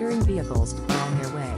catering vehicles are on their way.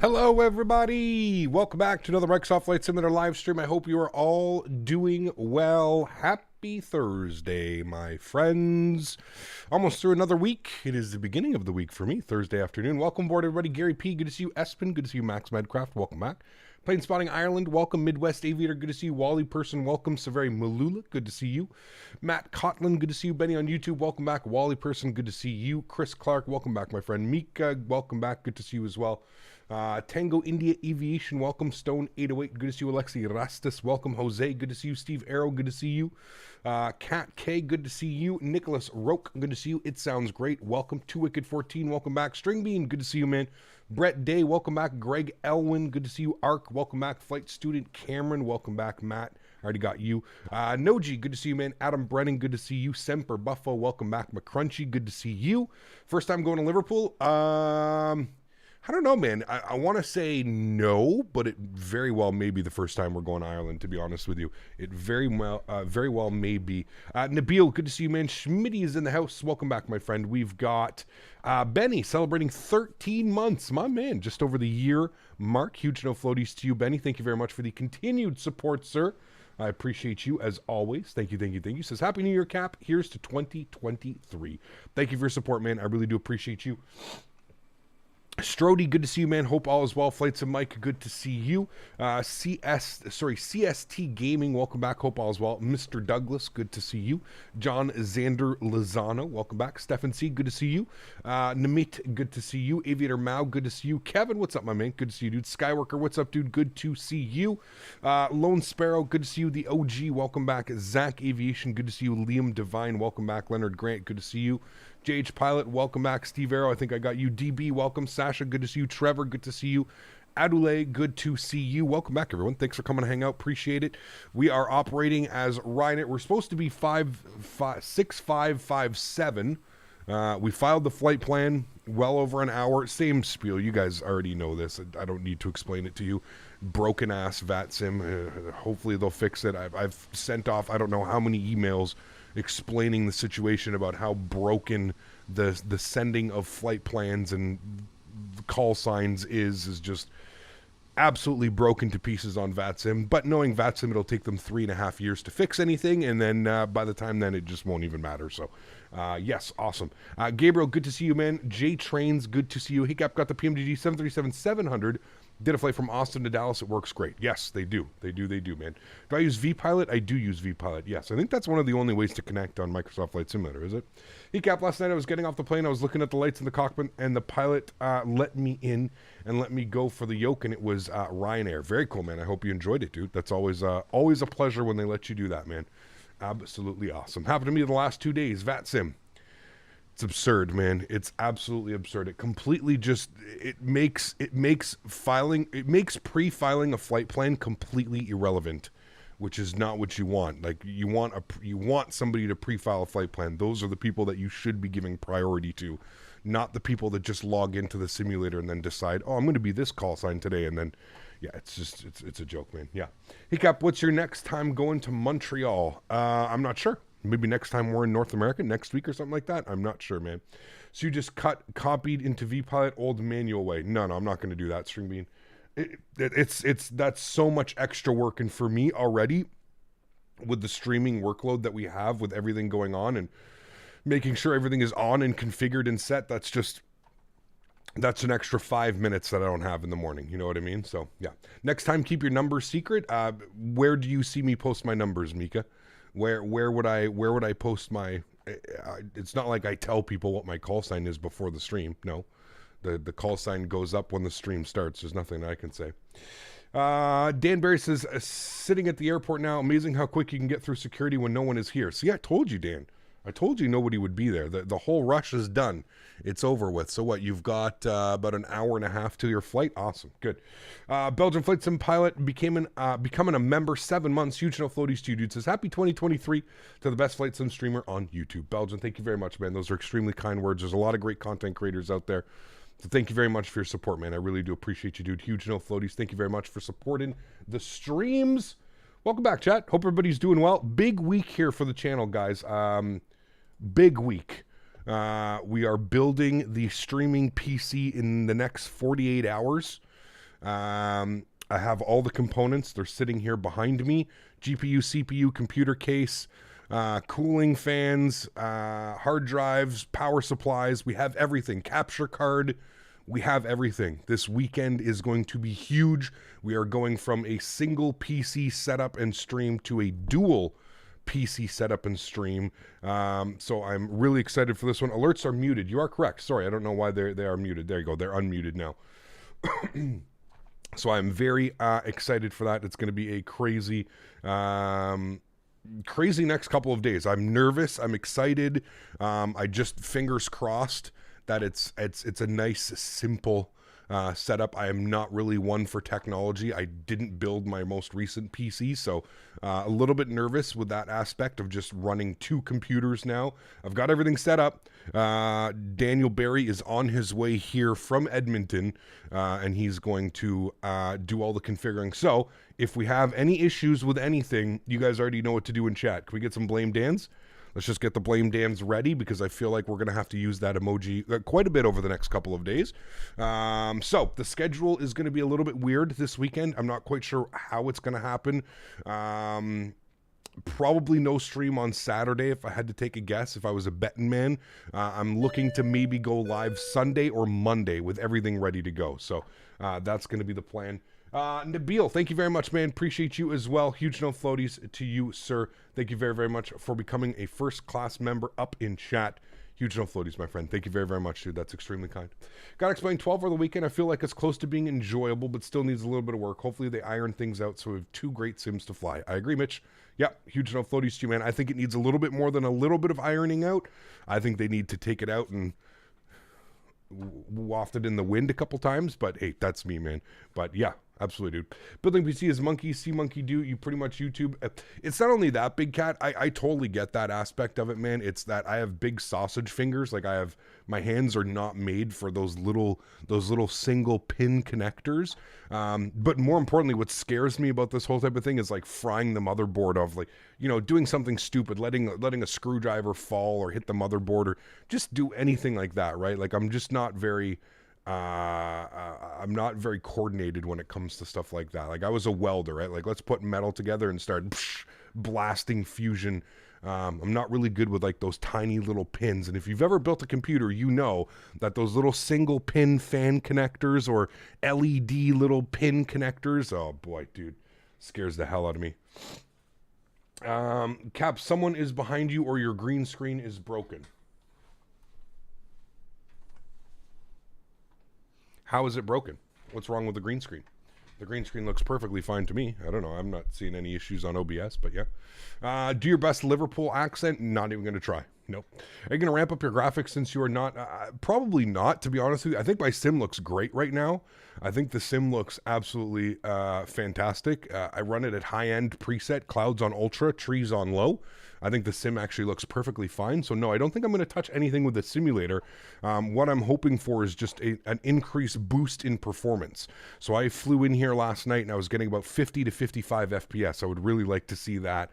Hello everybody, welcome back to another Microsoft Flight Simulator live stream. I hope you are all doing well. Happy Thursday, my friends. Almost through another week. It is the beginning of the week for me, Thursday afternoon. Welcome aboard everybody. Gary P, good to see you. Espen, good to see you. Max Medcraft, welcome back. Plane Spotting Ireland, welcome. Midwest Aviator, good to see you. Wally Person, welcome. Severi Malula, good to see you. Matt Cotlin, good to see you. Benny on YouTube, welcome back. Wally Person, good to see you. Chris Clark, welcome back, my friend. Mika, welcome back, good to see you as well. Tango India Aviation, welcome. Stone 808, good to see you. Alexi Rastus, welcome. Jose, good to see you. Steve Arrow, good to see you. Kat K, good to see you. Nicholas Roke, good to see you. It sounds great, welcome. 2Wicked14, welcome back. String Bean, good to see you, man. Brett Day, welcome back. Greg Elwin, good to see you. Ark, welcome back. Flight Student Cameron, welcome back. Matt, I already got you. Noji, good to see you, man. Adam Brennan, good to see you. Semper Buffo, welcome back. McCrunchy, good to see you. First time going to Liverpool. I don't know, man. I want to say no, but it very well may be the first time we're going to Ireland, to be honest with you. It very well may be. Nabil, good to see you, man. Smitty is in the house. Welcome back, my friend. We've got Benny celebrating 13 months. My man, just over the year mark. Huge no floaties to you, Benny. Thank you very much for the continued support, sir. I appreciate you as always. Thank you, thank you, thank you. Says, Happy New Year, Cap. Here's to 2023. Thank you for your support, man. I really do appreciate you. Strody, good to see you, man. Hope all is well. Flights and Mike, good to see you. CST Gaming, welcome back. Hope all is well. Mr. Douglas, good to see you. John Xander Lozano, welcome back. Stefan C, good to see you. Namit, good to see you. Aviator Mao, good to see you. Kevin, what's up, my man? Good to see you, dude. Skyworker, what's up, dude? Good to see you. Lone Sparrow, good to see you. The OG, welcome back. Zach Aviation, good to see you. Liam Devine, welcome back. Leonard Grant, good to see you. JH Pilot, welcome back. Steve Arrow, I think I got you. DB, welcome. Sasha, good to see you. Trevor, good to see you. Adule, good to see you. Welcome back, everyone. Thanks for coming to hang out. Appreciate it. We are operating as Ryanair. We're supposed to be 6557. We filed the flight plan well over an hour. Same spiel. You guys already know this. I don't need to explain it to you. Broken ass VATSIM. Hopefully they'll fix it. I've sent off I don't know how many emails explaining the situation about how broken the sending of flight plans and call signs is just absolutely broken to pieces on VATSIM. But knowing VATSIM, it'll take them 3.5 years to fix anything, and then by the time then it just won't even matter. So yes, awesome. Gabriel, good to see you, man. J Trains, good to see you. Hiccup got the PMDG 737-700. Did a flight from Austin to Dallas. It works great. Yes, they do. They do, man. Do I use vPilot? I do use vPilot, yes. I think that's one of the only ways to connect on Microsoft Flight Simulator, is it? Hiccup, last night I was getting off the plane. I was looking at the lights in the cockpit, and the pilot let me in and let me go for the yoke, and it was Ryanair. Very cool, man. I hope you enjoyed it, dude. That's always a pleasure when they let you do that, man. Absolutely awesome. Happened to me the last 2 days. VATSIM. It's absurd, man. It's absolutely absurd. It completely just it makes pre-filing a flight plan completely irrelevant, which is not what you want. Like you want somebody to pre-file a flight plan. Those are the people that you should be giving priority to, not the people that just log into the simulator and then decide, "Oh, I'm going to be this call sign today," and then yeah, it's a joke, man. Yeah. Hiccup, what's your next time going to Montreal? I'm not sure. Maybe next time we're in North America, next week or something like that. I'm not sure, man. So you just copied into vPilot old manual way. No, I'm not going to do that, String Bean. That's so much extra work. And for me already, with the streaming workload that we have with everything going on and making sure everything is on and configured and set, that's just That's an extra 5 minutes that I don't have in the morning. You know what I mean? So yeah. Next time, keep your numbers secret. Where do you see me post my numbers, Mika? Where would I post my? It's not like I tell people what my call sign is before the stream. No, the call sign goes up when the stream starts. There's nothing I can say. Dan Barry says, sitting at the airport now, amazing how quick you can get through security when no one is here. See, I told you, Dan. I told you nobody would be there. The whole rush is done. It's over with. So what? You've got about an hour and a half till your flight. Awesome. Good. Belgian Flight Sim Pilot becoming a member 7 months. Huge no floaties to you, dude. Says, happy 2023 to the best Flight Sim streamer on YouTube. Belgian, thank you very much, man. Those are extremely kind words. There's a lot of great content creators out there. So thank you very much for your support, man. I really do appreciate you, dude. Huge no floaties. Thank you very much for supporting the streams. Welcome back, chat. Hope everybody's doing well. Big week here for the channel, guys. Big week. We are building the streaming PC in the next 48 hours. I have all the components. They're sitting here behind me. GPU, CPU, computer case, cooling fans, hard drives, power supplies. We have everything. Capture card. We have everything. This weekend is going to be huge. We are going from a single PC setup and stream to a dual PC setup and stream. So I'm really excited for this one. Alerts are muted. You are correct. Sorry, I don't know why they are muted. There you go. They're unmuted now. So I'm very excited for that. It's going to be a crazy next couple of days. I'm nervous. I'm excited. I just fingers crossed that it's a nice, simple setup. I am not really one for technology. I didn't build my most recent PC, so a little bit nervous with that aspect of just running 2 computers now. I've got everything set up. Daniel Barry is on his way here from Edmonton, and he's going to do all the configuring. So if we have any issues with anything, you guys already know what to do in chat. Can we get some blame Dans? Let's just get the blame Dans ready, because I feel like we're going to have to use that emoji quite a bit over the next couple of days. So the schedule is going to be a little bit weird this weekend. I'm not quite sure how it's going to happen. Probably no stream on Saturday if I had to take a guess. If I was a betting man, I'm looking to maybe go live Sunday or Monday with everything ready to go. So that's going to be the plan. Nabil, thank you very much, man. Appreciate you as well. Huge no floaties to you, sir. Thank you very, very much for becoming a first-class member up in chat. Huge no floaties, my friend. Thank you very, very much, dude. That's extremely kind. Got to explain 12 over the weekend. I feel like it's close to being enjoyable, but still needs a little bit of work. Hopefully they iron things out so we have 2 great sims to fly. I agree, Mitch. Yep, huge no floaties to you, man. I think it needs a little bit more than a little bit of ironing out. I think they need to take it out and waft it in the wind a couple times, but hey, that's me, man. But yeah, absolutely, dude. Building PC is monkey, see monkey do. You pretty much YouTube. It's not only that, Big Cat. I totally get that aspect of it, man. It's that I have big sausage fingers. Like my hands are not made for those little single pin connectors. But more importantly, what scares me about this whole type of thing is like frying the motherboard of, like, you know, doing something stupid, letting a screwdriver fall or hit the motherboard or just do anything like that, right? Like I'm just not very I'm not very coordinated when it comes to stuff like that. Like I was a welder, right? Like let's put metal together and start blasting fusion. I'm not really good with like those tiny little pins. And if you've ever built a computer, you know that those little single pin fan connectors or LED little pin connectors, oh boy, dude, scares the hell out of me. Cap, someone is behind you or your green screen is broken. How is it broken? What's wrong with the green screen? The green screen looks perfectly fine to me. I don't know. I'm not seeing any issues on OBS, but yeah. Do your best Liverpool accent. Not even going to try. Nope. Are you going to ramp up your graphics since you are not? Probably not, to be honest with you. I think my sim looks great right now. I think the sim looks absolutely fantastic. I run it at high-end preset, clouds on ultra, trees on low. I think the sim actually looks perfectly fine. So no, I don't think I'm going to touch anything with the simulator. What I'm hoping for is just an increased boost in performance. So I flew in here last night and I was getting about 50 to 55 FPS. I would really like to see that.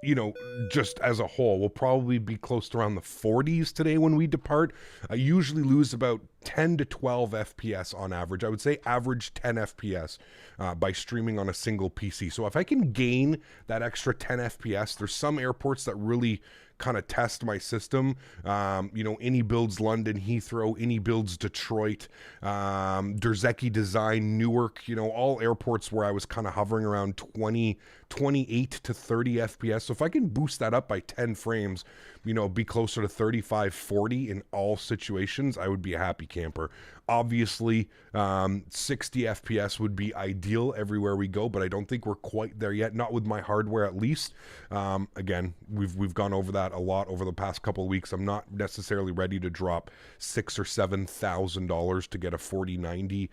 You know, just as a whole, we'll probably be close to around the 40s today when we depart. I usually lose about 10 to 12 FPS on average. I would say average 10 FPS by streaming on a single PC. So if I can gain that extra 10 FPS, there's some airports that really kind of test my system. Any builds London, Heathrow, any builds Detroit, Derzeki Design, Newark, all airports where I was kind of hovering around 28 to 30 FPS. So if I can boost that up by 10 frames, be closer to 35, 40 in all situations, I would be a happy camper. Obviously, 60 FPS would be ideal everywhere we go, but I don't think we're quite there yet, not with my hardware at least. Again, we've gone over that a lot over the past couple of weeks. I'm not necessarily ready to drop $6,000 or $7,000 to get a 4090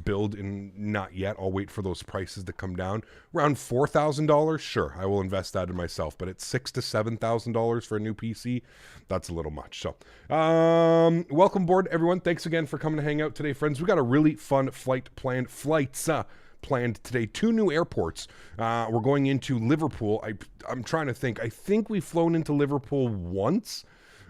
build, and not yet. I'll wait for those prices to come down. Around $4,000, sure, I will invest that in myself, but at $6,000 to $7,000 for a new PC, that's a little much. So, welcome aboard, everyone. Thanks again for coming to hang out today, friends. We got a really fun flights planned today. 2 new airports. We're going into Liverpool. I'm trying to think. I think we've flown into Liverpool once,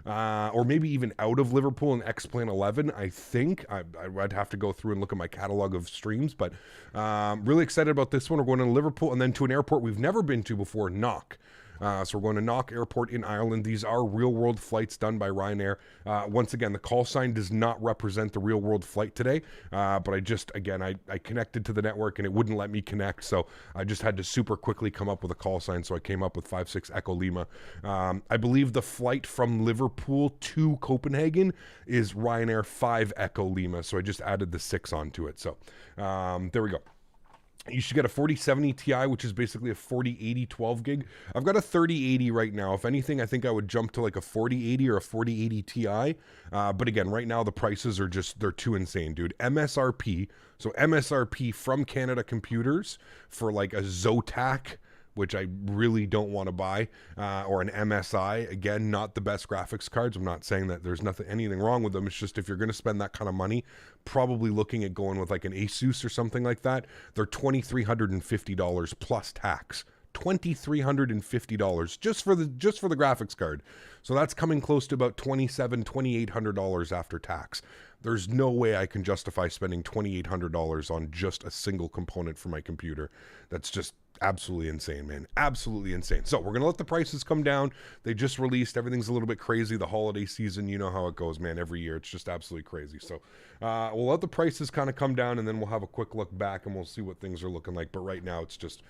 or maybe even out of Liverpool in X-Plane 11, I think. I'd have to go through and look at my catalog of streams, but really excited about this one. We're going to Liverpool and then to an airport we've never been to before, Knock. So we're going to Knock Airport in Ireland. These are real-world flights done by Ryanair. Once again, the call sign does not represent the real-world flight today, but I connected to the network and it wouldn't let me connect, so I just had to super quickly come up with a call sign, so I came up with 56 Echo Lima. I believe the flight from Liverpool to Copenhagen is Ryanair 5 Echo Lima, so I just added the 6 onto it. So there we go. You should get a 4070 Ti, which is basically a 4080 12 gig. I've got a 3080 right now. If anything, I think I would jump to like a 4080 or a 4080 Ti. But again, right now the prices are they're too insane, dude. MSRP, so MSRP from Canada Computers for like a Zotac, which I really don't want to buy, or an MSI. Again, not the best graphics cards. I'm not saying that there's anything wrong with them. It's just if you're going to spend that kind of money, probably looking at going with like an Asus or something like that. They're $2,350 plus tax. $2,350 just for the graphics card. So that's coming close to about $2,800 after tax. There's no way I can justify spending $2,800 on just a single component for my computer. That's just absolutely insane, man. Absolutely insane. So we're going to let the prices come down. They just released. Everything's a little bit crazy. The holiday season, you know how it goes, man. Every year, it's just absolutely crazy. So we'll let the prices kind of come down, and then we'll have a quick look back, and we'll see what things are looking like. But right now, it's just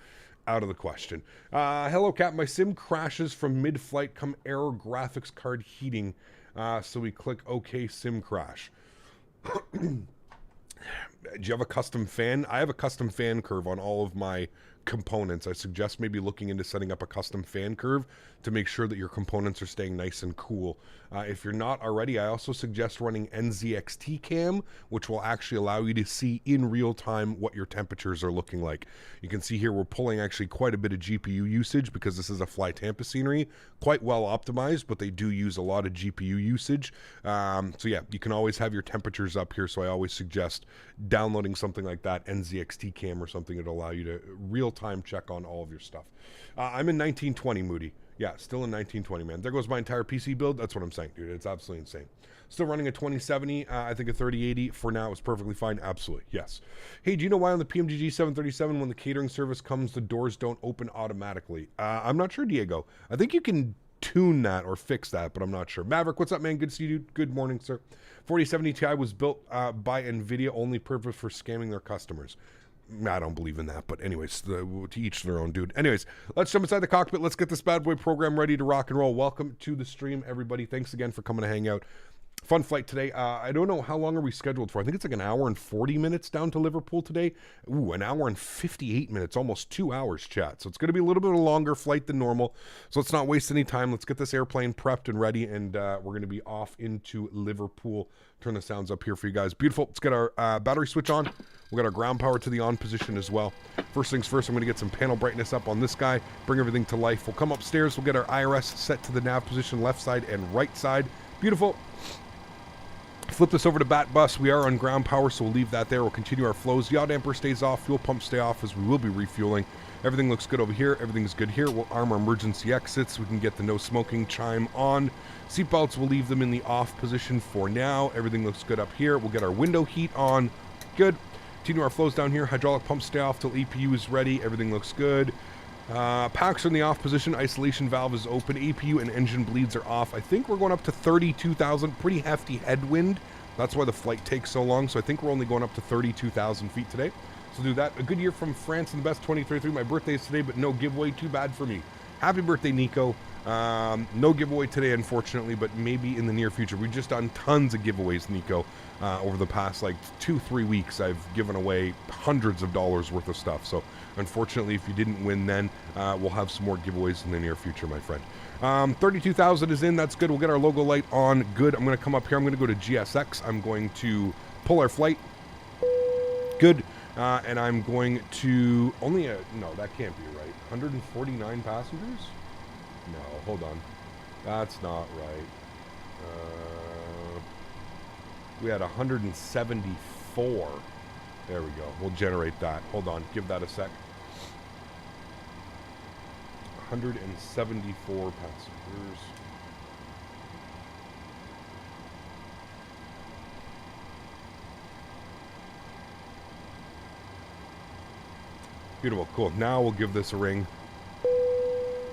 out of the question. Hello, Cap. My sim crashes from mid-flight. Come error graphics card heating. So we click OK sim crash. Do you have a custom fan? I have a custom fan curve on all of my components. I suggest maybe looking into setting up a custom fan curve to make sure that your components are staying nice and cool. If you're not already, I also suggest running NZXT cam, which will actually allow you to see in real time what your temperatures are looking like. You can see here we're pulling actually quite a bit of GPU usage because this is a Fly Tampa scenery, quite well optimized, but they do use a lot of GPU usage. So yeah, you can always have your temperatures up here, so I always suggest downloading something like that, NZXT cam or something that'll allow you to real-time check on all of your stuff. I'm in 1920, Moody. Yeah, still in 1920, man. There goes my entire PC build. That's what I'm saying, dude. It's absolutely insane. Still running a 2070. I think a 3080 for now is perfectly fine. Absolutely, yes. Hey, do you know why on the PMDG 737 when the catering service comes, the doors don't open automatically? I'm not sure, Diego. I think you can tune that or fix that, but I'm not sure. Maverick, what's up, man? Good to see you, dude. Good morning, sir. 4070 Ti was built by NVIDIA, only purpose for scamming their customers. I don't believe in that, but anyways, to each their own, dude. Anyways, let's jump inside the cockpit. Let's get this bad boy program ready to rock and roll. Welcome to the stream, everybody. Thanks again for coming to hang out. Fun flight today. I don't know how long are we scheduled for. I think it's like an hour and 40 minutes down to Liverpool today. Ooh, an hour and 58 minutes, almost 2 hours, chat. So it's going to be a little bit of a longer flight than normal. So let's not waste any time. Let's get this airplane prepped and ready, and we're going to be off into Liverpool. Turn the sounds up here for you guys. Beautiful. Let's get our battery switch on. We got our ground power to the on position as well. First things first, I'm going to get some panel brightness up on this guy, bring everything to life. We'll come upstairs. We'll get our IRS set to the nav position, left side and right side. Beautiful. Flip this over to bat bus. We are on ground power, so we'll leave that there. We'll continue our flows. Yaw damper stays off. Fuel pumps stay off as we will be refueling. Everything looks good over here. Everything's good here. We'll arm our emergency exits. We can get the no smoking chime on. Seatbelts, we'll leave them in the off position for now. Everything looks good up here. We'll get our window heat on. Good. Continue our flows down here. Hydraulic pumps stay off till EPU is ready. Everything looks good. Packs are in the off position. Isolation valve is open. APU and engine bleeds are off. I think we're going up to 32,000. Pretty hefty headwind. That's why the flight takes so long. So I think we're only going up to 32,000 feet today. So do that. A good year from France and the best 2033. My birthday is today, but no giveaway. Too bad for me. Happy birthday, Nico. No giveaway today, unfortunately, but maybe in the near future. We've just done tons of giveaways, Nico. Over the past like 2-3 weeks, I've given away hundreds of dollars worth of stuff. So unfortunately, if you didn't win then, we'll have some more giveaways in the near future, my friend. 32,000 is in. That's good. We'll get our logo light on. Good. I'm going to come up here. I'm going to go to GSX. I'm going to pull our flight. Good. And I'm going to no, that can't be right. 149 passengers? No, hold on. That's not right. We had 174. There we go. We'll generate that. Hold on. Give that a sec. 174 passengers. Beautiful. Cool. Now we'll give this a ring.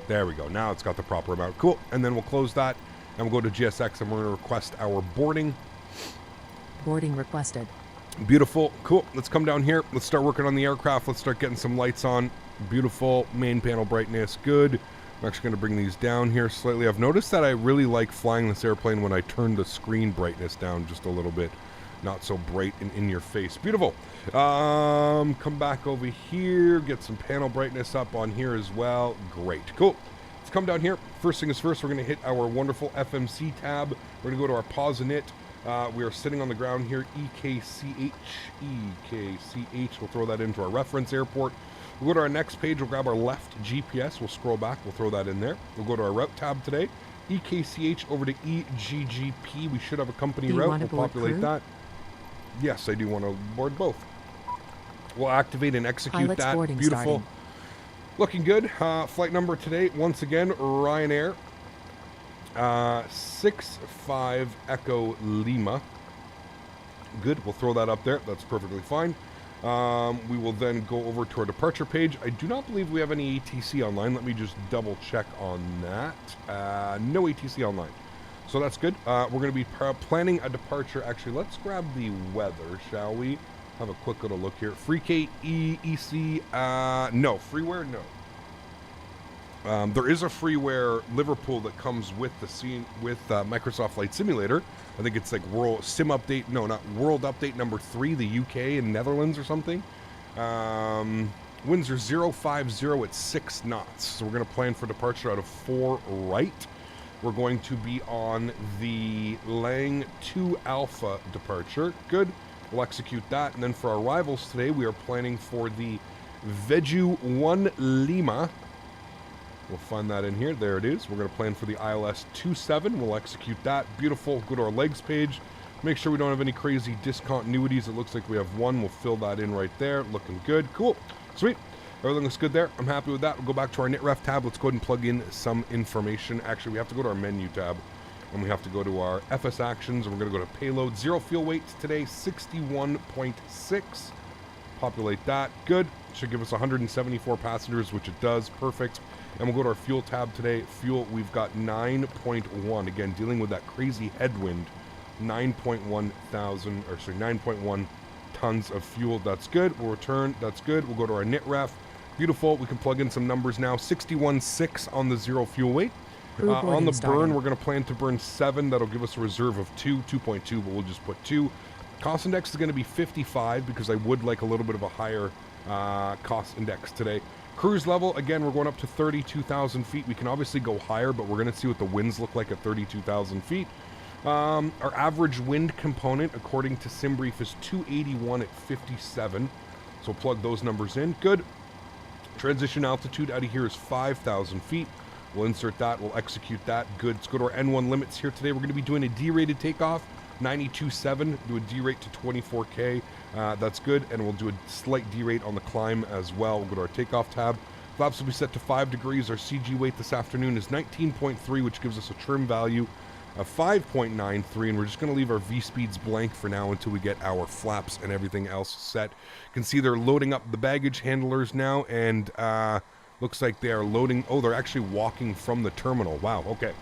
There we go. Now it's got the proper amount. Cool. And then we'll close that and we'll go to GSX and we're going to request our boarding. Boarding requested. Beautiful. Cool. Let's come down here. Let's start working on the aircraft. Let's start getting some lights on. Beautiful. Main panel brightness. Good. I'm actually going to bring these down here slightly. I've noticed that I really like flying this airplane when I turn the screen brightness down just a little bit. Not so bright and in your face. Beautiful. Come back over here. Get some panel brightness up on here as well. Great. Cool. Let's come down here. First thing is first, we're going to hit our wonderful FMC tab. We're going to go to our pause init. We are sitting on the ground here. EKCH. EKCH. We'll throw that into our reference airport. We'll go to our next page. We'll grab our left GPS. We'll scroll back. We'll throw that in there. We'll go to our route tab today. EKCH over to EGGP. We should have a company route. We'll populate that. Yes, I do want to board both. We'll activate and execute that. Beautiful. Starting. Looking good. Flight number today, once again, Ryanair. 65 Echo Lima. Good. We'll throw that up there. That's perfectly fine. We will then go over to our departure page. I do not believe we have any ATC online. Let me just double check on that. No ATC online. So that's good. We're going to be planning a departure. Actually, let's grab the weather, shall we? Have a quick little look here. FreeK, EC, no. Freeware, no. There is a freeware Liverpool that comes with the Microsoft Flight Simulator. I think it's like World Sim Update. No, not World Update number 3, the UK and Netherlands or something. Winds are 050 at 6 knots. So we're going to plan for departure out of 4 right. We're going to be on the Lang 2 Alpha departure. Good. We'll execute that. And then for our arrivals today, we are planning for the Veju 1 Lima. We'll find that in here. There it is. We're going to plan for the ILS 27. We'll execute that. Beautiful. Go to our legs page. Make sure we don't have any crazy discontinuities. It looks like we have one. We'll fill that in right there. Looking good. Cool. Sweet. Everything looks good there. I'm happy with that. We'll go back to our NitRef tab. Let's go ahead and plug in some information. Actually, we have to go to our menu tab. And we have to go to our FS actions. And we're going to go to payload. 0 fuel weight today, 61.6. Populate that. Good. Should give us 174 passengers, which it does. Perfect. And we'll go to our fuel tab today. Fuel, we've got 9.1. Again, dealing with that crazy headwind. 9.1 tons of fuel. That's good. We'll return. That's good. We'll go to our NitRef. Beautiful. We can plug in some numbers now. 61.6 on the 0 fuel weight. On the burn, we're going to plan to burn 7. That'll give us a reserve of 2.2, but we'll just put 2. Cost index is going to be 55 because I would like a little bit of a higher cost index today. Cruise level, again, we're going up to 32,000 feet. We can obviously go higher, but we're going to see what the winds look like at 32,000 feet. Our average wind component, according to SimBrief, is 281 at 57. So plug those numbers in. Good. Transition altitude out of here is 5,000 feet. We'll insert that. We'll execute that. Good. Let's go to our N1 limits here today. We're going to be doing a D-rated takeoff, 92.7. Do a D-rate to 24K. That's good. And we'll do a slight D-rate on the climb as well. We'll go to our takeoff tab. Flaps will be set to 5 degrees. Our CG weight this afternoon is 19.3, which gives us a trim value of 5.93. And we're just going to leave our V-speeds blank for now until we get our flaps and everything else set. You can see they're loading up the baggage handlers now. And Looks like they are loading. Oh, they're actually walking from the terminal. Wow, okay.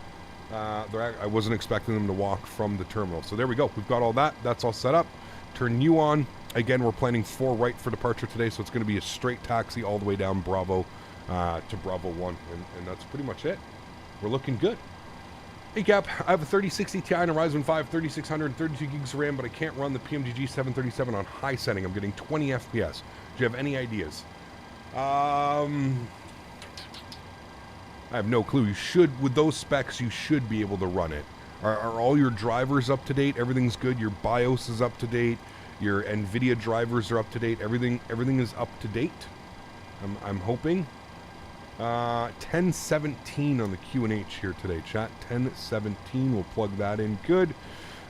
I wasn't expecting them to walk from the terminal. So there we go. We've got all that. That's all set up. Turn you on. Again, we're planning 4 right for departure today, so it's going to be a straight taxi all the way down Bravo to Bravo 1. And that's pretty much it. We're looking good. Hey Cap, I have a 3060 Ti and a Ryzen 5 3600 and 32 gigs of RAM, but I can't run the PMDG 737 on high setting. I'm getting 20 FPS. Do you have any ideas? I have no clue. You should, with those specs, you should be able to run it. Are all your drivers up to date? Everything's good. Your BIOS is up to date. Your NVIDIA drivers are up to date. Everything is up to date. I'm hoping. 1017 on the Q&H here today, chat. 1017. We'll plug that in. Good.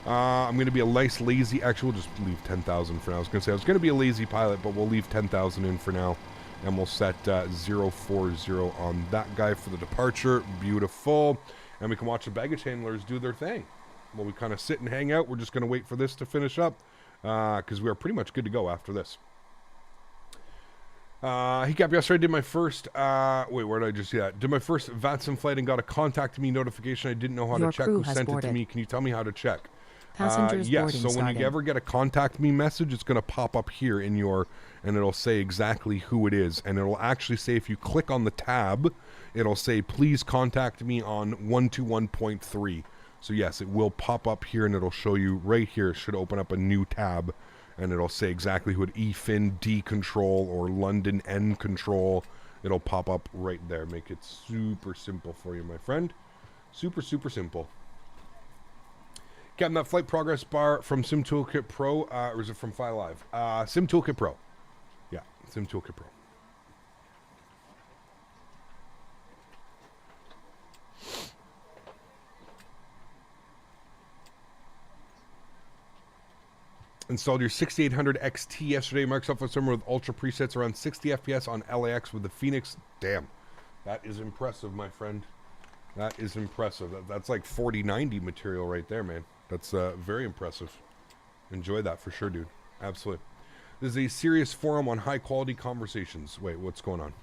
I'm going to be a nice lazy. Actually, we'll just leave 10,000 for now. I was going to say I was going to be a lazy pilot, but we'll leave 10,000 in for now. And we'll set 040 on that guy for the departure. Beautiful. And we can watch the baggage handlers do their thing. While we kind of sit and hang out, we're just going to wait for this to finish up. Because we are pretty much good to go after this. He kept yesterday. I did my first. Wait, where did I just see that? Did my first VATSIM flight and got a contact me notification. I didn't know how to check. Who sent it to me? Can you tell me how to check? Passengers yes. boarding So when started. you ever get a contact me message, it's going to pop up here in your, and it'll say exactly who it is, and it'll actually say if you click on the tab, it'll say please contact me on 121.3. So yes, it will pop up here, and it'll show you right here. It should open up a new tab. And it'll say exactly who it, EFIN D control or London N control. It'll pop up right there. Make it super simple for you, my friend. Super, super simple. Getting that flight progress bar from Sim Toolkit Pro, or is it from File Live? Sim Toolkit Pro. Yeah, Sim Toolkit Pro. Installed your 6800 XT yesterday. Microsoft Flight Simulator with ultra presets around 60 FPS on LAX with the Phoenix. Damn, that is impressive, my friend. That is impressive. That's like 4090 material right there, man. That's very impressive. Enjoy that for sure, dude. Absolutely. This is a serious forum on high quality conversations. Wait, what's going on?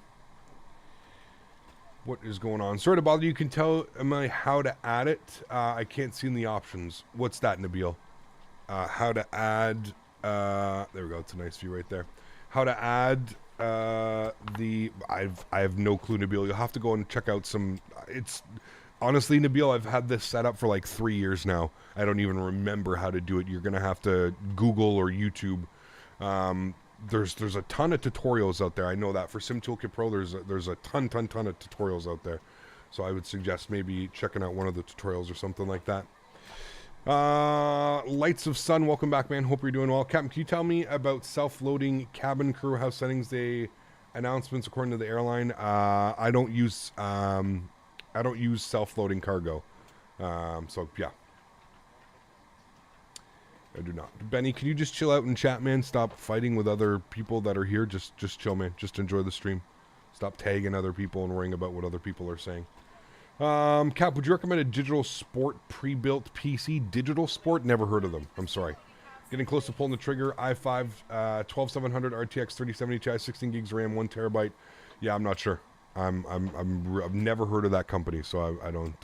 What is going on? Sorry to bother you. You can tell me how to add it. I can't see in the options. What's that, Nabil? How to add, there we go, it's a nice view right there. How to add I have no clue, Nabil. You'll have to go and check out some, honestly, Nabil, I've had this set up for like 3 years now. I don't even remember how to do it. You're going to have to Google or YouTube. There's a ton of tutorials out there. I know that for Sim Toolkit Pro, there's a ton of tutorials out there. So I would suggest maybe checking out one of the tutorials or something like that. Lights of Sun, welcome back, man. Hope you're doing well. Captain, can you tell me about self-loading cabin crew, how settings they announcements according to the airline? I don't use self-loading cargo. So yeah. I do not. Benny, can you just chill out and chat, man? Stop fighting with other people that are here. Just chill, man. Just enjoy the stream. Stop tagging other people and worrying about what other people are saying. Cap, would you recommend a Digital Sport pre-built PC? Digital Sport? Never heard of them. I'm sorry. Getting close to pulling the trigger. i5 12700 RTX 3070 Ti 16 gigs RAM 1 terabyte. Yeah, I'm not sure. I've never heard of that company, so I don't.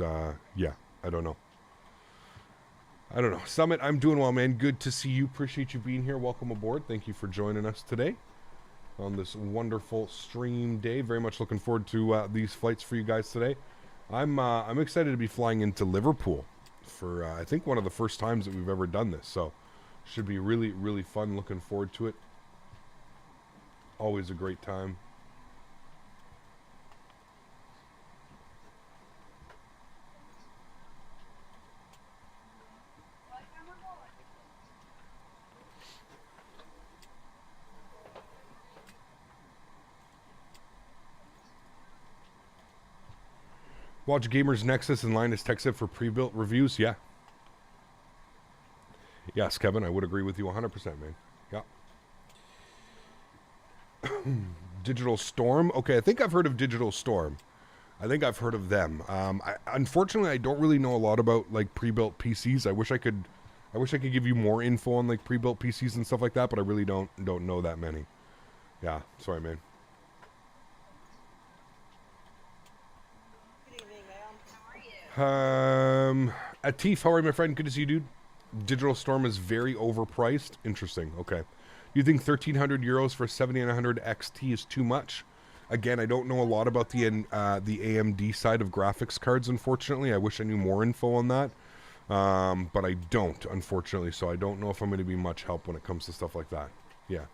Yeah, I don't know. I don't know. Summit, I'm doing well, man. Good to see you. Appreciate you being here. Welcome aboard. Thank you for joining us today on this wonderful stream day. Very much looking forward to these flights for you guys today. I'm excited to be flying into Liverpool for I think one of the first times that we've ever done this. So should be really, really fun. Looking forward to it. Always a great time. Watch Gamers Nexus and Linus TechSip for pre-built reviews. Yeah. Yes, Kevin, I would agree with you 100%, man. Yeah. Digital Storm. Okay, I think I've heard of Digital Storm. I think I've heard of them. Unfortunately, I don't really know a lot about like pre-built PCs. I wish I could give you more info on like pre-built PCs and stuff like that, but I really don't know that many. Yeah, sorry, man. Atif, how are you, my friend? Good to see you, dude. Digital Storm is very overpriced. Interesting. Okay. You think 1,300 euros for 7900 XT is too much? Again, I don't know a lot about the AMD side of graphics cards, unfortunately. I wish I knew more info on that. But I don't, unfortunately. So I don't know if I'm going to be much help when it comes to stuff like that. Yeah.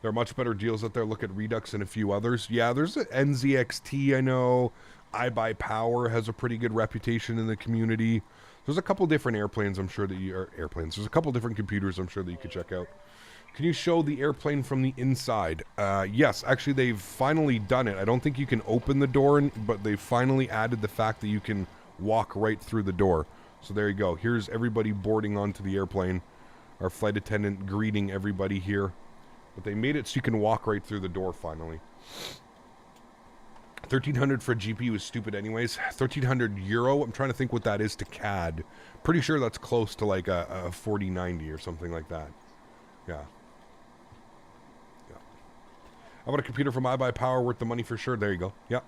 There are much better deals out there. Look at Redux and a few others. Yeah, there's NZXT, I know. iBuyPower has a pretty good reputation in the community. There's a couple different airplanes I'm sure that you are airplanes. There's a couple different computers I'm sure that you could check out. Can you show the airplane from the inside? Yes, actually they've finally done it. I don't think you can open the door, but they've finally added the fact that you can walk right through the door. So there you go. Here's everybody boarding onto the airplane. Our flight attendant greeting everybody here. But they made it so you can walk right through the door finally. 1,300 for a GPU is stupid anyways. 1,300 euro, I'm trying to think what that is to CAD. Pretty sure that's close to like a 4090 or something like that. Yeah. Yeah. How about a computer from iBuyPower worth the money for sure? There you go. Yeah.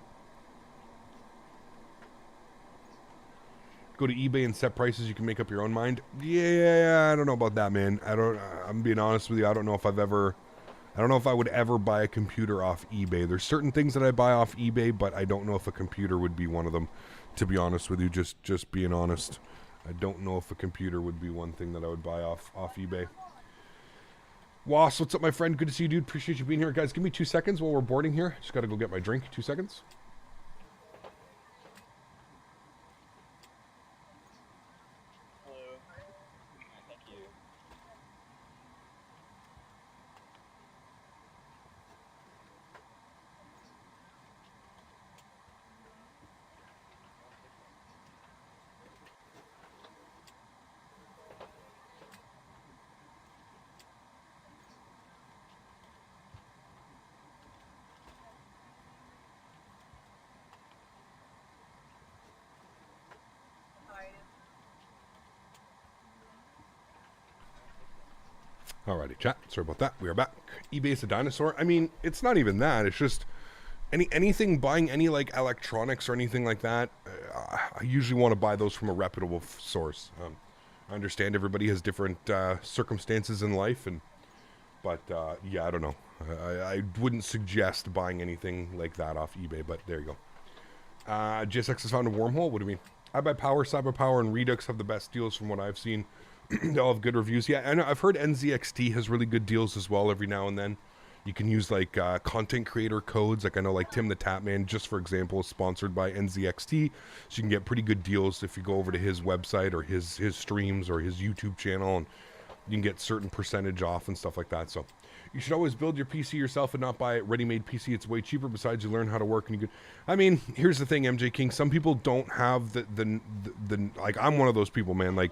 Go to eBay and set prices, you can make up your own mind. Yeah, I don't know about that, man. I'm being honest with you, I don't know if I would ever buy a computer off eBay. There's certain things that I buy off eBay, but I don't know if a computer would be one of them, to be honest with you, just being honest. I don't know if a computer would be one thing that I would buy off eBay. Was, what's up, my friend? Good to see you, dude. Appreciate you being here. Guys, give me 2 seconds while we're boarding here. Just got to go get my drink. 2 seconds. Alrighty, chat. Sorry about that. We are back. eBay's a dinosaur. I mean, it's not even that. It's just anything buying any like electronics or anything like that. I usually want to buy those from a reputable source. I understand everybody has different circumstances in life, but yeah, I don't know. I wouldn't suggest buying anything like that off eBay. But there you go. GSX has found a wormhole. What do you mean? iBuyPower, CyberPower, and Redux have the best deals from what I've seen. They all have good reviews. Yeah, I know. I've heard NZXT has really good deals as well every now and then. You can use like content creator codes. Like I know like Tim the Tapman, just for example, is sponsored by NZXT. So you can get pretty good deals if you go over to his website or his streams or his YouTube channel, and you can get certain percentage off and stuff like that. So you should always build your PC yourself and not buy a ready-made PC. It's way cheaper. Besides, you learn how to work and you can. I mean, here's the thing, MJ King. Some people don't have the like. I'm one of those people, man. Like.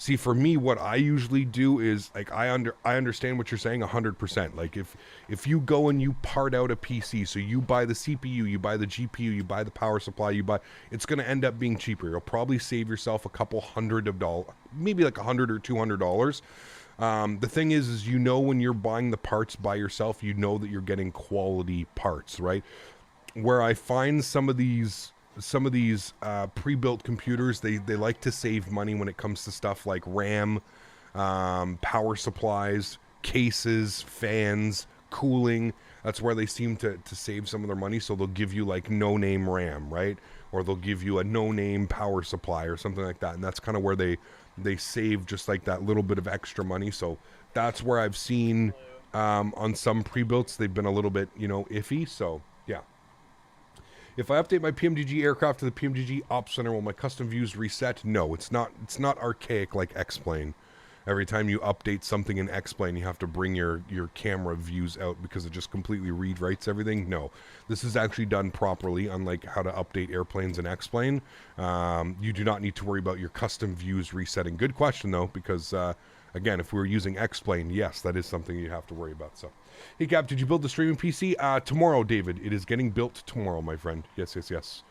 See, for me, what I usually do is, like, I understand what you're saying 100%. Like, if you go and you part out a PC, so you buy the CPU, you buy the GPU, you buy the power supply, it's going to end up being cheaper. You'll probably save yourself a couple $100, maybe like $100 or $200. The thing is you know when you're buying the parts by yourself, you know that you're getting quality parts, right? Where I find some of these pre-built computers, they like to save money when it comes to stuff like RAM, power supplies, cases, fans, cooling. That's where they seem to save some of their money. So they'll give you like no-name RAM, right? Or they'll give you a no-name power supply or something like that. And that's kind of where they save just like that little bit of extra money. So that's where I've seen on some pre-builts, they've been a little bit, iffy. So yeah. If I update my PMDG aircraft to the PMDG Ops Center, will my custom views reset? No, it's not archaic like X-Plane. Every time you update something in X-Plane, you have to bring your camera views out because it just completely rewrites everything. No, this is actually done properly, unlike how to update airplanes in X-Plane. You do not need to worry about your custom views resetting. Good question, though, because, again, if we were using X-Plane, yes, that is something you have to worry about. So, hey, Cap, did you build the streaming PC? Tomorrow, David. It is getting built tomorrow, my friend. Yes.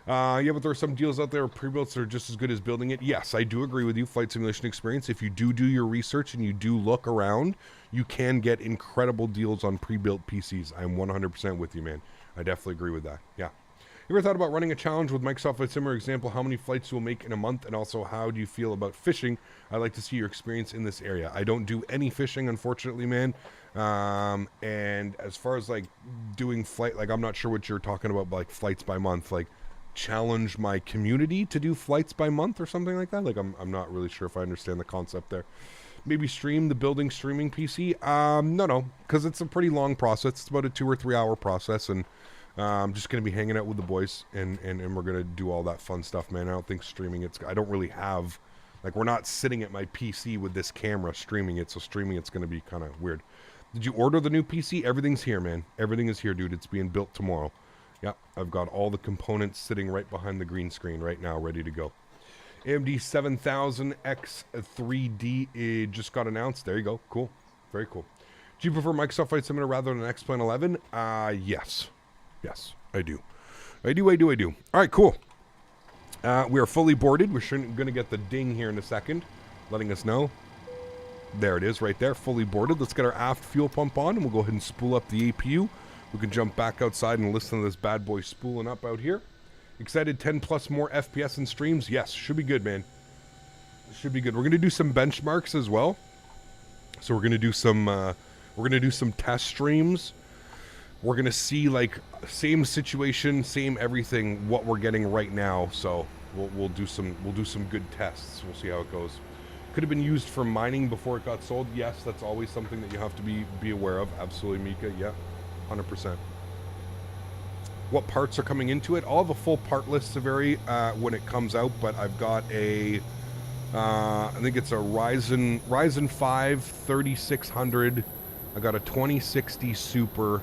Yeah, but there are some deals out there, pre-builts that are just as good as building it. Yes, I do agree with you, Flight Simulation Experience. If you do your research and you do look around, you can get incredible deals on pre-built PCs. I'm 100% with you, man. I definitely agree with that. Yeah. You ever thought about running a challenge with Microsoft Flight Simulator? Example, how many flights you will make in a month, and also how do you feel about fishing? I'd like to see your experience in this area. I don't do any fishing, unfortunately, man. And as far as like doing flight, like I'm not sure what you're talking about, like flights by month, like challenge my community to do flights by month or something like that. Like I'm not really sure if I understand the concept there. Maybe stream the building streaming PC. No, because it's a pretty long process. It's about a 2 or 3 hour process, and I'm just going to be hanging out with the boys, and we're going to do all that fun stuff, man. I don't think streaming I don't really have, like, we're not sitting at my PC with this camera streaming it, so streaming it's going to be kind of weird. Did you order the new PC? Everything's here, man. Everything is here, dude. It's being built tomorrow. Yep, I've got all the components sitting right behind the green screen right now, ready to go. AMD 7000X3D, it just got announced. There you go. Cool. Very cool. Do you prefer Microsoft Flight Simulator rather than X-Plane 11? Yes. Yes, I do. I do. All right, cool. We are fully boarded. We're going to get the ding here in a second, letting us know. There it is right there, fully boarded. Let's get our aft fuel pump on, and we'll go ahead and spool up the APU. We can jump back outside and listen to this bad boy spooling up out here. Excited 10 plus more FPS and streams? Yes, should be good, man. Should be good. We're going to do some benchmarks as well. So we're going to do some test streams. We're going to see, like, same situation, same everything, what we're getting right now. So we'll do some good tests. We'll see how it goes. Could have been used for mining before it got sold. Yes, that's always something that you have to be aware of. Absolutely, Mika. Yeah, 100%. What parts are coming into it? I'll have a full part list, Severi, when it comes out, but I've got a, I think it's a Ryzen 5 3600. I got a 2060 Super,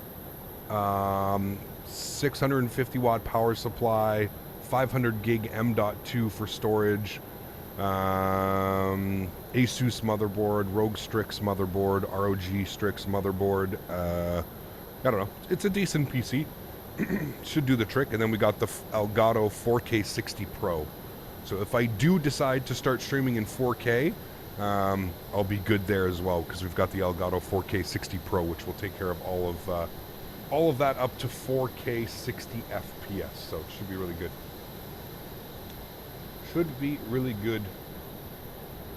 650 watt power supply, 500 gig M.2 for storage, Asus motherboard, ROG Strix motherboard, ROG Strix motherboard. I don't know. It's a decent PC. Should do the trick. And then we got the Elgato 4K 60 Pro. So if I do decide to start streaming in 4K, I'll be good there as well, because we've got the Elgato 4K 60 Pro, which will take care of all of that up to 4K 60 FPS. So it should be really good. Should be really good.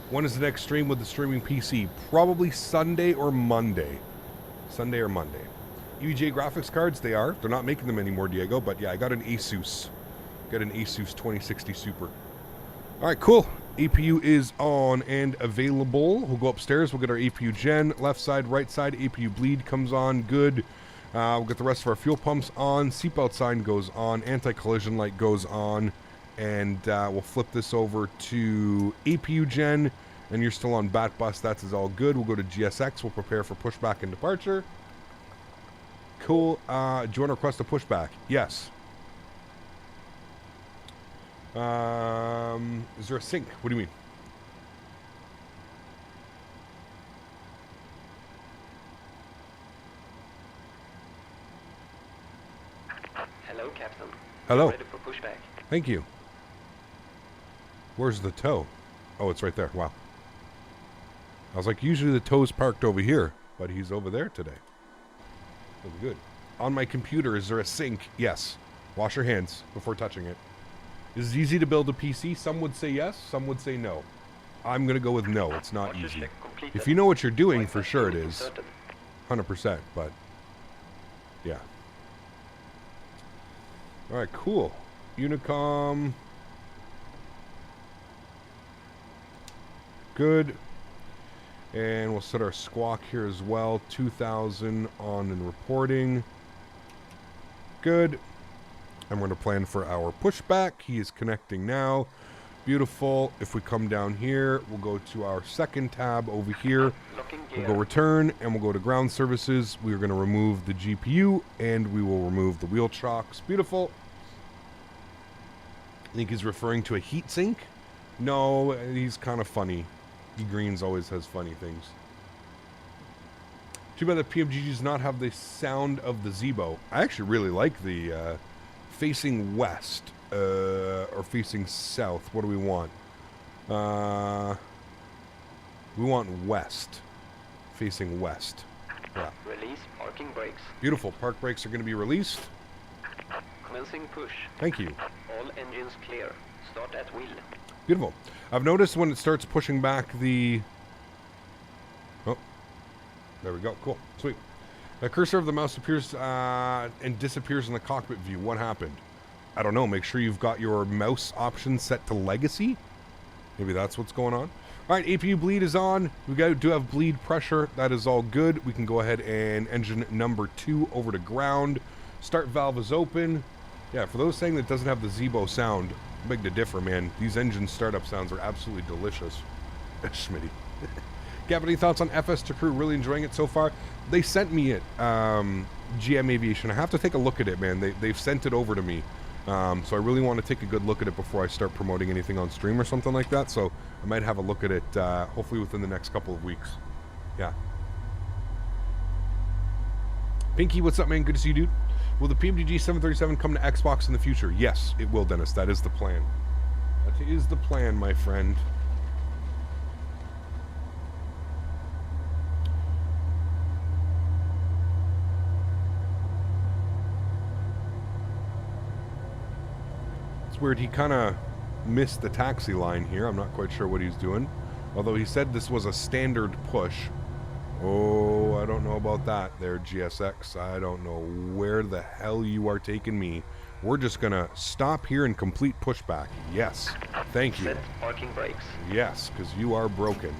When is the next stream with the streaming PC? Probably Sunday or Monday. Sunday or Monday. EVGA graphics cards, they're not making them anymore, Diego, but yeah, I got an Asus. Got an Asus 2060 Super. Alright, cool. APU is on and available. We'll go upstairs, we'll get our APU gen. Left side, right side, APU bleed comes on, good. We'll get the rest of our fuel pumps on. Seatbelt sign goes on. Anti-collision light goes on. And we'll flip this over to APU gen. And you're still on BAT bus. That is all good. We'll go to GSX. We'll prepare for pushback and departure. Cool. Do you want to request a pushback? Yes. Is there a sync? What do you mean? Hello, Captain. Hello. Ready for pushback. Thank you. Where's the tow? Oh, it's right there. Wow. I was like, usually the tow's parked over here, but he's over there today. Really good. On my computer, is there a sink? Yes. Wash your hands before touching it. Is it easy to build a PC? Some would say yes, some would say no. I'm going to go with no. It's not easy. If you know what you're doing, for sure it is. 100%, but yeah. Alright, cool. Unicom. Good. And we'll set our squawk here as well. 2000 on and reporting. Good. I'm going to plan for our pushback. He is connecting now. Beautiful. If we come down here, we'll go to our second tab over here. We'll go return, and we'll go to ground services. We're going to remove the GPU, and we will remove the wheel chocks. Beautiful. I think he's referring to a heat sink. No, he's kind of funny. Greens always has funny things. Too bad the PMDG does not have the sound of the Zebo. I actually really like the facing west or facing south. What do we want? We want west. Facing west. Yeah. Release parking brakes. Beautiful. Park brakes are going to be released. Commencing push. Thank you. All engines clear. Start at wheel. Beautiful. I've noticed when it starts pushing back the... Oh, there we go. Cool. Sweet. The cursor of the mouse appears and disappears in the cockpit view. What happened? I don't know. Make sure you've got your mouse option set to legacy. Maybe that's what's going on. All right, APU bleed is on. We do have bleed pressure. That is all good. We can go ahead and engine number 2 over to ground. Start valve is open. Yeah, for those saying that doesn't have the Zebo sound, beg to differ, man. These engine startup sounds are absolutely delicious. Smitty. Gavin, any thoughts on FS to crew? Really enjoying it so far. They sent me it, GM Aviation. I have to take a look at it, man. They've sent it over to me. So I really want to take a good look at it before I start promoting anything on stream or something like that. So I might have a look at it, hopefully within the next couple of weeks. Yeah. Pinky, what's up, man? Good to see you, dude. Will the PMDG 737 come to Xbox in the future? Yes, it will, Dennis. That is the plan. That is the plan, my friend. It's weird. He kind of missed the taxi line here. I'm not quite sure what he's doing. Although he said this was a standard push. Oh, I don't know about that there, GSX. I don't know where the hell you are taking me. We're just going to stop here and complete pushback. Yes. Thank you. Set parking brakes. Yes, because you are broken.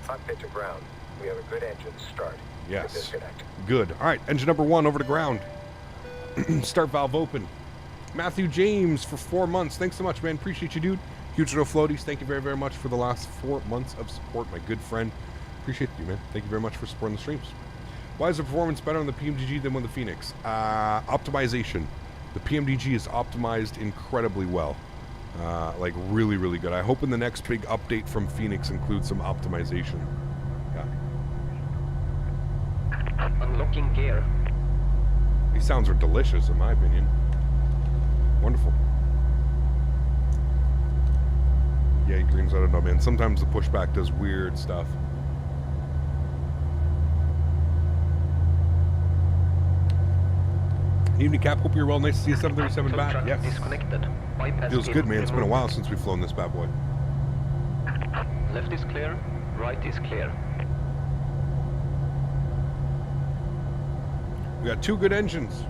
Cockpit to ground. We have a good engine start. Yes. Disconnect. Good. All right, engine number 1 over to ground. Start valve open. Matthew James for 4 months. Thanks so much, man. Appreciate you, dude. Huge little floaties. Thank you very, very much for the last 4 months of support, my good friend. Appreciate you, man. Thank you very much for supporting the streams. Why is the performance better on the PMDG than on the Phoenix? Optimization. The PMDG is optimized incredibly well. Like really, really good. I hope in the next big update from Phoenix includes some optimization. Yeah. Unlocking gear. These sounds are delicious, in my opinion. Wonderful. Yeah, Greens, I don't know, man. Sometimes the pushback does weird stuff. Evening, Cap. Hope you're well. Nice to see you 737 Tow back. truck Yes. disconnected. Bypass Feels good, man. It's been a removed. while since we've flown this bad boy. Left is clear. Right is clear. We got 2 good engines.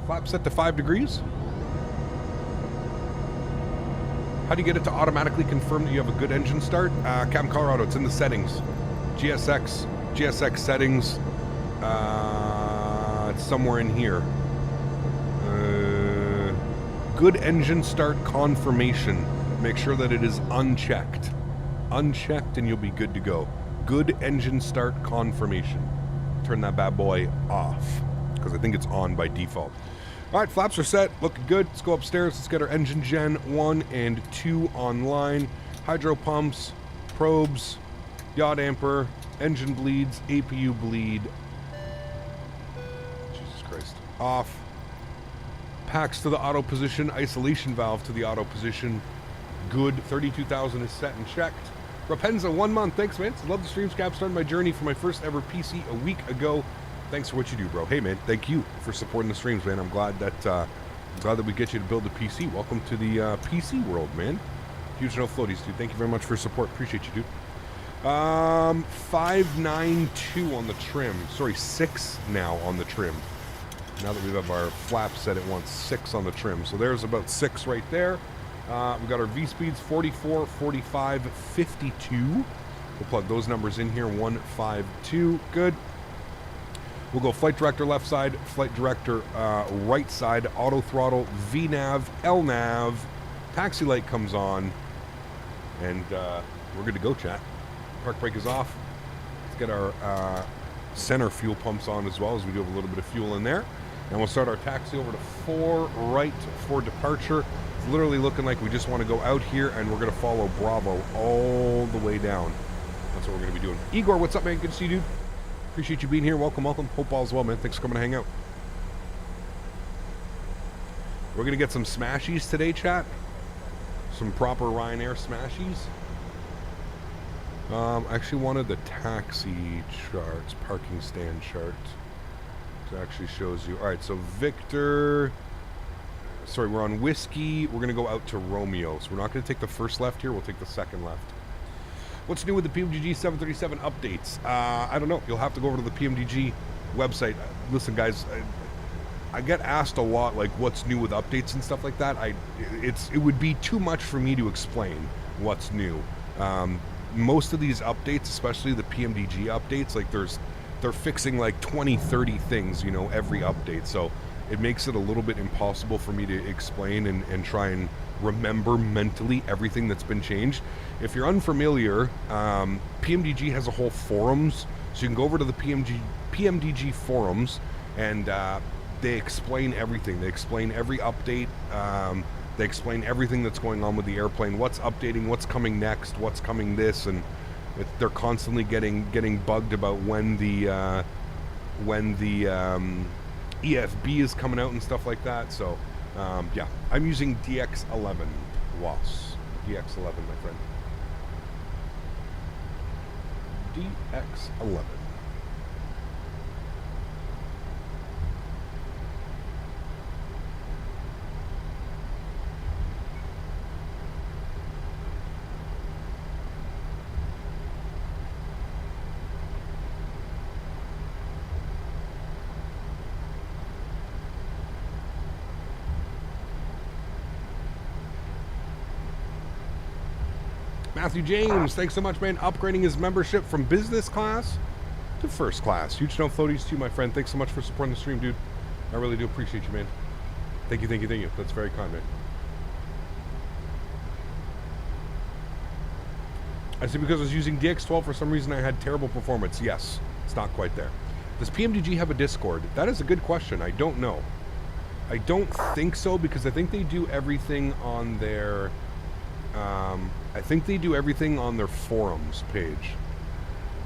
Flap set to 5 degrees. How do you get it to automatically confirm that you have a good engine start? Captain Colorado, it's in the settings. GSX settings. It's somewhere in here. Good engine start confirmation. Make sure that it is unchecked. Unchecked and you'll be good to go. Good engine start confirmation. Turn that bad boy off, because I think it's on by default. All right, flaps are set, looking good. Let's go upstairs. Let's get our engine gen 1 and 2 online. Hydro pumps, probes, yaw damper, engine bleeds, APU bleed. Jesus Christ. Off. Packs to the auto position, isolation valve to the auto position. Good. 32,000 is set and checked. Rapenza, 1 month. Thanks, man. Love the streams, Cap. Started my journey for my first ever PC a week ago. Thanks for what you do, bro. Hey, man, thank you for supporting the streams, man. I'm glad that we get you to build a PC. Welcome to the PC world, man. Huge no floaties, dude. Thank you very much for support. Appreciate you, dude. 592 on the trim. Sorry, 6 now on the trim. Now that we have our flap set, it wants 6 on the trim. So there's about 6 right there. We got our V-speeds, 44, 45, 52. We'll plug those numbers in here, 152. Good. We'll go flight director left side, flight director right side, auto throttle, VNAV, LNAV, taxi light comes on, and we're good to go, chat. Park brake is off. Let's get our center fuel pumps on as well, as we do have a little bit of fuel in there. And we'll start our taxi over to 4 right for departure. It's literally looking like we just want to go out here, and we're going to follow Bravo all the way down. That's what we're going to be doing. Igor, what's up, man? Good to see you, dude. Appreciate you being here. Welcome, welcome. Hope all's well, man. Thanks for coming to hang out. We're going to get some smashies today, chat. Some proper Ryanair smashies. I actually wanted the taxi charts, parking stand chart. It actually shows you. All right, so Victor. Sorry, we're on Whiskey. We're going to go out to Romeo. So we're not going to take the first left here. We'll take the second left. What's new with the PMDG 737 updates? I don't know. You'll have to go over to the PMDG website. Listen, guys, I get asked a lot, like, what's new with updates and stuff like that. It would be too much for me to explain what's new. Most of these updates, especially the PMDG updates, like they're fixing like 20, 30 things, you know, every update. So it makes it a little bit impossible for me to explain and try and remember mentally everything that's been changed. If you're unfamiliar, PMDG has a whole forums, so you can go over to the PMDG forums, and they explain everything. They explain every update. They explain everything that's going on with the airplane, what's updating, what's coming next, what's coming this, and they're constantly getting bugged about when the EFB is coming out and stuff like that. So yeah, I'm using DX11 WAS. DX11, my friend. DX11. Matthew James, thanks so much, man. Upgrading his membership from business class to first class. Huge no floaties to you, my friend. Thanks so much for supporting the stream, dude. I really do appreciate you, man. Thank you, thank you, thank you. That's very kind, man. I see, because I was using DX12 for some reason I had terrible performance. Yes, it's not quite there. Does PMDG have a Discord? That is a good question. I don't know. I don't think so, because I think they do everything on their... I think they do everything on their forums page.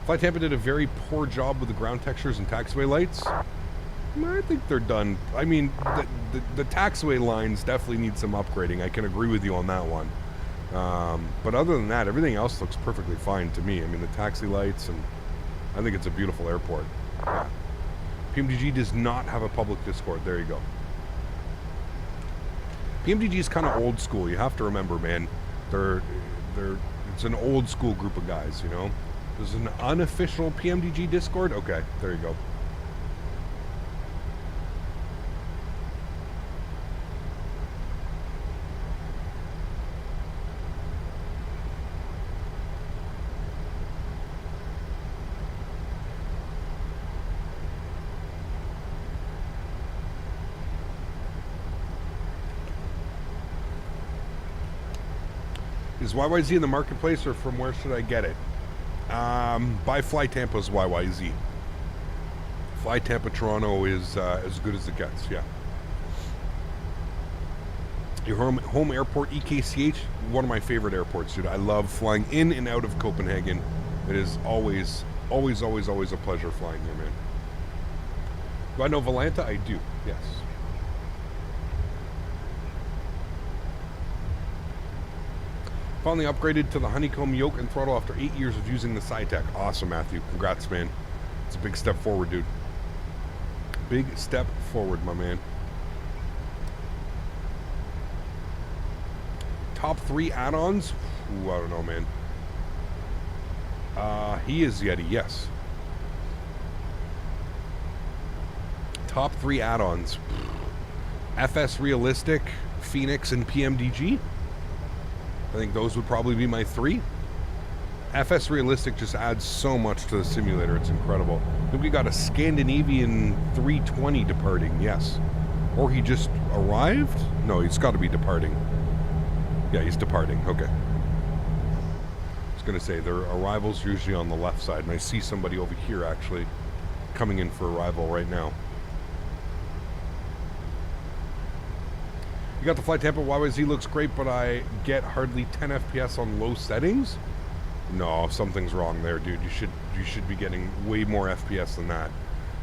Flight Tampa did a very poor job with the ground textures and taxiway lights. I think they're done. I mean, the taxiway lines definitely need some upgrading. I can agree with you on that one. But other than that, everything else looks perfectly fine to me. I mean, the taxi lights, and I think it's a beautiful airport. Yeah. PMDG does not have a public Discord. There you go. PMDG is kind of old school. You have to remember, man. It's an old school group of guys, you know? There's an unofficial PMDG Discord? Okay, there you go. Is YYZ in the marketplace, or from where should I get it? Buy Fly Tampa's YYZ. Fly Tampa Toronto is as good as it gets, yeah. Your home airport, EKCH, one of my favorite airports, dude. I love flying in and out of Copenhagen. It is always a pleasure flying here, man. Do I know Volanta? I do, yes. Finally upgraded to the honeycomb yoke and throttle after 8 years of using the SciTech. Awesome, Matthew. Congrats, man. It's a big step forward, dude. Big step forward, my man. Top 3 add-ons? Ooh, I don't know, man. He is Yeti, yes. Top 3 add-ons. FS Realistic, Phoenix, and PMDG. I think those would probably be my 3. FS Realistic just adds so much to the simulator. It's incredible. I think we got a Scandinavian 320 departing, yes. Or he just arrived? No, he's got to be departing. Yeah, he's departing. Okay. I was going to say, their arrival's usually on the left side, and I see somebody over here actually coming in for arrival right now. You got the Flight Tampa YYZ, looks great, but I get hardly 10 FPS on low settings. No, something's wrong there, dude. You should be getting way more FPS than that.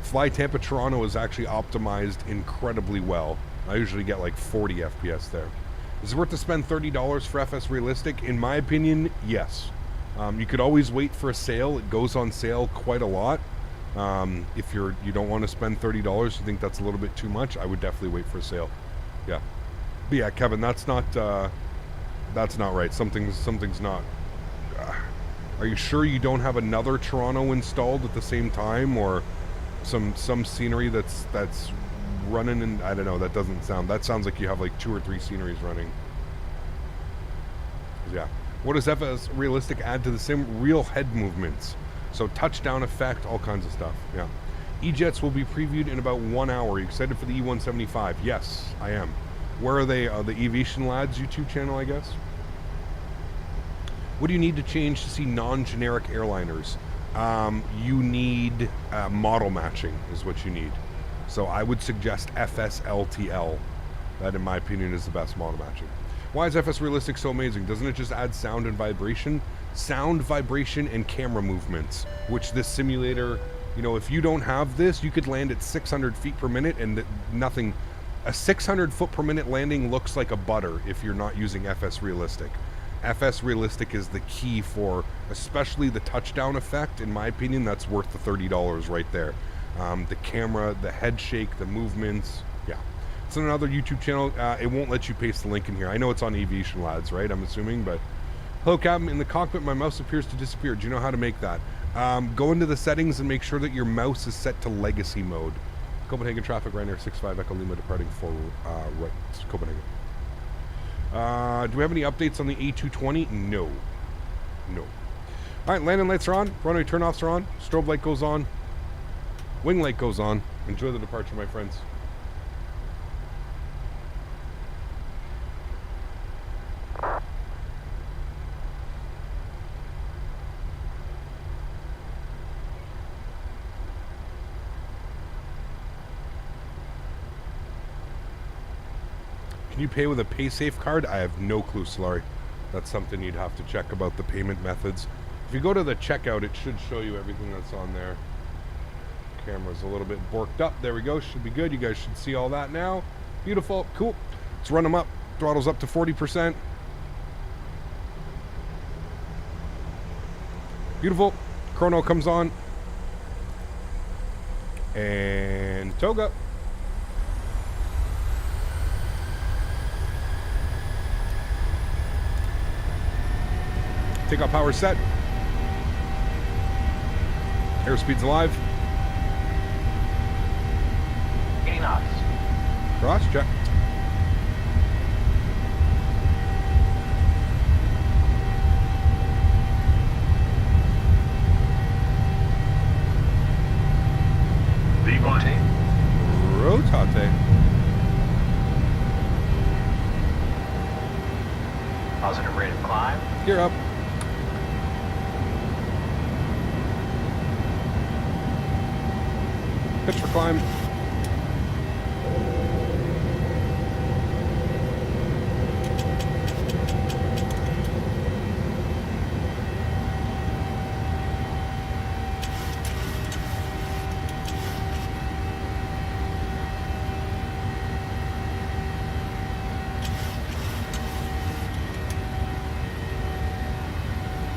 Fly Tampa Toronto is actually optimized incredibly well. I usually get like 40 FPS there. Is it worth to spend $30 for FS Realistic? In my opinion, yes. You could always wait for a sale. It goes on sale quite a lot. If you don't want to spend $30, you think that's a little bit too much, I would definitely wait for a sale. Yeah. But yeah, Kevin, that's not right. Something's not. Are you sure you don't have another Toronto installed at the same time, or some scenery that's running? And I don't know. That sounds like you have like 2 or 3 sceneries running. Yeah. What does FS Realistic add to the sim? Real head movements. So touchdown effect, all kinds of stuff. Yeah. E-Jets will be previewed in about 1 hour. Are you excited for the E175? Yes, I am. Where are they? The Aviation Lads YouTube channel, I guess. What do you need to change to see non-generic airliners? You need model matching is what you need. So I would suggest FSLTL. That, in my opinion, is the best model matching. Why is FS Realistic so amazing? Doesn't it just add sound and vibration? Sound, vibration, and camera movements, which this simulator, you know, if you don't have this, you could land at 600 feet per minute and nothing. A 600 foot per minute landing looks like a butter if you're not using FS Realistic. FS Realistic is the key for, especially the touchdown effect. In my opinion, that's worth the $30 right there. The camera, the head shake, the movements. Yeah. It's on another YouTube channel. It won't let you paste the link in here. I know it's on Aviation Lads, right? I'm assuming, but... Hello, Captain. In the cockpit, my mouse appears to disappear. Do you know how to make that? Go into the settings and make sure that your mouse is set to legacy mode. Copenhagen traffic, Ryanair 65 Echo Lima departing for right, Copenhagen. Do we have any updates on the A220? No. No. All right, landing lights are on. Runway turnoffs are on. Strobe light goes on. Wing light goes on. Enjoy the departure, my friends. Can you pay with a PaySafe card? I have no clue, Sólríkt. That's something you'd have to check about the payment methods. If you go to the checkout, it should show you everything that's on there. Camera's a little bit borked up. There we go. Should be good. You guys should see all that now. Beautiful. Cool. Let's run them up. Throttle's up to 40%. Beautiful. Chrono comes on. And toga. Takeoff power set. Airspeed's alive. 80 knots. Cross check. Rotate. Rotate. Positive rate of climb. Gear up. Pitch for climb.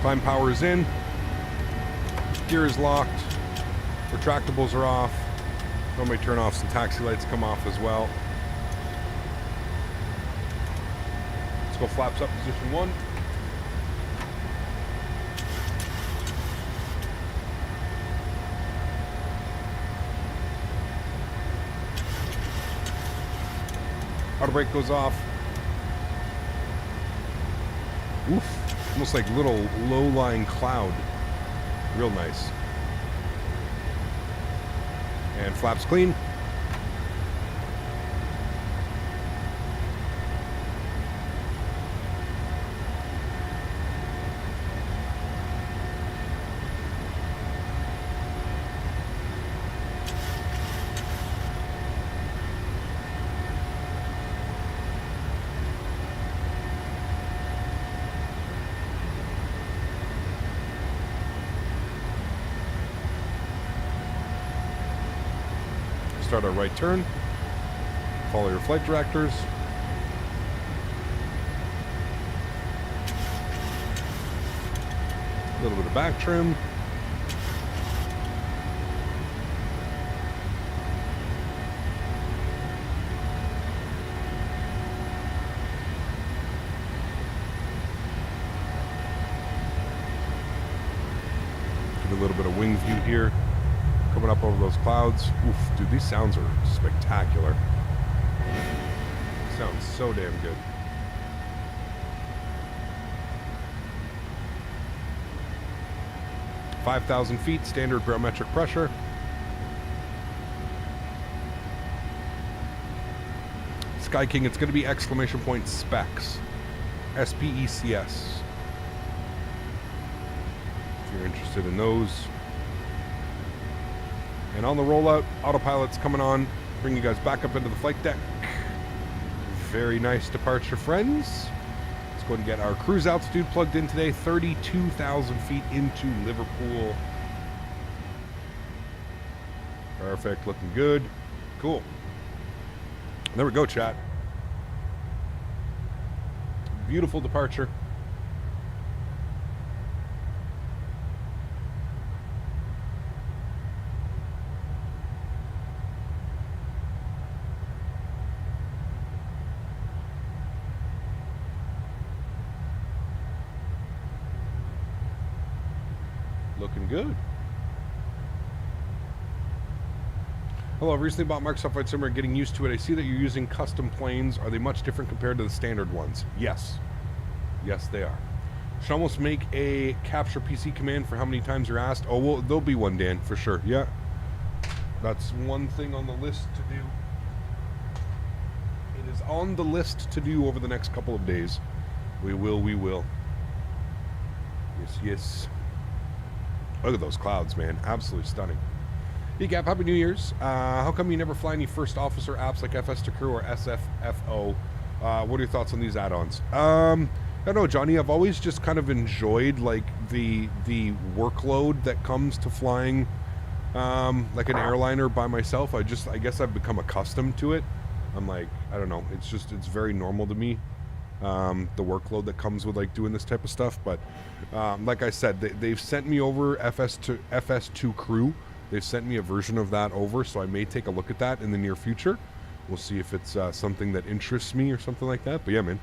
Climb power is in. Gear is locked. Retractables are off. Runway turn-offs and taxi lights come off as well. Let's go flaps up, position 1. Auto brake goes off. Oof, almost like little low-lying cloud. Real nice. And flaps clean. Start our right turn. Follow your flight directors. A little bit of back trim. Give me a little bit of wing view here. Coming up over those clouds. Oof, dude, these sounds are spectacular. Sounds so damn good. $5,000 feet, standard barometric pressure. Sky King, it's going to be exclamation point specs. SPECS. If you're interested in those. And on the rollout, autopilot's coming on. Bring you guys back up into the flight deck. Very nice departure, friends. Let's go ahead and get our cruise altitude plugged in today. 32,000 feet into Liverpool. Perfect, looking good. Cool. There we go, chat. Beautiful departure. Looking good. Hello, I've recently bought Microsoft Flight Simulator, getting used to it. I see that you're using custom planes. Are they much different compared to the standard ones? Yes. Yes, they are. Should almost make a capture PC command for how many times you're asked. Oh, well, there'll be one, Dan, for sure. Yeah. That's one thing on the list to do. It is on the list to do over the next couple of days. We will. Yes, yes. Look at those clouds, man. Absolutely stunning. Hey, Gap, Happy New Year's. How come you never fly any first officer apps like FS to Crew or SFFO? What are your thoughts on these add-ons? I don't know, Johnny. I've always just kind of enjoyed like the workload that comes to flying like an airliner by myself. I guess I've become accustomed to it. I'm like, I don't know. It's very normal to me. The workload that comes with like doing this type of stuff. But like I said, they've sent me over FS2 Crew. They've sent me a version of that over, so I may take a look at that in the near future. We'll see if it's something that interests me or something like that. But yeah, man.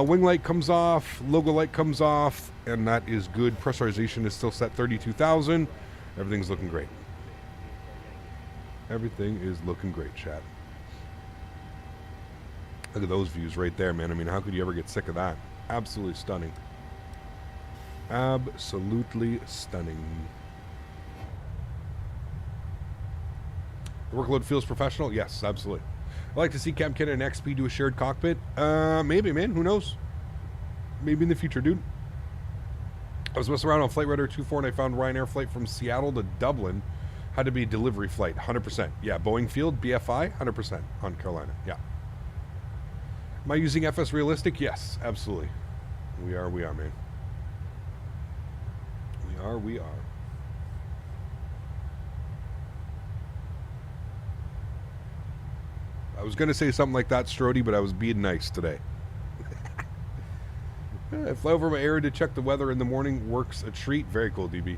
Wing light comes off, logo light comes off, and that is good. Pressurization is still set 32,000. Everything's looking great. Everything is looking great, chat. Look at those views right there, man. I mean, how could you ever get sick of that? Absolutely stunning. Absolutely stunning. The workload feels professional? Yes, absolutely. I'd like to see Cam Kid and XP do a shared cockpit. Maybe, man. Who knows? Maybe in the future, dude. I was messing around on Flight Radar 24 and I found Ryanair flight from Seattle to Dublin. Had to be a delivery flight, 100%. Yeah, Boeing Field, BFI, 100% on Carolina. Yeah. Am I using FS Realistic? Yes, absolutely. We are, man. We are. I was going to say something like that, Strody, but I was being nice today. I fly over my area to check the weather in the morning. Works a treat. Very cool, DB.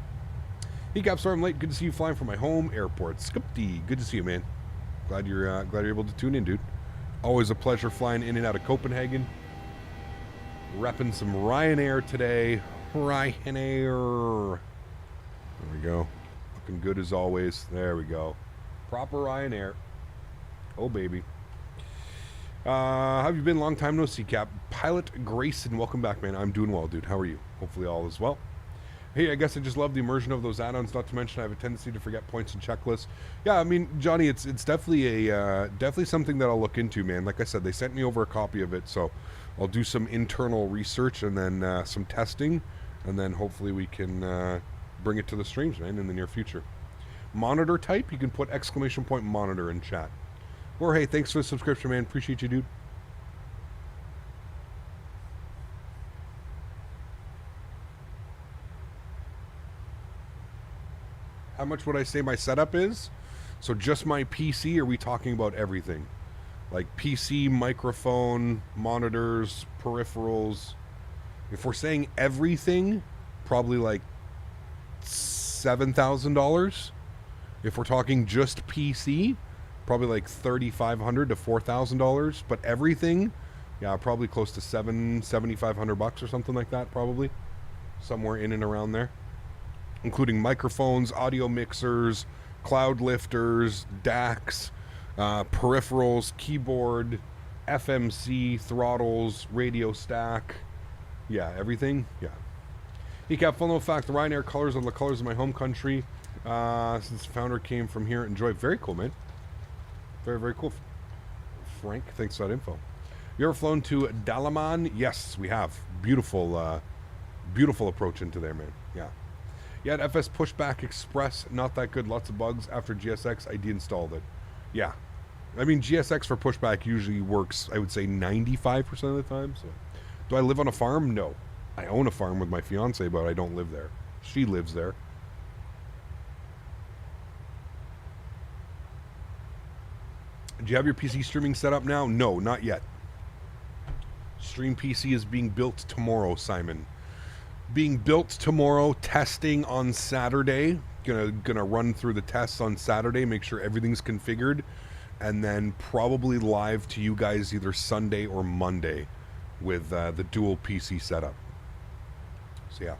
Hey, Capstar, I'm late. Good to see you flying from my home airport. Smitty, good to see you, man. Glad you're able to tune in, dude. Always a pleasure flying in and out of Copenhagen. Repping some Ryanair today. Ryanair. There we go. Looking good as always. There we go. Proper Ryanair. Oh, baby. How have you been? Long time no see, Cap. Pilot Grayson, welcome back, man. I'm doing well, dude. How are you? Hopefully all is well. Hey, I guess I just love the immersion of those add-ons, not to mention I have a tendency to forget points and checklists. Yeah, I mean, Johnny, it's definitely definitely something that I'll look into, man. Like I said, they sent me over a copy of it, so I'll do some internal research and then some testing, and then hopefully we can bring it to the streams, man, in the near future. Monitor type, you can put exclamation point monitor in chat. Or hey, thanks for the subscription, man. Appreciate you, dude. How much would I say my setup is? So just my PC, or are we talking about everything? Like PC, microphone, monitors, peripherals. If we're saying everything, probably like $7,000. If we're talking just PC, probably like $3,500 to $4,000. But everything, yeah, probably close to $7,500 or something like that, probably. Somewhere in and around there. including microphones, audio mixers, cloud lifters, DACs, peripherals, keyboard, FMC, throttles, radio stack. Yeah, everything. Yeah. Ecap, fun little fact, the Ryanair colors are the colors of my home country. Since the founder came from here. Enjoy. Very cool, man. Very, very cool. Frank, thanks for that info. You ever flown to Dalaman? Yes, we have. Beautiful, beautiful approach into there, man. Yeah. Yeah, FS Pushback Express, not that good. Lots of bugs. After GSX, I deinstalled it. Yeah. I mean, GSX for pushback usually works, I would say, 95% of the time. So, do I live on a farm? No. I own a farm with my fiance, but I don't live there. She lives there. Do you have your PC streaming set up now? No, not yet. Stream PC is being built tomorrow, Simon. Being built tomorrow, testing on Saturday. Gonna run through the tests on Saturday, make sure everything's configured, and then probably live to you guys either Sunday or Monday with the dual PC setup. So yeah.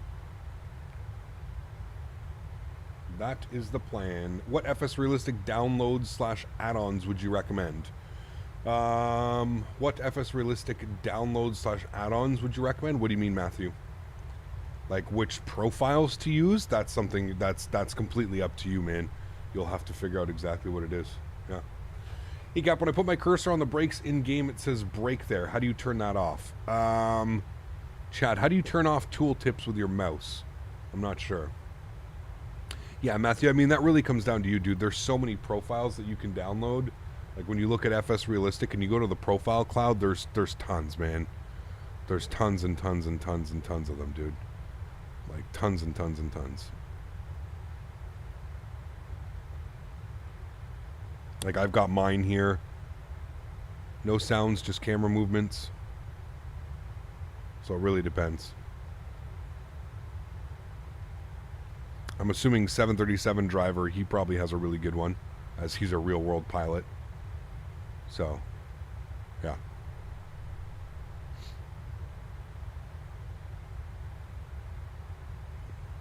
That is the plan. What FS Realistic downloads / add-ons would you recommend? What FS Realistic downloads / add-ons would you recommend? What do you mean, Matthew? Like which profiles to use? That's something that's completely up to you, man. You'll have to figure out exactly what it is. Yeah. Hey, Gap, when I put my cursor on the brakes in game, it says brake there. How do you turn that off? Chad, how do you turn off tooltips with your mouse? I'm not sure. Yeah, Matthew, I mean, that really comes down to you, dude. There's so many profiles that you can download. Like, when you look at FS Realistic and you go to the profile cloud, there's tons, man. There's tons and tons and tons and tons of them, dude. Like, tons and tons and tons. Like, I've got mine here. No sounds, just camera movements. So it really depends. I'm assuming 737 driver, he probably has a really good one, as he's a real-world pilot. So, yeah.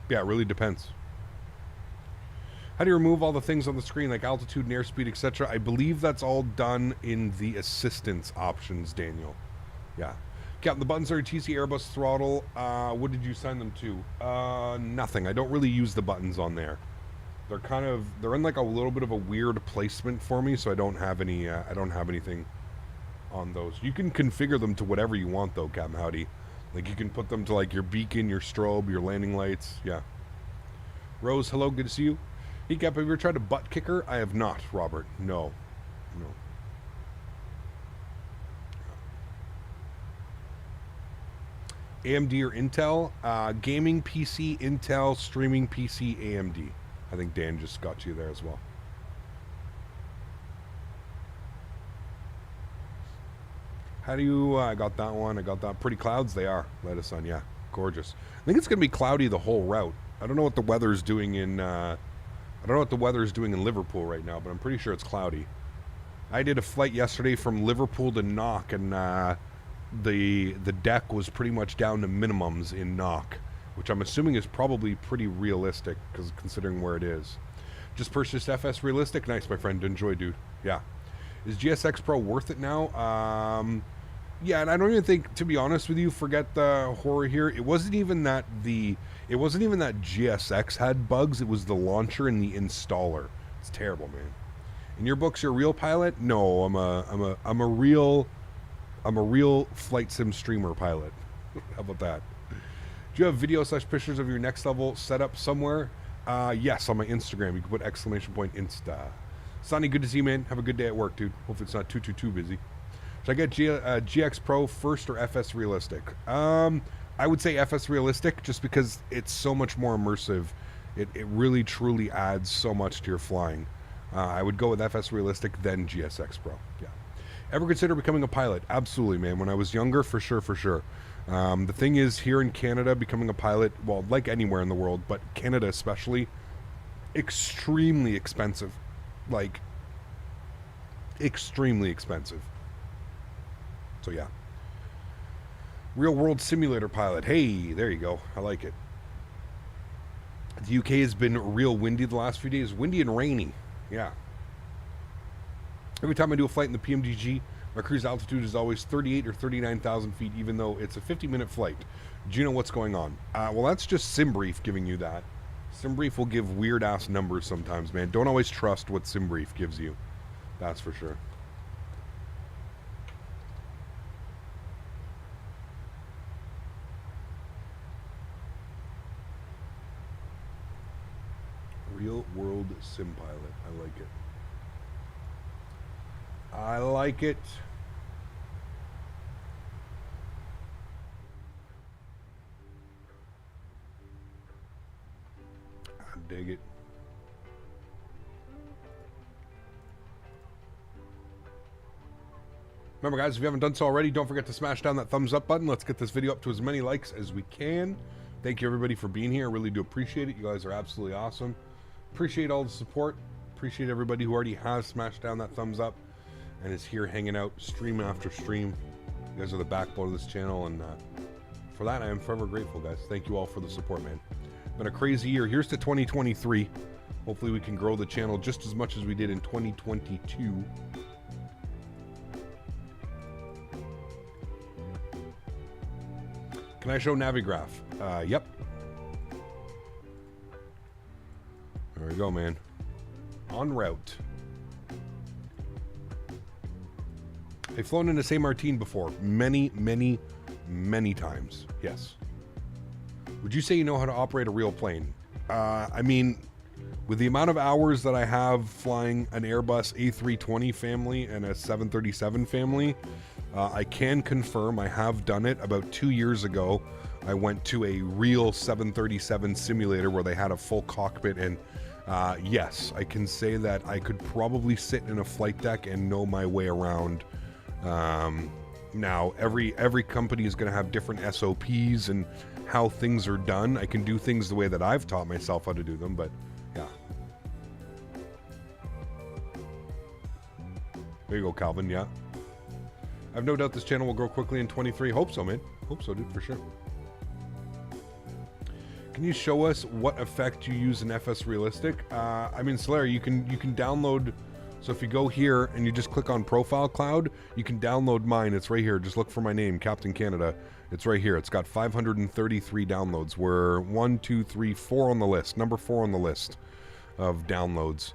Yeah, it really depends. How do you remove all the things on the screen, like altitude and airspeed, etc.? I believe that's all done in the assistance options, Daniel. Yeah. Captain, the buttons are TC Airbus throttle. What did you sign them to? Nothing. I don't really use the buttons on there. They're in like a little bit of a weird placement for me, so I don't have any. I don't have anything on those. You can configure them to whatever you want, though, Captain Howdy. Like you can put them to like your beacon, your strobe, your landing lights. Yeah. Rose, hello, good to see you. Hey, Cap, have you ever tried a butt kicker? I have not, Robert. No. No. AMD or Intel? Gaming PC, Intel, streaming PC, AMD. I think Dan just got you there as well. How do you... I got that one. I got that. Pretty clouds they are. Let us on. Yeah. Gorgeous. I think it's going to be cloudy the whole route. I don't know what the weather's doing in... I don't know what the weather's doing in Liverpool right now, but I'm pretty sure it's cloudy. I did a flight yesterday from Liverpool to Knock, and... the deck was pretty much down to minimums in Knock, which I'm assuming is probably pretty realistic, because considering where it is. Just purchased FS Realistic. Nice, my friend. Enjoy, dude. Yeah. Is GSX Pro worth it now? Yeah, and I don't even think, to be honest with you, forget the horror here. It wasn't even that GSX had bugs. It was the launcher and the installer. It's terrible, man. In your books, you're a real pilot? No, I'm a real flight sim streamer pilot. How about that? Do you have video / pictures of your next level set up somewhere? Yes, on my Instagram. You can put !Insta. Sonny, good to see you, man. Have a good day at work, dude. Hope it's not too busy. Should I get GX Pro first or FS Realistic? I would say FS Realistic, just because it's so much more immersive. It really, truly adds so much to your flying. I would go with FS Realistic, then GSX Pro. Yeah. Ever consider becoming a pilot? Absolutely, man. When I was younger, for sure. The thing is, here in Canada, becoming a pilot, well, like anywhere in the world, but Canada especially, extremely expensive. Like, extremely expensive. So, yeah. Real world simulator pilot. Hey, there you go. I like it. The UK has been real windy the last few days. Windy and rainy. Yeah. Every time I do a flight in the PMDG, my cruise altitude is always 38 or 39,000 feet, even though it's a 50-minute flight. Do you know what's going on? Well, that's just SimBrief giving you that. SimBrief will give weird-ass numbers sometimes, man. Don't always trust what SimBrief gives you. That's for sure. Real world sim pilot. I like it. I like it. I dig it. Remember, guys, if you haven't done so already, don't forget to smash down that thumbs up button. Let's get this video up to as many likes as we can. Thank you, everybody, for being here. I really do appreciate it. You guys are absolutely awesome. Appreciate all the support. Appreciate everybody who already has smashed down that thumbs up and is here hanging out stream after stream. You guys are the backbone of this channel, and for that I am forever grateful, guys. Thank you all for the support, man. Been a crazy year. Here's to 2023. Hopefully we can grow the channel just as much as we did in 2022. Can I show Navigraph? Yep. There we go, man. En route. I've flown in the same Martine before. Many times. Yes. Would you say you know how to operate a real plane? I mean, with the amount of hours that I have flying an Airbus A320 family and a 737 family, I can confirm I have done it. About 2 years ago, I went to a real 737 simulator where they had a full cockpit, and yes, I can say that I could probably sit in a flight deck and know my way around. Now, every company is going to have different SOPs and how things are done. I can do things the way that I've taught myself how to do them, but yeah. There you go, Calvin, yeah. I have no doubt this channel will grow quickly in 23. Hope so, man. Hope so, dude, for sure. Can you show us what effect you use in FS Realistic? I mean, Solaire, you can download. So if you go here and you just click on Profile Cloud, you can download mine. It's right here. Just look for my name, Captain Canada. It's right here. It's got 533 downloads. We're 1, 2, 3, 4 on the list. Number 4 on the list of downloads.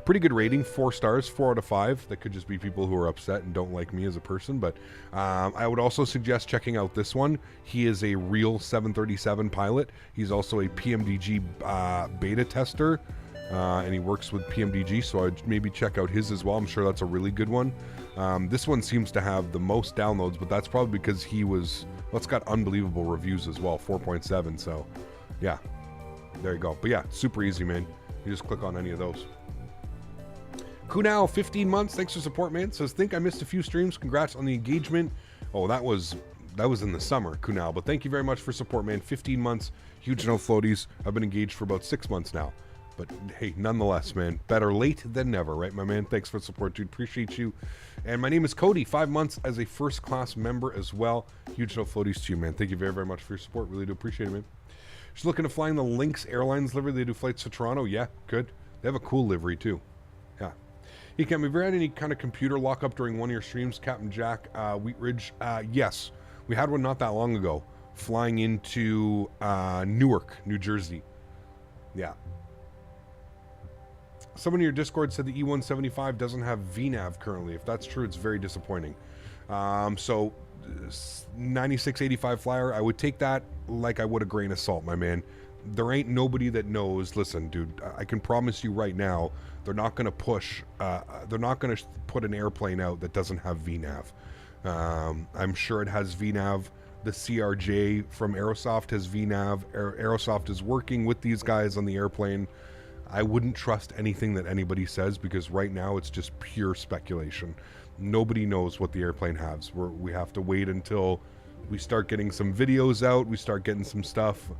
Pretty good rating, 4 stars, 4 out of 5. That could just be people who are upset and don't like me as a person, but I would also suggest checking out this one. He is a real 737 pilot. He's also a PMDG beta tester, and he works with PMDG, so I'd maybe check out his as well. I'm sure that's a really good one. This one seems to have the most downloads, but that's probably because he was, well, it's got unbelievable reviews as well, 4.7, so yeah, there you go. But yeah, super easy, man. You just click on any of those. Kunal, 15 months. Thanks for support, man. Says, think I missed a few streams. Congrats on the engagement. Oh, that was in the summer, Kunal. But thank you very much for support, man. 15 months. Huge no floaties. I've been engaged for about 6 months now. But hey, nonetheless, man, better late than never, right, my man? Thanks for the support, dude. Appreciate you. And my name is Cody. 5 months as a first-class member as well. Huge no floaties to you, man. Thank you very, very much for your support. Really do appreciate it, man. Just looking to fly in the Lynx Airlines livery. They do flights to Toronto. Yeah, good. They have a cool livery, too. Yeah. Hey, Cam, have you ever had any kind of computer lockup during one of your streams, Captain Jack, Wheatridge? Yes. We had one not that long ago, flying into Newark, New Jersey. Yeah. Someone in your Discord said the E175 doesn't have VNAV currently. If that's true, it's very disappointing. So 9685 flyer, I would take that like I would a grain of salt, my man. There ain't nobody that knows. Listen, dude, I can promise you right now, they're not going to push, they're not going to put an airplane out that doesn't have VNAV. I'm sure it has VNAV. The CRJ from Aerosoft has VNAV. Aerosoft is working with these guys on the airplane. I wouldn't trust anything that anybody says because right now it's just pure speculation. Nobody knows what the airplane has. We have to wait until we start getting some videos out. We start getting some stuff.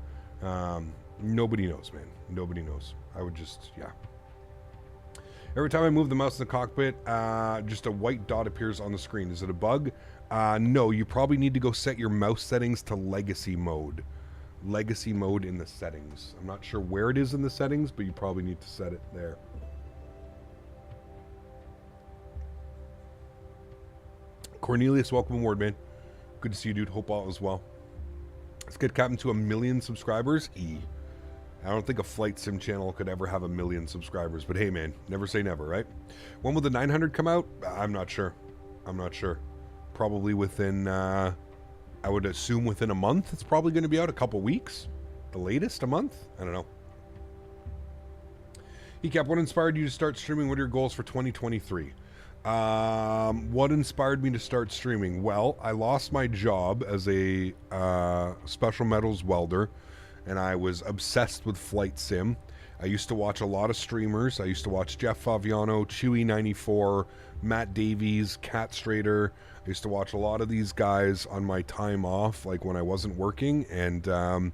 Nobody knows, man. Nobody knows. I would just, yeah. Every time I move the mouse in the cockpit, just a white dot appears on the screen. Is it a bug? No, you probably need to go set your mouse settings to legacy mode. legacy mode in the settings. I'm not sure where it is in the settings, but you probably need to set it there. Cornelius, welcome aboard, man. Good to see you, dude. Hope all is well. Let's get Captain to 1 million subscribers. I don't think a flight sim channel could ever have 1 million subscribers, but hey, man, never say never, right? When will the 900 come out? I'm not sure. I'm not sure. Probably within, I would assume within a month. It's probably going to be out, a couple weeks. The latest, a month? I don't know. Cap, what inspired you to start streaming? What are your goals for 2023? What inspired me to start streaming? Well, I lost my job as a special metals welder, and I was obsessed with flight sim. I used to watch a lot of streamers. I used to watch Jeff Faviano, Chewy94, Matt Davies, Cat Strader. I used to watch a lot of these guys on my time off, like when I wasn't working. And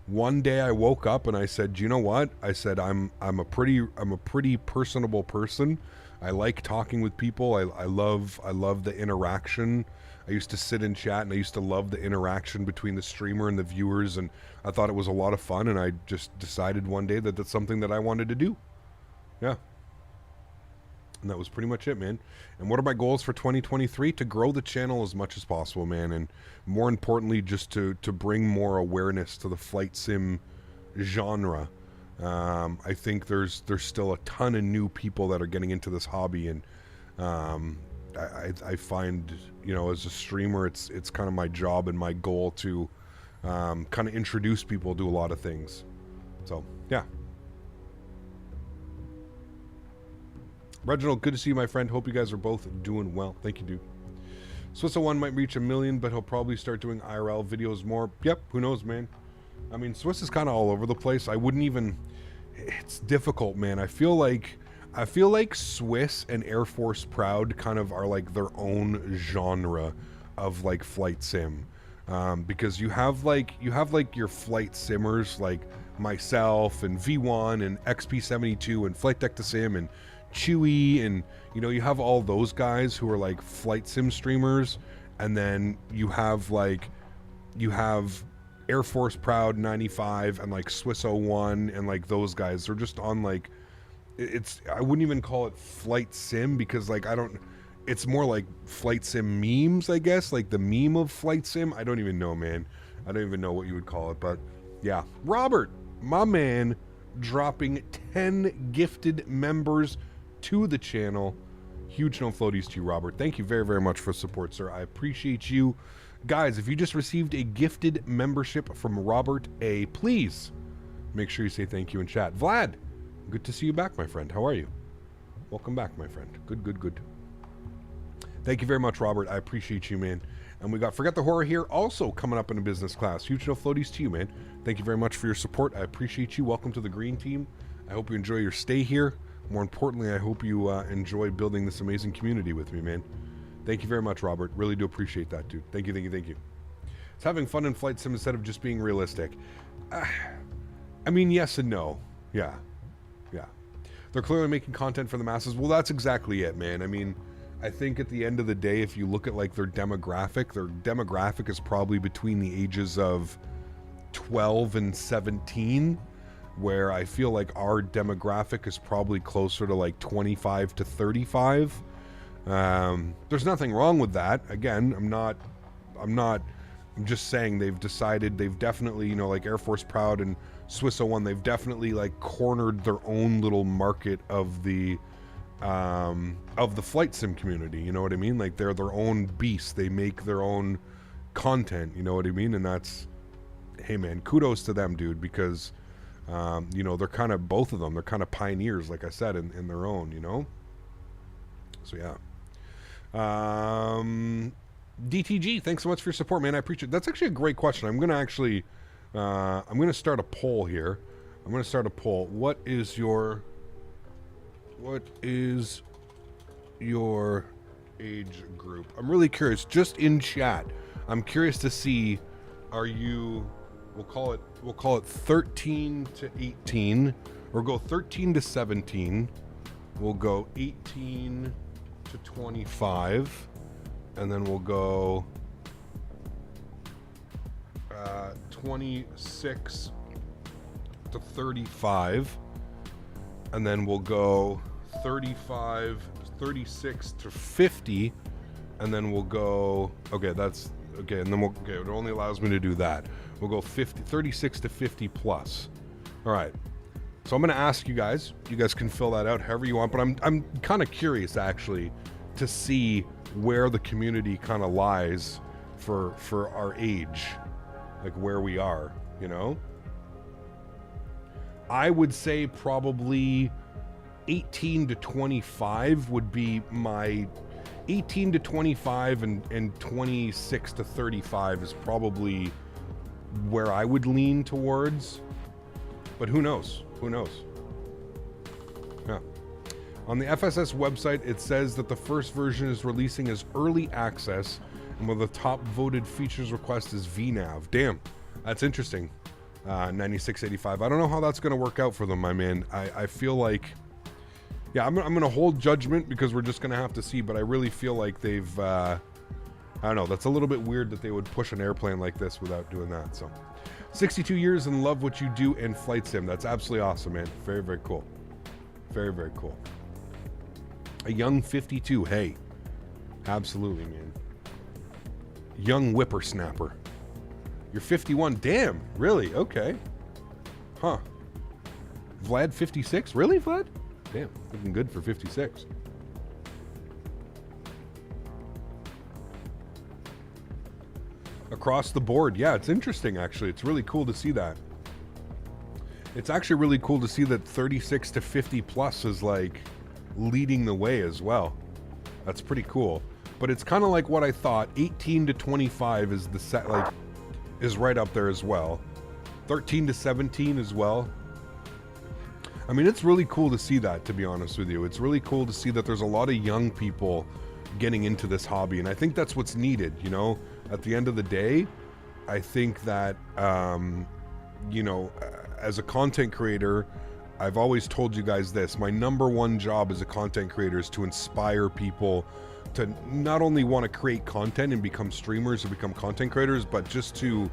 one day I woke up and I said, you know what? I said, I'm a pretty personable person. I like talking with people. I love the interaction. I used to sit in chat and I used to love the interaction between the streamer and the viewers, and I thought it was a lot of fun, and I just decided one day that that's something that I wanted to do. Yeah. And that was pretty much it, man. And what are my goals for 2023? To grow the channel as much as possible, man, and more importantly, just to bring more awareness to the flight sim genre. I think there's still a ton of new people that are getting into this hobby, and I find, you know, as a streamer, it's kind of my job and my goal to kind of introduce people to a lot of things. So yeah. Reginald, good to see you, my friend. Hope you guys are both doing well. Thank you, dude. Swissa1 might reach 1 million, but he'll probably start doing IRL videos more. Yep, who knows, man. I mean, Swiss is kind of all over the place. I wouldn't even... It's difficult, man. I feel like Swiss and Air Force Proud kind of are like their own genre of like flight sim, because you have like your flight simmers like myself and V1 and XP72 and Flight Deck to Sim and Chewy, and you know, you have all those guys who are like flight sim streamers, and then you have Air Force Proud 95 and like Swiss 01 and like those guys. They're just on like, I wouldn't even call it flight sim, because like it's more like flight sim memes, I guess, like the meme of flight sim. I don't even know, man. I don't even know what you would call it, but yeah. Robert, my man, dropping 10 gifted members to the channel. Huge no floaties to you, Robert. Thank you very, very much for support, sir. I appreciate you. Guys, if you just received a gifted membership from Robert A., please make sure you say thank you in chat. Vlad, good to see you back, my friend. How are you? Welcome back, my friend. Good. Thank you very much, Robert. I appreciate you, man. And we got Forget the Horror here, also coming up in a business class. Huge no floaties to you, man. Thank you very much for your support. I appreciate you. Welcome to the green team. I hope you enjoy your stay here. More importantly, I hope you enjoy building this amazing community with me, man. Thank you very much, Robert. Really do appreciate that, dude. Thank you. It's having fun in flight sim instead of just being realistic. I mean, yes and no. Yeah. They're clearly making content for the masses. Well, that's exactly it, man. I mean, I think at the end of the day, if you look at like their demographic is probably between the ages of 12 and 17, where I feel like our demographic is probably closer to like 25 to 35. There's nothing wrong with that. Again, I'm just saying they've definitely, you know, like Air Force Proud and Swiss 01, they've definitely like cornered their own little market of the flight sim community. You know what I mean? Like they're their own beast. They make their own content. You know what I mean? And that's, hey man, kudos to them, dude, because, you know, they're kind of, both of them, they're kind of pioneers, like I said, in their own, you know? So yeah. DTG, thanks so much for your support, man. I appreciate it. That's actually a great question. I'm going to actually, I'm going to start a poll here. What is your age group? I'm really curious, just in chat. I'm curious to see, are you, we'll call it 13 to 18, or go 13 to 17. We'll go 18 to 25, and then we'll go 26 to 35, and then we'll go 36 to 50, and then we'll go, okay, that's, okay, and then we'll, okay, it only allows me to do that. We'll go 36 to 50 plus. All right. So I'm going to ask you guys can fill that out however you want, but I'm kind of curious actually to see where the community kind of lies for our age, like where we are, you know? I would say probably 18 to 25 would be my 18 to 25, and 26 to 35 is probably where I would lean towards. But who knows? Who knows? Yeah. On the FSS website, it says that the first version is releasing as early access, and one of the top voted features request is VNav. Damn, that's interesting. 9685. I don't know how that's going to work out for them, my man. I feel like, yeah, I'm going to hold judgment because we're just going to have to see, but I really feel like they've, I don't know, that's a little bit weird that they would push an airplane like this without doing that, so. 62 years and love what you do in flight sim. That's absolutely awesome, man. Very, very cool. Very, very cool. A young 52. Hey, absolutely, man. Young whippersnapper. You're 51. Damn, really? Okay. Huh. Vlad 56? Really, Vlad? Damn, looking good for 56. Across the board. Yeah, it's interesting, actually. It's really cool to see that. It's actually really cool to see that 36 to 50 plus is like leading the way as well. That's pretty cool. But it's kind of like what I thought. 18 to 25 is the set, like, is right up there as well. 13 to 17 as well. I mean, it's really cool to see that, to be honest with you. It's really cool to see that there's a lot of young people getting into this hobby, and I think that's what's needed, you know? At the end of the day, I think that, you know, as a content creator, I've always told you guys this. My number one job as a content creator is to inspire people to not only want to create content and become streamers or become content creators, but just to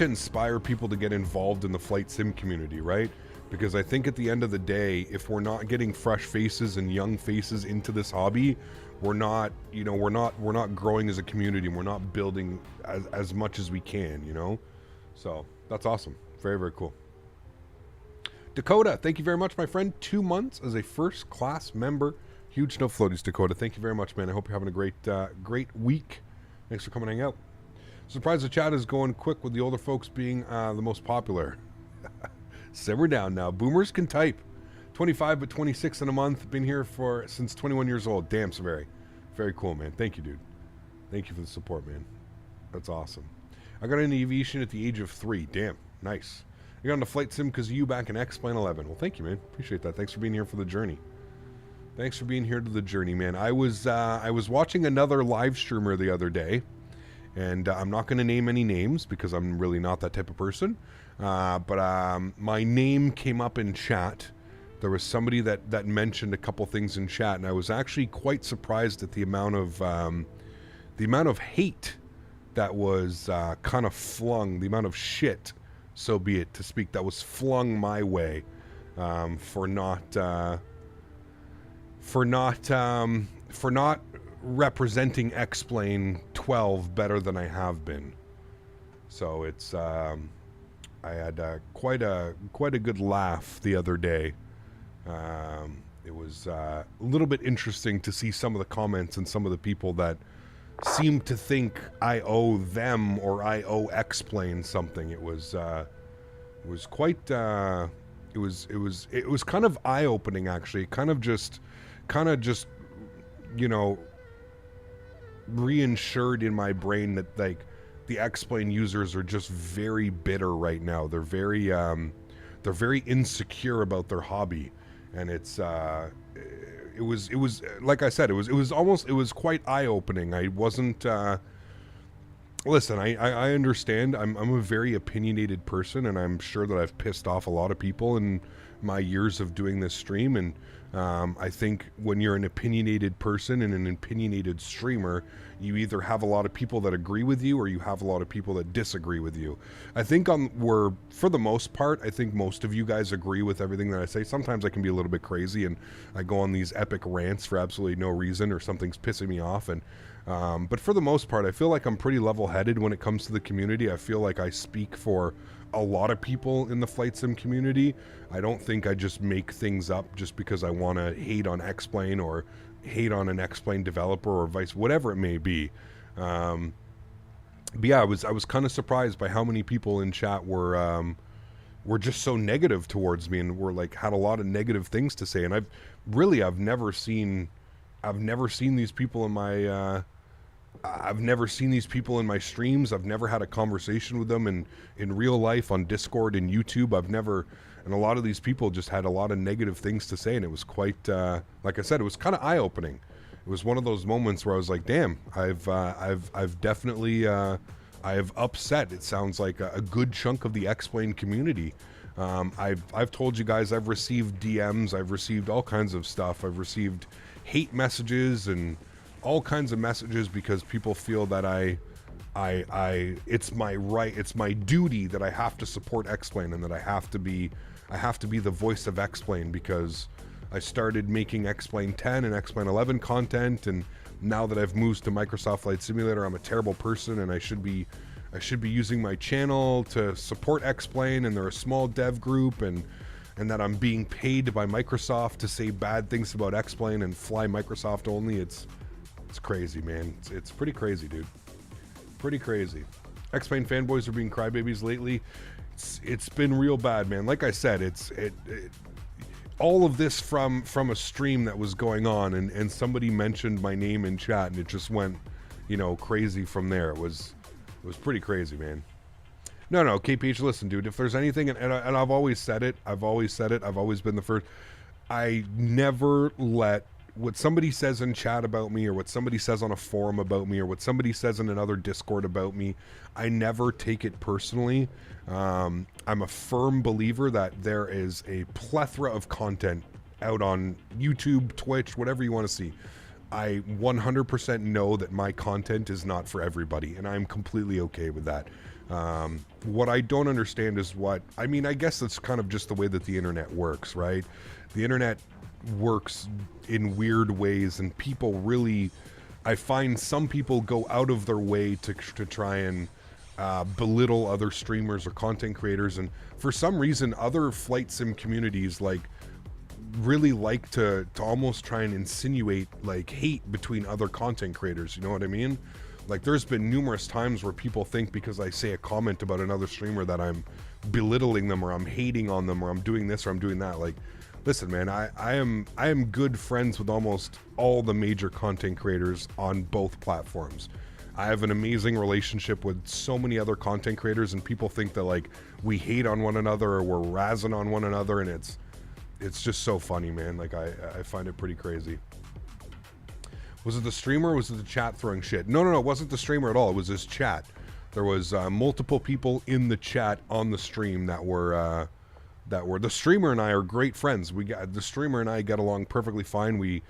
inspire people to get involved in the flight sim community, right? Because I think at the end of the day, if we're not getting fresh faces and young faces into this hobby, we're not, you know, we're not growing as a community, and we're not building as much as we can, you know? So that's awesome. Very, very cool. Dakota, thank you very much, my friend. 2 months as a first class member. Huge no floaties, Dakota. Thank you very much, man. I hope you're having a great week. Thanks for coming hang out. Surprised the chat is going quick with the older folks being the most popular. Simmer down now. Boomers can type. 25 but 26 in a month. Been here since 21 years old. Damn, so very cool, man. Thank you, dude. Thank you for the support, man. That's awesome. I got into aviation at the age of 3. Damn, nice. I got into flight sim because of you back in X-Plane 11. Well, thank you, man. Appreciate that. Thanks for being here for the journey. Thanks for being here to the journey, man. I was watching another live streamer the other day, and I'm not going to name any names because I'm really not that type of person. But my name came up in chat. There was somebody that mentioned a couple things in chat, and I was actually quite surprised at the amount of hate that was kind of flung, the amount of shit, so be it to speak, that was flung my way for not representing X-Plane 12 better than I have been. So it's I had quite a good laugh the other day. It was a little bit interesting to see some of the comments and some of the people that seem to think I owe them or I owe X-Plane something. It was quite it was kind of eye-opening, actually. Kind of just you know, reinsured in my brain that, like, the X-Plane users are just very bitter right now. They're very insecure about their hobby, and it was like I said, it was quite eye-opening. I wasn't listen, I understand. I'm a very opinionated person, and I'm sure that I've pissed off a lot of people in my years of doing this stream, and I think when you're an opinionated person and an opinionated streamer, you either have a lot of people that agree with you or you have a lot of people that disagree with you. I think for the most part, I think most of you guys agree with everything that I say. Sometimes I can be a little bit crazy and I go on these epic rants for absolutely no reason or something's pissing me off. And but for the most part, I feel like I'm pretty level-headed when it comes to the community. I feel like I speak for a lot of people in the flight sim community. I don't think I just make things up just because I want to hate on X-Plane or hate on an X-Plane developer or whatever it may be. But yeah, I was kind of surprised by how many people in chat were just so negative towards me and were like had a lot of negative things to say. And I've never seen these people in my I've never seen these people in my streams. I've never had a conversation with them in real life on Discord and YouTube. And a lot of these people just had a lot of negative things to say, and it was quite, like I said, it was kind of eye-opening. It was one of those moments where I was like, damn, I've definitely, I have upset, it sounds like a good chunk of the X-Plane community. I've told you guys I've received DMs, I've received all kinds of stuff. I've received hate messages and all kinds of messages because people feel that it's my right, it's my duty that I have to support X-Plane and that I have to be the voice of X-Plane because I started making X-Plane 10 and X-Plane 11 content, and now that I've moved to Microsoft Flight Simulator, I'm a terrible person and I should be using my channel to support X-Plane, and they're a small dev group, and that I'm being paid by Microsoft to say bad things about X-Plane and fly Microsoft only. It's crazy, man. It's pretty crazy, dude. Pretty crazy. X-Plane fanboys are being crybabies lately. It's been real bad, man. Like I said, all of this from a stream that was going on, and somebody mentioned my name in chat, and it just went, crazy from there. It was pretty crazy, man. No, KPH, listen, dude. If there's anything, and I've always said it. I've always been the first. I never let what somebody says in chat about me, or what somebody says on a forum about me, or what somebody says in another Discord about me, I never take it personally. I'm a firm believer that there is a plethora of content out on YouTube, Twitch, whatever you want to see. I 100% know that my content is not for everybody, and I'm completely okay with that. What I don't understand is I guess that's kind of just the way that the internet works, right? The internet works in weird ways, and people really, I find some people go out of their way to try and belittle other streamers or content creators, and for some reason other flight sim communities really like to almost try and insinuate hate between other content creators, you know what I mean? There's been numerous times where people think because I say a comment about another streamer that I'm belittling them, or I'm hating on them, or I'm doing this or I'm doing that. Listen, man, I am good friends with almost all the major content creators on both platforms. I have an amazing relationship with so many other content creators, and people think that we hate on one another or we're razzing on one another, and it's just so funny, man. I find it pretty crazy. Was it the streamer or was it the chat throwing shit? No, it wasn't the streamer at all. It was his chat. There was multiple people in the chat on the stream that were the streamer and I are great friends. The streamer and I get along perfectly fine. We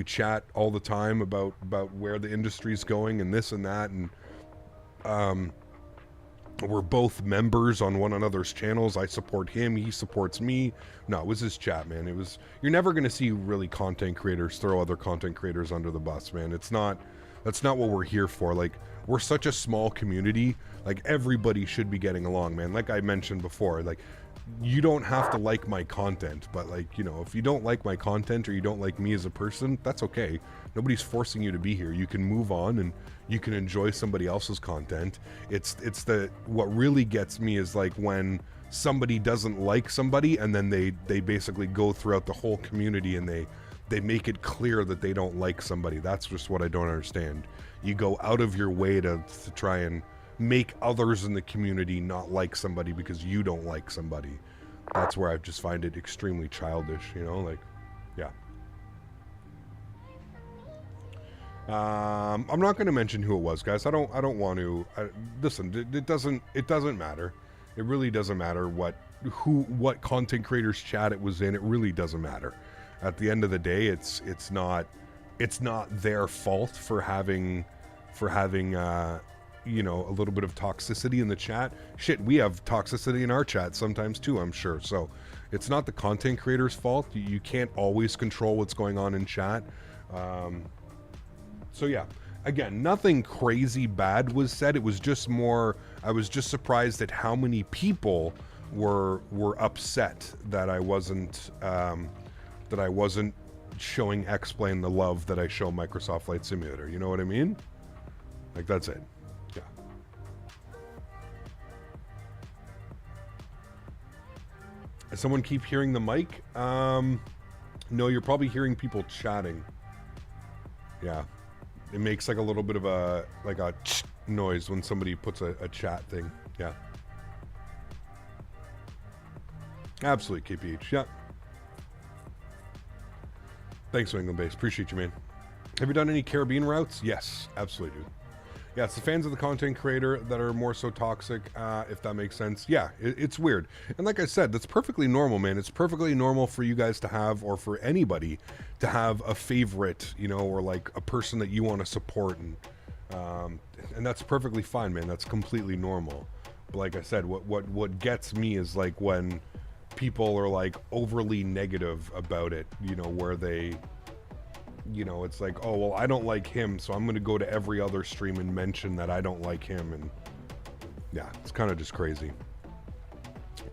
chat all the time about where the industry's going and this and that, and we're both members on one another's channels. I support him, he supports me. No, it was his chat, man. You're never going to see really content creators throw other content creators under the bus, man. That's not what we're here for. We're such a small community. Everybody should be getting along, man. Like I mentioned before, you don't have to like my content, but if you don't like my content or you don't like me as a person, that's okay. Nobody's forcing you to be here. You can move on and you can enjoy somebody else's content. What really gets me is when somebody doesn't like somebody and then they basically go throughout the whole community and they make it clear that they don't like somebody. That's just what I don't understand. You go out of your way to try and make others in the community not like somebody because you don't like somebody. That's where I just find it extremely childish, yeah. I'm not going to mention who it was, guys. I don't want to. Listen, it doesn't matter. It really doesn't matter what content creators chat it was in. It really doesn't matter. At the end of the day, it's not their fault for having you know, a little bit of toxicity in the chat. Shit, we have toxicity in our chat sometimes too, I'm sure. So it's not the content creator's fault. You can't always control what's going on in chat. So yeah, again, nothing crazy bad was said. It was just more, I was just surprised at how many people were upset that I wasn't showing X-Plane the love that I show Microsoft Flight Simulator. You know what I mean? Like, that's it. Yeah. Does someone keep hearing the mic? No, you're probably hearing people chatting. Yeah. It makes like a little bit of a noise when somebody puts a chat thing. Yeah. Absolutely, KPH. Yeah. Thanks, New England Base. Appreciate you, man. Have you done any Caribbean routes? Yes, absolutely, dude. Yeah, it's the fans of the content creator that are more so toxic, if that makes sense. Yeah, it's weird. And like I said, that's perfectly normal, man. It's perfectly normal for you guys to have, or for anybody to have a favorite, you know, or like a person that you want to support. And that's perfectly fine, man. That's completely normal. But like I said, what gets me is like when people are like overly negative about it, you know, where they... You know, it's like, oh, well, I don't like him, so I'm going to go to every other stream and mention that I don't like him. And yeah, it's kind of just crazy.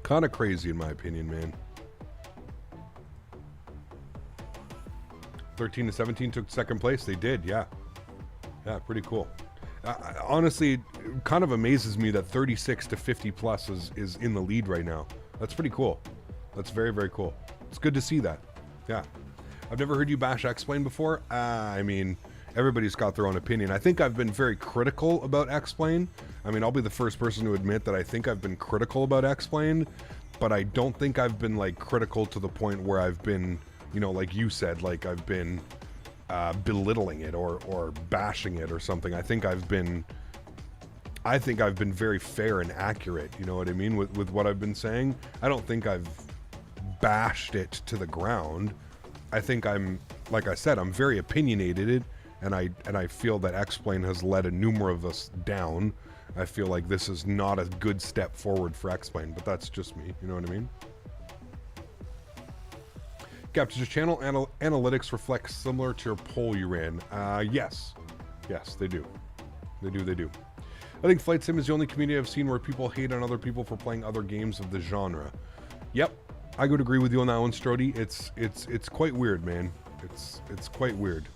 Kind of crazy, in my opinion, man. 13 to 17 took second place. They did, yeah. Yeah, pretty cool. Honestly, it kind of amazes me that 36 to 50 plus is in the lead right now. That's pretty cool. That's very, very cool. It's good to see that. Yeah. I've never heard you bash X-Plane before. I mean, everybody's got their own opinion. I think I've been very critical about X-Plane. I mean, I'll be the first person to admit that I think I've been critical about X-Plane, but I don't think I've been like critical to the point where I've been, you know, like you said, like I've been belittling it or bashing it or something. I think I've been very fair and accurate, you know what I mean, with what I've been saying. I don't think I've bashed it to the ground. I think I'm, like I said, I'm very opinionated, and I feel that X-Plane has let a number of us down. I feel like this is not a good step forward for X-Plane, but that's just me, you know what I mean? Captain's your channel analytics reflect similar to your poll you ran. Yes, they do. They do. I think Flight Sim is the only community I've seen where people hate on other people for playing other games of the genre. Yep. I would agree with you on that one, Strody. It's quite weird, man. It's quite weird.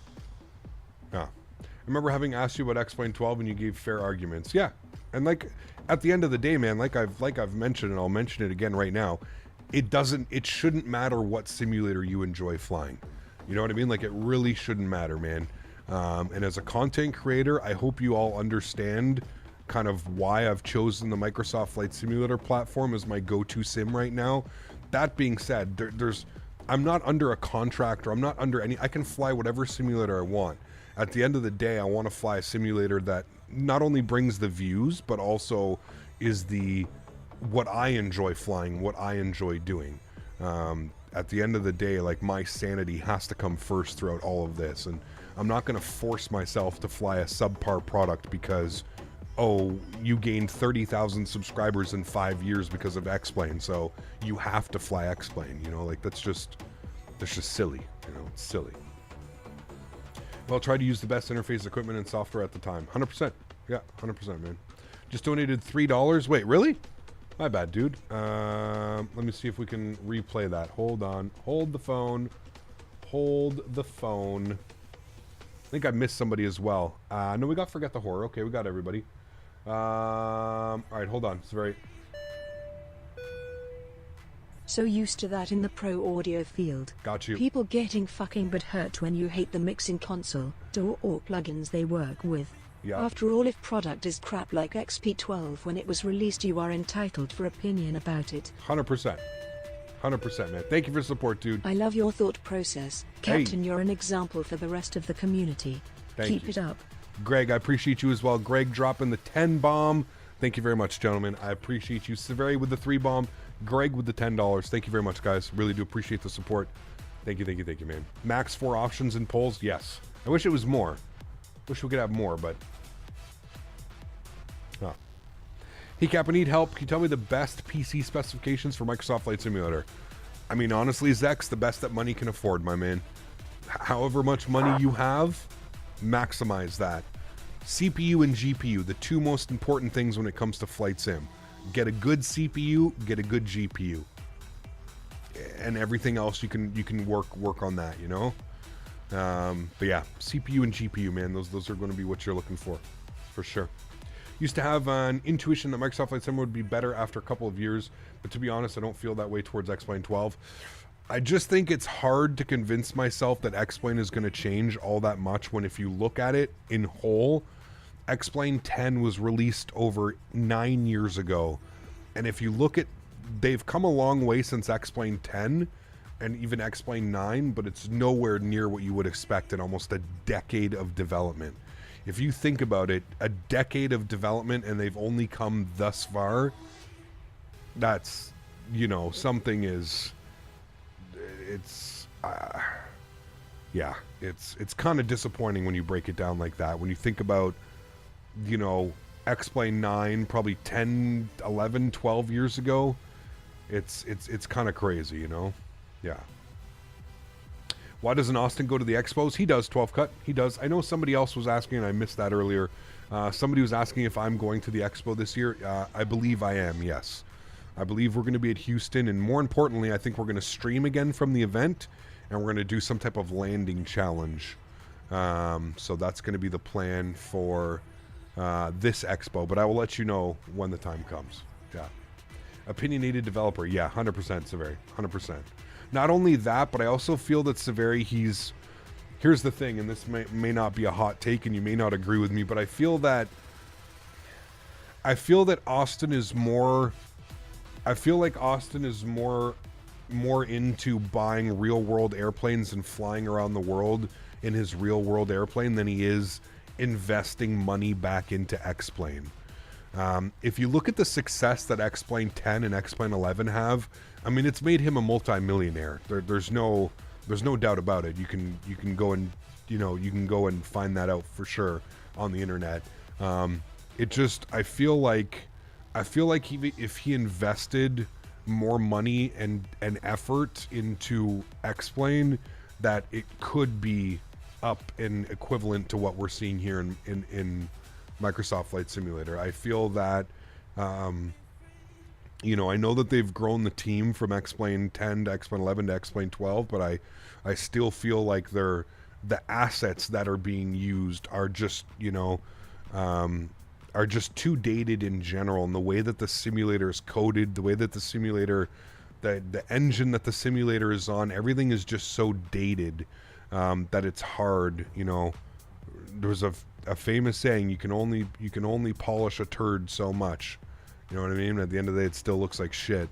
Yeah. I remember having asked you about X-Plane 12 and you gave fair arguments. Yeah. And like at the end of the day, man, like I've mentioned, and I'll mention it again right now, it shouldn't matter what simulator you enjoy flying. You know what I mean? Like, it really shouldn't matter, man. And as a content creator, I hope you all understand kind of why I've chosen the Microsoft Flight Simulator platform as my go-to sim right now. That being said, I'm not under a contract, or I'm not under any... I can fly whatever simulator I want. At the end of the day, I want to fly a simulator that not only brings the views, but also is what I enjoy flying, what I enjoy doing. At the end of the day, like, my sanity has to come first throughout all of this, and I'm not going to force myself to fly a subpar product because, oh, you gained 30,000 subscribers in 5 years because of X-Plane, so you have to fly X-Plane, you know, like, that's just silly, you know, it's silly. Well, try to use the best interface equipment and software at the time. 100%. Yeah, 100%, man. Just donated $3. Wait, really? My bad, dude. Let me see if we can replay that. Hold on. Hold the phone. Hold the phone. I think I missed somebody as well. No, we got Forget the Horror. Okay, we got everybody. All right, hold on. It's very... So used to that in the pro audio field. Got you. People getting fucking but hurt when you hate the mixing console, DAW or plugins they work with. Yeah. After all, if product is crap like XP12 when it was released, you are entitled for opinion about it. 100%. 100%, man. Thank you for support, dude. I love your thought process. Captain, you're an example for the rest of the community. Keep it up. Greg, I appreciate you as well. Greg dropping the 10 bomb. Thank you very much, gentlemen. I appreciate you. Severi with the 3 bomb. Greg with the $10. Thank you very much, guys. Really do appreciate the support. Thank you, man. Max 4 options and polls? Yes. I wish it was more. Wish we could have more, but... Huh. Hey, Cap, I need help. Can you tell me the best PC specifications for Microsoft Flight Simulator? I mean, honestly, Zex, the best that money can afford, my man. However much money you have, maximize that. CPU and GPU, the two most important things when it comes to flight sim. Get a good CPU, get a good GPU, and everything else you can work on that, you know. But yeah, CPU and GPU, man, those are going to be what you're looking for sure. Used to have an intuition that Microsoft Flight Sim would be better after a couple of years, but to be honest, I don't feel that way towards X-Plane 12. I just think it's hard to convince myself that X-Plane is going to change all that much when, if you look at it in whole, X-Plane 10 was released over 9 years ago. And if you look at, they've come a long way since X-Plane 10 and even X-Plane 9, but it's nowhere near what you would expect in almost a decade of development. If you think about it, a decade of development and they've only come thus far, that's, you know, something is, it's, yeah, it's kind of disappointing when you break it down like that. When you think about, you know, X-Plane 9 probably 10, 11, 12 years ago, it's kind of crazy, you know? Yeah. Why doesn't Austin go to the expos? He does, 12 cut. He does. I know somebody else was asking, and I missed that earlier. Somebody was asking if I'm going to the expo this year. I believe I am, yes. I believe we're going to be at Houston, and more importantly, I think we're going to stream again from the event, and we're going to do some type of landing challenge. So that's going to be the plan for this expo, but I will let you know when the time comes. Yeah. Opinionated developer. Yeah, 100%, Severi. 100%. Not only that, but I also feel that Severi, here's the thing, and this may not be a hot take, and you may not agree with me, but I feel that Austin is more, I feel like Austin is more into buying real world airplanes and flying around the world in his real world airplane than he is investing money back into X-Plane. If you look at the success that X-Plane 10 and X-Plane 11 have, I mean, it's made him a multi-millionaire. There's no doubt about it. You can go and, you know, you can go and find that out for sure on the internet. It just, I feel like if he invested more money and effort into X-Plane, that it could be up and equivalent to what we're seeing here in Microsoft Flight Simulator. I feel that, you know, I know that they've grown the team from X-Plane 10 to X-Plane 11 to X-Plane 12, but I still feel like the assets that are being used are just, you know, are just too dated in general. And the way that the simulator is coded, the way that the simulator, the engine that the simulator is on, everything is just so dated that it's hard, you know. There's a famous saying, you can only polish a turd so much. You know what I mean? At the end of the day, it still looks like shit.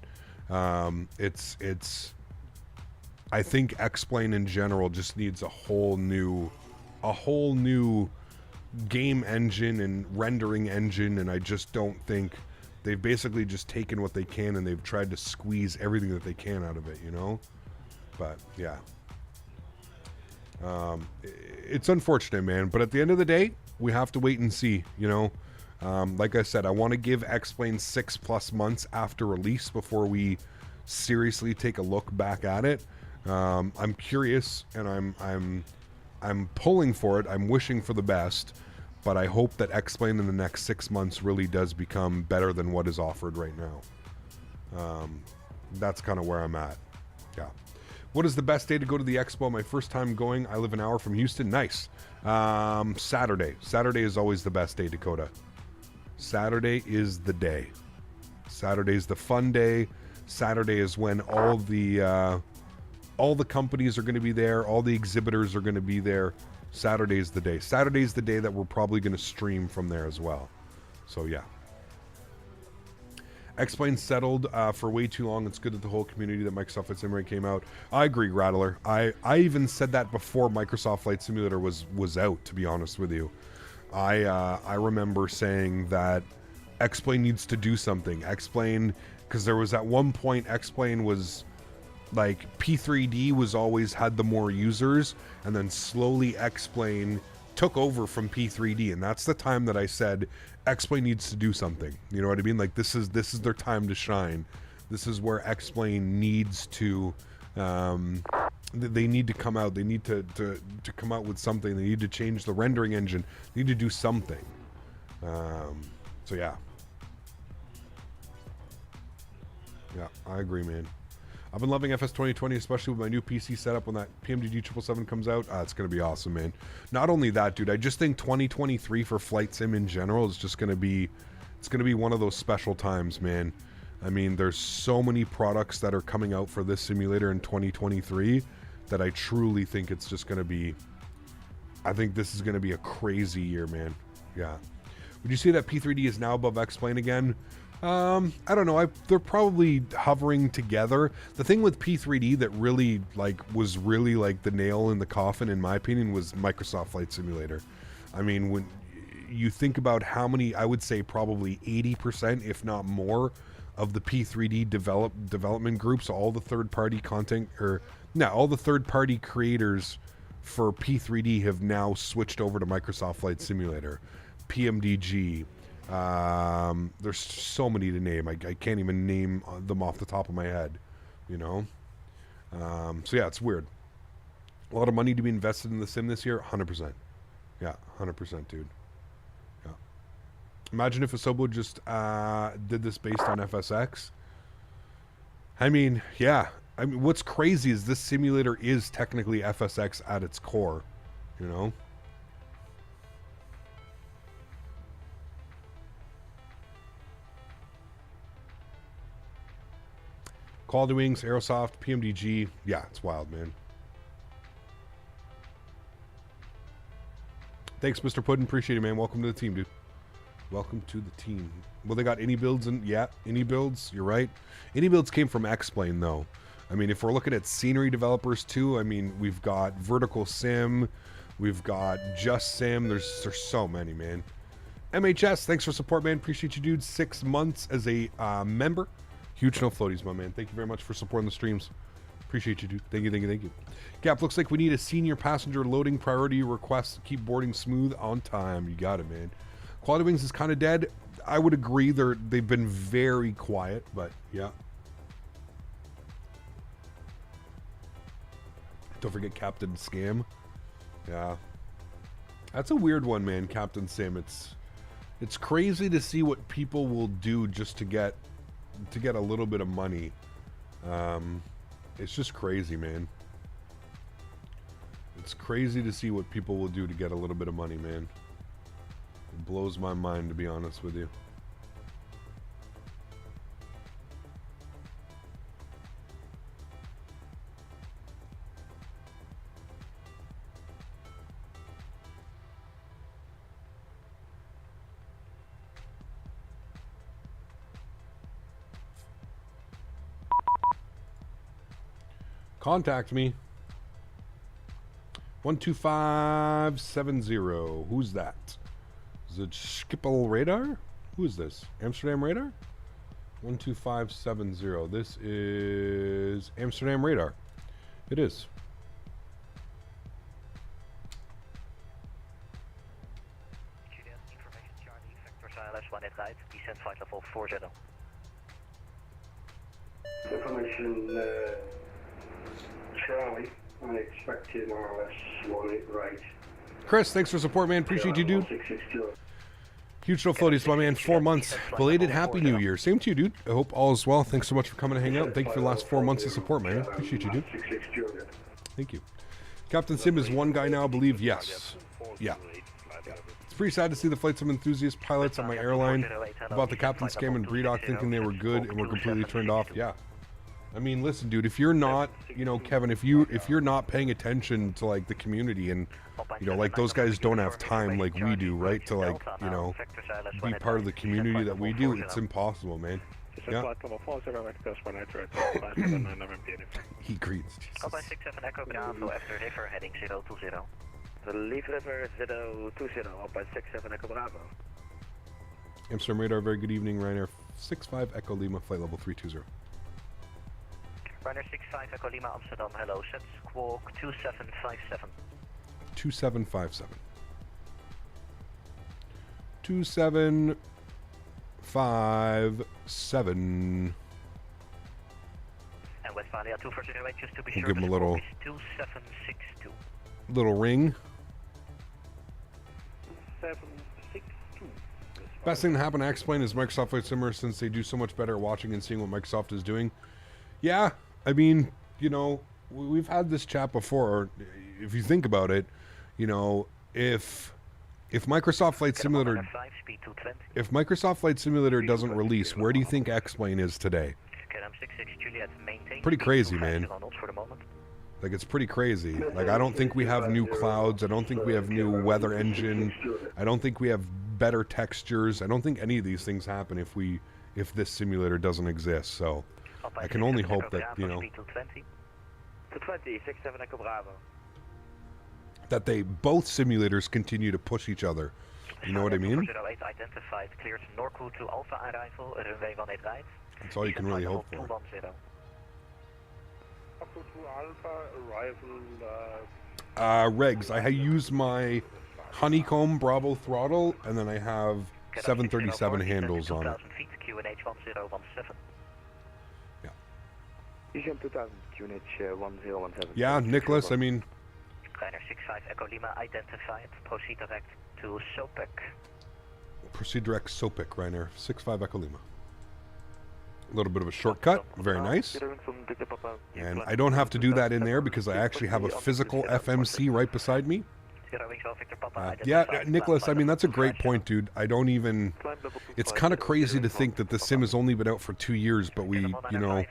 It's I think X-Plane in general just needs a whole new game engine and rendering engine, and I just don't think they've basically just taken what they can and they've tried to squeeze everything that they can out of it, you know? But yeah. It's unfortunate, man, but at the end of the day, we have to wait and see, you know. Like I said, I want to give X-Plane 6+ months after release before we seriously take a look back at it. I'm curious, and I'm pulling for it. I'm wishing for the best, but I hope that X-Plane in the next 6 months really does become better than what is offered right now. That's kind of where I'm at. Yeah. What is the best day to go to the expo? My first time going. I live an hour from Houston. Nice. Saturday. Saturday is always the best day, Dakota. Saturday is the day. Saturday is the fun day. Saturday is when all the companies are going to be there. All the exhibitors are going to be there. Saturday is the day. Saturday is the day that we're probably going to stream from there as well. So yeah. X-Plane settled for way too long. It's good that the whole community that Microsoft Flight Simulator came out. I agree, Rattler. I even said that before Microsoft Flight Simulator was out, to be honest with you. I remember saying that X-Plane needs to do something. X-Plane, because there was at one point X-Plane was like P3D was always had the more users, and then slowly X-Plane took over from P3D, and that's the time that I said X-Plane needs to do something. You know what I mean? Like this is their time to shine. This is where X-Plane needs to they need to come out. They need to come out with something. They need to change the rendering engine. They need to do something. So yeah. Yeah, I agree, man. I've been loving FS 2020, especially with my new PC setup when that PMDG 777 comes out. It's going to be awesome, man. Not only that, dude, I just think 2023 for flight sim in general is just going to be, it's going to be one of those special times, man. I mean, there's so many products that are coming out for this simulator in 2023 that I truly think it's just going to be, I think this is going to be a crazy year, man. Yeah. Would you say that P3D is now above X-Plane again? I don't know. They're probably hovering together. The thing with P3D that really was really like the nail in the coffin, in my opinion, was Microsoft Flight Simulator. I mean, when you think about how many, I would say probably 80%, if not more, of the P3D development groups, all the third-party content, all the third-party creators for P3D have now switched over to Microsoft Flight Simulator, PMDG. There's so many to name. I can't even name them off the top of my head, you know? So yeah, it's weird. A lot of money to be invested in the sim this year, 100%. Yeah, 100%, dude. Yeah. Imagine if Asobo just did this based on FSX. I mean, yeah. I mean, what's crazy is this simulator is technically FSX at its core, you know? Call to Wings, Aerosoft, PMDG. Yeah, it's wild, man. Thanks, Mr. Puddin. Appreciate it, man. Welcome to the team, dude. Welcome to the team. Well, they got any builds and yeah, any builds. You're right. Any builds came from X-Plane, though. I mean, if we're looking at scenery developers too, I mean, we've got Vertical Sim, we've got Just Sim. There's so many, man. MHS, thanks for support, man. Appreciate you, dude. 6 months as a member. Huge no floaties, my man. Thank you very much for supporting the streams. Appreciate you, dude. Thank you, thank you, thank you. Gap, looks like we need a senior passenger loading priority request to keep boarding smooth on time. You got it, man. Quality Wings is kind of dead. I would agree. They've been very quiet, but yeah. Don't forget Captain Scam. Yeah. That's a weird one, man, Captain Sim. It's crazy to see what people will do just to get a little bit of money. It's just crazy, man. It's crazy to see what people will do to get a little bit of money, man. It blows my mind, to be honest with you. Contact me. 12570. Who's that? Is it Schiphol Radar? Who is this? Amsterdam Radar? 12570. This is Amsterdam Radar. It is. Information Charlie, Vector Silence 1 at night. Descent flight level 40. Information Charlie, I expect in RLS 18 right. Chris, thanks for support, man. Appreciate you, dude. 662. Huge no floaties, my man. 4 months. Belated Happy New Year. Same to you, dude. I hope all is well. Thanks so much for coming to hang out. Thank you for the last 4 months of support, man. Appreciate you, dude. Thank you. Captain Sim is one guy now, I believe. Yes. Yeah. It's pretty sad to see the flight sim enthusiast pilots on my airline about the Captain Scam and Breedock thinking they were good and were completely turned off. Yeah. I mean, listen, dude, if you're not, you know, Kevin, if you're not paying attention to like the community and, you know, like those guys don't have time like we do, right, to like, you know, be part of the community that we do, it's impossible, man. Yeah. He agrees. Alpine 67 Echo Bravo after River heading 020. Leave River 020, Alpine 67 Echo Bravo. Amsterdam Radar, very good evening, Ryanair 65 Echo Lima, flight level 320. Runner 65 Echo Lima Amsterdam, hello, set squawk 2757. 2757. 2757. And Westphalia 2408, just to be We'll sure, give him a little- is 2762. Little ring. 762. Best thing to happen to X-Plane is Microsoft Flight Simulator, since they do so much better at watching and seeing what Microsoft is doing. Yeah, I mean, you know, we've had this chat before. If you think about it, you know, if Microsoft Flight Simulator, speed 220. if Microsoft Flight Simulator doesn't release, where do you think X-Plane is today? KLM 66 Juliet, maintain. Pretty crazy, man. Knots for the moment. Like, it's pretty crazy. Like, I don't think we have new clouds. I don't think we have new weather engine. I don't think we have better textures. I don't think any of these things happen if this simulator doesn't exist. So I can only hope that, you know, 220, 67 Echo Bravo. that they both simulators continue to push each other. You know what I mean? 08 identified, cleared Norco to Alpha arrival, runway 18 right. That's all you can really hope for. 210. Up to Alpha, arrival, Regs, I use my honeycomb Bravo throttle, and then I have 737 handles on it. 2000 feet, QNH 1017. EGM 2000, QNH 1017. Yeah, Nicholas, I mean, Ryanair 65 Echo Lima identified, proceed direct to Sopec. proceed direct Sopec, Ryanair 65 Echo Lima. A little bit of a shortcut, very nice. And I don't have to do that in there because I actually have a physical FMC right beside me. Yeah, Nicholas, I mean, that's a great point, dude. I don't even... It's kind of crazy to think that the sim has only been out for 2 years, but we, you know,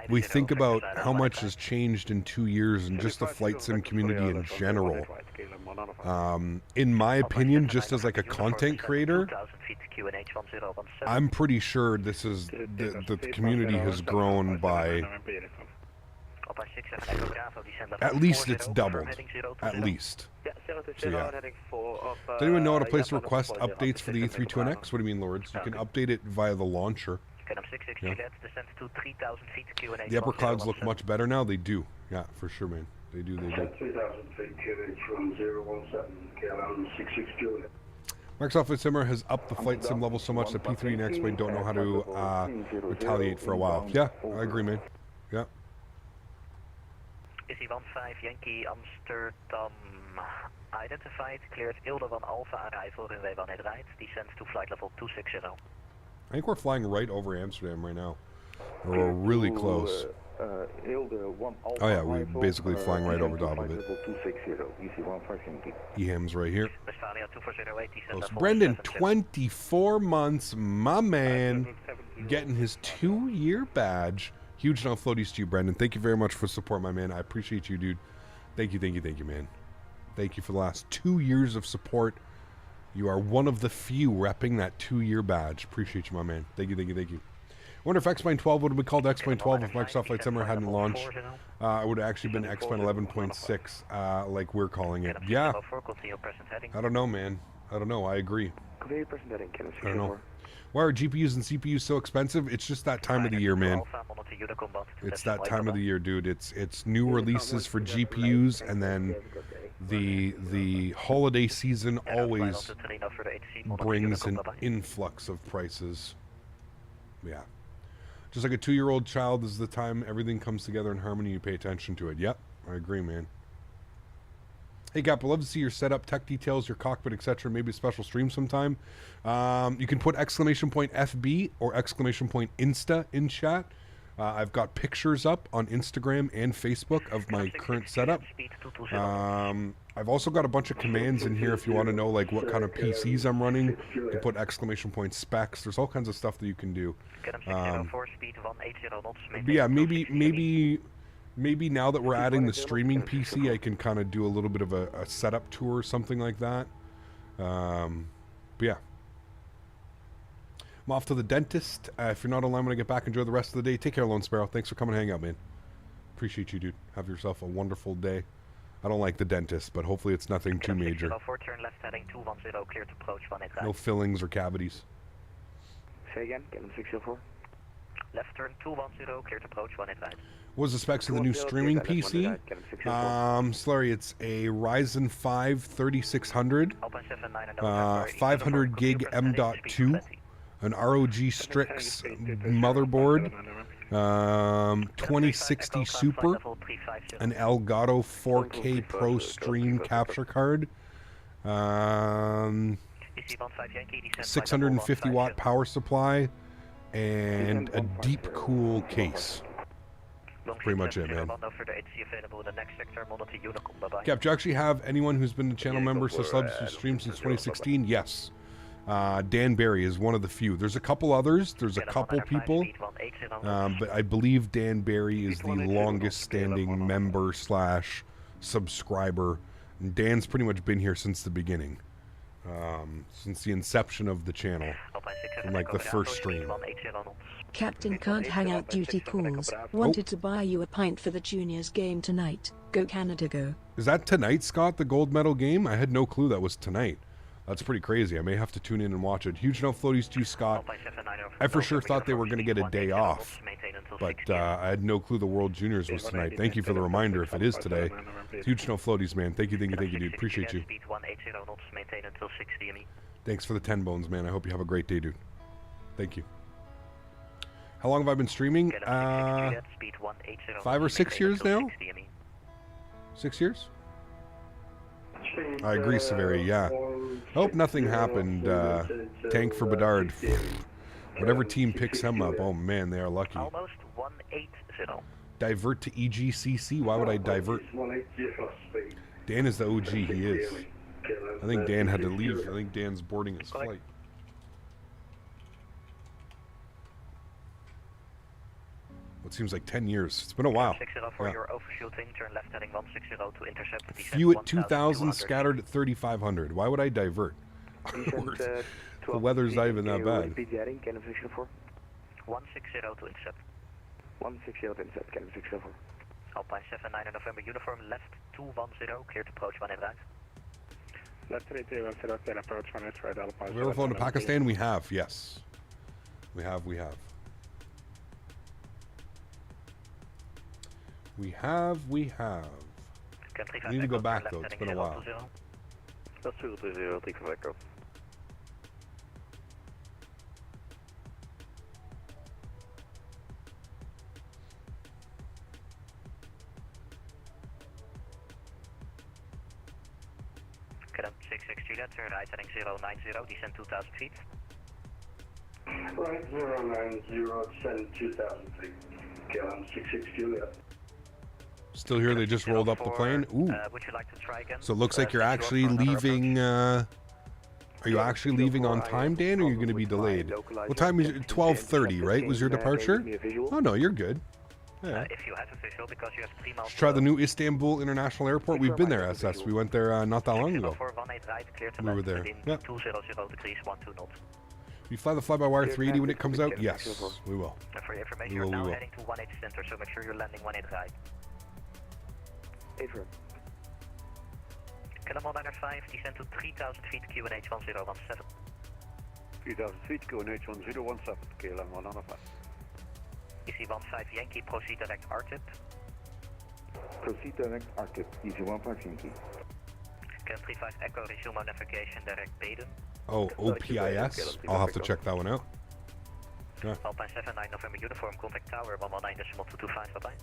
we think about how much has changed in 2 years and just the flight sim community in general. In my opinion, just as like a content creator, I'm pretty sure this is the community has grown by at least it's doubled, at least. So yeah. Does anyone know how to place request updates for the A32NX? What do you mean, Lords? You can update it via the launcher. Yeah. The upper clouds look much better now. They do. Yeah, for sure, man. They do. 3000 feet, QNH from 017, KLM 66 Juliet. Microsoft Flight Simulator has upped the flight sim level so much that P3 and X-Plane don't know how to retaliate for a while. Yeah, I agree, man. Yeah. Is 15 Yankee Amsterdam identified, cleared Ildewan Alpha arrival, runway 18 right, descent to flight level 260. I think we're flying right over Amsterdam right now. Or we're really close. Oh yeah, we're basically flying right over top of it. EHAM's right here. Close. Brendan, 24 months, my man, getting his 2-year badge. Huge enough floaties to you, Brendan. Thank you very much for support, my man. I appreciate you, dude. Thank you, man. Thank you for the last 2 years of support. You are one of the few repping that 2-year badge. Appreciate you, my man. Thank you. I wonder if X-Plane 12 would have been called X-Plane 12 if Microsoft Flight Simulator hadn't launched. It would have actually been X-Plane 11.6, like we're calling it. Yeah. I don't know, man. I don't know. I agree. I don't know. Why are GPUs and CPUs so expensive? It's just that time of the year, man. It's that time of the year, dude. It's new releases for GPUs, and then the holiday season always brings an influx of prices. Yeah. Just like a 2-year-old child, this is the time everything comes together in harmony. You pay attention to it. Yep, I agree, man. Hey, Gap, I'd love to see your setup, tech details, your cockpit, etc. Maybe a special stream sometime. You can put !FB or !Insta in chat. I've got pictures up on Instagram and Facebook of my current setup. I've also got a bunch of commands in here if you want to know like what kind of PCs I'm running. You can put !specs. There's all kinds of stuff that you can do. But yeah, maybe now that we're adding the streaming PC, I can kind of do a little bit of a setup tour or something like that. But yeah. I'm off to the dentist. If you're not online when I get back, enjoy the rest of the day. Take care, Lone Sparrow. Thanks for coming to hang out, man. Appreciate you, dude. Have yourself a wonderful day. I don't like the dentist, but hopefully it's nothing too major. Turn left heading 210, clear to approach 18 right. No fillings or cavities. Say again, get 604. Left turn 210, clear to approach 18 right. What was the specs of the new streaming PC? Sólríkt, it's a Ryzen 5 3600, 500 gig M.2, an ROG Strix motherboard, 2060 Super, an Elgato 4K Pro Stream capture card, 650 watt power supply, and a deep cool case. Pretty much it, man. Cap, do you actually have anyone who's been a channel member so subs who streamed since 2016? Yes. Dan Barry is one of the few. There's a couple others. There's a couple people. But I believe Dan Barry is the longest standing member / subscriber. And Dan's pretty much been here since the beginning. Since the inception of the channel. From like the first stream. Captain can't hang out duty calls. Wanted to buy you a pint for the juniors game tonight. Go Canada go. Is that tonight, Scott, the gold medal game? I had no clue that was tonight. That's pretty crazy. I may have to tune in and watch it. Huge no floaties to you, Scott. I for sure thought they were going to get a day off. But I had no clue the World Juniors was tonight. Thank you for the reminder if it is today. Huge no floaties, man. Thank you, dude. Appreciate you. Thanks for the 10 bones, man. I hope you have a great day, dude. Thank you. How long have I been streaming? 5 or 6 years now? 6 years? I agree, Severi, yeah. Hope nothing happened. Tank for Bedard. Whatever team picks him up, oh man, they are lucky. Almost 180. Divert to EGCC? Why would I divert? Dan is the OG, he is. I think Dan had to leave. I think Dan's boarding his flight. It seems like 10 years. It's been a while. Yeah. Few at 2,000, scattered at 3,500. Why would I divert? The weather's not even that bad. 160 to intercept. 160 to intercept, Canada 604. Alpine 79 November uniform, left 210, clear to approach 1 right. Left 3310, clear to approach 1 right, Alpine. Have we ever flown to Pakistan? We have, yes. We have. We have. I need to go back though, it's been a while. That's 230, take for echo. Cadam 66 Juliet, turn right heading 090, descend 2,000 feet. Right, 090, descend 2,000 feet. Cadam 66 Juliet. Still here, they just rolled up the plane. Ooh. Would you like to try again? So it looks like you're actually leaving, are you actually leaving on time, Dan, or are you going to be delayed? What time is it? 12:30, right, was your departure? Oh, no, you're good. Yeah. If you have a visual, because you have 3 miles. Let's try the new Istanbul International Airport. We've been there, SS. We went there not that long ago. We were there. Yeah. 200 degrees, 12 knots. You fly the fly-by-wire 380 when it comes out? Yes, we will. And for your information, you're now heading to 18 center, so make sure you're landing 18 right. Cadam 195, descend to 3,000 feet, QNH 1017. 3,000 feet, QNH 1017, KLM 195. EC 15 Yankee, proceed direct RTIP. Proceed direct RTIP, EC 15 Yankee. Cadam 35 Echo, resume our navigation direct Graydon. Oh, OPIS? I'll have to check that one out. Yeah. Alpine 79 November uniform, contact tower 119.225, bye-bye.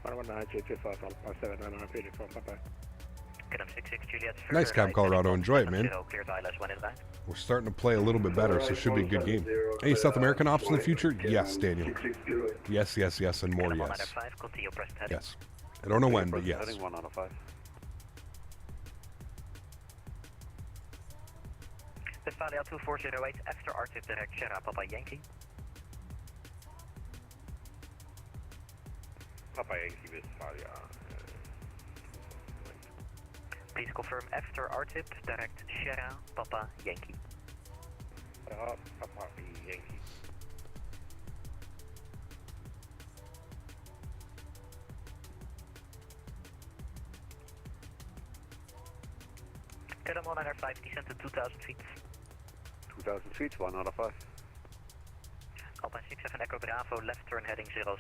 119.225, Alpine 79 November uniform, bye-bye. Cadam 66 Juliet. Nice, Cam Colorado. Enjoy it, man. Cleared ILS 1 right. We're starting to play a little bit better, so it should be a good game. Any South American ops in the future? Yes, Daniel. Yes, and more, yes. Yes. I don't know when, but yes. Westphalia 2408, after RTIP direct Sierra Papa Yankee. Papa Yankee, Westphalia. Please confirm after RTIP direct Sierra Papa Yankee. Papa Yankee. Cadam 105, descend to 2,000 feet. 2,000 feet, 1 out of 5. Alpine 67 Echo Bravo, left turn heading 005.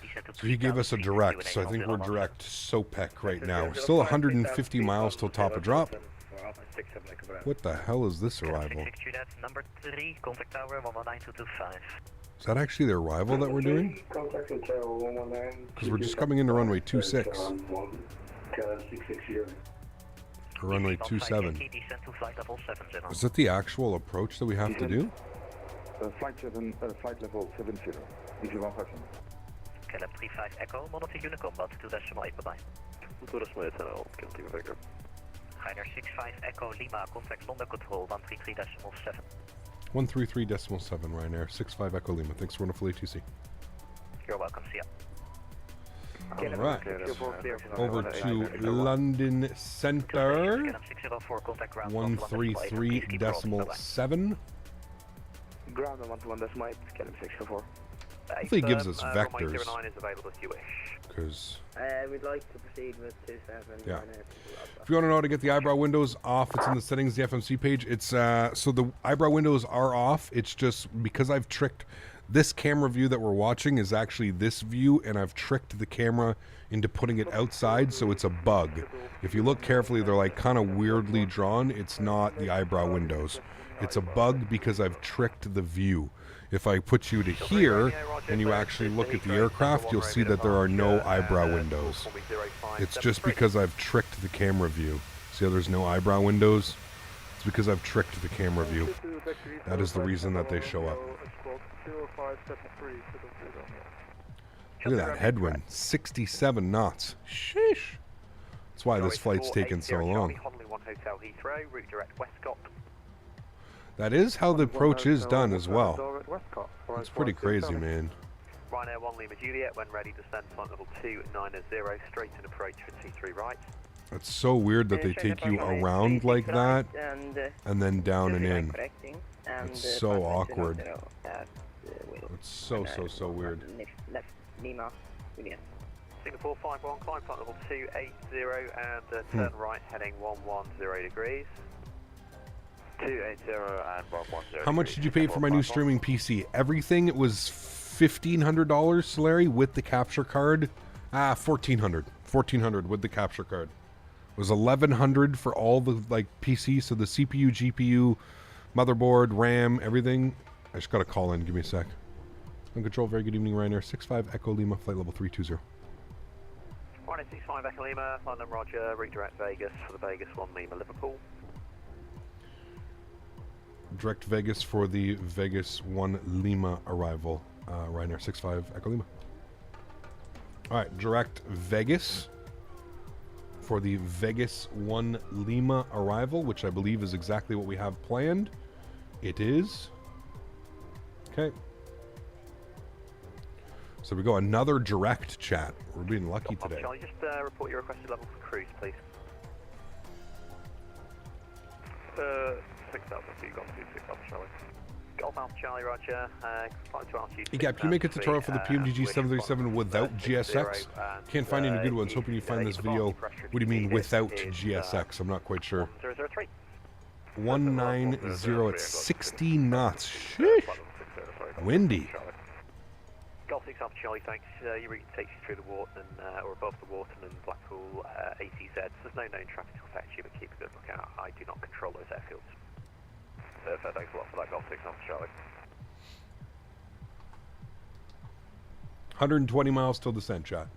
Descend to So he gave us a direct, so I think we're direct Sopec right now. Still 150 miles till top of drop. What the hell is this arrival? Number 3, contact tower 119225. Is that actually the arrival that we're doing? Contact with tower 119. Because we're just coming into runway 26. Or runway 27. Is that the actual approach that we have to do? Flight level 70, EV1 Faten. Caleb 35 Echo, monitor unit combat, 2.8, bye-bye. Ryanair 65 Echo Lima, contact London control, 133.7. 133.7, Ryanair, 65 Echo Lima. Thanks for wonderful ATC. You're welcome, see ya. Alright, over to London Center, 133.7. Ground on 121.8, Caleb 604. Hopefully he gives us vectors. Is available if you wish. Because, we'd like to proceed with 27. yeah. If you want to know how to get the eyebrow windows off, it's in the settings, the FMC page. It's, so the eyebrow windows are off. It's just because I've tricked, this camera view that we're watching is actually this view, and I've tricked the camera into putting it outside, so it's a bug. If you look carefully, they're like kind of weirdly drawn. It's not the eyebrow windows. It's a bug because I've tricked the view. If I put you to here and you actually look at the aircraft, you'll see that there are no eyebrow windows. It's just because I've tricked the camera view. See how there's no eyebrow windows? It's because I've tricked the camera view. That is the reason that they show up. Look at that headwind, 67 knots. Sheesh. That's why this flight's taken so long. That is how the approach is done as well. It's pretty crazy, man. Ryanair 1 Lima Juliet, when ready, descend flight level 290, straight in approach for T3 right. It's so weird that they take you around like that and then down and in. It's so awkward. It's so weird. Left Lima, Juliet. Singapore 51, climb flight level 280 and turn right heading 110 degrees. 280 and 110. How much did you pay for my new streaming PC? Everything, it was $1,500, Sólríkt, with the capture card. $1,400. $1,400 with the capture card. It was $1,100 for all the like PC, so the CPU, GPU, motherboard, RAM, everything. I just got a call in. Give me a sec. On control, very good evening, Ryanair. 65 Echo Lima, flight level 320. Ryanair 65 Echo Lima, London Roger, redirect Vegas for the Vegas 1 Lima Liverpool. Direct Vegas for the Vegas 1 Lima arrival. Ryanair 65 Echo Lima. Alright, direct Vegas for the Vegas 1 Lima arrival, which I believe is exactly what we have planned. It is. Okay. So we go another direct chat. We're being lucky today. Charlie, just report your requested level for cruise, please. 6,000 feet, Golf 6 Alpha Charlie. Golf Alpha Charlie, Roger. Flight to altitude. Hey, Gap, can you make a tutorial for the PMDG 737 without GSX? Can't find any good ones. Hoping you find this video. What do you mean without GSX? I'm not quite sure. 003. 190 at 60 knots. Sheesh. Windy. Golf 6 Alpha Charlie, thanks. Your route takes you through the Wharton or above the Wharton and Blackpool ACZ. There's no known traffic to affect you, but keep a good lookout. I do not control those airfields. Perfect, thanks a lot for that, Golf 6 Alpha Charlie. 120 miles till descent, chat.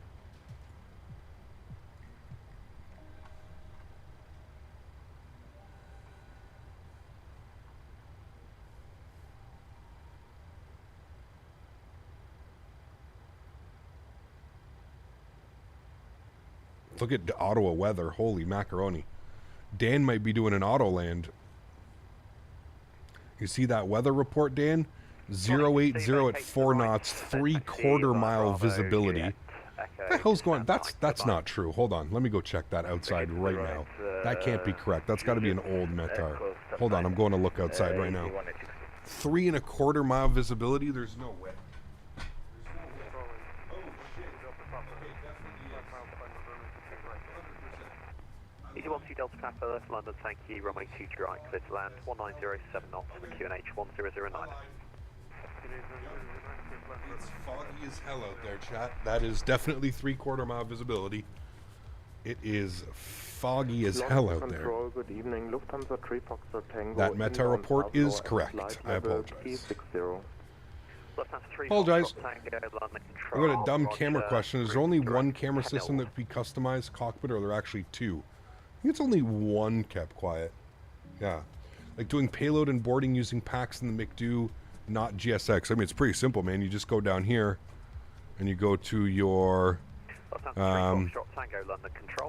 Look at the Ottawa weather. Holy macaroni. Dan might be doing an AutoLand. You see that weather report, Dan? 080 at 4 knots, 3/4 mile visibility. What the hell's going on? That's not true. Hold on. Let me go check that outside right now. That can't be correct. That's got to be an old Mentha. Hold on. I'm going to look outside right now. 3.25 mile visibility? There's no way. Easy 1 2 Delta Papa, London, thank you, runway 2 right, clear to land, 1907 knots, QNH 1009. It's foggy as hell out there, chat. That is definitely 3/4 mile visibility. It is foggy as hell out there. Good evening. Lufthansa 3 Foxtrot Tango. That Meta report is correct. I apologize. Apologize. I got a dumb camera question. Is there only one camera system that can be customized cockpit, or are there actually two? I think it's only one kept quiet. Yeah. Like doing payload and boarding using packs in the McDo, not GSX. I mean, it's pretty simple, man. You just go down here and you go to your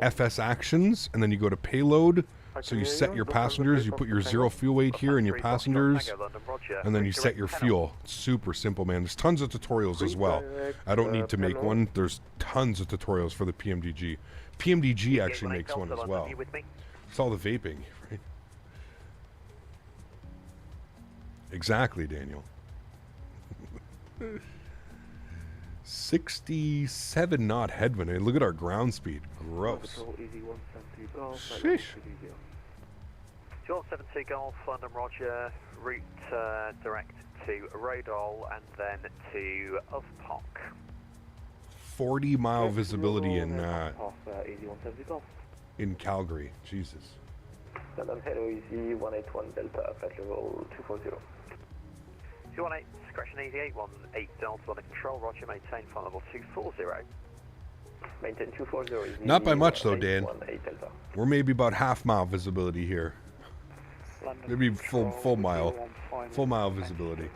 FS actions, and then you go to payload. So you set your passengers, you put your 0 fuel weight here and your passengers, and then you set your fuel. It's super simple, man. There's tons of tutorials as well. I don't need to make one. There's tons of tutorials for the PMDG. PMDG actually makes one as well. It's all the vaping, right? Exactly, Daniel. 67 knot headwind. Hey, look at our ground speed. Gross. Sheesh. 272 Golf, London Roger, route direct to Rodol and then to Ufpock. 40-mile visibility in Calgary. Jesus. London Hello Easy 181 Delta, flight level 240. 218, discretion easy 818 Delta under control, Roger, maintain flight level 240. Maintain 240 easy. Not by much though, Dan. 818 Delta. We're maybe about half-mile visibility here. Maybe full mile visibility.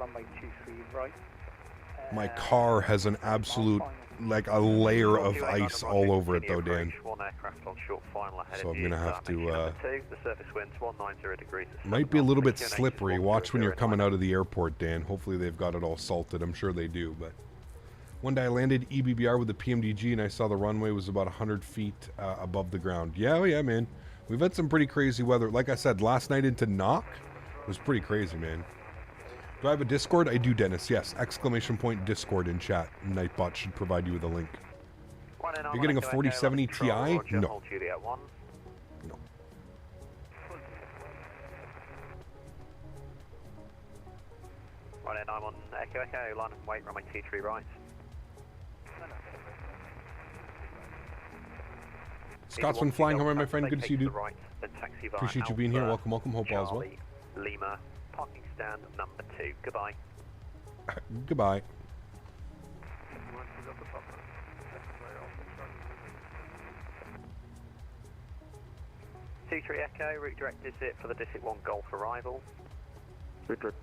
Runway 23 right. My car has an absolute, like a layer of ice all over it though, Dan. So I'm gonna have to, might be a little bit slippery. Watch when you're coming out of the airport, Dan. Hopefully they've got it all salted. I'm sure they do, but one day I landed EBBR with the PMDG and I saw the runway was about 100 feet above the ground. Yeah, oh yeah, man. We've had some pretty crazy weather. Like I said, last night into Knock was pretty crazy, man. Do I have a Discord? I do, Dennis. Yes. ! Discord in chat. Nightbot should provide you with a link. You're getting a 4070 Ti? No. No. Right, I'm on Echo Echo, line and wait, runway 23 right. Scotsman flying home, my friend. Good to see you, dude. Appreciate you being here. Welcome, welcome. Hope all is well. Lima, parking stand number 2. Goodbye. Goodbye. T3 Echo, route direct visit for the District 1 Golf arrival. Route direct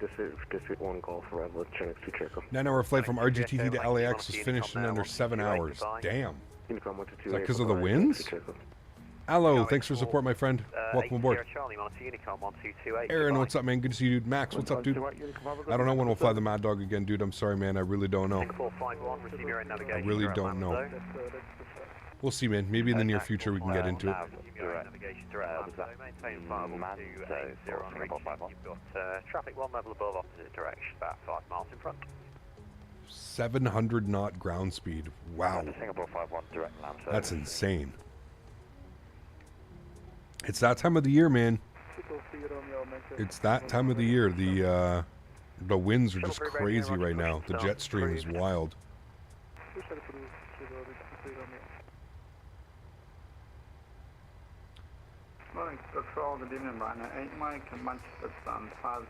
District 1 Golf arrival, Chinook 2 Checo. 9-hour flight from RGTT to LAX was finished in under 7 hours. Damn. Is that because of the winds? Hello, thanks for support, my friend. Welcome aboard. Erin, what's up, man? Good to see you, dude. Max, what's up, dude? I don't know when we'll fly the Mad Dog again, dude. I'm sorry, man. I really don't know. I really don't know. We'll see, man. Maybe in the near future we can get into it. Traffic 1 level above, opposite direction, about 5 miles in front. 700 knot ground speed. Wow. That's insane. It's that time of the year, man. It's that time of the year. The winds are just crazy right now. The jet stream is wild. Morning, Patrol, good evening, Ryanair 8 Mike and Manchester stand 50,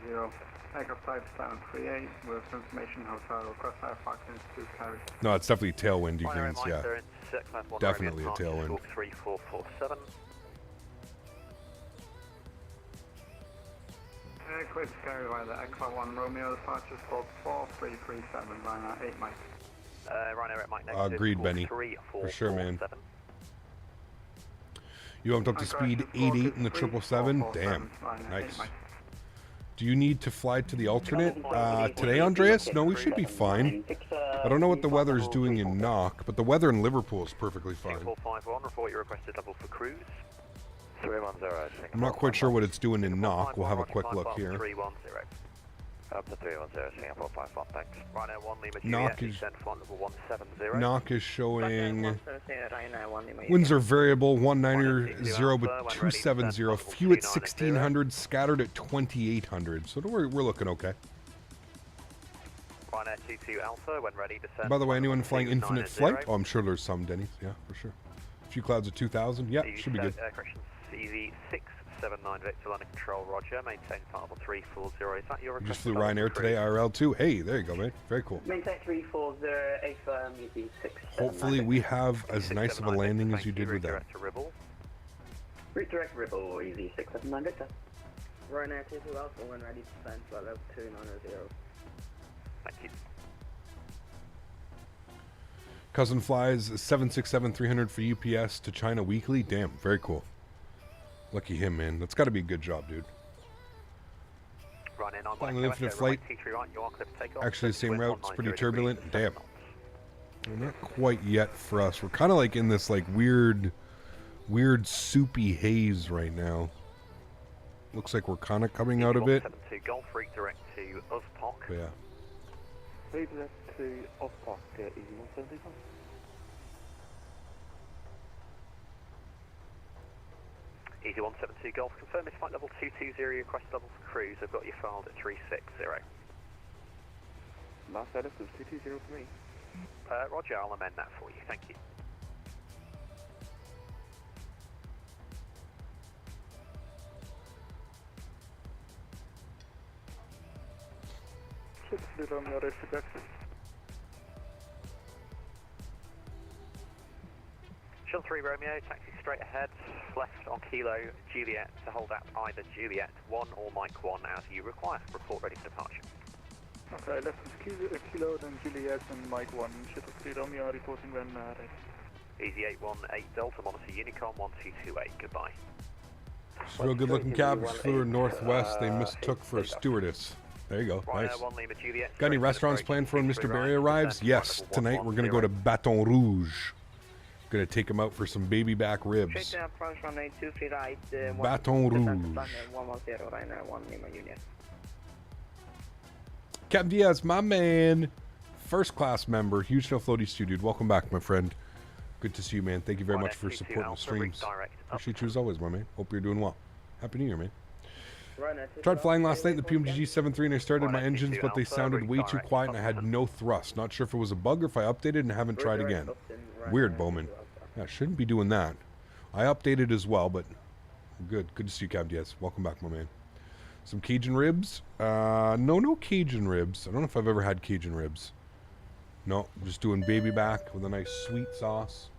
Echo Flight 738 with information hotel request higher parking to carry. No, it's definitely tailwindy winds, yeah. Definitely a tailwind. 3447. Quick carry by the Echo 1 Romeo departures for 4337, Ryanair 8 Mike. Ryanair 8 Mike negative. Agreed, Benny. For sure, man. You bumped up to speed 88 in the 777. Damn, nice. Do you need to fly to the alternate today, Andreas? No, we should be fine. I don't know what the weather is doing in Knock, but the weather in Liverpool is perfectly fine. 451, report your requested level for cruise. I'm not quite sure what it's doing in Knock. We'll have a quick look here. 310. Up to 310, Singapore 51, thanks. Ryanair 1 Lima Knock Juliet, is, descent level 170. Knock is showing winds are variable, 190 but 270. Few at 1600, scattered at 2800. So we're looking okay. Ryanair 22 Alpha, when ready, descend. By the way, anyone flying infinite 290. flight? Oh, I'm sure there's some, Denis. Yeah, for sure. A few clouds of 2,000. Yeah, should be good. Correction, CZ 679 Victor, landing control, roger. Maintain flight level 340. Is that your request? You just flew Ryanair today, IRL too. Hey, there you go, man. Very cool. Maintain 340, A firm, UV 6. Hopefully we have as nice of a landing as you did with that. Route direct Ribble, Easy 679 Victor. Ryanair 22 Alpha, when ready, descend, flight level 290. Thank you. Cousin flies 767-300 for UPS to China weekly. Damn, very cool. Lucky him, man. That's got to be a good job, dude. Flying an infinite flight. Actually, the same route. It's pretty turbulent. Damn. Well, not quite yet for us. We're kind of like in this like weird soupy haze right now. Looks like we're kind of coming out of it. Golf Freak direct to Uzpok. But yeah. Direct to Uzpok, easy 175. Easy 172 Golf, confirm it's flight level 220, request level for cruise. I've got you filed at 360. Last edit was 220 for me. Roger, I'll amend that for you, thank you. Shell 3 Romeo, taxi straight ahead, left on Kilo, Juliet to hold at either Juliet 1 or Mike 1 as you require. Report ready for departure. Okay, left is Kilo, then Juliet and Mike 1. Shuttle 3 Romeo reporting when ready. Easy 818 Delta, monitor Unicom 1228, goodbye. It's a real good looking cab. Just flew her northwest. They mistook for a stewardess. There you go. Nice. Got any restaurants planned for when Mr. Barry arrives? Yes. Tonight we're going to go to Baton Rouge. Going to take him out for some baby back ribs. Baton Rouge. Captain Diaz, my man. First class member. Huge no floaty stew, dude. Welcome back, my friend. Good to see you, man. Thank you very much for supporting the streams. Appreciate you as always, my man. Hope you're doing well. Happy New Year, man. Tried flying last night in the PMDG 73 and I started my engines, but they sounded way too quiet and I had no thrust. Not sure if it was a bug or if I updated and haven't tried again. Weird, Bowman. Yeah, shouldn't be doing that. I updated as well, but good. Good to see you, Cab Diaz. Welcome back, my man. Some Cajun ribs? No Cajun ribs. I don't know if I've ever had Cajun ribs. No, just doing baby back with a nice sweet sauce.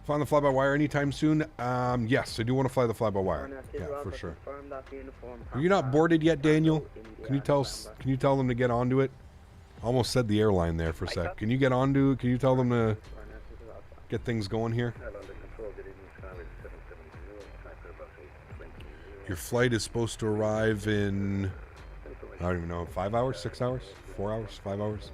Flying the fly-by-wire anytime soon? Yes, I do want to fly the fly-by-wire. Yeah, for sure. Are you not boarded yet, Daniel? Can you tell them to get onto it? Almost said the airline there for a sec. Can you get onto it? Can you tell them to get things going here? Your flight is supposed to arrive in, I don't even know, 5 hours, 6 hours, 4 hours, 5 hours?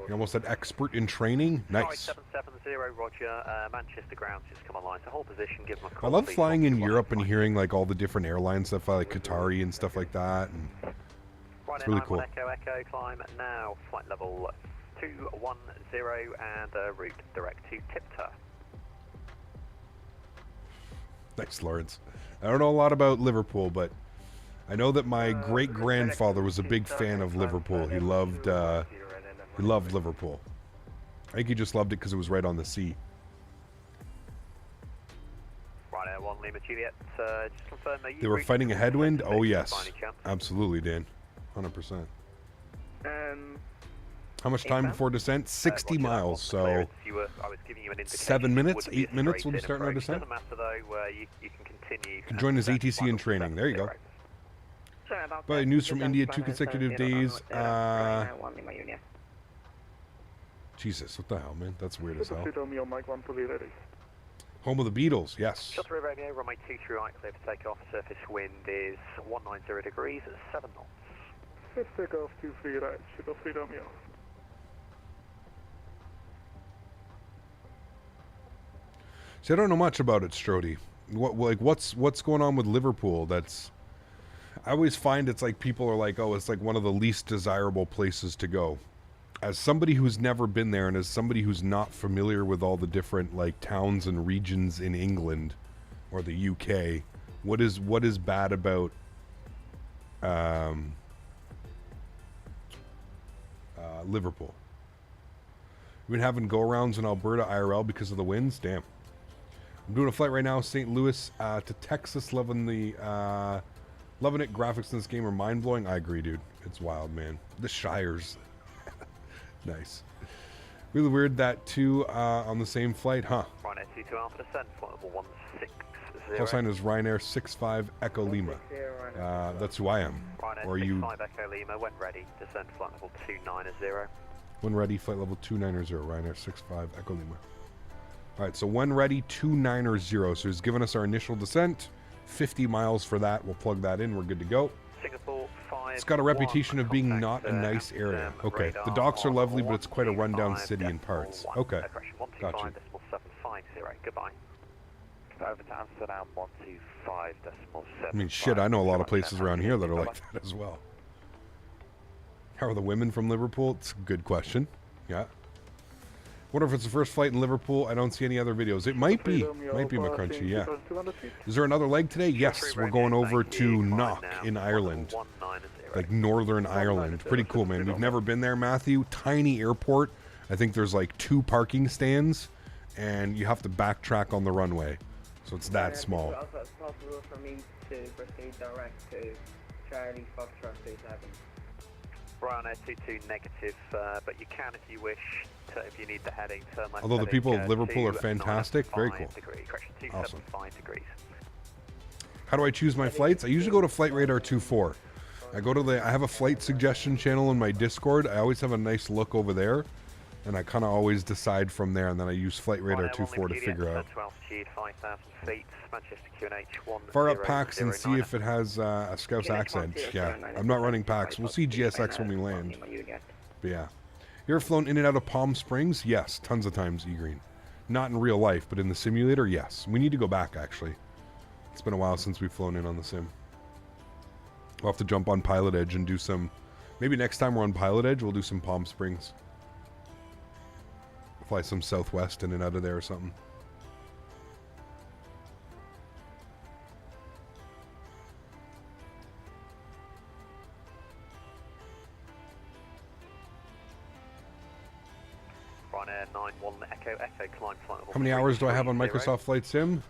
You almost said expert in training? Nice. 770, roger. Manchester grounds just come online. So hold position, give them a call. I love flying in Europe and hearing like all the different airlines that fly, like Qatari and stuff like that. And it's really cool. Echo, climb now. Flight level 210 and route direct to Tipter. Thanks, Lawrence. I don't know a lot about Liverpool, but I know that my great-grandfather was a big fan of Liverpool. He loved Liverpool. I think he just loved it because it was right on the sea. Ryanair 1 Lima Juliet, just confirm that they were fighting a headwind? Oh, yes. Absolutely, Dan. 100%. How much time before descent? 60 miles, so 7 minutes, 8 minutes we'll be starting our descent. You can join his ATC in training. There you go. But news from India, 2 consecutive days. Jesus, what the hell, man? That's weird as hell. Home of the Beatles, yes. Shelter Romeo, runway 23 right, clear for takeoff. Surface wind is 190 degrees at 7 knots. Let's take off 23 right, Shelter 3 Romeo. See, I don't know much about it, Strody. What's going on with Liverpool? I always find it's like people are like, oh, it's like one of the least desirable places to go. As somebody who's never been there and as somebody who's not familiar with all the different like towns and regions in England or the UK, What is bad about Liverpool? We've been having go-arounds in Alberta IRL because of the winds. Damn. I'm doing a flight right now, St. Louis to Texas. Loving it. Graphics in this game are mind-blowing. I agree, dude. It's wild, man. The Shires. Nice. Really weird that two on the same flight, huh? Ryanair 22 Alpha descent, flight level 160. Call sign is Ryanair 65 Echo Lima. That's who I am. Ryanair Or you? 65 Echo Lima, when ready, descent flight level 290. When ready, flight level 290, Ryanair 65 Echo Lima. All right, so when ready, 290. So he's given us our initial descent. 50 miles for that. We'll plug that in. We're good to go. Singapore 5. It's got a reputation of being not a nice area. Okay, the docks are lovely, but it's quite a rundown city in parts. Okay, gotcha. Goodbye. Over to Amsterdam 125.7. I mean, shit, I know a lot of places around here that are like that as well. How are the women from Liverpool? It's a good question. Yeah. Wonder if it's the first flight in Liverpool. I don't see any other videos. It might be. Might be McCrunchy, yeah. Is there another leg today? Yes, we're going over to Knock in Ireland. Like Northern Ireland. Pretty cool, man. We've never been there, Matthew. Tiny airport. I think there's like 2 parking stands, and you have to backtrack on the runway. So it's that small. It's also possible for me to proceed direct to Charlie Foxtrot 37. Ryanair 22 negative, but you can if you wish. If you need the heading, turn left. Although the people of Liverpool are fantastic, very cool. Awesome. How do I choose my flights? I usually go to Flight Radar 24. I have a flight suggestion channel in my Discord. I always have a nice look over there, and I kind of always decide from there, and then I use Flight Radar 24 to figure out. Fire up PAX and see if it has a Scouse accent. Yeah, I'm not running PAX. We'll see GSX when we land. But yeah. You ever flown in and out of Palm Springs? Yes, tons of times, E-Green. Not in real life, but in the simulator, yes. We need to go back, actually. It's been a while since we've flown in on the sim. We'll have to jump on Pilot Edge and do some... Maybe next time we're on Pilot Edge, we'll do some Palm Springs. Fly some Southwest in and out of there or something. How many hours do I have on Microsoft Flight Sim?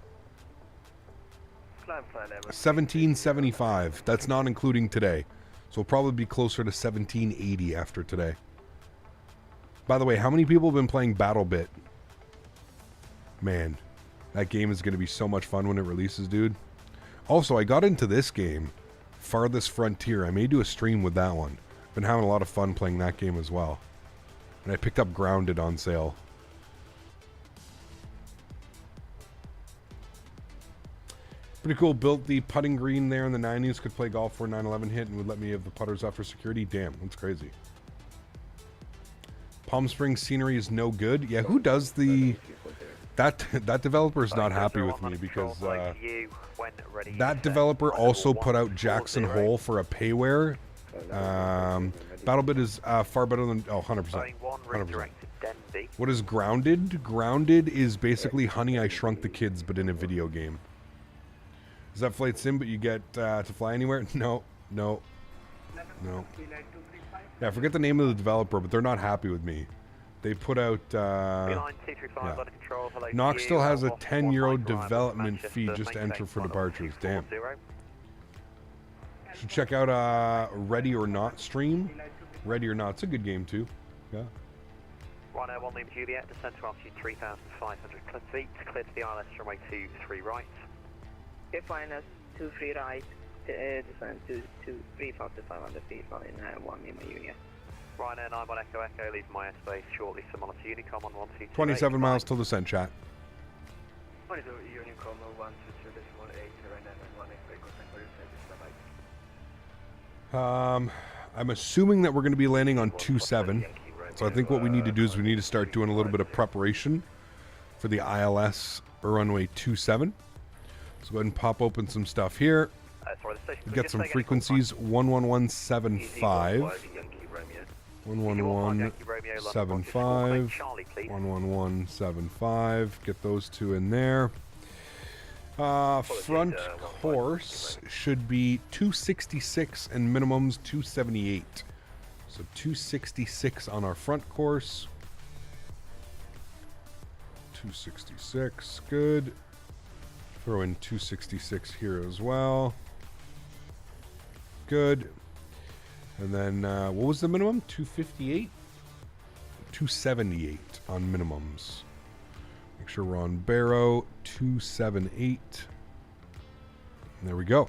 1775. That's not including today. So we'll probably be closer to 1780 after today. By the way, how many people have been playing BattleBit? Man, that game is going to be so much fun when it releases, dude. Also, I got into this game, Farthest Frontier. I may do a stream with that one. Been having a lot of fun playing that game as well. And I picked up Grounded on sale. Pretty cool. Built the putting green there in the 90s. Could play golf for 911 hit and would let me have the putters after security. Damn, that's crazy. Palm Springs scenery is no good. Yeah, who does the... That developer is not happy with me because that developer also put out Jackson Hole for a payware. BattleBit is far better than... Oh, 100%. 100%. What is Grounded? Grounded is basically Honey, I Shrunk the Kids, but in a video game. Is that Flight Sim, but you get to fly anywhere? No. Yeah, I forget the name of the developer, but they're not happy with me. They put out... yeah. Knox still has a 10-euro development fee just to enter for departures. Damn. Should check out Ready or Not stream. Ready or Not, it's a good game too. Yeah. Ryanair 1 Lima Juliet, descent to altitude 3,500 feet, clear to the ILS runway 23 right. If minus 23 right, descent to 3,500 feet on 1 Lima Juliet. Ryanair 91 Echo Echo, leave my airspace shortly, some on to Unicom on 122. 27 miles till descent, chat. 22 Unicom 122.8, I'm assuming that we're going to be landing on 27. So I think what we need to do is we need to start doing a little bit of preparation for the ILS runway 27. So go ahead and pop open some stuff here. We get some frequencies. 11175. 11175. 11175. Get those two in there. Front course should be 266 and minimums 278. So 266 on our front course. 266, good. Throw in 266 here as well. Good. And then, what was the minimum? 258? 278 on minimums. Make sure we're on Barrow. 278. And there we go.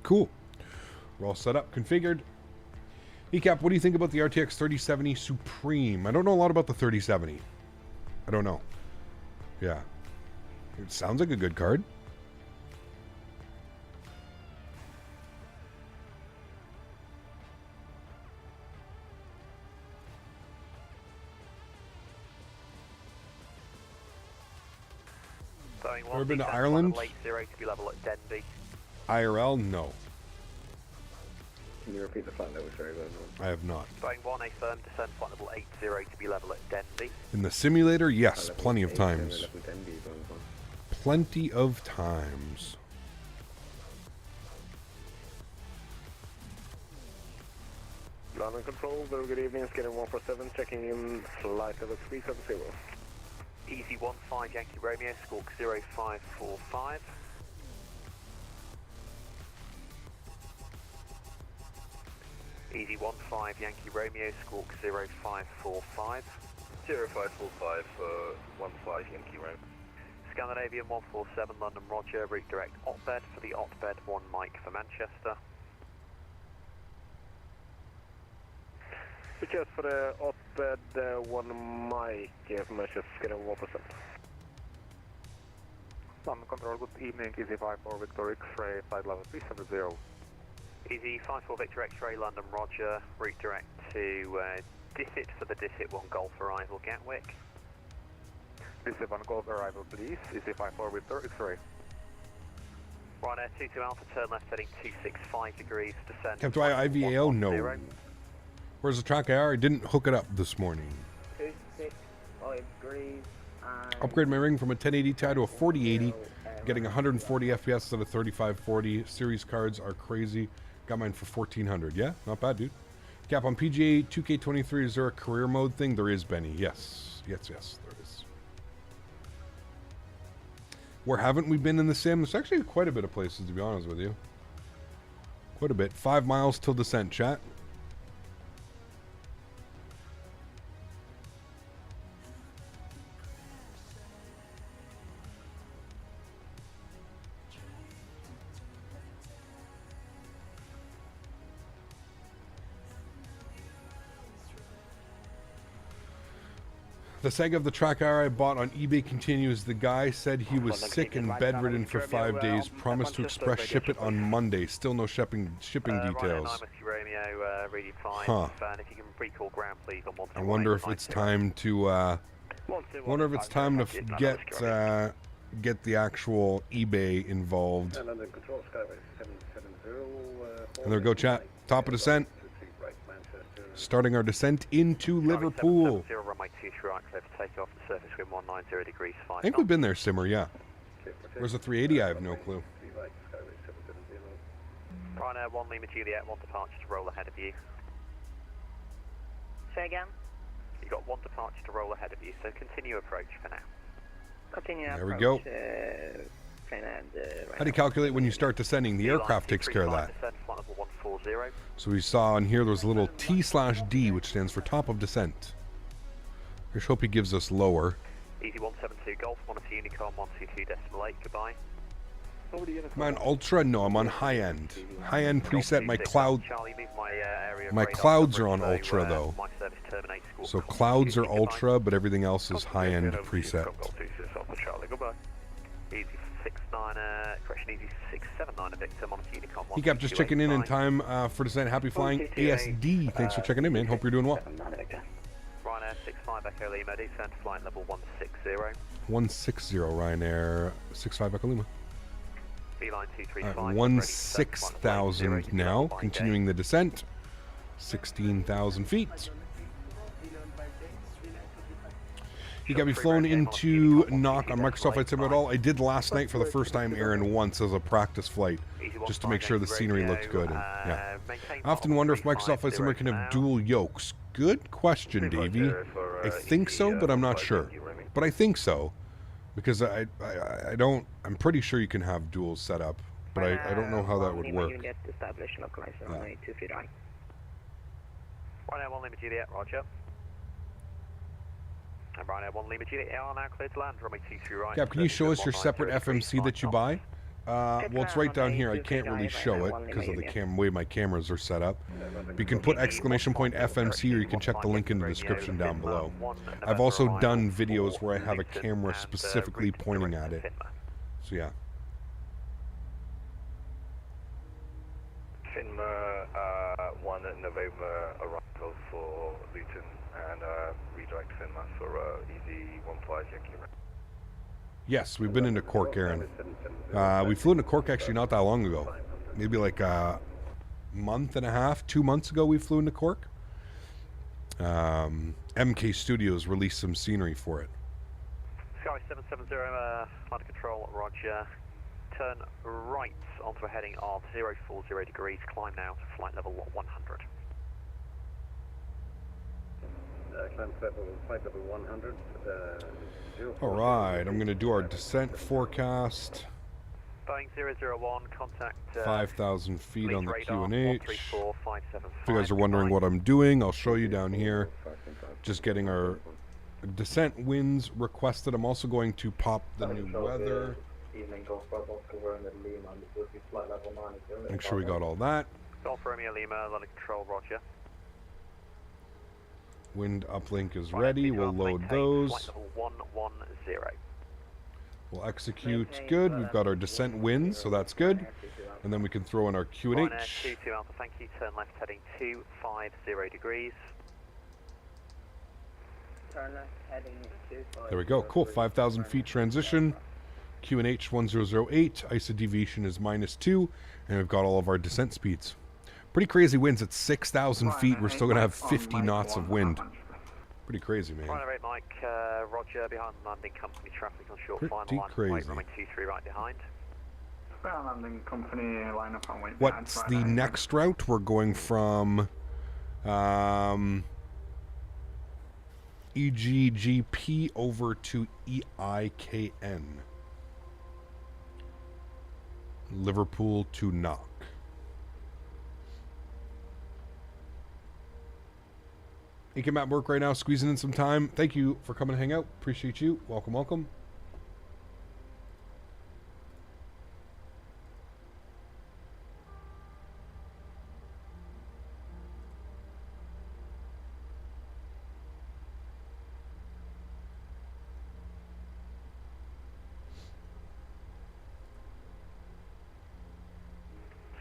Cool. We're all set up, configured. ECAP, what do you think about the RTX 3070 Supreme? I don't know a lot about the 3070. I don't know. Yeah. It sounds like a good card. Ever been to Ireland? Late 0 to be level at Denby. IRL? No. Can you repeat the flight level? Sorry, I have not. Boeing 1, a firm descent flight level 80 to be level at Denby. In the simulator? Yes, plenty of times. Plenty of times. Ground and control, very good evening, scanner 147, checking in flight level 370. Easy 15 Yankee Romeo, squawk 0545. Easy 15 Yankee Romeo, squawk 0545. 0545 for 15 Yankee Romeo. Scandinavian 147 London Roger, route direct Otbed for the Otbed 1 Mike for Manchester. Just for the Otbed 1 Mike for Manchester, scanner 1%. London Control, good evening, Easy 54 Victor X-ray, flight level 370. Easy 54 Victor X-ray London Roger, route direct to Dissit for the Dissit 1 Golf arrival Gatwick. Dissit 1 Golf arrival please, Easy 54 Victor X-ray. Ryanair 22 Alpha, turn left heading 265 degrees, descend. Kept I IVAO? No. Where's the track IR? I didn't hook it up this morning. 265 degrees. Upgrade my ring from a 1080 Ti to a 4080. Getting 140 FPS instead of 3540. Series cards are crazy. Got mine for 1400. Yeah, not bad, dude. Cap on PGA 2K23. Is there a career mode thing? There is, Benny. Yes, there is. Where haven't we been in the sim? There's actually quite a bit of places, to be honest with you. Quite a bit. 5 miles till descent, chat. The seg of the track IR I bought on eBay continues. The guy said he was sick and bedridden for 5 days. Promised to express ship it on Monday. Still no shipping details. Huh. I wonder if it's time to get the actual eBay involved. And there we go, chat. Top of descent. Starting our descent into Liverpool. I think we've been there, Simmer, yeah. Where's the 380? I have no clue. Ryanair 1 Lima Juliet, 1 departure to roll ahead of you. Say again? You've got 1 departure to roll ahead of you, so continue approach for now. Continue there approach. We go. How do you calculate when you start descending? The aircraft takes care of that. So we saw on here there was a little T/D, which stands for top of descent. I just hope he gives us lower. Easy 172 Golf, 12 Unicorn, 122.8, goodbye. Am I on ultra? No, I'm on high end. High end preset. My clouds are on ultra though. So clouds are ultra, but everything else is high end preset. Easy 69, correction, easy 679 Victor, Unicorn. He kept just checking in time for descent. Happy flying, ASD. Thanks for checking in, man. Hope you're doing well. Ryanair 65 Echo Lima, descent flight level 160. 160 Ryanair 65 Echo Lima. Beeline 235. 16,000 now. Continuing the descent. 16,000 feet. You got me flown into knock on Microsoft Flight Simulator at all? I did last night for the first time, Erin, once as a practice flight, just to make sure the scenery looked good. And, yeah. I often wonder if Microsoft Flight Simulator can have dual yokes. Good question, Davey. I think so, but I'm not sure. But I think so, because I'm pretty sure you can have duals set up, but I don't know how that would work. Ryanair 1 Lima Juliet, roger. And Ryanair 1 Lima Juliet, are now cleared to land, runway 23 right. Cap, can you show us your separate FMC that you buy? Well, it's right down here. I can't really show it because of the way my cameras are set up. But you can put exclamation point FMC, or you can check the link in the description down below. I've also done videos where I have a camera specifically pointing at it. So yeah. Finma 1 November arrival for Luton and redirect Finma for EZ15 Yankee. Yes, we've been into Cork, Erin. We flew into Cork actually not that long ago. Maybe like a month and a half, 2 months ago we flew into Cork. MK Studios released some scenery for it. Sky 770, flight control, roger. Turn right onto a heading of 040 degrees, climb now to flight level 100. Climb flight level 100. Alright, I'm going to do our descent forecast. Boeing 001, contact 5,000 feet on the QNH. If you guys are five, wondering what I'm doing, I'll show you down here. Just getting our descent winds requested. I'm also going to pop the new weather. Make sure we got all that. Golf Romeo Lima, London Control, roger. Wind uplink is ready. We'll load those. Flight level 110. We'll execute. Good. We've got our descent winds, so that's good. And then we can throw in our QNH. Ryanair 22 Alpha, thank you. Turn left heading 250 degrees. Turn left heading 250. There we go. Cool. 5,000 feet transition. QNH 1008. ISO deviation is -2. And we've got all of our descent speeds. Pretty crazy winds at 6,000 feet. We're still going to have 50 knots of wind. Pretty crazy, man. Ryanair 8 Mike, roger, behind landing company traffic on short final line. Crazy. Runway 23 right behind. Landing company line up on wait. What's the next route? We're going from EGGP over to EIKN. Liverpool to Knock. Inking at work right now, squeezing in some time. Thank you for coming to hang out. Appreciate you. Welcome, welcome.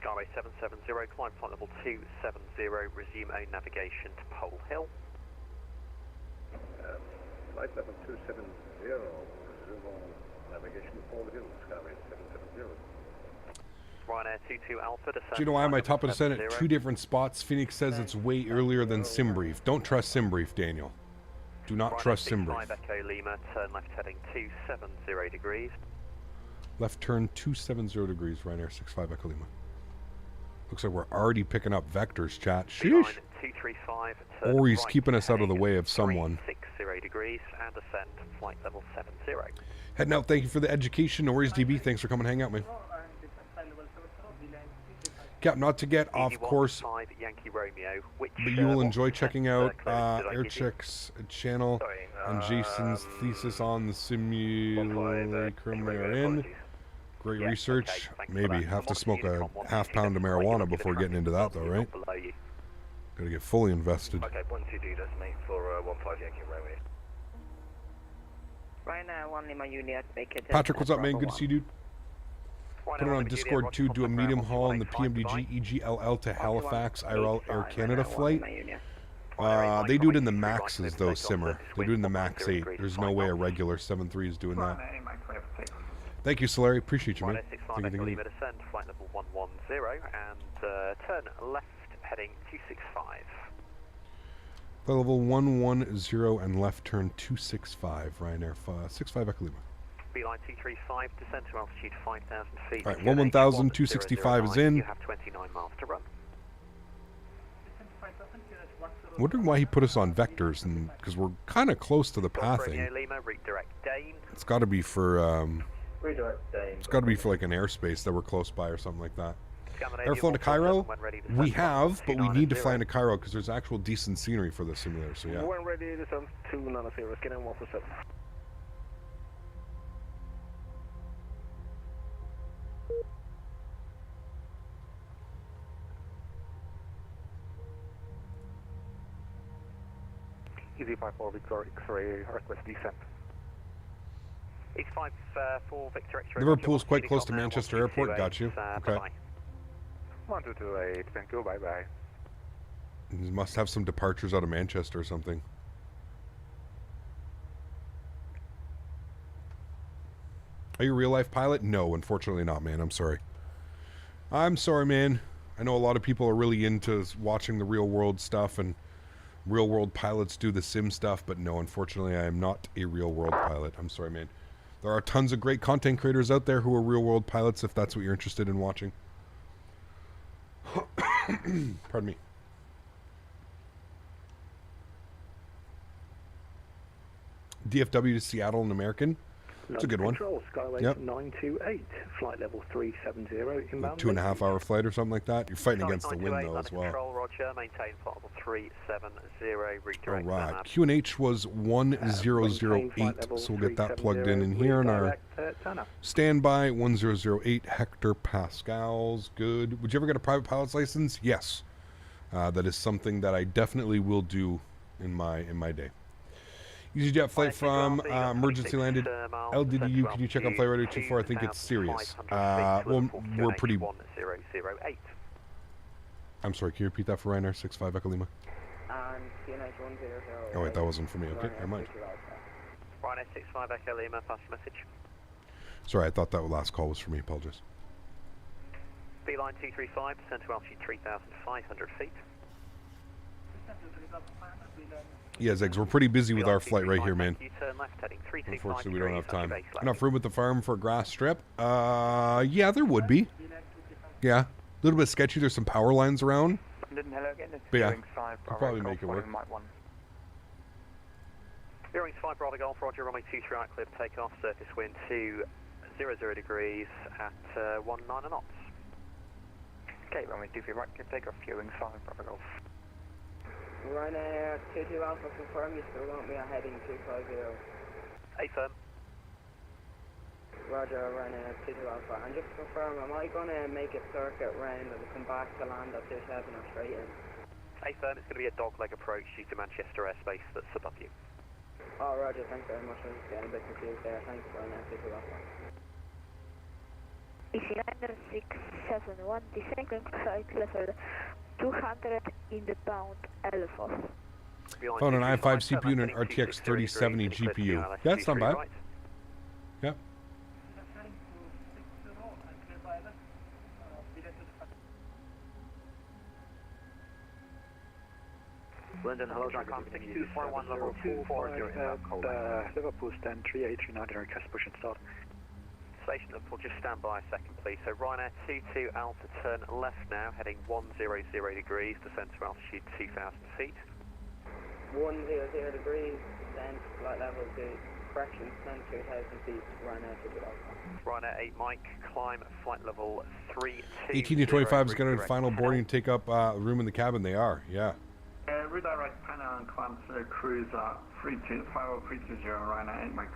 Skyway 770, climb flight level 270, resume own navigation to Pole Hill. Flight level 270, resume navigation to Pole Hill, Skyway 770. Ryanair 22 Alpha, descent. Do you know why my top of descent at 2 different spots? Phoenix says it's way earlier than SimBrief. Don't trust SimBrief, Daniel. Do not trust SimBrief. 5 Echo Lima, turn left heading 270 degrees. Left turn 270 degrees, Ryanair 65 Echo Lima. Looks like we're already picking up vectors, chat. Sheesh. 235, Or he's keeping us out of the way of someone. 60 degrees and descend flight level 70. Heading out, thank you for the education. No worries, DB. Thanks for coming and hang out, man. Cap, not to get off course, Yankee Romeo, but you will enjoy checking out Aircheck's channel and Jason's thesis on the simulacrum we're in. Great research. Maybe have to smoke a half-pound of marijuana before getting into that, though, right? Gotta get fully invested. Okay, 122 designate for 15 Yankee Romeo. Ryanair 1 Lima Juliet, make it. Patrick, what's up, man? Good to see you, dude. Put it on Discord too. Do a medium haul in the PMDG EGLL to Halifax IRL Air Canada flight. They do it in the Maxes though, Simmer. They do it in the Max 8. There's no way a regular 7.3 is doing that. Thank you, Sólríkt. Appreciate you, man. Flight level 110 and turn left heading 265. Flight level 110 and left turn 265, Ryanair 65 Echo Lima. Beeline 235, descend to altitude 5,000 feet. All right, 110, 265 is in. You have 29 miles to run. Wondering why he put us on vectors, and because we're kind of close to the pathing. Lima, redirect Dane. It's got to be for Redirect Dane. it's got to be for like an airspace that we're close by or something like that. Ever flown to Cairo? We have, but we need to fly into Cairo because there's actual decent scenery for the simulator. So yeah. When ready, descend 290, scan in 147. Easy 54 Victor X-ray, request descent. East 54 Victor X-ray. Liverpool's quite close to Manchester Airport. Got you. Okay. 1228, thank you, bye bye. You must have some departures out of Manchester or something. Are you a real life pilot? No, unfortunately not, man. I'm sorry. I'm sorry, man. I know a lot of people are really into watching the real world stuff and real world pilots do the sim stuff, but no, unfortunately I am not a real world pilot. I'm sorry, man. There are tons of great content creators out there who are real world pilots if that's what you're interested in watching. Pardon me. DFW to Seattle, an American. It's a good one. Control, Skyway Yep. 928, flight level 370, inbound. 2.5 hour flight or something like that. You're fighting against the wind though as well. Control, Roger, maintain flight level 370, redirect. Alright, QNH was 1008, so we'll get that plugged in here in our standby. 1008 hectopascals. Good. Would you ever get a private pilot's license? Yes. That is something that I definitely will do in my day. EasyJet flight from emergency landed LDDU. Can you check on flight radar 24? I think it's serious. Well, we're pretty. I'm sorry. Can you repeat that for Ryanair 65 Echo Lima? Oh wait, that wasn't for me. Okay, never mind. Ryanair 65 Echo Lima, pass message. Sorry, I thought that last call was for me. Apologies. Beeline 235, descend to altitude 3,500 feet. Yeah, Zegs, we're pretty busy with our flight right here, man. Unfortunately, we don't have time. Enough room at the farm for a grass strip? Yeah, there would be. Yeah, a little bit sketchy. There's some power lines around. But yeah, we'll probably make it work. Bearings 5 Bravo Golf, Roger, runway 23 right, clear to take off, surface wind 200 degrees at 19 knots. Okay, runway 23 right, clear to take off, viewing 5 Bravo Golf. Ryanair 22 Alpha, confirm you still want me at heading 250. Affirm. Roger, Ryanair 22 Alpha. And just to confirm, am I going to make a circuit round and come back to land at 27 or straight in? Affirm, it's going to be a dogleg approach due to Manchester airspace that's above you. Oh, Roger, thanks very much. I'm just getting a bit confused there. Thanks, Ryanair 22 Alpha. EC 9671, descending flight level 200 inbound Alpha. Found an i5 CPU and an RTX 3070 GPU. Yeah, that's not bad. Yep. London, hello, Tracom 6241, level 240 inbound, Liverpool stand 383, Nadya, request push and start. Station Liverpool, just stand by a second, please. So Ryanair 22 Alpha, turn left now, heading 100 degrees, descend to altitude 2,000 feet. 100 degrees, descent, flight level to correction, descend 2,000 feet, Ryanair 22 Alpha. Ryanair 8 Mike, climb flight level 320. 18 to 25 is going to final boarding, take up room in the cabin. They are, yeah. Redirect Penna and climb to cruise at 5030 Ryanair 8 Mike.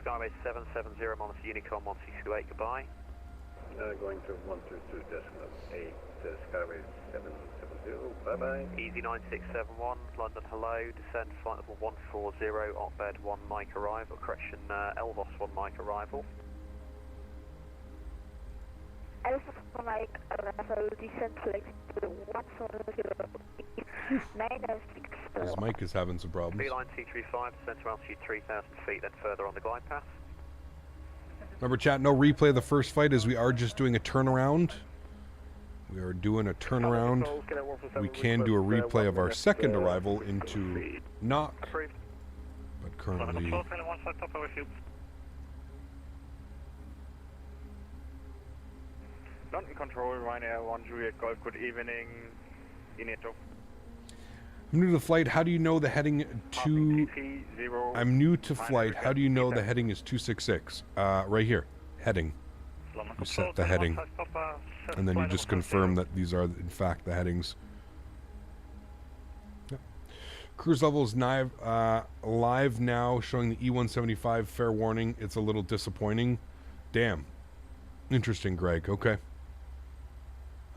Skyway 770, Monitor Unicorn 1228, goodbye. Going to 122.8, Skyway 770, bye-bye. Easy 9671, London, hello, descend flight level 140, Otbed 1 Mike arrival, correction, Elvos 1 Mike arrival. Alpha Mike arrival, descend flight 140, 906. His mic is having some problems. Beeline 235, descend to altitude 3,000 feet, then further on the glide path. Remember, chat, no replay of the first flight as we are just doing a turnaround. We are doing a turnaround. We can do a replay of our second arrival into Knock, but currently... London Control, Ryanair 1 Juliet Golf, good evening. Ineto. I'm new to Flight. How do you know the heading to... I'm new to Flight. How do you know the heading is 266? Right here. Heading. You set the heading. And then you just confirm that these are, in fact, the headings. Yep. Cruise level is live now, showing the E175. Fair warning, it's a little disappointing. Damn. Interesting, Greg. Okay.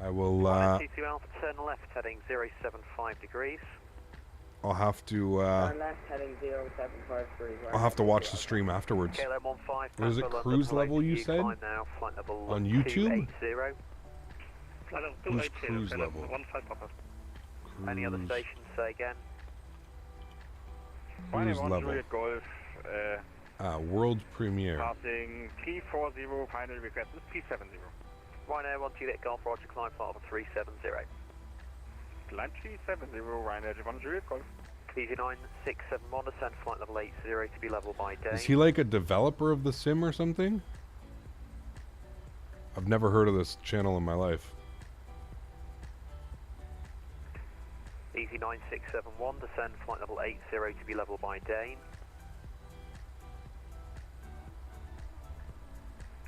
I will, T2 Alpha, turn left, heading 075 degrees. I'll have to, Turn left, heading 075 degrees. I'll have to watch the stream afterwards. What is it, cruise level you said? On YouTube? Who's cruise level? Any other stations, say again? Cruise level. World premiere. Passing T40, final request is T70. Ryanair 1 Juliet Golf, Roger, climb flight of 370. Climb T70, Ryanair 1 Juliet Golf. Easy 9671, descend flight level 80 to be level by day. Is he like a developer of the sim or something? I've never heard of this channel in my life. Easy 9671, descend flight level 80 to be level by day.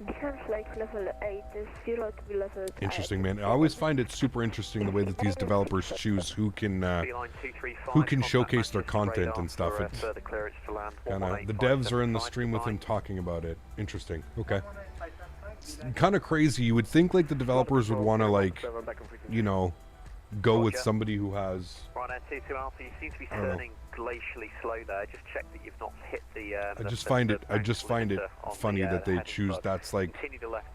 Descent flight level 80 to be level. Interesting, man. I always find it super interesting the way that these developers choose who can showcase their content and stuff. It's kinda, the devs are in the stream with him talking about it. Interesting. Okay. It's kind of crazy. You would think like the developers would want to like, you know, go with somebody who has. Ryanair 22 Alpha, you seem to be turning glacially slow there. Just check that you've not hit the. I just find it funny that they choose. That's like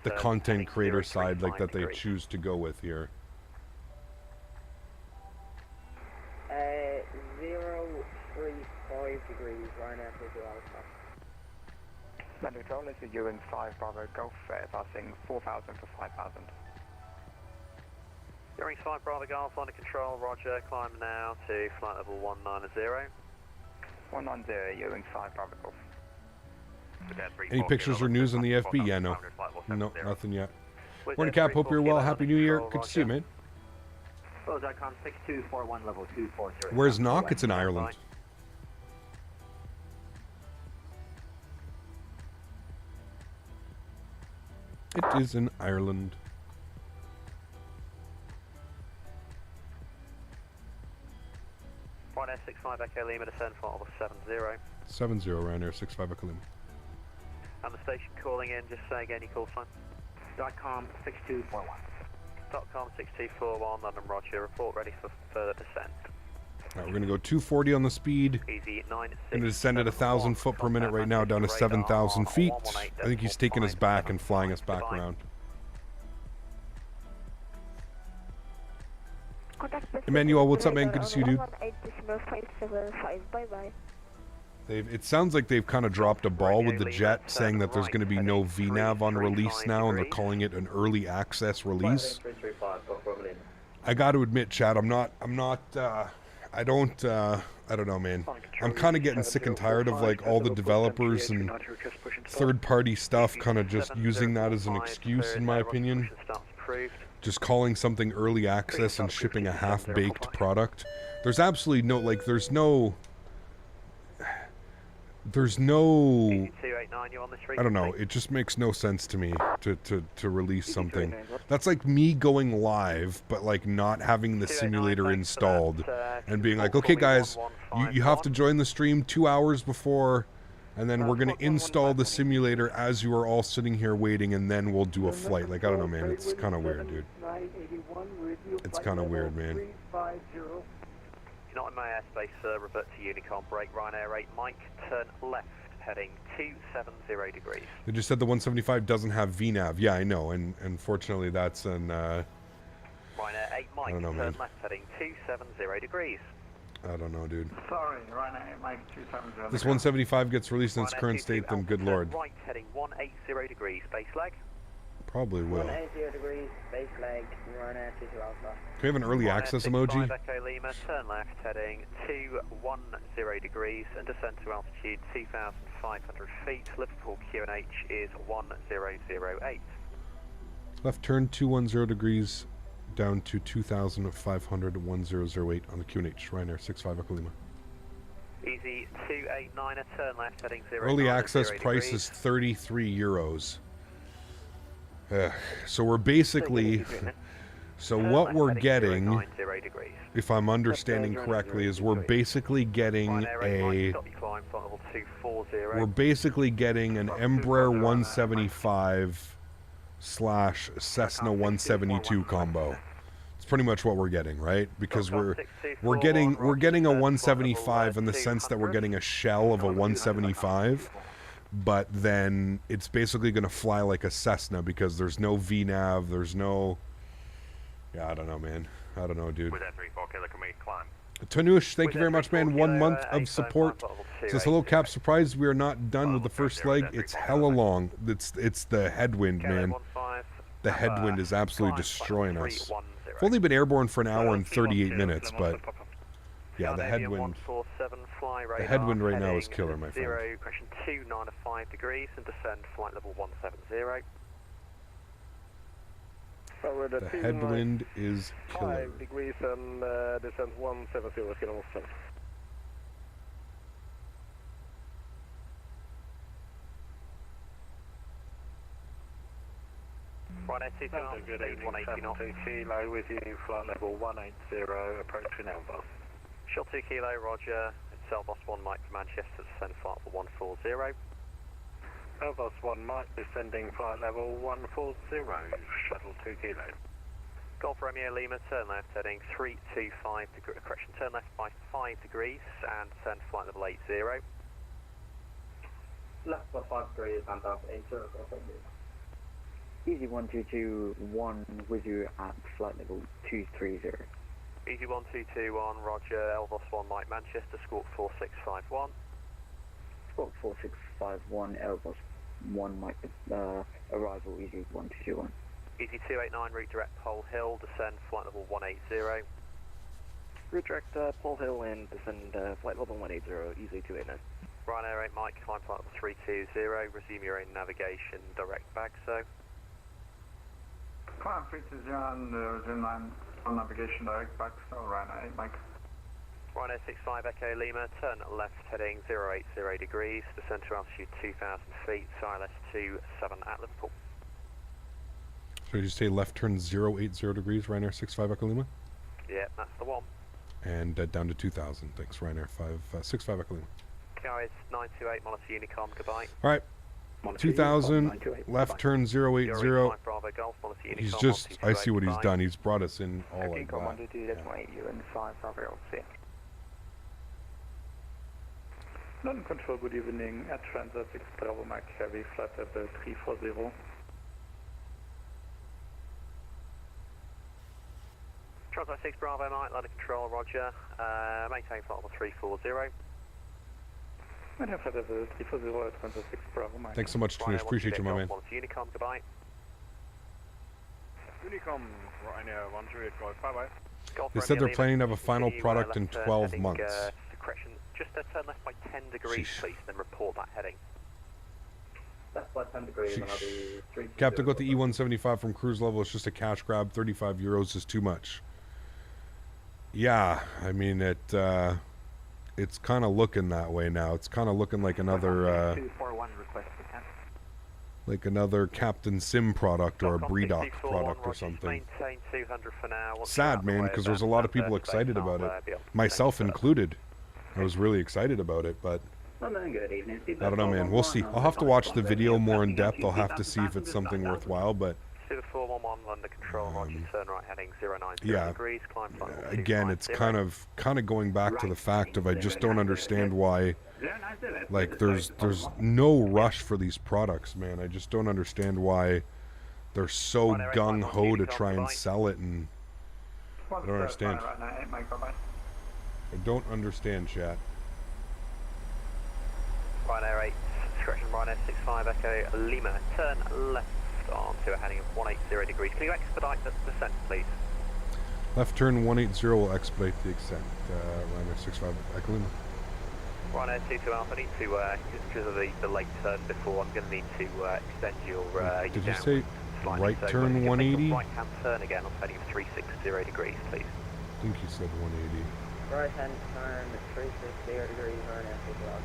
the content creator side, like that they choose to go with here. 035 degrees, Ryanair 22 Alpha. London Control, this is Ewing 5 Bravo Golf, passing 4,000 for 5,000. Ewing 5 Bravo Golf, under control, roger, climb now to flight level 190. 190, Ewing 5 Bravo Golf. Any pictures or news on the FB? Yeah, no. No, nothing yet. Morning, Cap. Hope you're well. Happy New Year. Good to see you, man. Roger.com 6241 level 240. Where's Knock? It's in Ireland. It is in Ireland. Ryanair 65 Echo Lima, descend flight level 70. 70 Ryanair 65 Echo Lima. And the station calling in, just say again your call sign. .com 6241. .com 6241, London Roger, report ready for further descent. Alright, we're going to go 240 on the speed. Easy 96. Going to descend at 1,000 foot per minute right now down to 7,000 feet. I think he's taking us back and flying us back around. Emmanuel, what's up, man? Good to see you, dude. Bye-bye. It sounds like they've kind of dropped a ball with the jet, saying that there's going to be no VNAV on release now, and they're calling it an early access release. I got to admit, Chad, I don't know, man. I'm kind of getting sick and tired of like all the developers and third-party stuff kind of just using that as an excuse, in my opinion. Just calling something early access and shipping a half-baked product. There's absolutely no, like, there's no, I don't know, it just makes no sense to me to release something. That's like me going live, but like not having the simulator installed and being like, okay guys, you have to join the stream 2 hours before, and then we're going to install the simulator as you are all sitting here waiting, and then we'll do a flight. Like, I don't know, man, it's kind of weird, dude. It's kind of weird, man. You're not in my airspace, sir. Revert to Unicom. Break Ryanair 8. Mike, turn left, heading 270 degrees. They just said the 175 doesn't have VNAV. Yeah, I know, and unfortunately that's an, Ryanair 8. Mike, I don't know, turn man. left, heading 270 degrees. I don't know, dude. Sorry, Ryanair 8, Mike 270. This 175 gets released in its current state, then good lord. Right, heading 180 degrees. Base leg. Probably will. 180 degrees, base leg, Ryanair 22 Alpha. Can we have an early access emoji? Echo Lima, turn left, heading 210 degrees and descend to altitude 2,500 feet. Liverpool QNH is 1008. Left turn 210 degrees down to 2,500 1008 on the QNH. Ryanair 65 Echo Lima. Easy 289, turn left, heading 0. Early access price is 33 euros. So we're basically, so what we're getting, if I'm understanding correctly, is we're basically getting an Embraer 175 / Cessna 172 combo. It's pretty much what we're getting, right? Because we're getting a 175 in the sense that we're getting a shell of a 175. But then it's basically going to fly like a Cessna because there's no VNAV, there's no... Yeah, I don't know, man. I don't know, dude. Tanush, thank you very much, man. 1 month of support. Says, hello, Cap. Surprised we are not done with the first leg. It's hella long. It's the headwind, man. The headwind is absolutely destroying us. I've only been airborne for an hour and 38 minutes, but... Yeah, the headwind right now is killer, my friend. Correction 295 degrees and descend flight level 170. The headwind is killer. 5 degrees and descend 170 kilometers. Ryanair 2 good evening, 180 knots. 2 kilo with you, flight level 180, approaching Elbow. Shot 2 kilo, roger. It's Elboss 1 Mike for Manchester, descend flight level 140. Elboss 1 Mike, descending flight level 140, shuttle 2 kilo. Golf Romeo Lima, turn left, heading 325 degrees, correction, turn left by 5 degrees and descend flight level 80. Left by 5 degrees and up 80. Easy 1221 with you at flight level 230. Easy 1221, roger, Elboss 1 Mike Manchester, squawk 4651. Squawk 4651, Elboss 1 Mike, arrival easy 1221. Easy 289, route direct Pole Hill, descend flight level 180. Route direct Pole Hill and descend flight level 180, easy 289. Ryanair 8 Mike, climb flight level 320, resume your own navigation, direct BAGSO. Climb 320 and resume line on navigation, direct back, so Ryanair 8 Mike. Ryanair 65 Echo Lima, turn left heading 080 degrees, descend to altitude 2,000 feet, ILS 27 at Liverpool. So you say left turn 080 degrees, Ryanair 65 Echo Lima? Yeah, that's the one. And down to 2,000. Thanks, Ryanair 65 Echo Lima. KI's 928, Monitor Unicom, goodbye. All right. 2,000, left turn 080. He's just, I see what he's done. He's brought us in all like that. Yeah. London Control, good evening. At Transat 6 Bravo Mike Heavy, flight level 340. Transat 6 Bravo Mike, London Control, roger. Maintain flight level 340. Maintain flight level 340 at Transat 6 Bravo Mike. Thanks so much, Tunish. Appreciate you, my man. Unicom, goodbye. Unicom, Ryanair 128, bye-bye. They said they're planning to have a final product in 12 months. Correction, just turn left by 10 degrees, please, then report that heading. Left by 10 degrees and I'll be 320. Captain got the E175 from cruise level. It's just a cash grab. 35 euros is too much. Yeah, I mean, it's kind of looking that way now. It's kind of looking like another... 241 request for like another Captain Sim product or a Breedoc product or something. Maintain 200 for now. Sad, man, because there's a lot of people excited about it, myself included. I was really excited about it, but I don't know, man. We'll see. I'll have to watch the video more in depth. I'll have to see if it's something worthwhile, but 411 under control, roger, turn right heading 090 yeah. degrees, climb flight level Again, it's kind of going back to the fact of I just don't understand why, like, there's no rush for these products, man. I just don't understand why they're so gung-ho to try and sell it, and I don't understand. I don't understand, chat. Ryanair 8, correction, Ryanair 65 Echo Lima, turn left on to a heading of 180 degrees. Can you expedite the descent, please? Left turn 180 will expedite the extent. Ryanair 65 Echo Lima. Ryanair 22 Alpha, I need to, just because of the late turn before, I'm going to need to extend your Did you say right so turn 180? Right hand turn again on heading of 360 degrees, please. I think you said 180. Right hand turn 360 degrees, Ryanair 22 Alpha.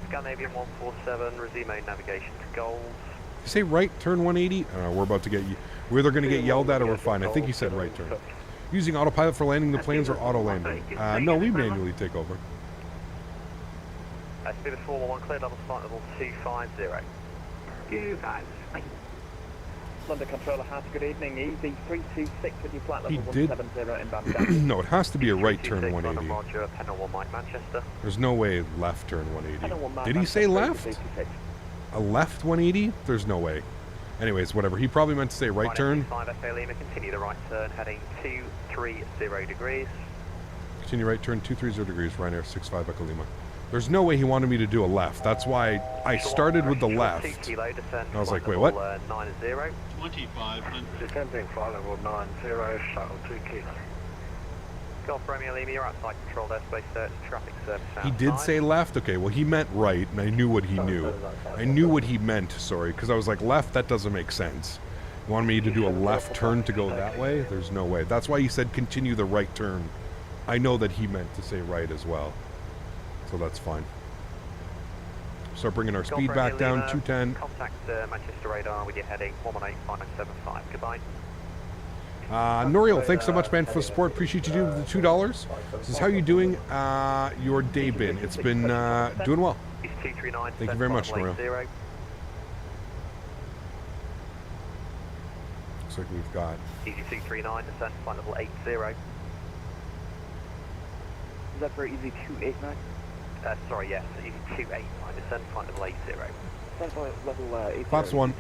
Scandinavian 147, resume main navigation to goals. You say right turn 180? I don't know, we're about to get you. We're either going to get yelled at or we're fine. I think he said right turn. Using autopilot for landing the planes or auto landing? No, we manually take over. Speed of 411, clear level flight level 250. 250. London Controller House, good evening. Easy 326 with your flight He level did. 170 inbound. No, it has to be a right turn 180. Roger, Penal 1 Mike Manchester. There's no way left turn 180. Did he say left? A left 180? There's no way. Anyways, whatever. He probably meant to say right turn. 5 FA Lima, continue the right turn, heading 230 degrees. Continue right turn 230 degrees, Ryanair 65 Echo Lima. There's no way he wanted me to do a left. That's why I started with the left. And I was like, wait, what? 90. 2500. Descending flight level 90, shuttle 2 kilo. Golf Romeo Lima, you're outside controlled airspace search, traffic service He did say left? Okay, well, he meant right, and I knew what he knew. I knew what he meant, sorry, because I was like, left, that doesn't make sense. You wanted me to do a left turn to go that way? There's no way. That's why he said continue the right turn. I know that he meant to say right as well. So that's fine. Start bringing our speed back down, 210. Contact Manchester radar with your heading 118.575. Goodbye. Noriel, thanks so much, man, for the support. Appreciate you doing the $2. This is how you doing your day been? It's been doing well. Thank you very much, Noriel. Looks like we've got Easy 239, descent flight level 80. Is that for easy 289? Sorry, yes, easy 289, descent flight level 80. Descent flight level 80. Flaps 1.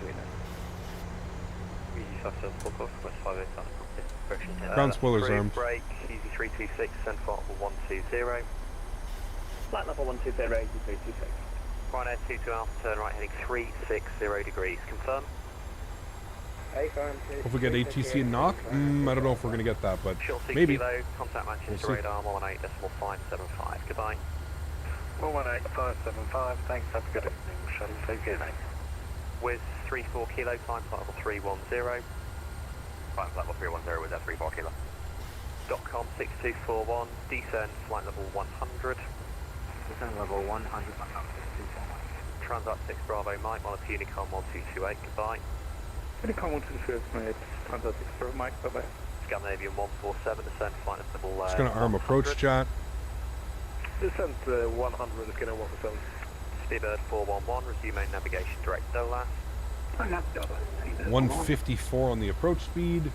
Easy 57, full course, West 58, Ground spoilers armed. Break, easy 326, descent flight level 120. Flight level 120, easy 326. Ryanair 22 Alpha, turn right heading 360 degrees. Confirm. If we get ATC and knock, I don't know if we're going to get that, but maybe. Kilo, contact Manchester radar 118.575. Goodbye. 118.575, thanks, have a good evening. Shuttle take care. With 34 kilo, climb flight level 310. Climb level 310 with that 34 kilo. .com 6241, descend flight level 100. Descent level 100. Transat 6 Bravo Mike, Monitor Unicom 1228, goodbye. Unicom 1228, mate. Transat 6 Bravo Mike, bye-bye. Scandinavian 147, descend flight level Just going to arm approach chat. Descent 100 is going to 1%. Speedbird 411, resume main navigation direct Dolas. 154 on the approach speed.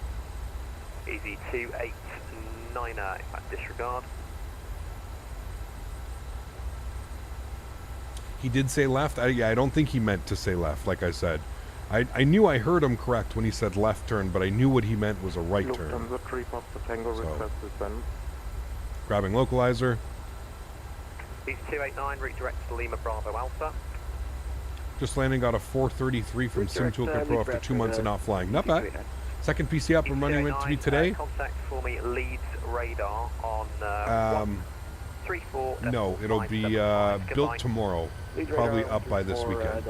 Easy 289, in fact, disregard. He did say left. Yeah, I don't think he meant to say left, like I said. I knew I heard him correct when he said left turn, but I knew what he meant was a right turn. So, grabbing localizer. Easy 289, route direct to Lima Bravo Alpha. Just landing, got a 433 from SimToolkit Pro after 2 months of not flying. Not bad. Second PC up and running meant to be today. Contact for me Leeds radar on 34. No, it'll be built tomorrow. Probably up by this weekend.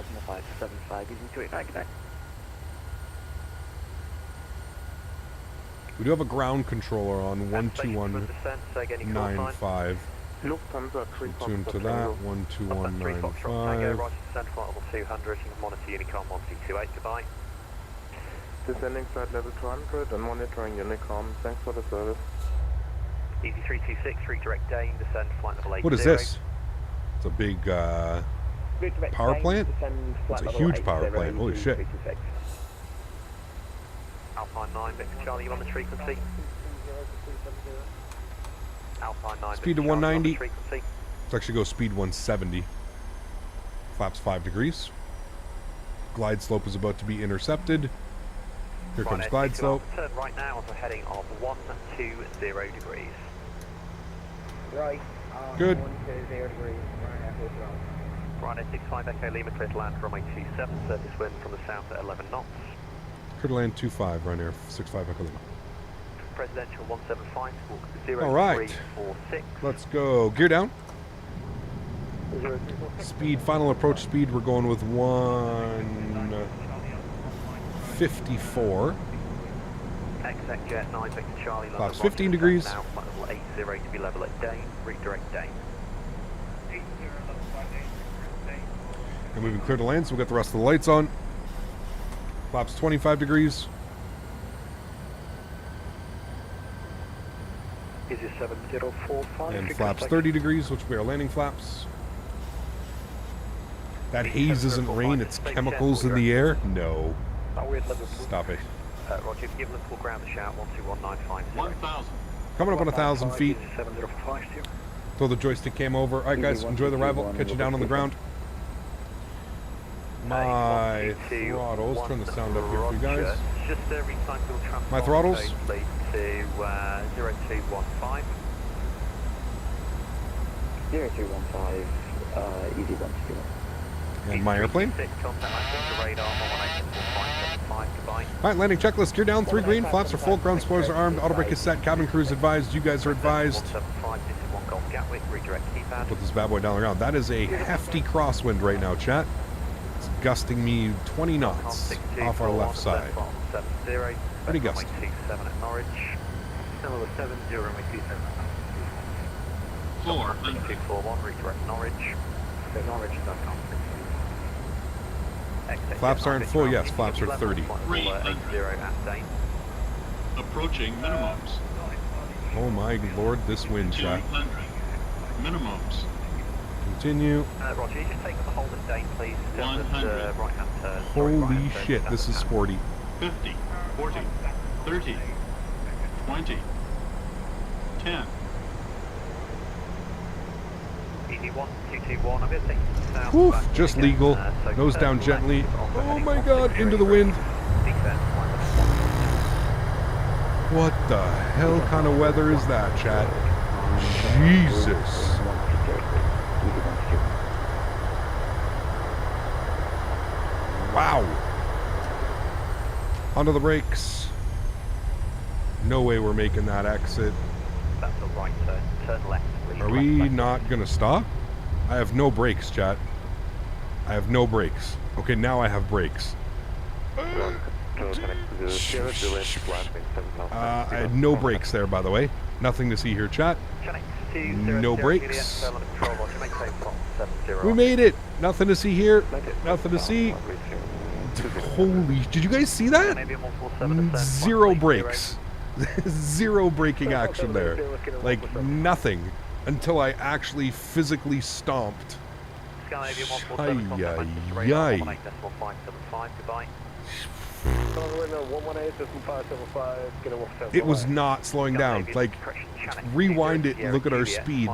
We do have a ground controller on 12195. Tune to that, 12195. Roger, descent flight level 200, you can monitor Unicom 1228, goodbye. Descending flight level 200 and monitoring Unicom, thanks for the service. Easy 326, redirect Dane, descend flight level 80. What is this? It's a big power plant? It's a huge power plant, holy shit. Alpine 9, Victor Charlie, you on the frequency? Alpine 9, speed to 190. Let's actually go speed 170. Flaps 5 degrees. Glide slope is about to be intercepted. Here comes glide slope. Turn right now onto a heading of 120 degrees. Right. Good. 120 degrees. Ryanair 65 Echo Lima, clear to land runway 27, surface wind from the south at 11 knots. Clear to land 25, Ryanair 65 Echo Lima. Presidential 175, squawk All right. 0346. Let's go. Gear down. Speed, final approach speed, we're going with 154. Exec jet 9 Victor Charlie. Clouds 15 degrees. Now, level 80 to be level at Dane. Redirect Dane. And we've been clear to land, so we'll get the rest of the lights on. Flaps 25 degrees. Is it 7045? And flaps 30 degrees, which will be our landing flaps. That haze isn't rain, it's chemicals in the air? No. Stop it. Roger, give them full ground to shout 121950. 1,000. Coming up on 1,000 feet. 7050. Throw the joystick cam over. Alright guys, enjoy the arrival. Catch you down on the ground. My throttles. Turn the sound up here for you guys. Just recycle transport. My throttles. To 0215. 0215, easy 121. And my airplane. Radar, Alright, landing checklist. Gear down, 3 green. Flaps are full. Ground spoilers are armed. Auto brake is set. Cabin crew is advised. You guys are advised. Put this bad boy down on the ground. That is a hefty crosswind right now, chat. It's gusting me 20 knots off our left side. Pretty gusty. 441, redirect Norwich. Flaps aren't full, yes, flaps are 30. 300. Approaching minimums. Oh my lord, this wind, chat. 200. Minimums. Continue. Roger, you just take up the hold of Dane, please. 100. Right hand turn. Holy shit, this is sporty. 50. 40. 30. 20. 10. Easy 1221, I'm going to take you south. Whew, just legal. Nose down gently. Oh my god, into the wind. What the hell kind of weather is that, chat? Jesus. Wow. Onto the brakes. No way we're making that exit. That's a right turn. Turn left, please. Are we not going to stop? I have no brakes, chat. I have no brakes. Okay, now I have brakes. I had no brakes there, by the way. Nothing to see here, chat. No brakes. We made it. Nothing to see here. Nothing to see. Holy, did you guys see that? Zero brakes. Zero braking action there. Like nothing until I actually physically stomped. Ay. It was not slowing down. Like, rewind it and look at our speed.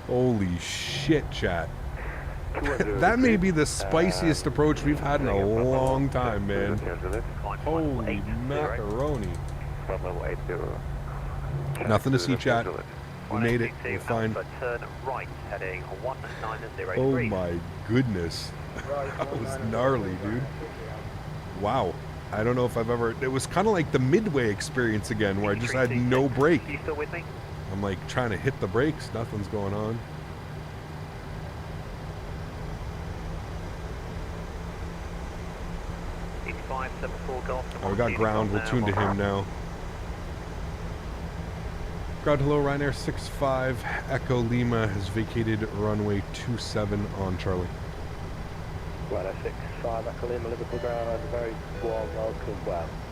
Holy shit, chat. That may be the spiciest approach we've had in a long time, man. Holy macaroni. Nothing to see, chat. We made it. We're fine. Oh my goodness. That was gnarly, dude. Wow. I don't know if I've ever... It was kind of like the Midway experience again, where I just had no brake. I'm like trying to hit the brakes. Nothing's going on. Oh, we got ground. We'll tune to him now. Ground, hello, Ryanair 65 Echo Lima has vacated runway 27 on Charlie. Ryanair 65 Echo Lima, Liverpool ground, very warm welcome.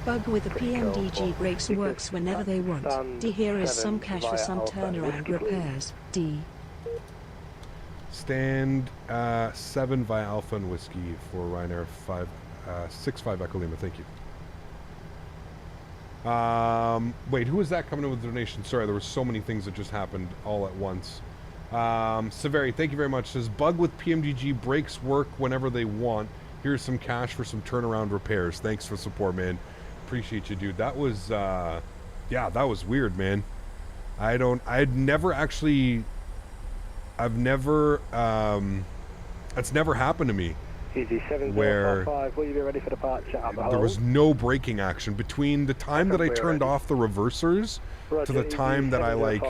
Bug with the PMDG brakes works whenever they want. D, here is some cash for some turnaround repairs. D. Stand 7 via Alpha and Whiskey for Ryanair 65 Echo Lima, thank you. Wait, who is that coming in with a donation? Sorry, there were so many things that just happened all at once. Severi, thank you very much. Says, bug with PMDG, brakes work whenever they want. Here's some cash for some turnaround repairs. Thanks for support, man. Appreciate you, dude. That was, yeah, that was weird, man. I'd never actually I've never, that's never happened to me. Easy 7055, will you be ready for departure? There was no braking action between the time that I turned off the reversers to the time that I like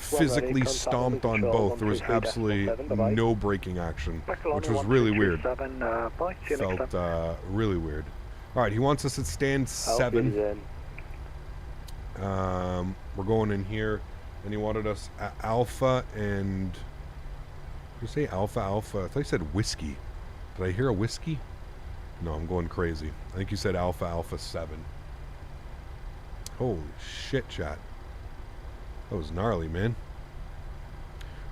physically stomped on both. There was absolutely no braking action, which was really weird. Felt really weird. All right, he wants us at stand 7. We're going in here, and he wanted us at Alpha and. Did you say Alpha? I thought you said whiskey. Did I hear a whiskey? No, I'm going crazy. I think you said Alpha 7. Holy shit, chat. That was gnarly, man.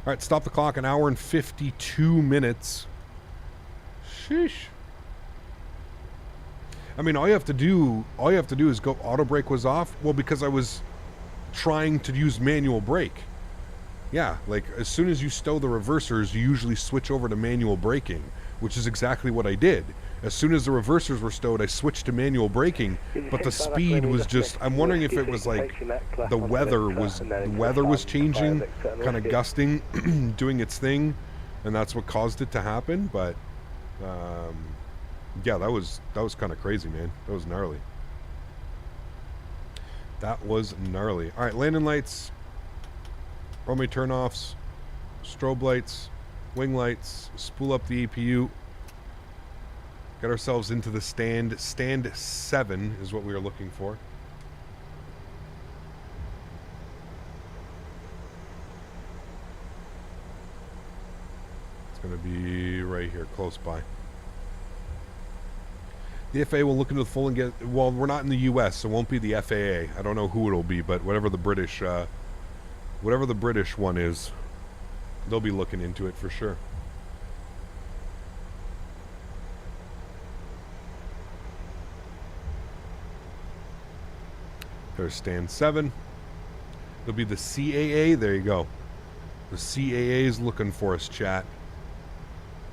All right, stop the clock. 1 hour and 52 minutes. Sheesh. I mean, all you have to do is go. Auto brake was off. Well, because I was trying to use manual brake. Yeah, like as soon as you stow the reversers, you usually switch over to manual braking, which is exactly what I did. As soon as the reversers were stowed, I switched to manual braking, but the speed was just, I'm wondering if it was like the weather was changing, kind of gusting, doing its thing, and that's what caused it to happen. But yeah, that was kind of crazy, man. That was gnarly. That was gnarly. All right, landing lights, runway turnoffs, strobe lights, wing lights, spool up the APU. Get ourselves into the stand. Stand 7 is what we are looking for. It's going to be right here, close by. The FAA will look into the full and get... Well, we're not in the U.S., so it won't be the FAA. I don't know who it'll be, but whatever the British one is, they'll be looking into it for sure. There's stand 7. There'll be the CAA. There you go. The CAA is looking for us, chat.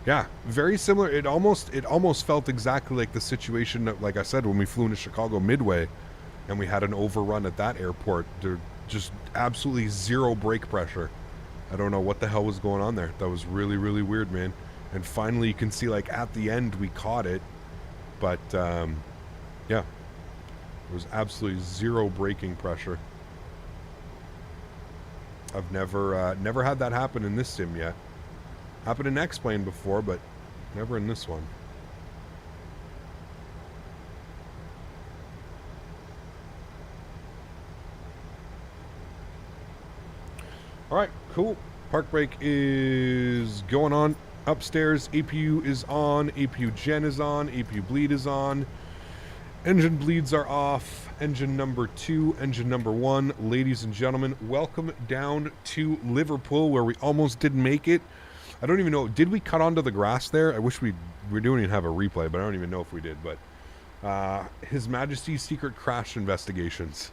Yeah, very similar. It almost felt exactly like the situation that, like I said, when we flew into Chicago Midway and we had an overrun at that airport. There just absolutely zero brake pressure. I don't know what the hell was going on there. That was really, really weird, man. And finally you can see, like, at the end we caught it. But yeah, there was absolutely zero braking pressure. I've never had that happen in this sim yet. Happened in X-Plane before, but never in this one. All right, cool. Park brake is going on. Upstairs, APU is on. APU gen is on. APU bleed is on. Engine bleeds are off. Engine number 2, engine number 1. Ladies and gentlemen, welcome down to Liverpool, where we almost didn't make it. I don't even know. Did we cut onto the grass there? I wish we don't even have a replay, but I don't even know if we did. But His Majesty's Secret Crash Investigations.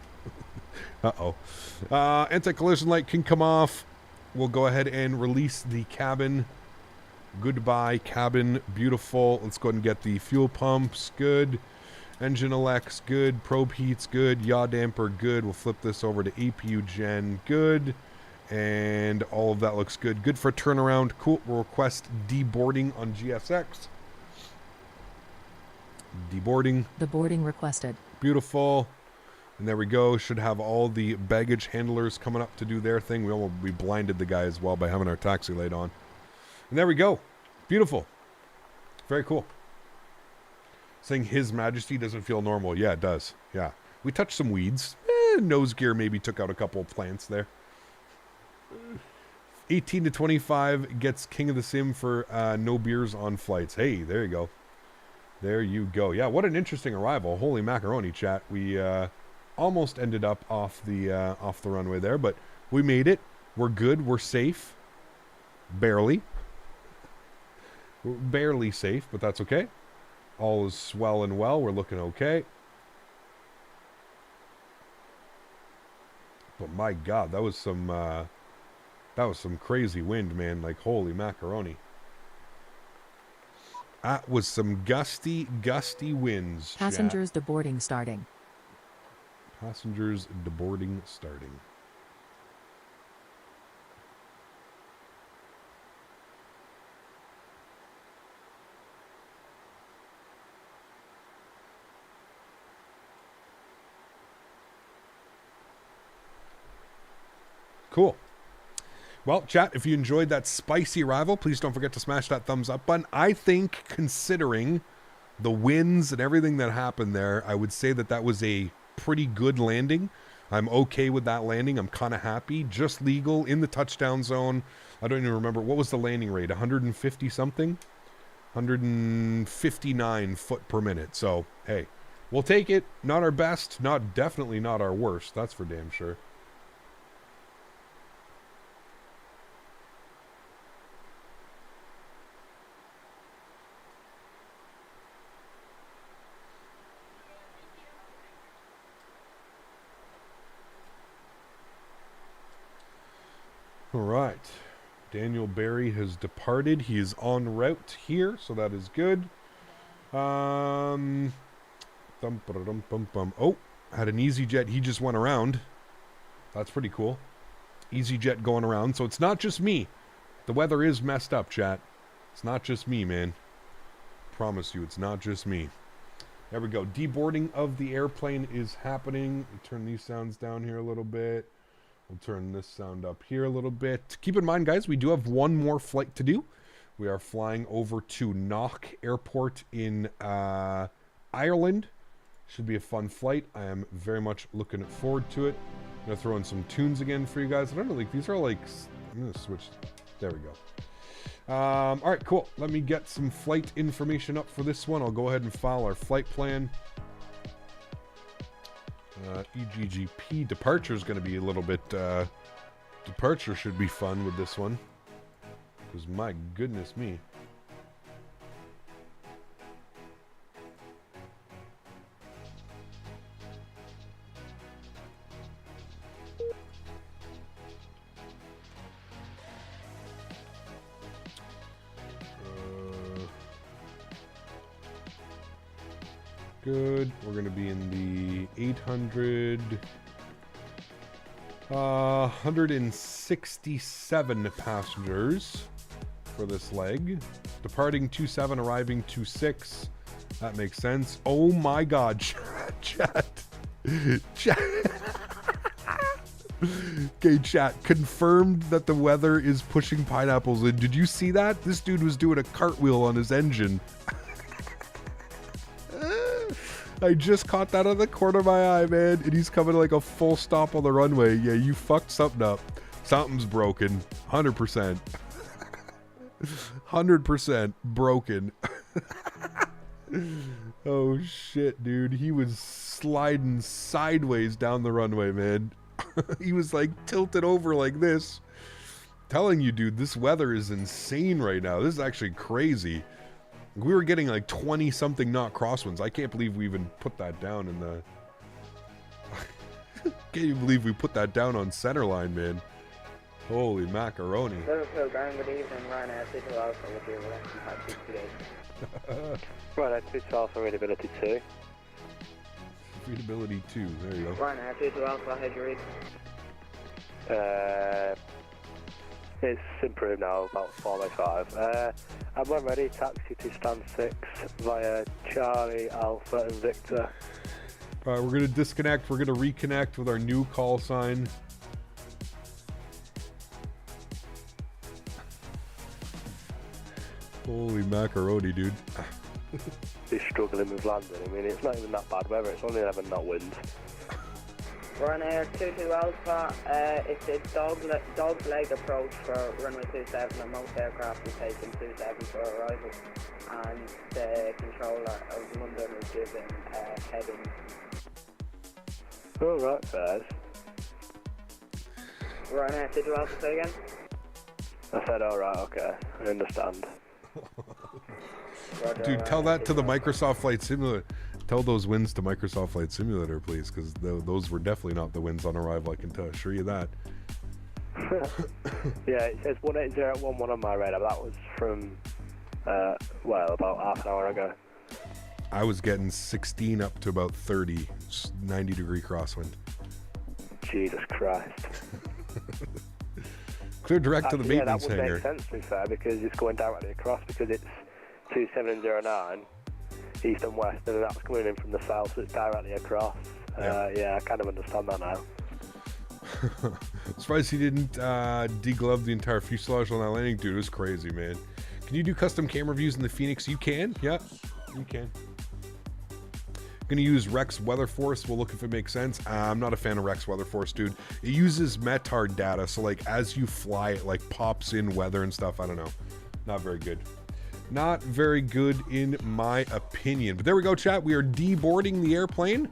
Uh-oh. Anti-collision light can come off. We'll go ahead and release the cabin. Goodbye, cabin. Beautiful. Let's go ahead and get the fuel pumps. Good. Engine elects. Good. Probe heats. Good. Yaw damper. Good. We'll flip this over to APU gen. Good. And all of that looks good. Good for turnaround. Cool. We'll request deboarding on GSX. Deboarding. The boarding requested. Beautiful. And there we go. Should have all the baggage handlers coming up to do their thing. We blinded the guy as well by having our taxi light on. And there we go. Beautiful. Very cool. Saying His Majesty doesn't feel normal. Yeah, it does. Yeah. We touched some weeds. Nose gear maybe took out a couple of plants there. 18 to 25 gets King of the Sim for no beers on flights. Hey, there you go. There you go. Yeah, what an interesting arrival. Holy macaroni, chat. We almost ended up off the runway there, but we made it. We're good. We're safe. Barely. We're barely safe, but that's okay. All is well and well. We're looking okay. But my God, that was some crazy wind, man. Like, holy macaroni. That was some gusty, gusty winds. Passengers deboarding starting. Passengers deboarding starting. Cool. Well, chat, if you enjoyed that spicy arrival, please don't forget to smash that thumbs up button. I think, considering the winds and everything that happened there, I would say that that was a pretty good landing. I'm okay with that landing. I'm kind of happy. Just legal in the touchdown zone. I don't even remember. What was the landing rate? 150 something? 159 foot per minute. So, hey, we'll take it. Not our best. Definitely not our worst. That's for damn sure. All right. Daniel Barry has departed. He is en route here, so that is good. Oh, had an EasyJet. He just went around. That's pretty cool. EasyJet going around. So it's not just me. The weather is messed up, chat. It's not just me, man. Promise you, it's not just me. There we go. Deboarding of the airplane is happening. Turn these sounds down here a little bit. We'll turn this sound up here a little bit. Keep in mind, guys, we do have one more flight to do. We are flying over to Knock Airport in Ireland. Should be a fun flight. I am very much looking forward to it. I'm going to throw in some tunes again for you guys. I don't know, like, these are like... I'm going to switch... There we go. All right, cool. Let me get some flight information up for this one. I'll go ahead and file our flight plan. EGGP departure is going to be a little bit departure should be fun with this one, because my goodness me. Good. We're going to be in the 167 passengers for this leg. Departing 27, arriving 26. That makes sense. Oh my God, chat. Okay, chat. Confirmed that the weather is pushing pineapples in. Did you see that? This dude was doing a cartwheel on his engine. I just caught that on the corner of my eye, man. And he's coming like a full stop on the runway. Yeah, you fucked something up. Something's broken. 100%. 100% broken. Oh, shit, dude. He was sliding sideways down the runway, man. He was like tilted over like this. Telling you, dude, this weather is insane right now. This is actually crazy. We were getting like 20-something knot crosswinds. I can't believe we even put that down in the... Can't even believe we put that down on centerline, man. Holy macaroni. Liverpool, good evening. Ryanair, City Alpha with you. Ryanair, City Alpha, readability 2. Readability 2, there you go. Ryanair, City Alpha, how'd you read? It's improved now, about 4x5. I'm when ready, taxi to stand 6 via Charlie, Alpha and Victor. Alright, we're going to disconnect. We're going to reconnect with our new call sign. Holy macaroni, dude. He's struggling with landing. I mean, it's not even that bad weather. It's only 11 knot wind. Ryanair 22 Alpha, it's a dog leg approach for runway 27 and most aircraft will take in 27 for arrival. And the controller of London is giving heading. Alright, guys. Ryanair 22 Alpha, say again? I said alright, okay. I understand. Dude, tell that to the Microsoft Flight Simulator. Tell those wins to Microsoft Flight Simulator, please, because those were definitely not the wins on arrival. I can assure you that. Yeah, it says 18011 on my radar. That was from, well, about half an hour ago. I was getting 16 up to about 30, 90-degree crosswind. Jesus Christ. Clear direct to the maintenance hangar. Yeah, that would make sense, to be fair, because it's going directly across, because it's 2709 east and west, and that's coming in from the south, so it's directly across. Yeah, I kind of understand that now. Surprised he didn't deglove the entire fuselage on that landing, dude. It was crazy, man. Can you do custom camera views in the Phoenix? You can. Yeah, you can. Gonna use Rex Weather Force. We'll look if it makes sense. I'm not a fan of Rex Weather Force, dude. It uses METAR data, so like as you fly, it like pops in weather and stuff. I don't know. Not very good. Not very good in my opinion. But there we go, chat. We are deboarding the airplane.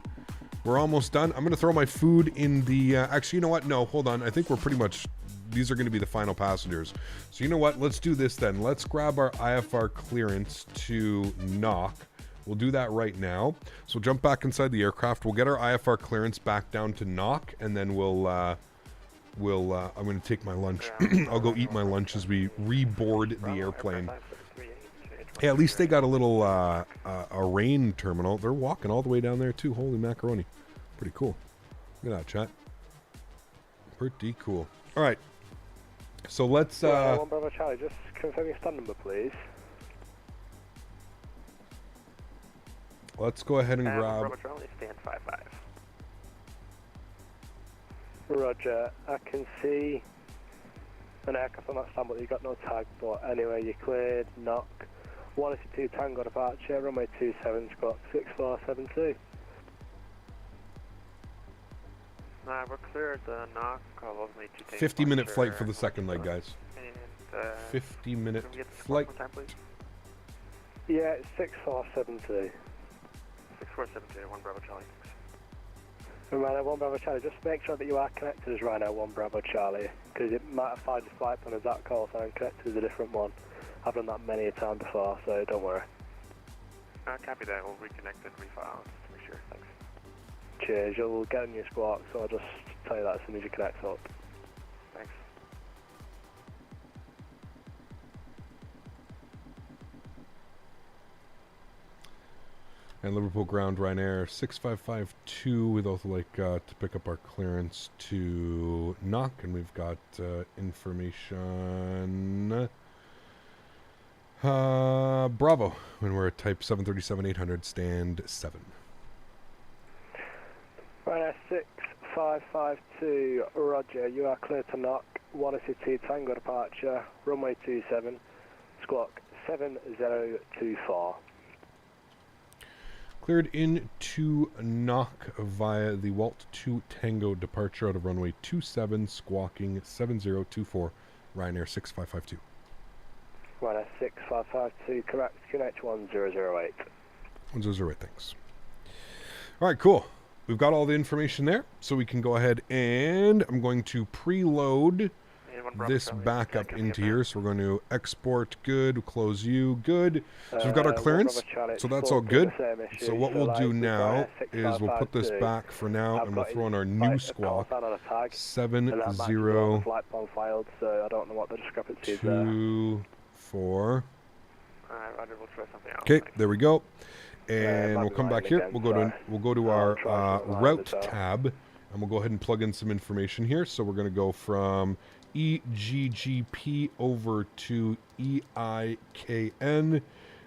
We're almost done. I'm gonna throw my food in the. Actually, you know what? No, hold on. I think we're pretty much. These are going to be the final passengers. So you know what? Let's do this then. Let's grab our IFR clearance to knock. We'll do that right now. So jump back inside the aircraft. We'll get our IFR clearance back down to knock, and then we'll I'm going to take my lunch. I'll go eat my lunch as we reboard the airplane. Hey, at least they got a little a rain terminal. They're walking all the way down there too. Holy macaroni. Pretty cool. Look at that, chat. Pretty cool. All right. So let's... One Bravo Charlie, just confirm your stand number, please. Let's go ahead and grab... Bravo Charlie, stand 5-5. Roger. I can see an aircraft on that stand, but you've got no tag. But anyway, you're cleared. Knock. 182 Tango departure, runway 27, squawk 6472. Nah, we're cleared knock. 50-minute flight for the second leg, guys. And, 50-minute flight. Yeah, it's 6472. 6472, 1 Bravo Charlie. Ryanair 1 Bravo Charlie, just make sure that you are connected as Ryanair 1 Bravo Charlie, because it might have fired your flight plan as that call sign connected as a different one. I've done that many a time before, so don't worry. Copy that, we'll reconnect and refile just to make sure, thanks. Cheers, you'll get a new squawk, so I'll just tell you that as soon as you connect up. Thanks. And Liverpool ground Ryanair 6552. We'd also like to pick up our clearance to knock, and we've got information. Bravo, when we're at type 737-800, stand 7. Ryanair 6552, roger, you are clear to knock, 182 Tango departure, runway 27, squawk 7024. Cleared in to knock via the Walt 2 Tango departure out of runway 27, squawking 7024, Ryanair 6552. Ryanair 6552, correct, connect 1008. 1008, thanks. All right, cool. We've got all the information there, so we can go ahead and I'm going to preload this back up into here. So we're going to export, good, close you, good. So we've got our clearance, so that's all good. So what we'll do now is we'll put this back for now, and we'll throw in our new squawk, 70... Four. Roger, we'll try something else. Okay, there we go. And we'll come back here. We'll go to our route tab, and we'll go ahead and plug in some information here. So we're going to go from EGGP over to EIKN, and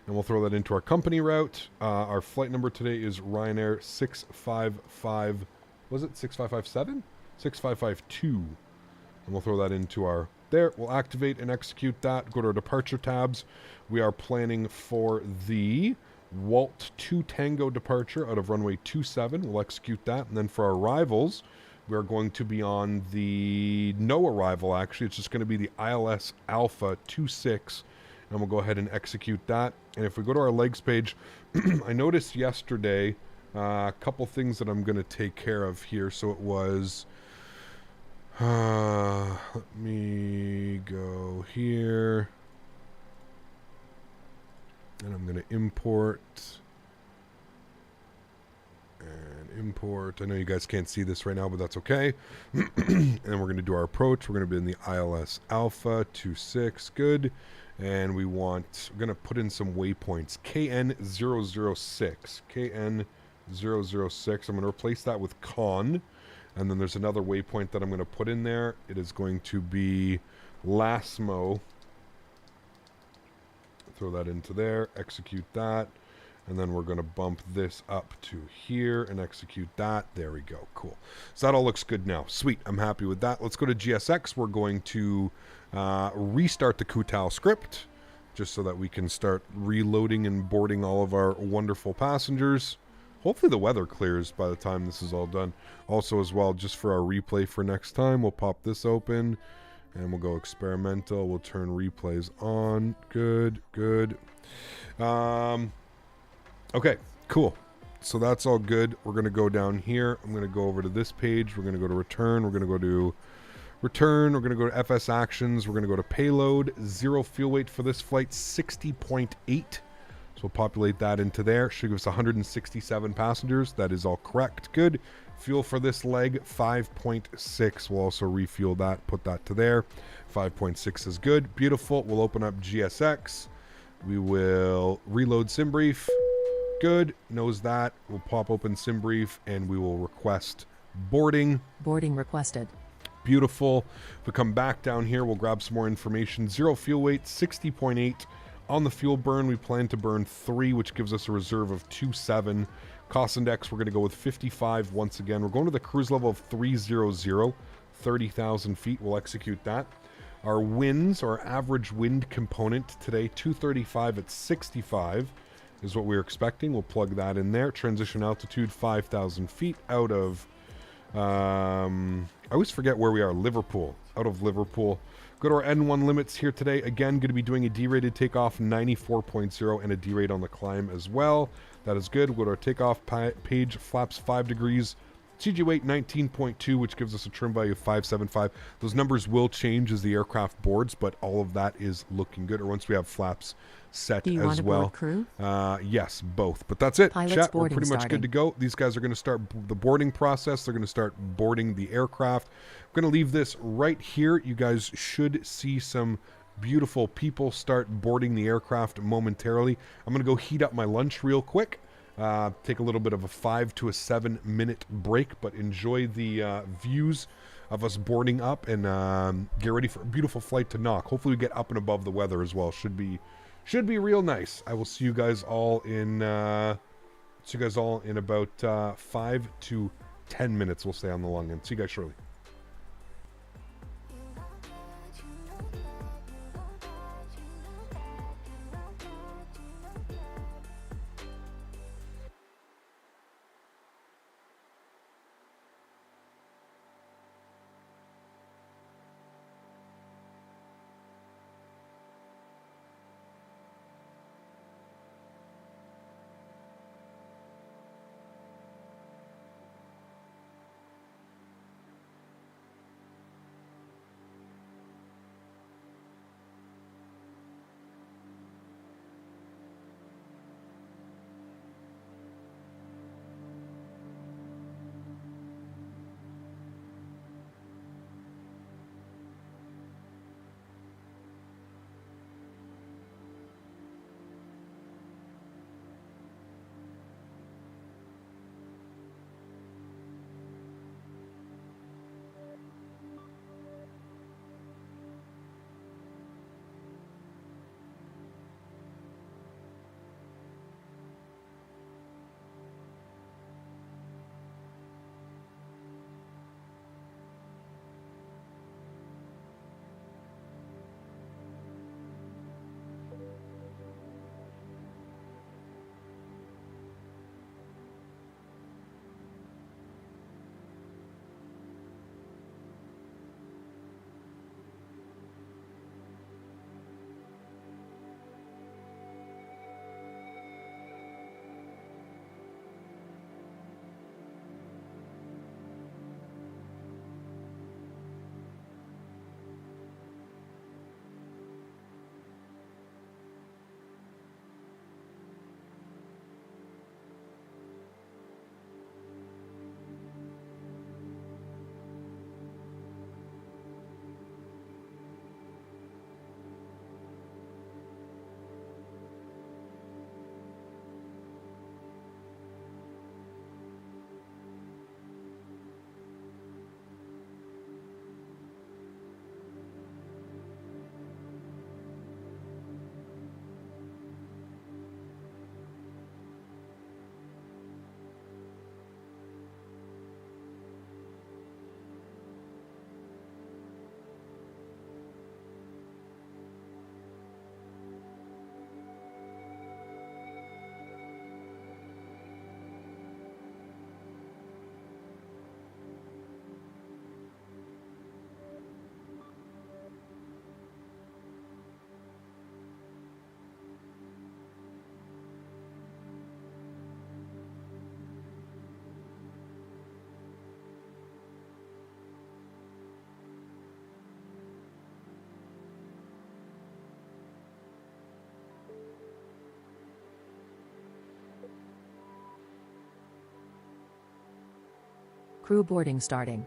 we'll throw that into our company route. Our flight number today is Ryanair 655. Was it 6557? 6552. And we'll throw that into our there. We'll activate and execute that. Go to our departure tabs. We are planning for the Walt 2 Tango departure out of runway 27. We'll execute that. And then for our arrivals, we are going to be on the no arrival, actually. It's just going to be the ILS Alpha 26. And we'll go ahead and execute that. And if we go to our legs page, I noticed yesterday a couple things that I'm going to take care of here. So it was... let me go here, and I'm going to import, I know you guys can't see this right now, but that's okay. And we're going to do our approach. We're going to be in the ILS Alpha 26, good. And we're going to put in some waypoints, KN006, KN006. I'm going to replace that with Con. And then there's another waypoint that I'm going to put in there. It is going to be Lasmo. Throw that into there. Execute that. And then we're going to bump this up to here and execute that. There we go. Cool. So that all looks good now. Sweet. I'm happy with that. Let's go to GSX. We're going to restart the Kutal script just so that we can start reloading and boarding all of our wonderful passengers. Hopefully the weather clears by the time this is all done. Also as well, just for our replay for next time, we'll pop this open and we'll go experimental. We'll turn replays on. Good, good. Okay, cool. So that's all good. We're going to go down here. I'm going to go over to this page. We're going to go to return. We're going to go to return. We're going to go to FS actions. We're going to go to payload. 0 fuel weight for this flight, 60.8. So we'll populate that into there. Should give us 167 passengers. That is all correct. Good. Fuel for this leg, 5.6. We'll also refuel that, put that to there. 5.6 is good. Beautiful. We'll open up GSX. We will reload SimBrief. Good. Knows that. We'll pop open SimBrief and we will request boarding. Boarding requested. Beautiful. If we come back down here, we'll grab some more information. 0 fuel weight, 60.8. On the fuel burn, we plan to burn 3, which gives us a reserve of 2.7. Cost index, we're going to go with 55 once again. We're going to the cruise level of 300, 30,000 feet. We'll execute that. Our winds, our average wind component today, 235 at 65 is what we're expecting. We'll plug that in there. Transition altitude, 5,000 feet out of, I always forget where we are, Liverpool. Out of Liverpool. Go to our N1 limits here today. Again, going to be doing a derated takeoff, 94.0, and a derate on the climb as well. That is good. We'll go to our takeoff page, flaps 5 degrees. CG weight 19.2, which gives us a trim value of 575. Those numbers will change as the aircraft boards, but all of that is looking good. Or once we have flaps set Do you as want to well. board crew? Yes, both. But that's it. Pilots Chat, we're boarding pretty much starting. good to go. These guys are going to start the boarding process. They're going to start boarding the aircraft. I'm going to leave this right here. You guys should see some beautiful people start boarding the aircraft momentarily. I'm going to go heat up my lunch real quick. Take a little bit of a 5 to 7 minute break, but enjoy the views of us boarding up and get ready for a beautiful flight to knock. Hopefully we get up and above the weather as well. Should be real nice. I will see you guys all in about 5 to 10 minutes. We'll stay on the long end. See you guys shortly. Crew boarding starting.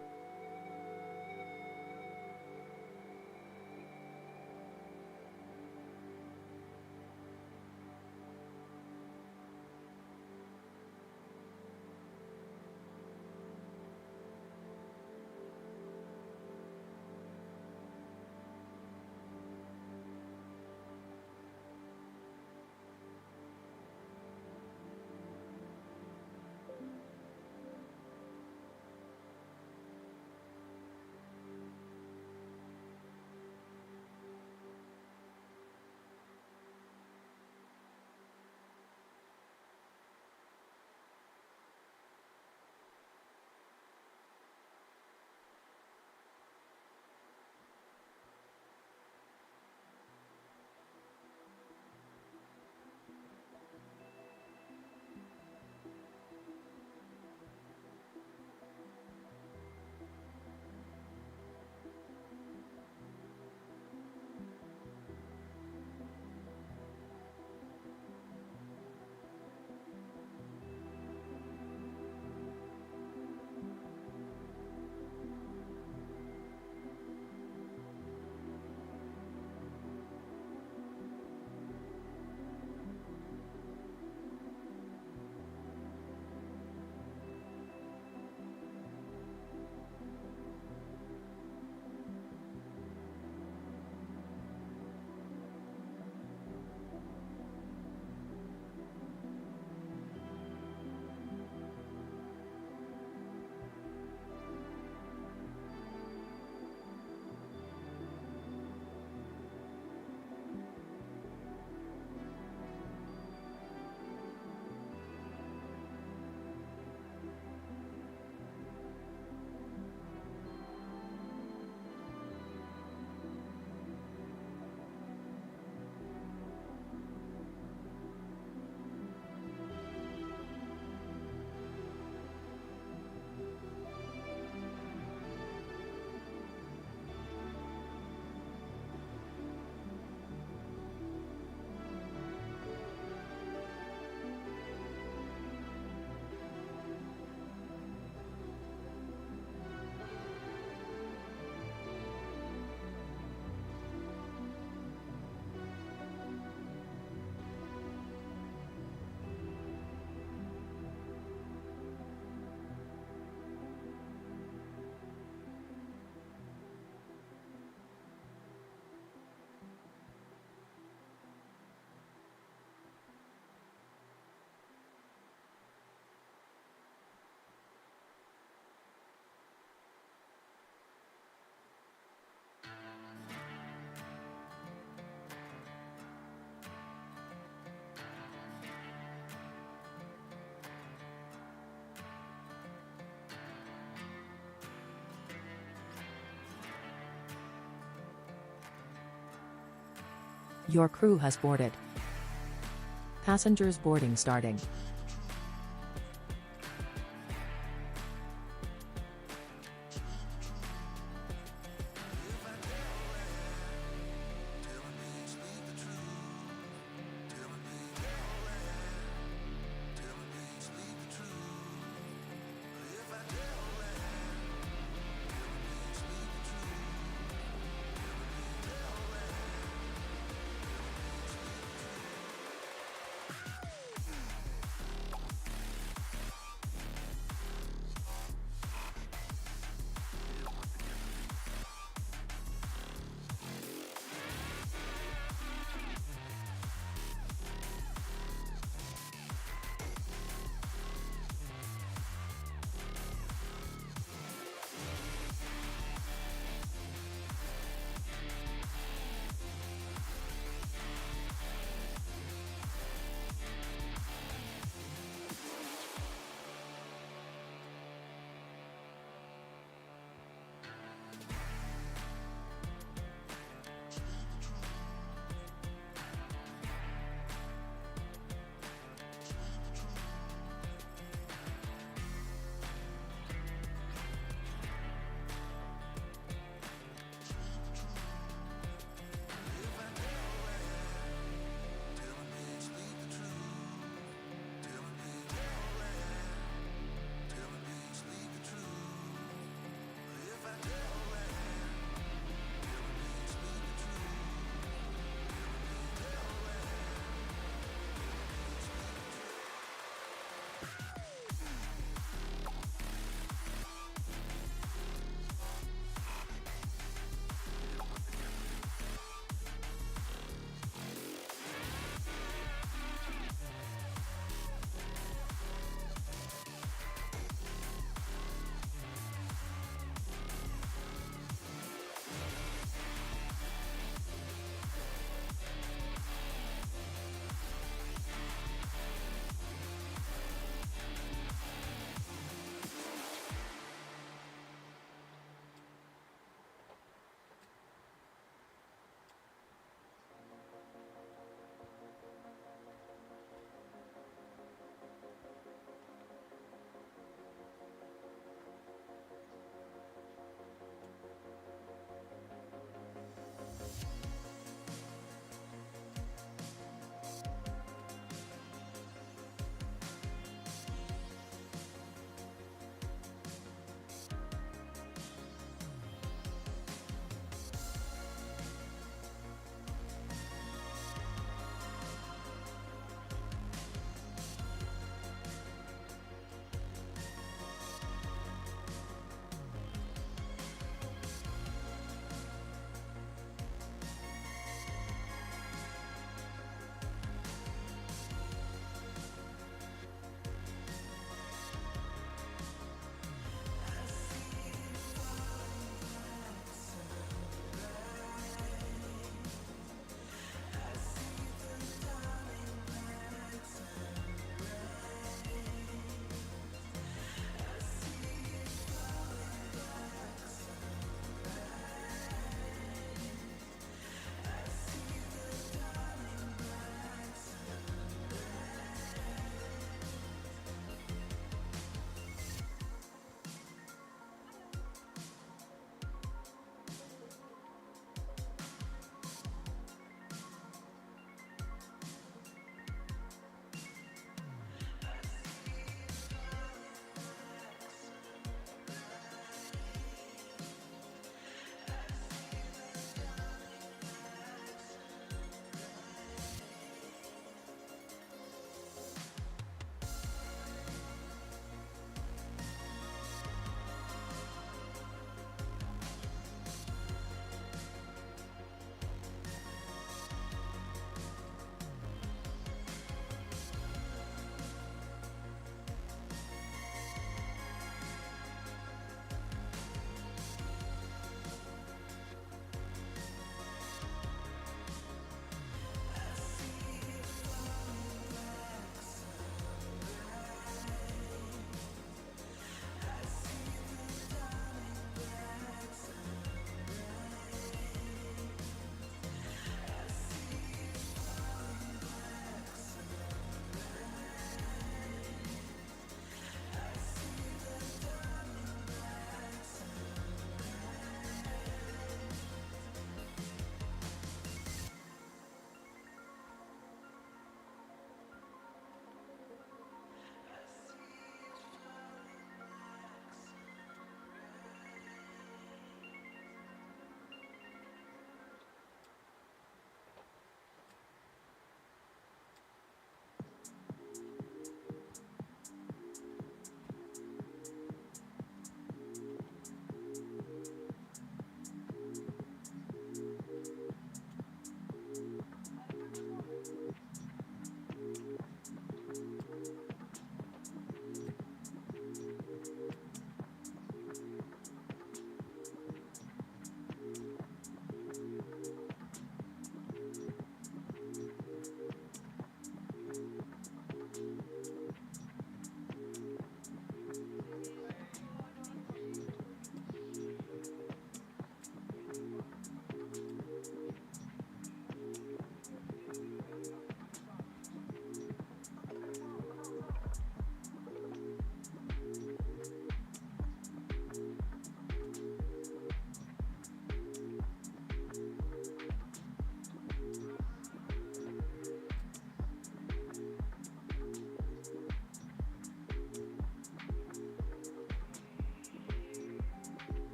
Your crew has boarded. Passengers boarding starting.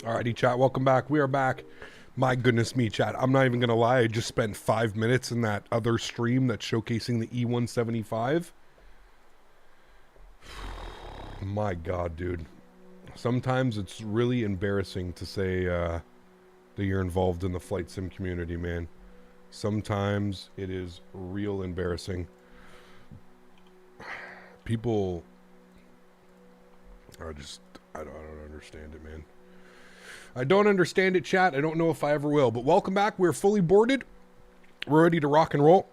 Alrighty, chat. Welcome back. We are back. My goodness me, chat. I'm not even going to lie. I just spent 5 minutes in that other stream that's showcasing the E175. My God, dude. Sometimes it's really embarrassing to say that you're involved in the flight sim community, man. Sometimes it is real embarrassing. People are just, I don't understand it, man. I don't understand it, chat. I don't know if I ever will. But welcome back. We're fully boarded. We're ready to rock and roll.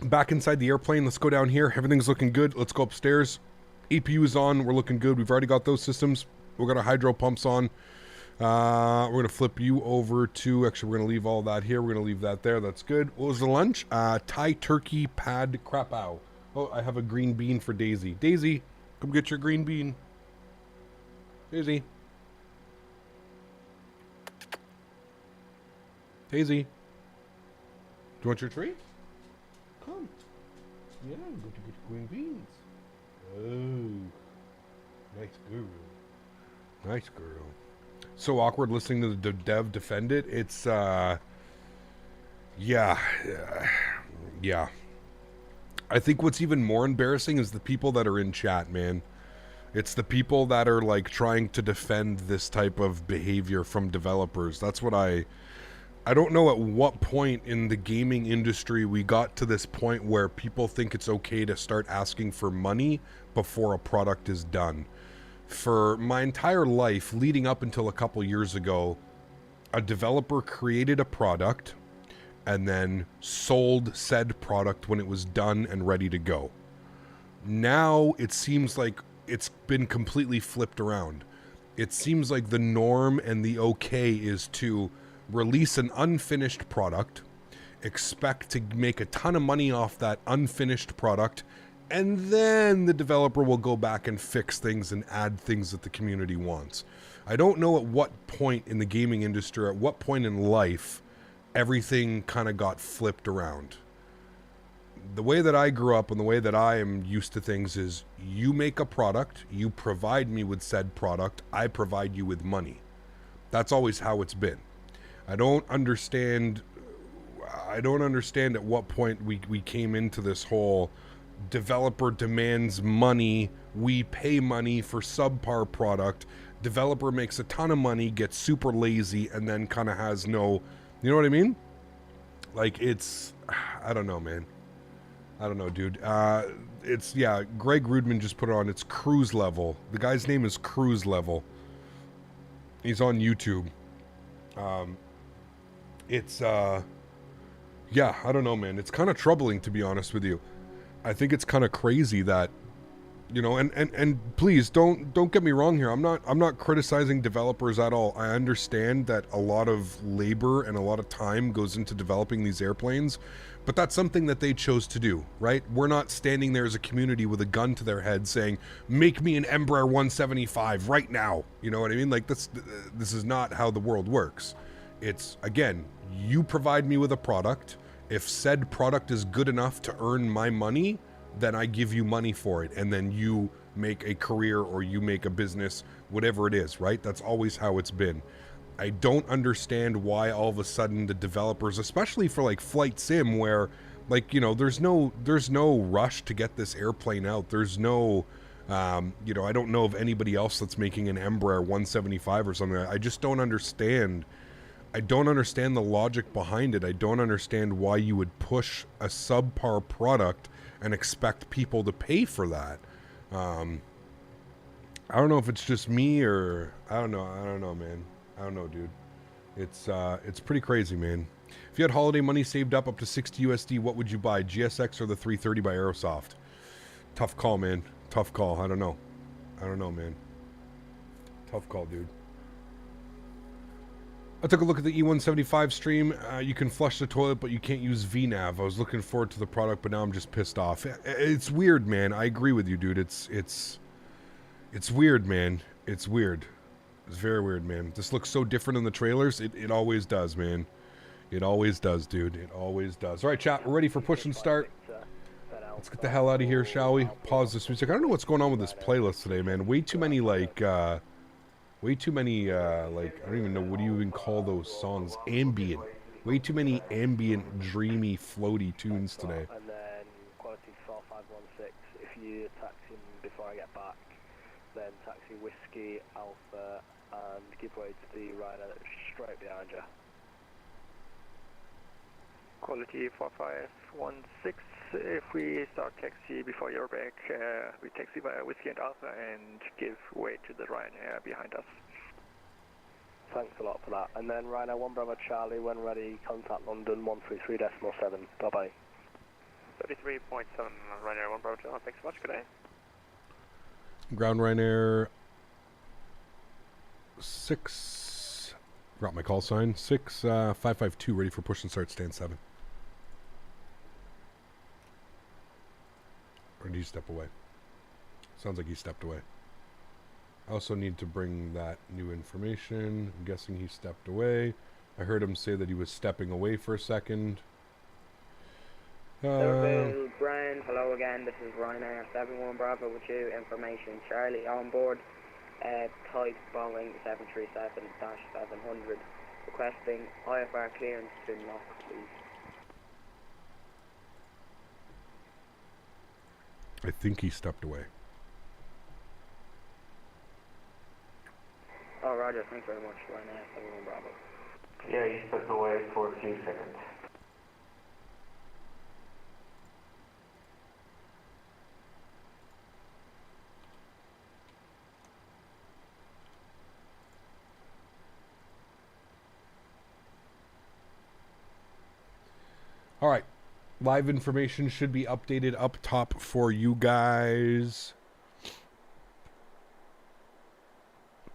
Back inside the airplane. Let's go down here. Everything's looking good. Let's go upstairs. APU is on. We're looking good. We've already got those systems. We've got our hydro pumps on. We're going to flip you over to... Actually, we're going to leave all that here. We're going to leave that there. That's good. What was the lunch? Thai turkey pad krapao. Oh, I have a green bean for Daisy. Daisy, come get your green bean. Daisy. Daisy. Do you want your treat? Come. Yeah, go to get your green beans. Oh. Nice girl. Nice girl. So awkward listening to the dev defend it. It's, yeah. I think what's even more embarrassing is the people that are in chat, man. It's the people that are, like, trying to defend this type of behavior from developers. That's what I don't know at what point in the gaming industry we got to this point where people think it's okay to start asking for money before a product is done. For my entire life, leading up until a couple years ago, a developer created a product and then sold said product when it was done and ready to go. Now it seems like it's been completely flipped around. It seems like the norm and the okay is to release an unfinished product, expect to make a ton of money off that unfinished product, and then the developer will go back and fix things and add things that the community wants. I don't know at what point in the gaming industry, at what point in life, everything kind of got flipped around. The way that I grew up and the way that I am used to things is you make a product, you provide me with said product, I provide you with money. That's always how it's been. I don't understand at what point we came into this whole developer demands money, we pay money for subpar product, developer makes a ton of money, gets super lazy, and then kind of has no, you know what I mean? Like, it's, I don't know, man. I don't know, dude. It's, yeah, Greg Rudman just put it on, it's Cruise Level. The guy's name is Cruise Level. He's on YouTube. It's, yeah, I don't know, man. It's kind of troubling, to be honest with you. I think it's kind of crazy that, you know, and please don't get me wrong here. I'm not criticizing developers at all. I understand that a lot of labor and a lot of time goes into developing these airplanes, but that's something that they chose to do, right? We're not standing there as a community with a gun to their head saying, make me an Embraer 175 right now. You know what I mean? Like, this is not how the world works. It's, again, you provide me with a product. If said product is good enough to earn my money, then I give you money for it. And then you make a career or you make a business, whatever it is, right? That's always how it's been. I don't understand why all of a sudden the developers, especially for like flight sim where, like, you know, there's no rush to get this airplane out. There's no, you know, I don't know of anybody else that's making an Embraer 175 or something. I just don't understand. I don't understand the logic behind it. I don't understand why you would push a subpar product and expect people to pay for that. I don't know if it's just me or I don't know, man. I don't know, dude. It's pretty crazy, man. If you had holiday money saved up to 60 USD, what would you buy? GSX or the 330 by Aerosoft? Tough call, man. Tough call. I don't know, man. Tough call, dude. I took a look at the E175 stream. You can flush the toilet, but you can't use VNav. I was looking forward to the product, but now I'm just pissed off. It's weird, man. I agree with you, dude. It's weird, man. It's weird. It's very weird, man. This looks so different in the trailers. It always does, man. It always does, dude. It always does. All right, chat. We're ready for push and start. Let's get the hell out of here, shall we? Pause this music. I don't know what's going on with this playlist today, man. Way too many, like, Way too many, like, I don't even know, what do you even call those songs? Ambient. Way too many ambient, dreamy, floaty tunes today. And then quality 4516, if you taxi before I get back, then taxi Whiskey, Alpha, and give way to the Ryanair that's straight behind you. Quality 4516, if we start taxi before you're back, we taxi via Whiskey and Alpha and give way to the Ryanair behind us. Thanks a lot for that. And then Ryanair 1 Bravo Charlie, when ready, contact London 133.7. Bye-bye. 33.7 Ryanair 1 Bravo Charlie, thanks so much, good day. Ground Ryanair 6, forgot my call sign, 6552, ready for push and start, stand 7. Or did he step away? Sounds like he stepped away. I also need to bring that new information. I'm guessing he stepped away. I heard him say that he was stepping away for a second. Liverpool, Brian, hello again, this is Ryanair 71 Bravo with you, information, Charlie on board, type Boeing 737-700, requesting IFR clearance to knock, please. I think he stepped away. Oh, roger, thanks very much, Ryanair 71 Bravo. Yeah, he stepped away for a few seconds. All right. Live information should be updated up top for you guys.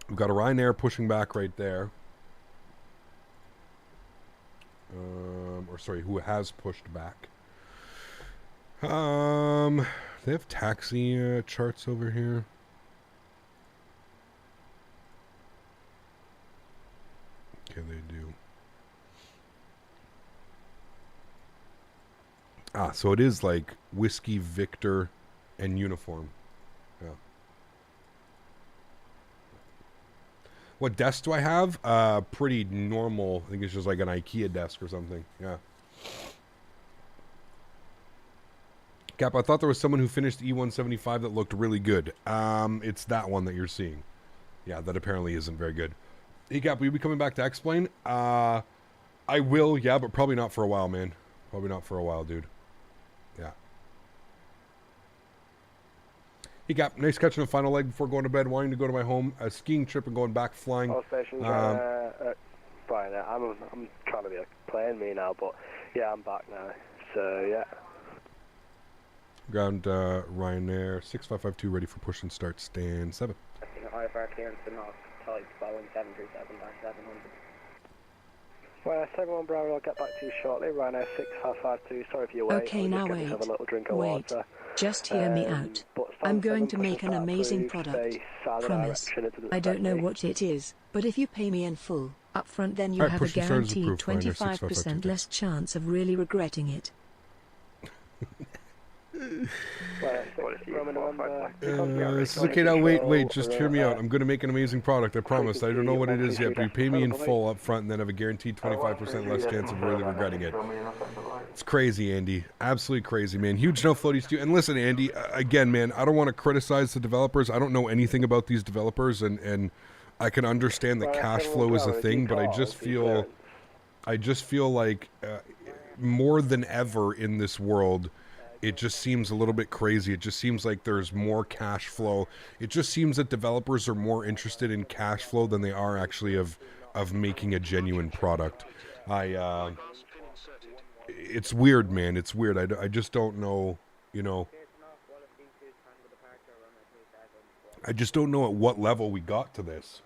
We've got a Ryanair pushing back right there. Or sorry, who has pushed back. They have taxi charts over here. Okay, they do. Ah, so it is like Whiskey, Victor, and uniform. Yeah. What desk do I have? Pretty normal. I think it's just like an IKEA desk or something. Yeah. Cap, I thought there was someone who finished E175 that looked really good. It's that one that you're seeing. Yeah, that apparently isn't very good. Hey, Cap, will you be coming back to X-Plane? I will, yeah, but probably not for a while, man. Probably not for a while, dude. Yeah. Hey, Cap, nice catching a final leg before going to bed. Wanting to go to my home, a skiing trip and going back flying. All stations, Brian, I'm trying to be playing me now, but yeah, I'm back now. So, yeah. Ground Ryanair 6552 ready for push and start, stand 7. IFR clearance to knock, type Boeing 737-700. Well, 71 Bravo, I'll get back to you shortly. Ryanair 6552, sorry if you're waiting. Okay, now wait. Have a little drink of water. Just hear me out. I'm going to make an amazing product. Promise. I don't know what it is, but if you pay me in full, up front, then you have a guaranteed 25% less chance of really regretting it. Okay, now wait, just hear me out. I'm going to make an amazing product, I promise. I don't know what it is yet, but you pay me in full up front and then have a guaranteed 25% less chance of really regretting it. It's crazy, Andy. Absolutely crazy, man. Huge no floaties to you. And listen, Andy, again, man, I don't want to criticize the developers. I don't know anything about these developers, and I can understand that cash flow is a thing, but I just feel like more than ever in this world, it just seems a little bit crazy. It just seems like there's more cash flow. It just seems that developers are more interested in cash flow than they are actually of making a genuine product. It's weird, man. It's weird. I just don't know, you know. I just don't know at what level we got to this.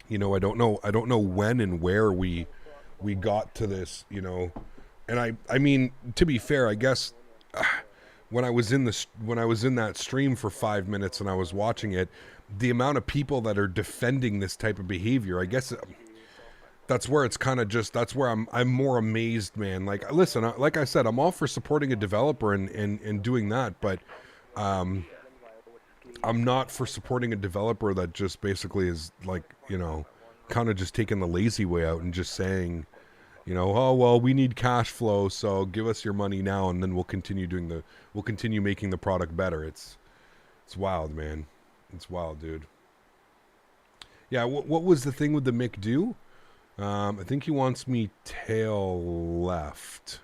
You know, I don't know when and where we got to this, you know. And I mean, to be fair, I guess when I was in that stream for 5 minutes and I was watching it, the amount of people that are defending this type of behavior, I guess that's where it's kind of just, that's where I'm more amazed, man. Like, listen, like I said, I'm all for supporting a developer and doing that, but I'm not for supporting a developer that just basically is like, you know, kind of just taking the lazy way out and just saying, you know, oh, well, we need cash flow, so give us your money now, and then we'll continue making the product better. It's wild, man. It's wild, dude. Yeah, what was the thing with the McDo? I think he wants me tail left.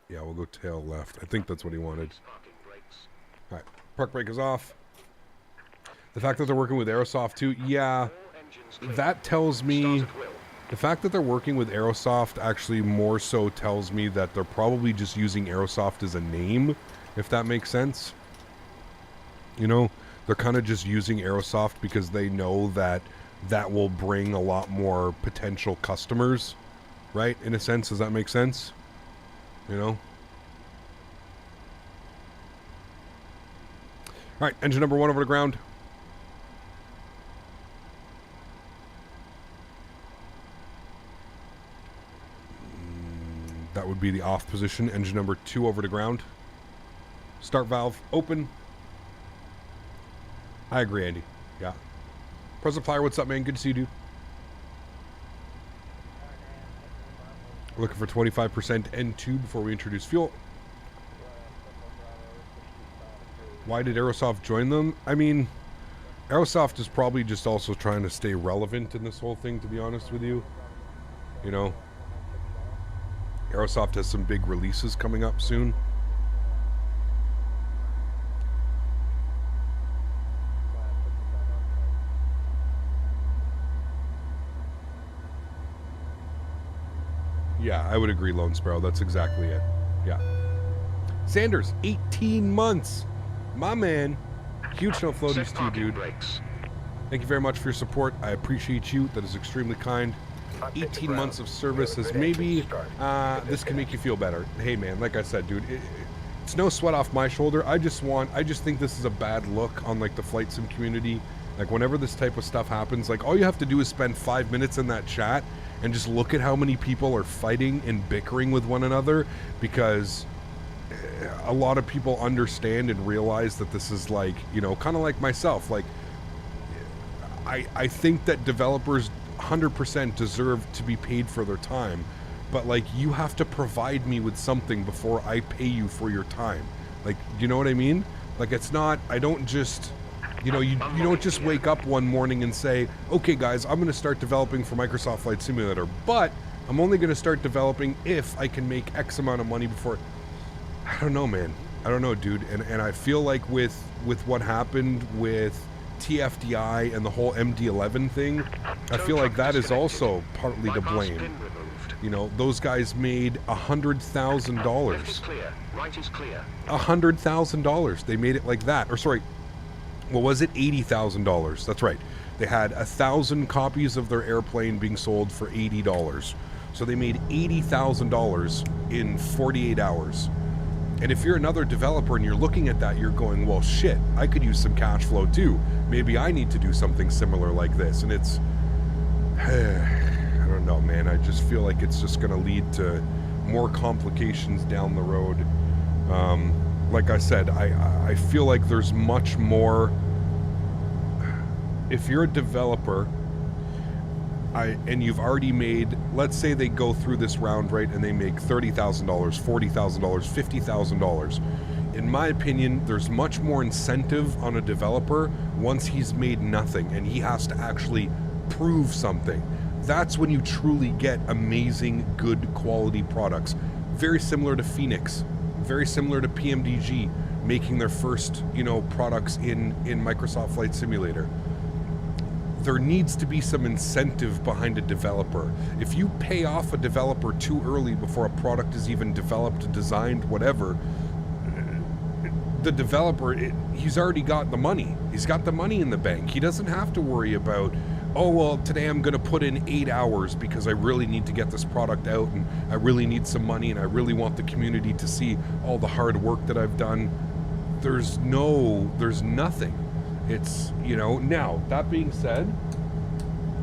Yeah, we'll go tail left. I think that's what he wanted. All right, park brake is off. The fact that they're working with Aerosoft too, yeah, that tells me... The fact that they're working with Aerosoft actually more so tells me that they're probably just using Aerosoft as a name, if that makes sense. You know, they're kind of just using Aerosoft because they know that that will bring a lot more potential customers, right? In a sense, does that make sense? You know? All right, engine number 1 over the ground. That would be the off position. Engine number 2 over the ground. Start valve open. I agree, Andy. Yeah. President Flyer, what's up, man? Good to see you, dude. We're looking for 25% N2 before we introduce fuel. Why did Aerosoft join them? I mean, Aerosoft is probably just also trying to stay relevant in this whole thing, to be honest with you. You know? Aerosoft has some big releases coming up soon. Yeah, I would agree, Lone Sparrow. That's exactly it. Yeah. Sanders, 18 months. My man. Huge no floaties to you, dude. Thank you very much for your support. I appreciate you. That is extremely kind. 18 months of service has maybe this can make you feel better. Hey man, like I said, dude, it's no sweat off my shoulder. I just think this is a bad look on like the flight sim community. Like whenever this type of stuff happens, like all you have to do is spend 5 minutes in that chat and just look at how many people are fighting and bickering with one another, because a lot of people understand and realize that this is like, you know, kind of like myself. Like I think that developers 100% deserve to be paid for their time, but like you have to provide me with something before I pay you for your time. Like, you know what I mean? Like it's not, I don't just, you know, you don't just wake up one morning and say, okay guys, I'm going to start developing for Microsoft Flight Simulator, but I'm only going to start developing if I can make X amount of money before. I don't know, man. I don't know, dude. And I feel like with what happened with TFDI and the whole MD-11 thing, I feel like that is also partly to blame. You know, those guys made $100,000. Right is clear. $100,000. They made it like that. Or sorry, what was it? $80,000. That's right. They had 1,000 copies of their airplane being sold for $80. So they made $80,000 in 48 hours. And if you're another developer and you're looking at that, you're going, well, shit, I could use some cash flow too. Maybe I need to do something similar like this. And it's, I don't know, man. I just feel like it's just going to lead to more complications down the road. Like I said, I feel like there's much more. If you're a developer, and you've already made, let's say they go through this round, right, and they make $30,000, $40,000, $50,000. In my opinion, there's much more incentive on a developer once he's made nothing and he has to actually prove something. That's when you truly get amazing, good quality products. Very similar to Phoenix, very similar to PMDG making their first, you know, products in Microsoft Flight Simulator. There needs to be some incentive behind a developer. If you pay off a developer too early before a product is even developed, designed, whatever, the developer, he's already got the money. He's got the money in the bank. He doesn't have to worry about, oh, well, today I'm going to put in 8 hours because I really need to get this product out and I really need some money and I really want the community to see all the hard work that I've done. There's nothing. It's, you know, now, that being said,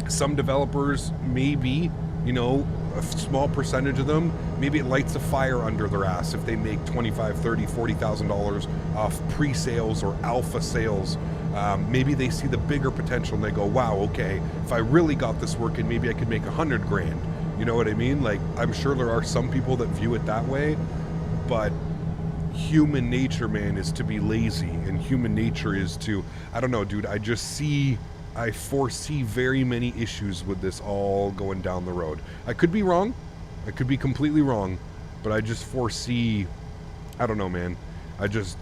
some developers maybe, you know, a small percentage of them Maybe it lights a fire under their ass if they make $25,000, $30,000, $40,000 off pre-sales or alpha sales. Maybe they see the bigger potential and they go, wow, okay, if I really got this working, maybe I could make $100 grand. You know what I mean? Like, I'm sure there are some people that view it that way, but human nature, man, is to be lazy, and human nature is to, I don't know, dude, I foresee very many issues with this all going down the road. I could be wrong. I could be completely wrong, but I just foresee, I don't know, man. I just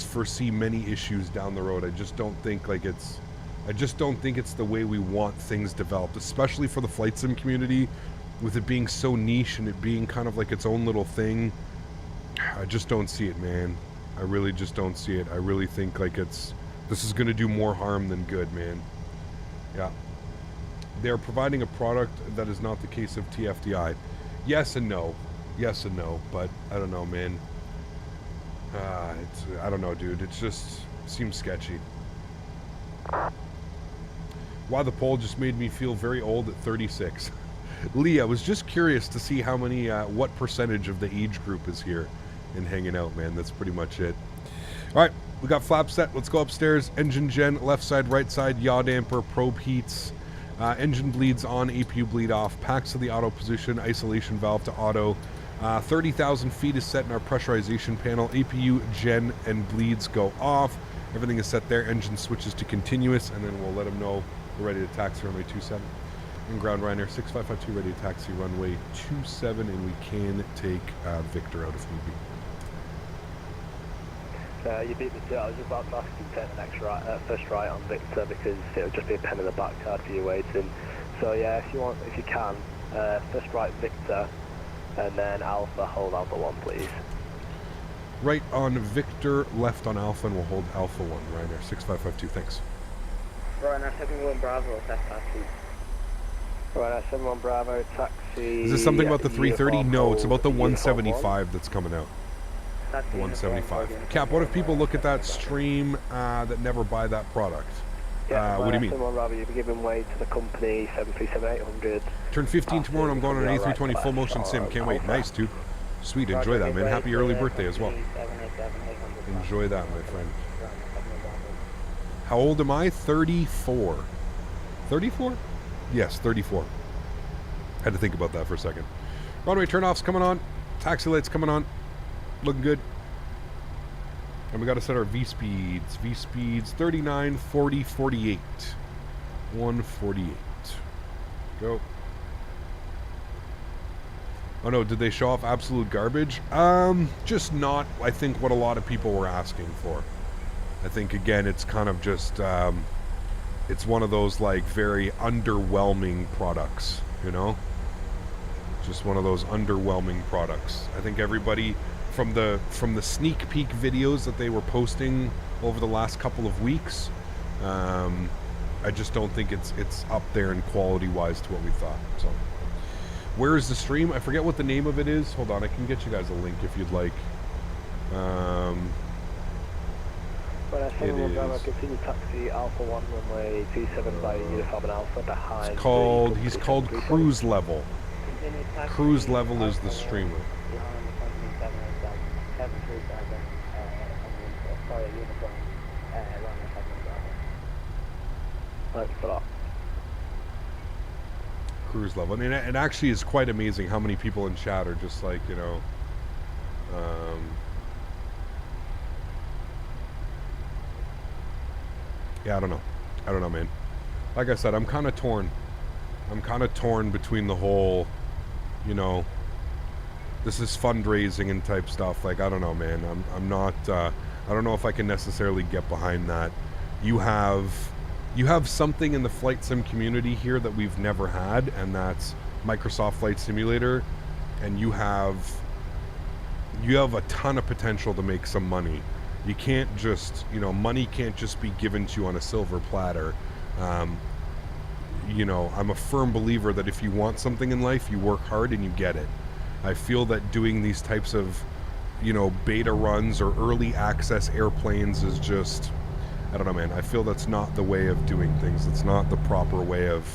foresee many issues down the road. I just don't think it's the way we want things developed, especially for the flight sim community, with it being so niche and it being kind of like its own little thing. I just don't see it, man. I really just don't see it. I really think like this is going to do more harm than good, man. Yeah. They're providing a product that is not the case of TFDI. Yes and no. Yes and no. But I don't know, man. I don't know, dude. It just seems sketchy. Why the poll just made me feel very old at 36. Lee, I was just curious to see how many, what percentage of the age group is here and hanging out, man. That's pretty much it. All right, we got flap set. Let's go upstairs. Engine gen, left side, right side, yaw damper, probe heats. Engine bleeds on, APU bleed off. Packs to the auto position, isolation valve to auto. 30,000 feet is set in our pressurization panel. APU, gen, and bleeds go off. Everything is set there. Engine switches to continuous, and then we'll let them know we're ready to taxi runway 27. In ground Ryanair 6552, ready to taxi runway 27, and we can take Victor out if need be. You beat me to it. I was just about to ask you to take the next first right on Victor because it'll just be a pen in the back card for you waiting. So yeah, if you can, first right Victor, and then Alpha, hold Alpha 1, please. Right on Victor, left on Alpha, and we'll hold Alpha 1, Ryanair 6552, thanks. Ryanair 71 Bravo, taxi. Ryanair 71 Bravo, taxi. Is this something about the 330? No, it's about the 175 that's coming out. The 175. Cap, what if people look at that stream that never buy that product? Yeah, what do you mean? Rather, you'll be giving way to the company 737-800. Turn 15 tomorrow and I'm going on an A320 full motion sim. Can't wait. Nice, dude. Sweet. Enjoy that, man. Happy early birthday as well. Enjoy that, my friend. How old am I? 34. 34? Yes, 34. Had to think about that for a second. Runway turn-offs coming on. Taxi lights coming on. Looking good. And we got to set our V-speeds. V-speeds 39, 40, 48. 148. Go. Oh no, did they show off absolute garbage? Just not, I think, what a lot of people were asking for. I think, again, it's kind of just, it's one of those, like, very underwhelming products, you know? Just one of those underwhelming products. I think everybody... From the sneak peek videos that they were posting over the last couple of weeks, I just don't think it's up there in quality wise to what we thought. So, where is the stream? I forget what the name of it is. Hold on, I can get you guys a link if you'd like. It is. Continue taxi Alpha 1 runway 27 by Uniform and Alpha behind. He's called Cruise Level. Cruise Level is the streamer. Thanks for that. Cruise Level. I mean, it actually is quite amazing how many people in chat are just like, you know, yeah, I don't know, man. Like I said, I'm kind of torn. I'm kind of torn between the whole, you know, this is fundraising and type stuff. Like, I don't know, man. I'm not, I don't know if I can necessarily get behind that. You have something in the flight sim community here that we've never had, and that's Microsoft Flight Simulator, and you have a ton of potential to make some money. You can't just, you know, money can't just be given to you on a silver platter. You know, I'm a firm believer that if you want something in life, you work hard and you get it. I feel that doing these types of, you know, beta runs or early access airplanes is just, I don't know, man. I feel that's not the way of doing things. It's not the proper way of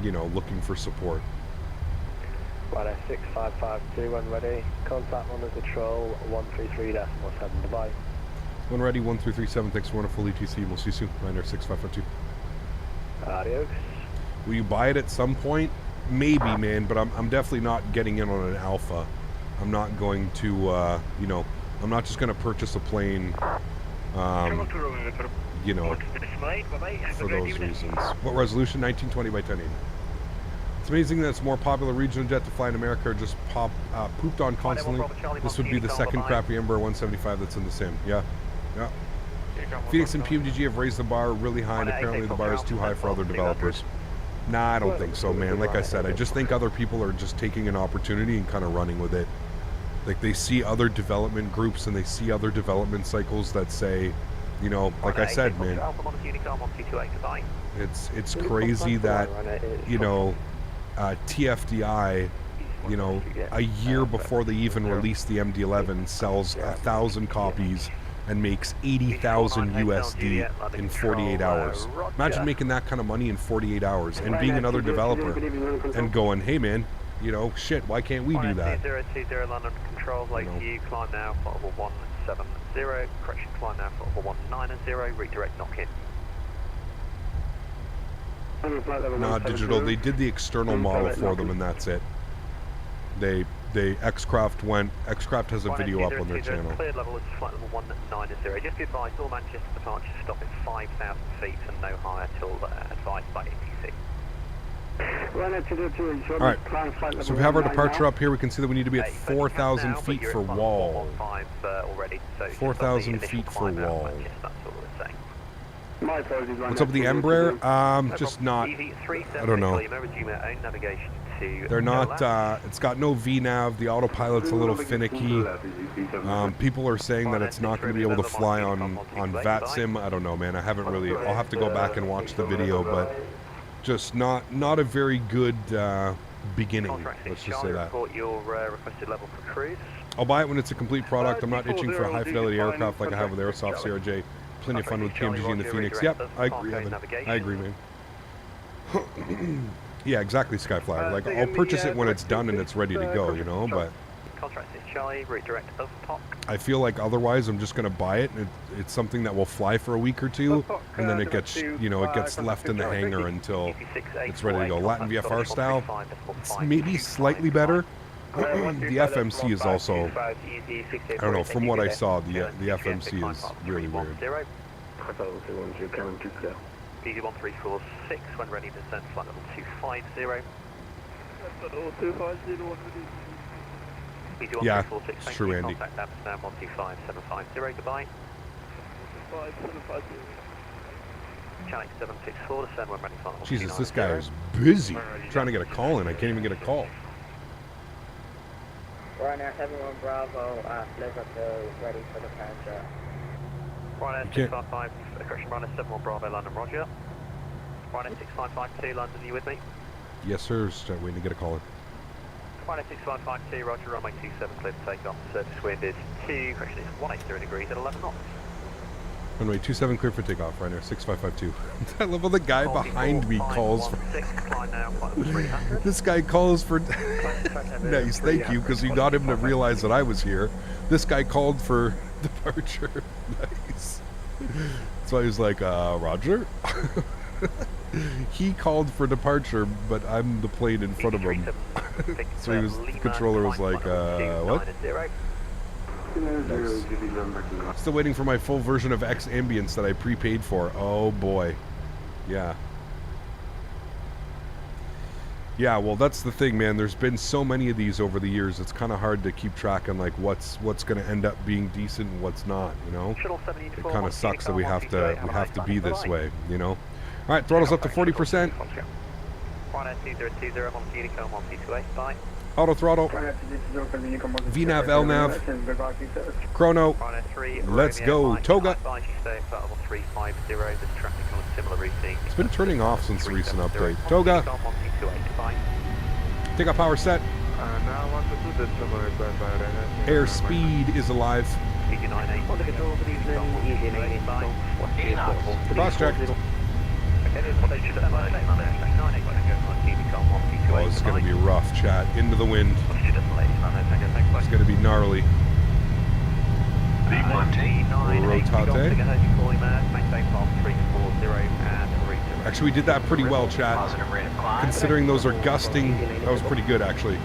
you know, looking for support. Ryanair 6552 when ready. Contact on the control 133.7. Goodbye. When ready, 1337, thanks for wonderful ETC. We'll see you soon. Ryanair 6552. Adios. Will you buy it at some point? Maybe, man, but I'm definitely not getting in on an alpha. I'm not going to, you know, I'm not just going to purchase a plane, you know, for those reasons. What resolution? 1920 by 1080. It's amazing that it's more popular regional jet to fly in America or just pooped on constantly. This would be the second crappy Embraer 175 that's in the sim. Yeah. Yeah. Phoenix and PMDG have raised the bar really high, and apparently the bar is too high for other developers. Nah, I don't think so, man. Like I said, I just think other people are just taking an opportunity and kind of running with it. Like, they see other development groups and they see other development cycles that say, you know, like I said, man, it's crazy that, you know, TFDI, you know, a year before they even released the MD-11 sells 1,000 copies and makes 80,000 USD in 48 hours. Imagine making that kind of money in 48 hours and being another developer and going, hey man, you know, shit, why can't we do that? 020 London Control, AlexSiu, climb now, flight level 170, correction, climb now, flight level 190, redirect knock in. Nah, digital, they did the external model for them and that's it. Xcraft has a video up on their channel. Cleared level is flight level 190. Just be advised, all Manchester departures stop at 5,000 feet and no higher till advised by ATC. Alright, so we have our departure up here. We can see that we need to be at 4,000 feet for wall. 4,000 feet for wall. What's up with the Embraer? Just not, I don't know. They're not, it's got no VNAV, the autopilot's a little finicky. People are saying that it's not going to be able to fly on VATSIM. I don't know, man, I haven't really, I'll have to go back and watch the video, but just not a very good beginning, let's just say that. I'll buy it when it's a complete product. I'm not itching for a high-fidelity aircraft like I have with Airsoft CRJ. Plenty of fun with PMDG and the Phoenix. Yep, I agree, Evan. I agree, man. Yeah, exactly, Skyflyer. Like, I'll purchase it when it's done and it's ready to go, you know, but I feel like otherwise I'm just going to buy it, and it's something that will fly for a week or two, and then it gets, you know, it gets left in the hangar until it's ready to go. Latin VFR style, it's maybe slightly better. The FMC is also, I don't know, from what I saw, the FMC is really weird. BG1346, when ready to descend flight level 250. Yeah, it's true, Andy. Contact Amsterdam 125750, goodbye. Channel 764, descend when ready flight level. Jesus, this guy is busy trying to get a call in. I can't even get a call. Ryanair 71 Bravo at Liverpool, ready for departure. Ryanair 655, correction, Ryanair 71 Bravo, London, roger. Ryanair 6552, London, are you with me? Yes, sir, just waiting to get a call in. Ryanair 6552, roger, runway 27, clear to take off. Surface wind is 2, correction, it's 180 degrees at 11 knots. Runway 27, clear for takeoff, Ryanair 6552. I love how the guy behind me calls for... This guy calls for... Nice, thank you, because you got him to realize that I was here. This guy called for departure. Nice. So I was like, Roger? He called for departure, but I'm the plane in front of him. So he was, the controller was like, what? Nice. Still waiting for my full version of X Ambience that I prepaid for. Oh boy. Yeah. Yeah, well that's the thing, man. There's been so many of these over the years. It's kind of hard to keep track on like what's going to end up being decent and what's not, you know? It kind of sucks that we have to be this way, you know? All right, throttle's up to 40%. Auto throttle. VNAV, LNAV. Chrono. Let's go. Toga. It's been turning off since the recent update. Toga. Takeoff power set. Airspeed is alive. Cross check. Oh, this is going to be rough, chat. Into the wind. It's going to be gnarly. Rotate. Actually, we did that pretty well, chat. Considering those are gusting, that was pretty good, actually.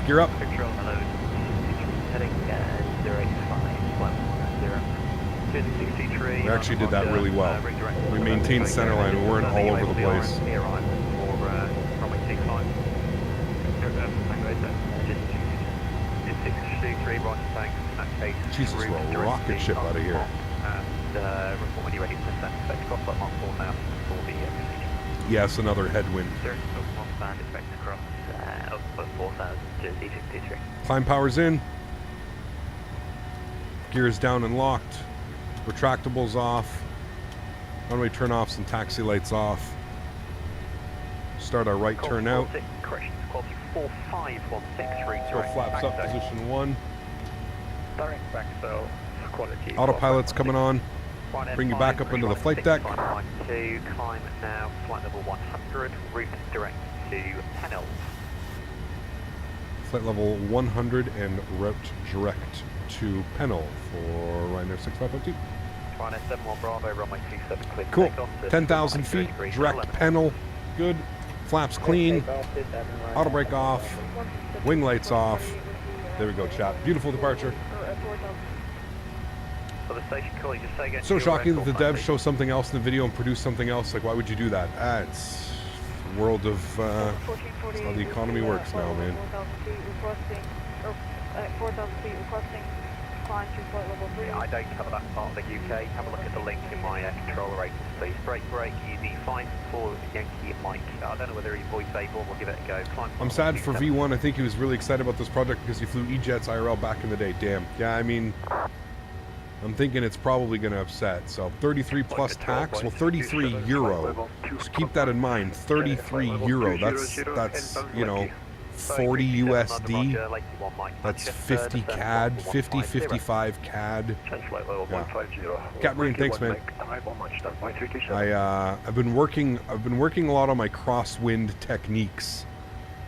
Gear up. We actually did that really well. We maintained center line. We weren't all over the place. Jesus, we're a rocket ship out of here. Yes, another headwind. Climb power's in. Gears down and locked. Retractables off. Runway turn-offs and taxi lights off. Start our right turn out. Throw flaps up, position 1. Autopilot's coming on. Bring you back up into the flight deck. Climb now, flight level 100, route direct to Penel. Flight level 100 and route direct to Penel for Ryanair 6502. Ryanair 71 Bravo, runway 27 clear. Cool. 10,000 feet, direct Penel. Good. Flaps clean. Auto brake off. Wing lights off. There we go, chat. Beautiful departure. So shocking that the devs show something else in the video and produce something else. Like, why would you do that? It's the world of that's how the economy works now, man. I don't cover that part of the UK. Have a look at the link in my controller ratings, please. Brake, easy. 5-4 Yankee Mike. I don't know whether he's voice able. We'll give it a go. I'm sad for V1. I think he was really excited about this project because he flew E-Jets IRL back in the day. Damn. Yeah, I mean, I'm thinking it's probably going to upset. So 33 plus tax. Well, 33 euro. Just keep that in mind. 33 euro. That's you know, 40 USD. That's 50 CAD, 50, 55 CAD. Yeah. Captain, thanks, man. I've been working a lot on my crosswind techniques,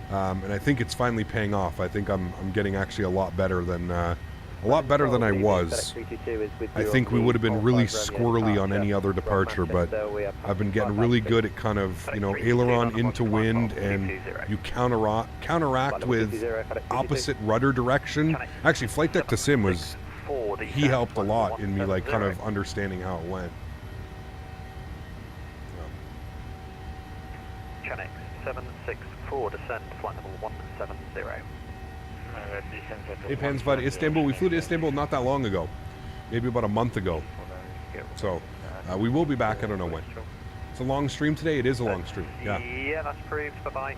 and I think it's finally paying off. I think I'm getting actually a lot better than I was. I think we would have been really squirrely on any other departure, but I've been getting really good at kind of, you know, aileron into wind, and you counteract with opposite rudder direction. Actually, Flight Deck to Sim he helped a lot in me, like, kind of understanding how it went. Chenex 764, descend, flight level 170. Hey, Pans, bud, Istanbul. We flew to Istanbul not that long ago, maybe about a month ago. So we will be back. I don't know when. It's a long stream today. It is a long stream. Yeah. Yeah, that's approved. Bye-bye.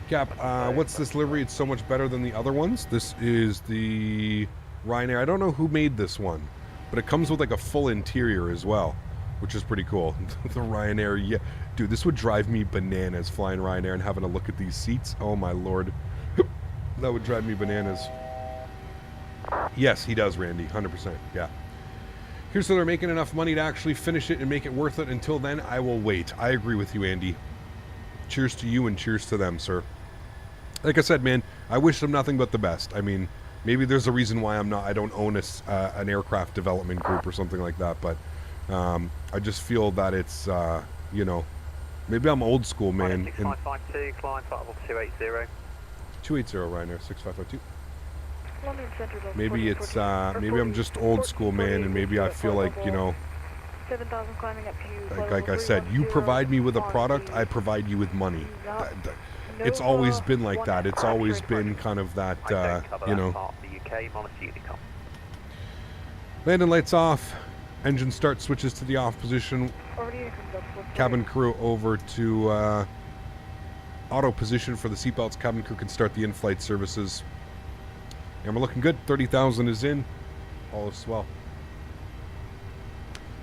Cap, what's this livery? It's so much better than the other ones. This is the Ryanair. I don't know who made this one, but it comes with like a full interior as well, which is pretty cool. The Ryanair, yeah. Dude, this would drive me bananas flying Ryanair and having to look at these seats. Oh, my Lord. That would drive me bananas. Yes, he does, Randy. 100%. Yeah. Here's so they're making enough money to actually finish it and make it worth it. Until then, I will wait. I agree with you, Andy. Cheers to you and cheers to them, sir. Like I said, man, I wish them nothing but the best. I mean, maybe there's a reason why I don't own an aircraft development group or something like that, but I just feel that it's, you know, maybe I'm old school, man. 6552, climb flight level 280. 280 Ryanair 6552. Maybe it's maybe I'm just old school, man, and maybe I feel like, you know, like I said, you provide me with a product, I provide you with money. It's always been like that. It's always been kind of that, you know. Landing lights off, engine start switches to the off position, cabin crew over to auto position for the seatbelts. Cabin crew can start the in-flight services. And we're looking good. 30,000 is in. All is swell.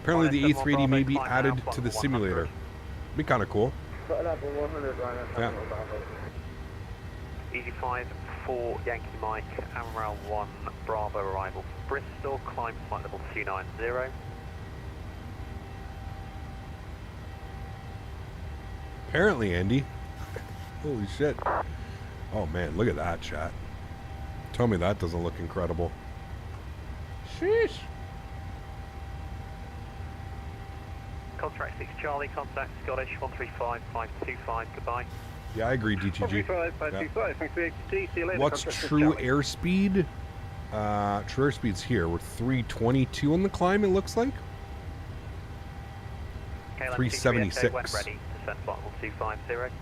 Apparently the A380 may be added to the simulator. Be kind of cool. Yeah. Easy 5-4 Yankee Mike, Amaral 1 Bravo arrival for Bristol, climb flight level 290. Apparently, Andy. Holy shit. Oh, man, look at that, chat. Tell me that doesn't look incredible. Sheesh. Contract 6 Charlie, contact Scottish 135525, goodbye. Yeah, I agree, DTG. 135, thanks for see you later. What's true airspeed? True airspeed's here. We're 322 on the climb, it looks like. 376. When ready, descend flight level 250.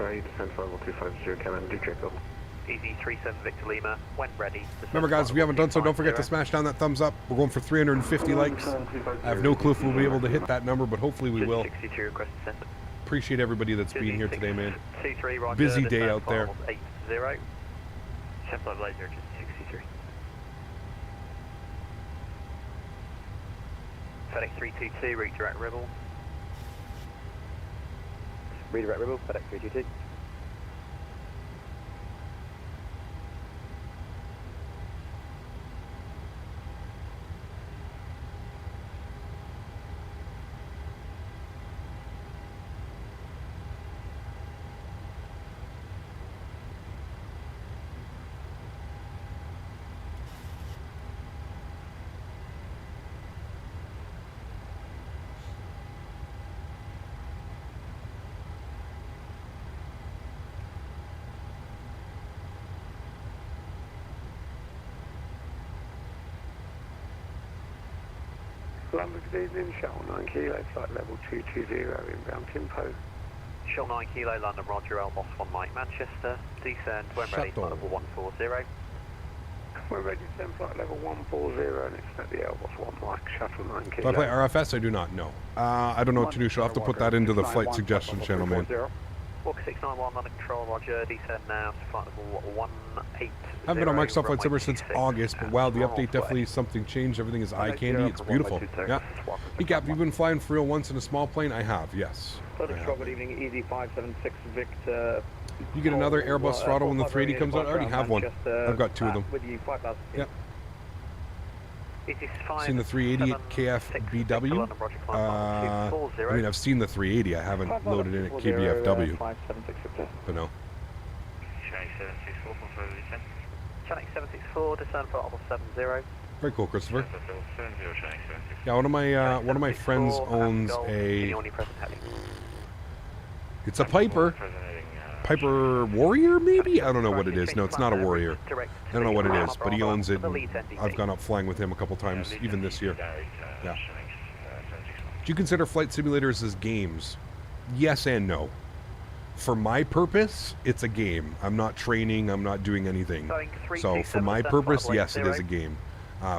Right, descend flight level 250, Canon, do check up. Easy 37 Victor Lima, when ready. Remember, guys, if you haven't done so, don't forget to smash down that thumbs up. We're going for 350 likes. I have no clue if we'll be able to hit that number, but hopefully we will. Appreciate everybody that's been here today, man. Busy day out there. 80. Tempo laser, just 63. FedEx 322, redirect Rebel. Redirect Rebel, FedEx 322. Lambert, good evening, Shuttle 9 Kilo, flight level 220, inbound Timpo. Shuttle 9 Kilo, London, Roger, Elboss 1 Mike, Manchester, descend, when ready, flight level 140. We're ready to descend flight level 140 and expect the Elboss 1 Mike, Shuttle 9 Kilo. Do I play RFS? I do not know. I don't know what to do, so I'll have to put that into the flight suggestion channel, man. Walker 691, London Control, Roger, descend now to flight level 18. I haven't been on Microsoft Flight Simulator since August, but wow, the update definitely something changed. Everything is eye candy. It's beautiful. Yeah. Hey, Cap, you've been flying for real once in a small plane? I have, yes. Good evening, Easy 576 Victor. You get another Airbus throttle when the 380 comes out? I already have one. I've got 2 of them. With you, 5,000. Yep. Seen the 380 at KFBW. I mean, I've seen the 380. I haven't loaded in at KBFW. But no. Channel 764, descend for level 70. Very cool, Christopher. Yeah, one of my friends owns a. It's a Piper. Piper Warrior, maybe? I don't know what it is. No, it's not a Warrior. I don't know what it is, but he owns it. I've gone up flying with him a couple times, even this year. Yeah. Do you consider flight simulators as games? Yes and no. For my purpose, it's a game. I'm not training. I'm not doing anything. So for my purpose, yes, it is a game.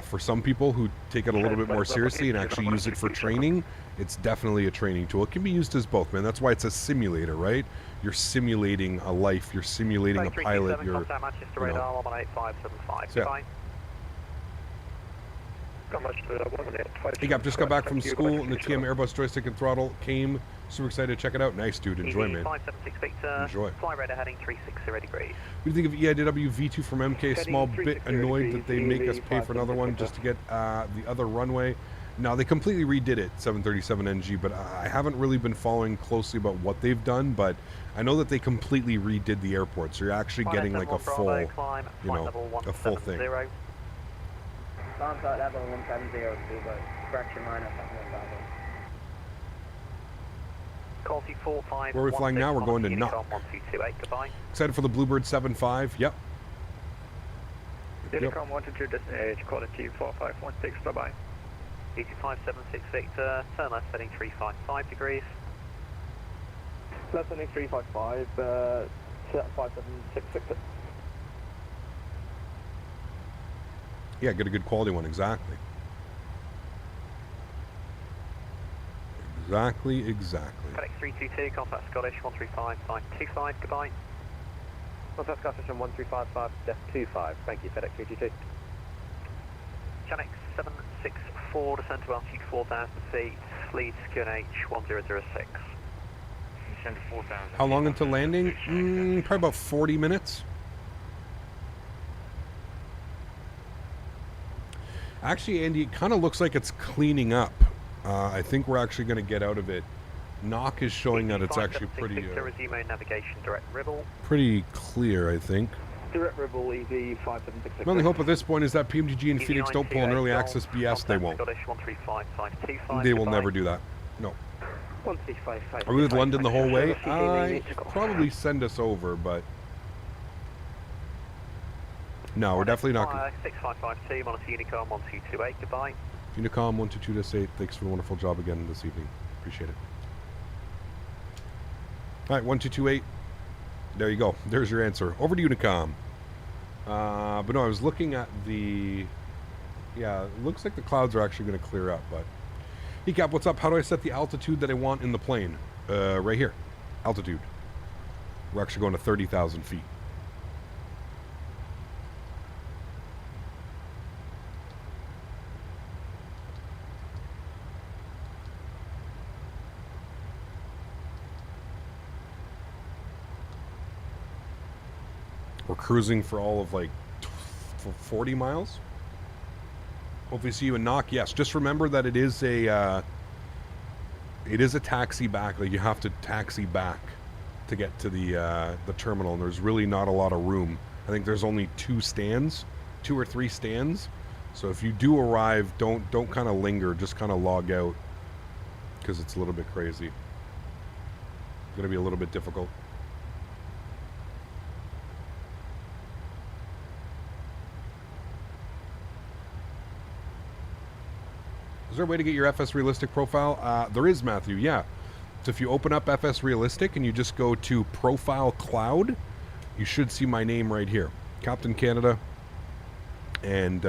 For some people who take it a little bit more seriously and actually use it for training, it's definitely a training tool. It can be used as both, man. That's why it's a simulator, right? You're simulating a life. You're simulating a pilot. You're, you know. So, yeah. Hey, Gap, just got back from school and the TM Airbus joystick and throttle came. Super excited to check it out. Nice, dude. Enjoy, man. 576 Victor. Enjoy. Fly radar heading 360 degrees. What do you think of EyeDoc V2 from MK? Small bit annoyed that they make us pay for another one just to get the other runway. No, they completely redid it, 737NG, but I haven't really been following closely about what they've done, but I know that they completely redid the airport, so you're actually getting like a full, you know, a full thing. Launch level 170, correction line or something like that. Where are we flying now? We're going to Knock. Excited for the Bluebird 7.5. Yep. Unicom 122 destination, quality 4516, bye-bye. 8576 Victor, turn left heading 355 degrees. Left heading 355, 576 Victor. Yeah, get a good quality one, exactly. Exactly. FedEx 322, contact Scottish 135525, goodbye. Contact Scottish on 1355.25, thank you, FedEx 322. Channel 764, descend to altitude 4,000 feet, Flite QNH 1006. Descend to 4,000. How long until landing? Probably about 40 minutes. Actually, Andy, it kind of looks like it's cleaning up. I think we're actually going to get out of it Knock is showing that it's actually pretty navigation, direct Ribble. Pretty clear, I think. Direct Ribble, EV 5766. My only hope at this point is that PMDG and Phoenix don't pull an early access BS. They won't. They will never do that. No. Are we with London the whole way? Probably send us over, but no, we're definitely not. 6552, Monitor Unicom 1228. Goodbye. Unicom 122-8. Thanks for the wonderful job again this evening. Appreciate it. All right, 1228. There you go. There's your answer. Over to Unicom. But no, I was looking at the. Yeah, it looks like the clouds are actually going to clear up, but. Cap, what's up? How do I set the altitude that I want in the plane? Right here. Altitude. We're actually going to 30,000 feet. We're cruising for all of like 40 miles. Hopefully see you in Knock. Yes, just remember that it is a taxi back. Like you have to taxi back to get to the terminal, and there's really not a lot of room. I think there's only 2 or 3 stands. So if you do arrive, don't kind of linger. Just kind of log out because it's a little bit crazy. It's going to be a little bit difficult. Is there a way to get your FS Realistic profile? There is, Matthew, yeah. So if you open up FS Realistic and you just go to Profile Cloud, you should see my name right here. Captain Canada. And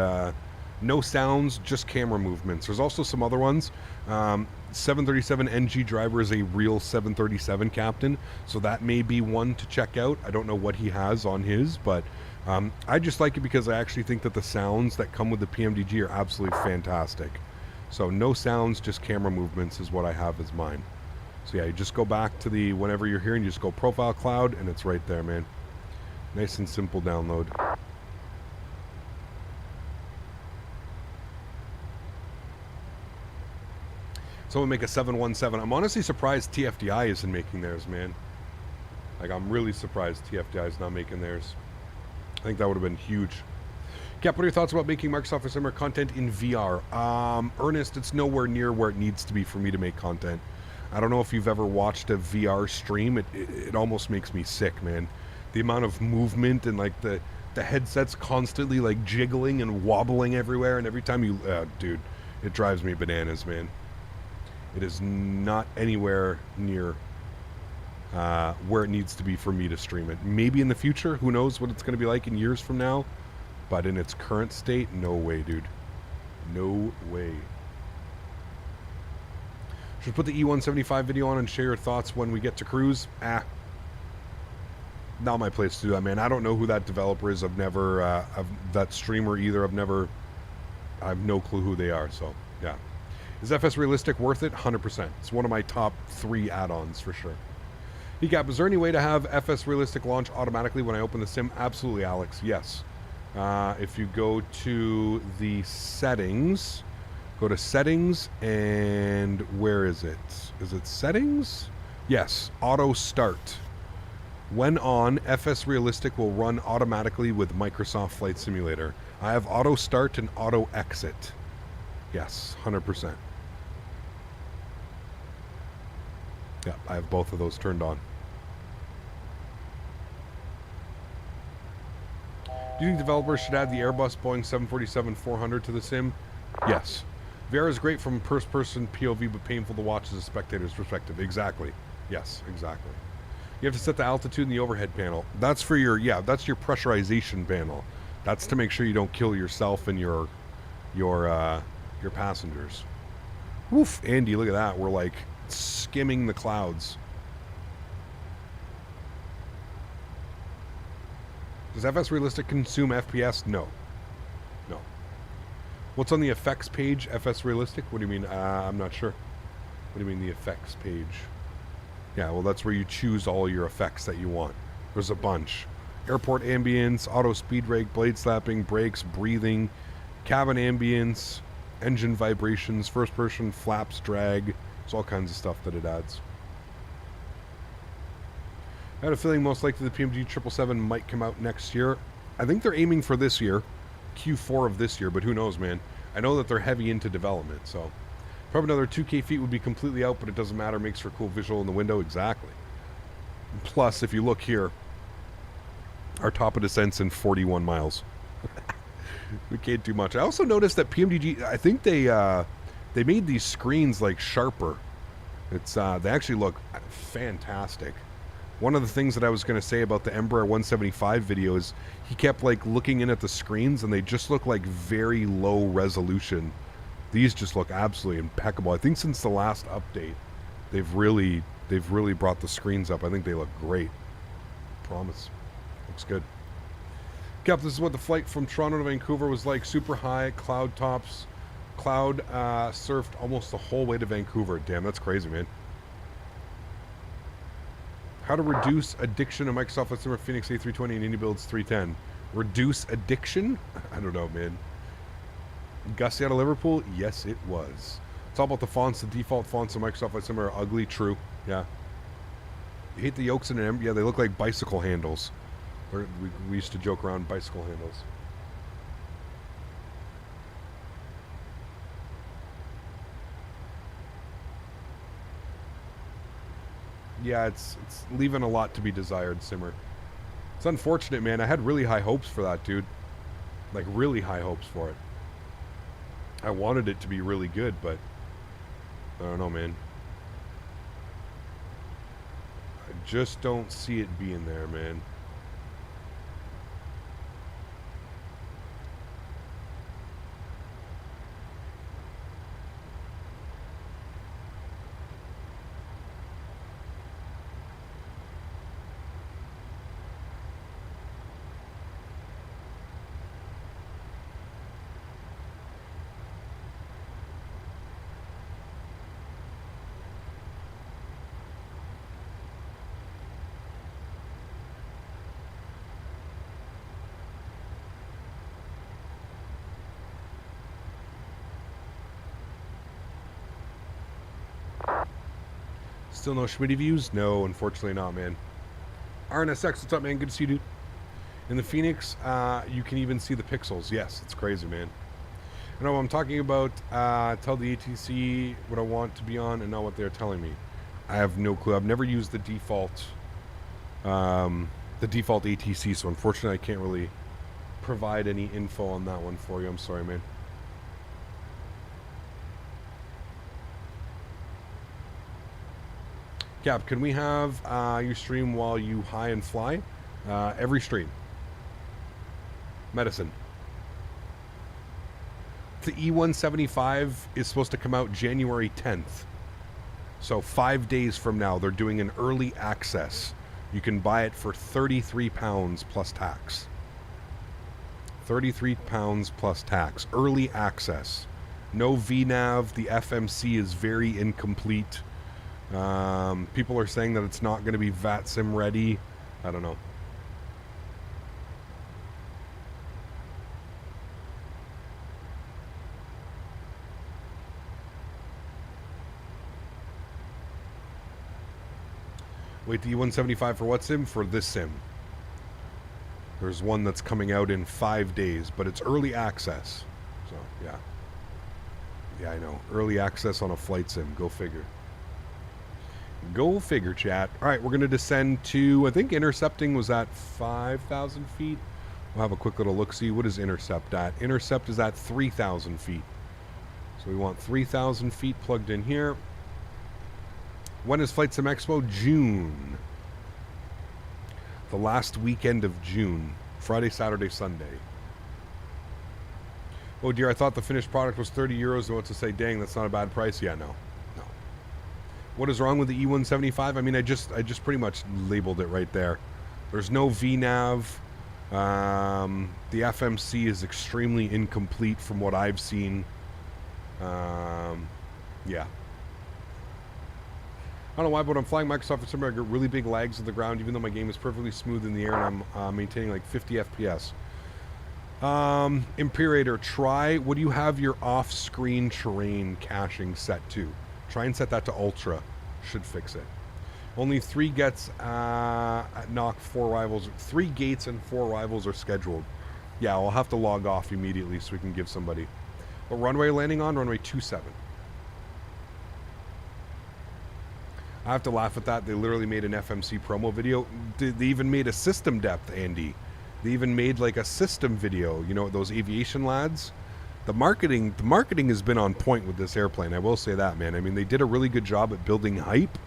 no sounds, just camera movements. There's also some other ones. 737 NG driver is a real 737 captain, so that may be one to check out. I don't know what he has on his, but I just like it because I actually think that the sounds that come with the PMDG are absolutely fantastic. So no sounds, just camera movements is what I have as mine. So yeah, you just go back to the, whenever you're here, and you just go Profile Cloud, and it's right there, man. Nice and simple download. Someone make a 717. I'm honestly surprised TFDI isn't making theirs, man. Like, I'm really surprised TFDI is not making theirs. I think that would have been huge. Cap, what are your thoughts about making Microsoft Flight content in VR? Ernest, it's nowhere near where it needs to be for me to make content. I don't know if you've ever watched a VR stream. It almost makes me sick, man. The amount of movement and like the headset's constantly like jiggling and wobbling everywhere, and every time you, dude, it drives me bananas, man. It is not anywhere near where it needs to be for me to stream it. Maybe in the future, who knows what it's going to be like in years from now. But in its current state, no way, dude. No way. Should put the E175 video on and share your thoughts when we get to cruise. Not my place to do that, man. I don't know who that developer is. I've never, that streamer either. I have no clue who they are, so, yeah. Is FS Realistic worth it? 100%. It's one of my top 3 add-ons, for sure. Decap, is there any way to have FS Realistic launch automatically when I open the sim? Absolutely, Alex, yes. If you go to the settings, go to settings, and where is it? Is it settings? Yes, auto start. When on, FS Realistic will run automatically with Microsoft Flight Simulator. I have auto start and auto exit. Yes, 100%. Yeah, I have both of those turned on. Do you think developers should add the Airbus Boeing 747-400 to the sim? Yes. VR is great from first-person POV, but painful to watch as a spectator's perspective. Exactly. Yes, exactly. You have to set the altitude in the overhead panel. That's for your, yeah, that's your pressurization panel. That's to make sure you don't kill yourself and your passengers. Woof, Andy, look at that. We're like skimming the clouds. Does FS Realistic consume FPS? No. No. What's on the effects page, FS Realistic? What do you mean? I'm not sure. What do you mean the effects page? Yeah, well, that's where you choose all your effects that you want. There's a bunch. Airport ambience, auto speed brake, blade slapping, brakes, breathing, cabin ambience, engine vibrations, first person, flaps, drag. There's all kinds of stuff that it adds. I had a feeling most likely the PMDG 777 might come out next year. I think they're aiming for this year, Q4 of this year, but who knows, man. I know that they're heavy into development, so probably another 2K feet would be completely out, but it doesn't matter. Makes for cool visual in the window. Exactly. Plus, if you look here, our top of descent's in 41 miles. We can't do much. I also noticed that PMDG, I think they made these screens like sharper. It's they actually look fantastic. One of the things that I was going to say about the Embraer 175 video is he kept like looking in at the screens and they just look like very low resolution. These just look absolutely impeccable. I think since the last update, they've really brought the screens up. I think they look great. Promise. Looks good. Cap, this is what the flight from Toronto to Vancouver was like. Super high, cloud tops. Cloud surfed almost the whole way to Vancouver. Damn, that's crazy, man. How to reduce addiction to Microsoft Flight Simulator Phoenix A320 and Indy Builds 310. Reduce addiction? I don't know, man. Gusty out of Liverpool? Yes, it was. It's all about the fonts. The default fonts of Microsoft Flight Simulator are ugly. True. Yeah. You hate the yokes in an Yeah, they look like bicycle handles. We used to joke around bicycle handles. Yeah, it's leaving a lot to be desired, Simmer. It's unfortunate, man. I had really high hopes for that, dude. Like, really high hopes for it. I wanted it to be really good, but I don't know, man. I just don't see it being there, man. Still no Smitty views? No, unfortunately not, man. RNSX, what's up, man? Good to see you, dude. In the Phoenix, you can even see the pixels. Yes, it's crazy, man. I know what I'm talking about. Tell the ATC what I want to be on and not what they're telling me. I have no clue. I've never used the default ATC, so unfortunately I can't really provide any info on that one for you. I'm sorry, man. Cap, can we have you stream while you high and fly? Every stream. Medicine. The E175 is supposed to come out January 10th. So 5 days from now, they're doing an early access. You can buy it for £33 plus tax. £33 plus tax. Early access. No VNAV. The FMC is very incomplete. People are saying that it's not going to be VATSIM ready. I don't know. Wait, the E175 for what sim? For this sim. There's one that's coming out in 5 days, but it's early access. So, yeah. Yeah, I know. Early access on a flight sim. Go figure. Go figure, chat. All right, we're going to descend to, I think intercepting was at 5,000 feet. We'll have a quick little look-see. What is intercept at? Intercept is at 3,000 feet. So we want 3,000 feet plugged in here. When is Flight Sim Expo? June. The last weekend of June. Friday, Saturday, Sunday. Oh dear, I thought the finished product was 30 euros. I want to say, dang, that's not a bad price. Yeah, no. What is wrong with the E175? I mean, I just pretty much labeled it right there. There's no VNAV. The FMC is extremely incomplete from what I've seen. Yeah. I don't know why, but when I'm flying Microsoft Simulator, I get really big lags on the ground, even though my game is perfectly smooth in the air and I'm maintaining like 50 FPS. Imperator, try, what do you have your off-screen terrain caching set to? Try and set that to ultra. Should fix it. Only 3 gets knock 4 arrivals. 3 gates and 4 arrivals are scheduled. Yeah, I'll have to log off immediately so we can give somebody. What runway landing on? Runway 27. I have to laugh at that. They literally made an FMC promo video. They even made a system depth, Andy. They even made like a system video. You know, those aviation lads. The marketing has been on point with this airplane. I will say that, man. I mean, they did a really good job at building hype.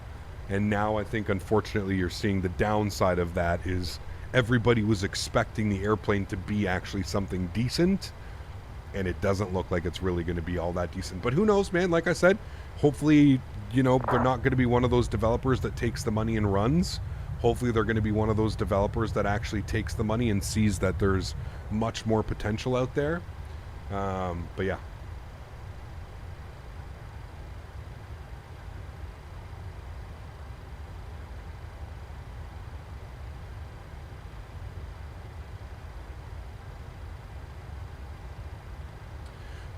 And now I think, unfortunately, you're seeing the downside of that is everybody was expecting the airplane to be actually something decent. And it doesn't look like it's really going to be all that decent. But who knows, man? Like I said, hopefully, you know, they're not going to be one of those developers that takes the money and runs. Hopefully they're going to be one of those developers that actually takes the money and sees that there's much more potential out there. But yeah.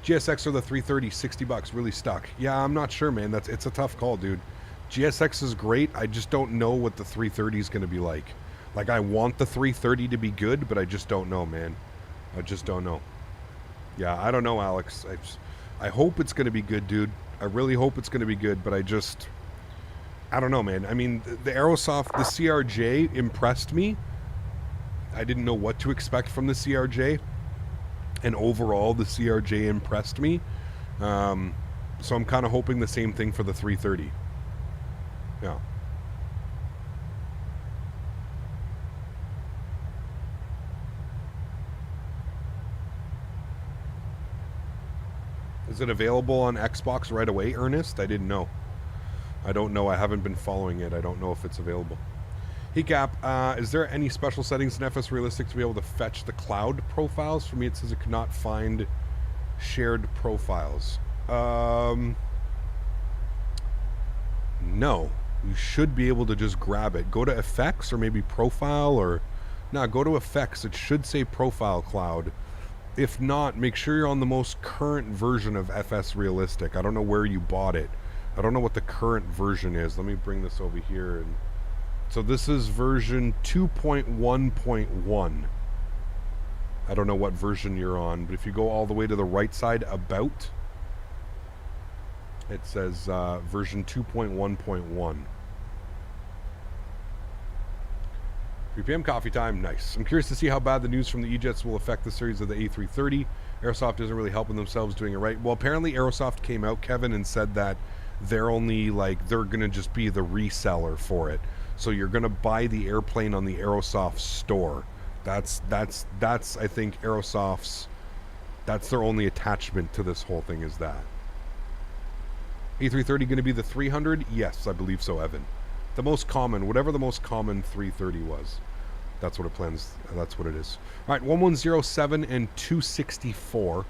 GSX or the 330, 60 bucks, really stuck. Yeah, I'm not sure, man. It's a tough call, dude. GSX is great. I just don't know what the 330 is going to be like. Like, I want the 330 to be good, but I just don't know, man. I just don't know. Yeah, I don't know, Alex. I hope it's going to be good, dude. I really hope it's going to be good, but I don't know, man. I mean, the Aerosoft, the CRJ impressed me. I didn't know what to expect from the CRJ. And overall, the CRJ impressed me. So I'm kind of hoping the same thing for the 330. Yeah. Is it available on Xbox right away, Ernest? I didn't know. I don't know. I haven't been following it. I don't know if it's available. Hey, Cap, is there any special settings in FS Realistic to be able to fetch the cloud profiles? For me, it says it cannot find shared profiles. No. You should be able to just grab it. Go to Effects or maybe Profile or... No, go to Effects. It should say Profile Cloud. If not, make sure you're on the most current version of FS Realistic. I don't know where you bought it. I don't know what the current version is. Let me bring this over here. And so this is version 2.1.1. I don't know what version you're on, but if you go all the way to the right side, About, it says version 2.1.1. 3 p.m. coffee time. Nice. I'm curious to see how bad the news from the E-Jets will affect the series of the A330. Aerosoft isn't really helping themselves doing it right. Well, apparently Aerosoft came out, Kevin, and said that they're only like, they're going to just be the reseller for it. So you're going to buy the airplane on the Aerosoft store. That's I think Aerosoft's, that's their only attachment to this whole thing is that. A330 going to be the 300? Yes, I believe so, Evan. The most common, whatever the most common 330 was. That's what it plans. That's what it is. All right, 1107 and 264.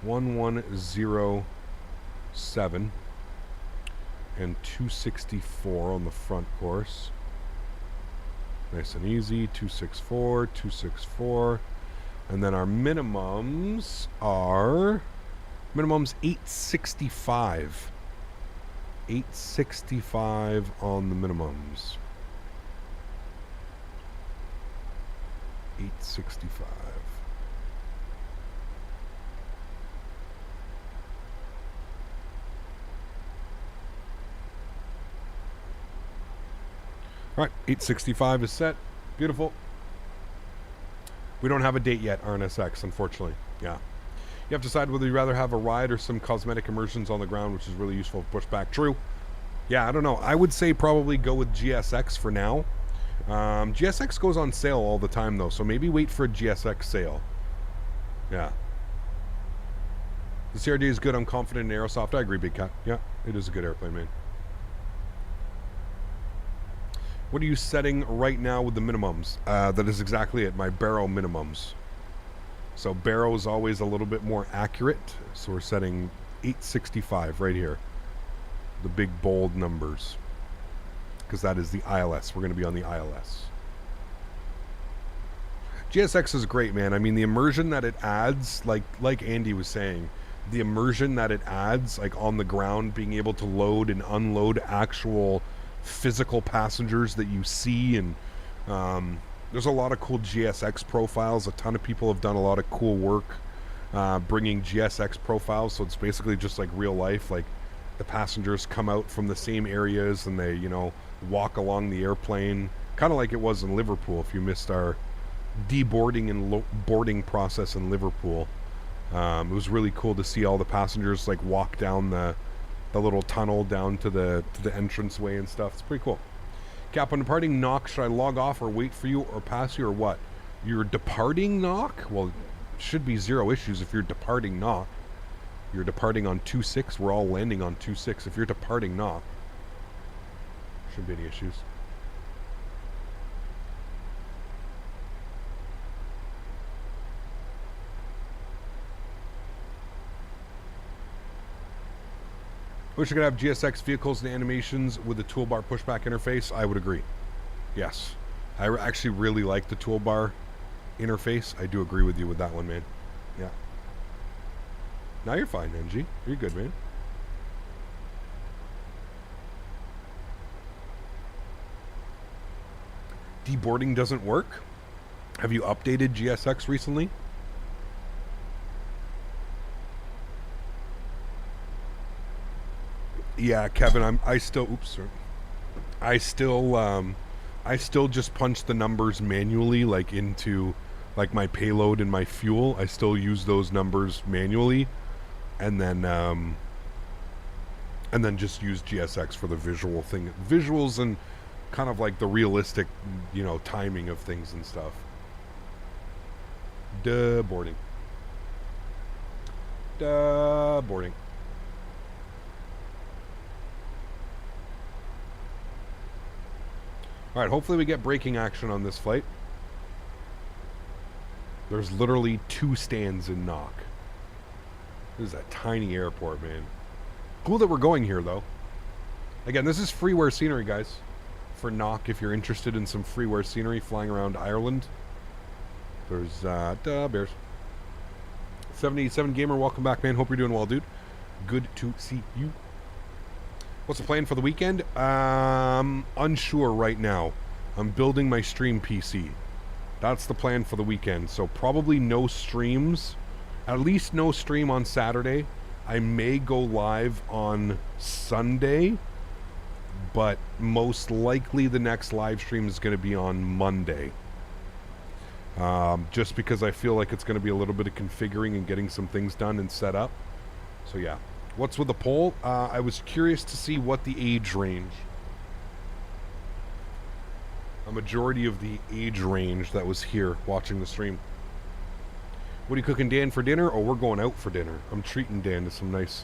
1107 and 264 on the front course. Nice and easy. 264, 264. And then our minimums are... Minimums 865. 865 on the minimums. 865. All right, 865 is set. Beautiful. We don't have a date yet, RNSX, unfortunately. Yeah. You have to decide whether you'd rather have a ride or some cosmetic immersions on the ground, which is really useful for pushback. True. Yeah, I don't know. I would say probably go with GSX for now. GSX goes on sale all the time, though, so maybe wait for a GSX sale. Yeah. The CRD is good. I'm confident in Aerosoft. I agree, Big Cat. Yeah, it is a good airplane, man. What are you setting right now with the minimums? That is exactly it. My barrow minimums. So barrow is always a little bit more accurate. So we're setting 865 right here. The big bold numbers. Because that is the ILS. We're going to be on the ILS. GSX is great, man. I mean, the immersion that it adds, like Andy was saying, the immersion that it adds, like on the ground, being able to load and unload actual physical passengers that you see, and there's a lot of cool GSX profiles. A ton of people have done a lot of cool work bringing GSX profiles, so it's basically just like real life. Like the passengers come out from the same areas and they, you know, walk along the airplane, kind of like it was in Liverpool. If you missed our deboarding and boarding process in Liverpool, it was really cool to see all the passengers like walk down the little tunnel down to the entranceway and stuff. It's pretty cool. Cap, on departing knock, should I log off or wait for you or pass you or what? You're departing knock? Well, it should be zero issues if you're departing knock. You're departing on 2-6. We're all landing on 2-6. If you're departing knock, shouldn't be any issues. Wish I could have GSX vehicles and animations with the toolbar pushback interface. I would agree. Yes. I actually really like the toolbar interface. I do agree with you with that one, man. Yeah. Now you're fine, NG. You're good, man. Deboarding doesn't work? Have you updated GSX recently? Yeah, Kevin, I still just punch the numbers manually, like into like my payload and my fuel. I still use those numbers manually, and then just use GSX for the visuals and kind of like the realistic, you know, timing of things and stuff. Boarding. Alright, hopefully we get braking action on this flight. There's literally 2 stands in Knock. This is a tiny airport, man. Cool that we're going here, though. Again, this is freeware scenery, guys. For Knock, if you're interested in some freeware scenery flying around Ireland. There's, bears. 77 Gamer, welcome back, man. Hope you're doing well, dude. Good to see you. What's the plan for the weekend? Unsure right now. I'm building my stream PC. That's the plan for the weekend. So probably no streams. At least no stream on Saturday. I may go live on Sunday. But most likely the next live stream is going to be on Monday. Just because I feel like it's going to be a little bit of configuring and getting some things done and set up. So yeah. What's with the poll? I was curious to see what the age range. A majority of the age range that was here watching the stream. What are you cooking Dan for dinner? Oh, we're going out for dinner. I'm treating Dan to some nice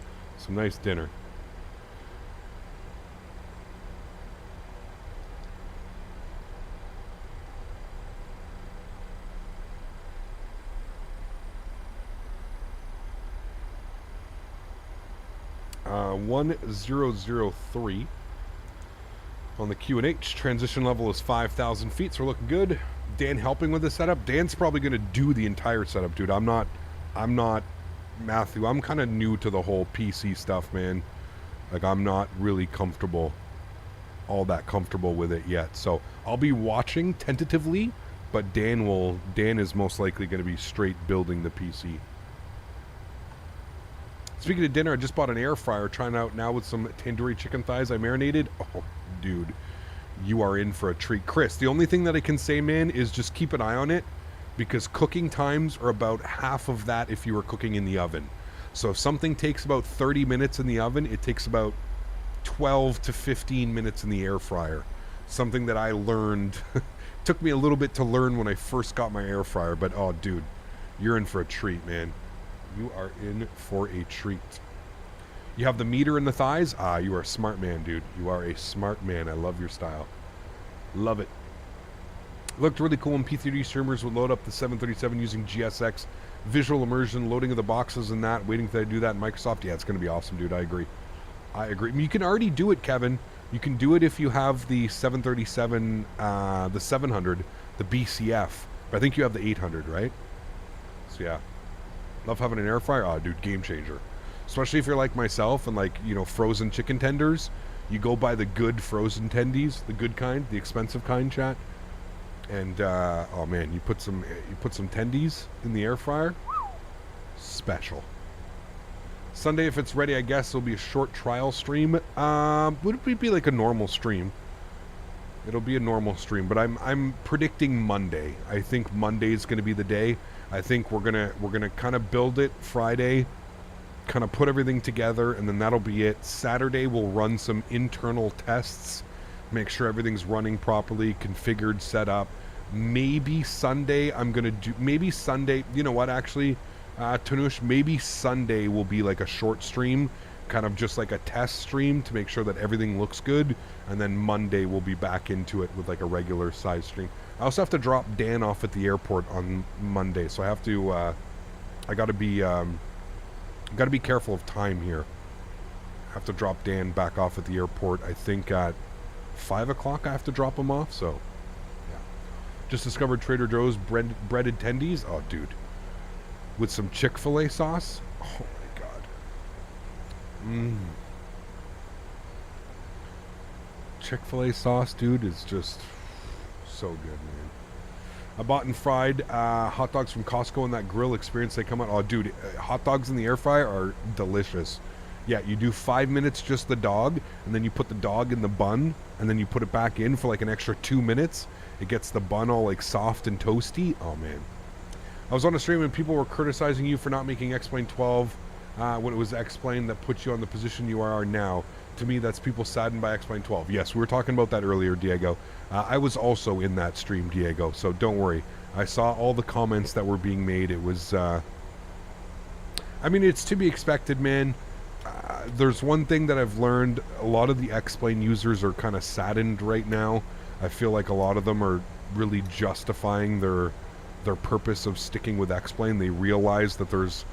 dinner. Uh, 1003 on the Q&H. Transition level is 5,000 feet, so we're looking good. Dan helping with the setup. Dan's probably going to do the entire setup, dude. I'm not Matthew. I'm kind of new to the whole PC stuff, man. Like, I'm not really all that comfortable with it yet. So I'll be watching tentatively, but Dan is most likely going to be straight building the PC. Speaking of dinner, I just bought an air fryer, trying out now with some tandoori chicken thighs I marinated. Oh, dude, you are in for a treat. Chris, the only thing that I can say, man, is just keep an eye on it, because cooking times are about half of that if you were cooking in the oven. So if something takes about 30 minutes in the oven, it takes about 12 to 15 minutes in the air fryer. Something that I learned, took me a little bit to learn when I first got my air fryer, but oh, dude, you're in for a treat, man. You are in for a treat. You have the meter in the thighs? Ah, you are a smart man, dude. You are a smart man. I love your style. Love it. Looked really cool when P3D streamers would load up the 737 using GSX. Visual immersion, loading of the boxes and that. Waiting for they to do that in Microsoft. Yeah, it's going to be awesome, dude. I agree. I mean, you can already do it, Kevin. You can do it if you have the 737, the 700, the BCF. But I think you have the 800, right? So, yeah. Love having an air fryer. Oh, dude, game changer. Especially if you're like myself and like, you know, frozen chicken tenders. You go buy the good frozen tendies, the good kind, the expensive kind, chat. And oh man, you put some tendies in the air fryer. Special. Sunday, if it's ready, I guess it'll be a short trial stream. Would it be like a normal stream? It'll be a normal stream, but I'm predicting Monday. I think Monday is going to be the day. I think we're gonna kind of build it Friday, kind of put everything together, and then that'll be it. Saturday we'll run some internal tests, make sure everything's running properly, configured, set up. Maybe Sunday I'm gonna do. Maybe Sunday. You know what? Actually, Tanush, maybe Sunday will be like a short stream, kind of just like a test stream to make sure that everything looks good, and then Monday we'll be back into it with like a regular size stream. I also have to drop Dan off at the airport on Monday, so I have to I gotta be careful of time here. I have to drop Dan back off at the airport, I think at 5 o'clock I have to drop him off, so yeah. Just discovered Trader Joe's breaded tendies. Oh dude, with some Chick-fil-A sauce. Oh my god. Chick-fil-A sauce, dude, is just so good, man. I bought and fried hot dogs from Costco in that grill experience. They come out. Oh, dude, hot dogs in the air fryer are delicious. Yeah, you do 5 minutes just the dog, and then you put the dog in the bun, and then you put it back in for like an extra 2 minutes. It gets the bun all like soft and toasty. Oh, man. I was on a stream and people were criticizing you for not making X-Plane 12 when it was X-Plane that put you on the position you are now. To me, that's people saddened by X-Plane 12. Yes, we were talking about that earlier, Diego. I was also in that stream, Diego, so don't worry. I saw all the comments that were being made. It was, I mean, it's to be expected, man. There's one thing that I've learned. A lot of the X-Plane users are kind of saddened right now. I feel like a lot of them are really justifying their purpose of sticking with X-Plane. They realize that there's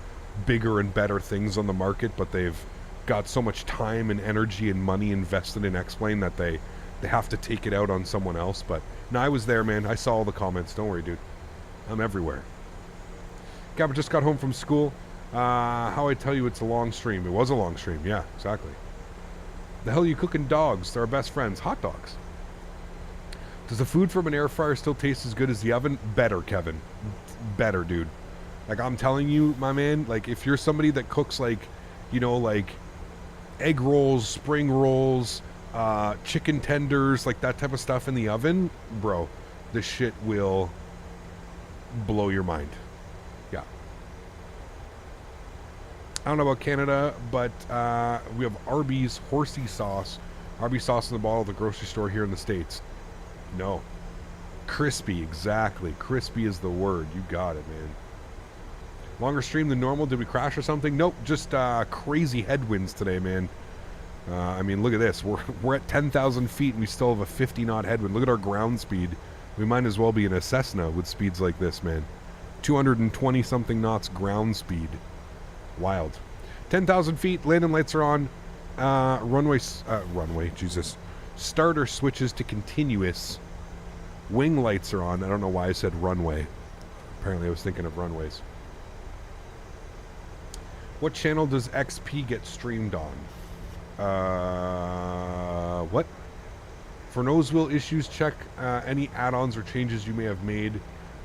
bigger and better things on the market, but they've got so much time and energy and money invested in X-Plane that they have to take it out on someone else. But no, I was there, man. I saw all the comments. Don't worry, dude. I'm everywhere. Gabba just got home from school. How I tell you it's a long stream. It was a long stream. Yeah, exactly. The hell are you cooking dogs? They're our best friends. Hot dogs. Does the food from an air fryer still taste as good as the oven? Better, Kevin. Better, dude. Like, I'm telling you, my man, like, if you're somebody that cooks, like, you know, like, egg rolls, spring rolls, chicken tenders, like that type of stuff in the oven, bro, this shit will blow your mind. Yeah. I don't know about Canada, but we have Arby's horsey sauce. Arby's sauce in the bottle at the grocery store here in the States. No. Crispy, exactly. Crispy is the word. You got it, man. Longer stream than normal. Did we crash or something? Nope. Just crazy headwinds today, man. I mean, look at this. We're at 10,000 feet and we still have a 50 knot headwind. Look at our ground speed. We might as well be in a Cessna with speeds like this, man. 220 something knots ground speed. Wild. 10,000 feet. Landing lights are on. Runway. Jesus. Starter switches to continuous. Wing lights are on. I don't know why I said runway. Apparently I was thinking of runways. What channel does XP get streamed on? What? For nose wheel issues, check any add-ons or changes you may have made.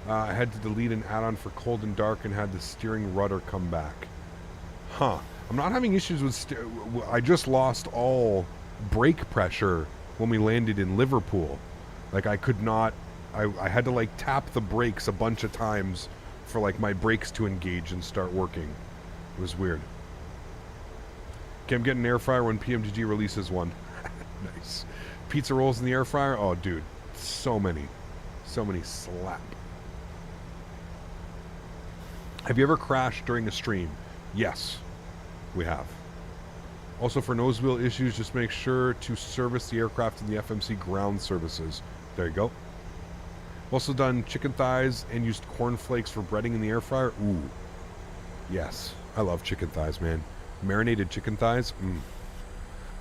I had to delete an add-on for cold and dark and had the steering rudder come back. Huh. I'm not having issues with... I just lost all brake pressure when we landed in Liverpool. Like, I could not... I had to, like, tap the brakes a bunch of times for, like, my brakes to engage and start working. It was weird. Okay, I'm getting an air fryer when PMDG releases one. Nice. Pizza rolls in the air fryer? Oh, dude. So many. So many slap. Have you ever crashed during a stream? Yes, we have. Also, for nose wheel issues, just make sure to service the aircraft in the FMC ground services. There you go. Also done chicken thighs and used cornflakes for breading in the air fryer. Ooh. Yes. I love chicken thighs, man. Marinated chicken thighs.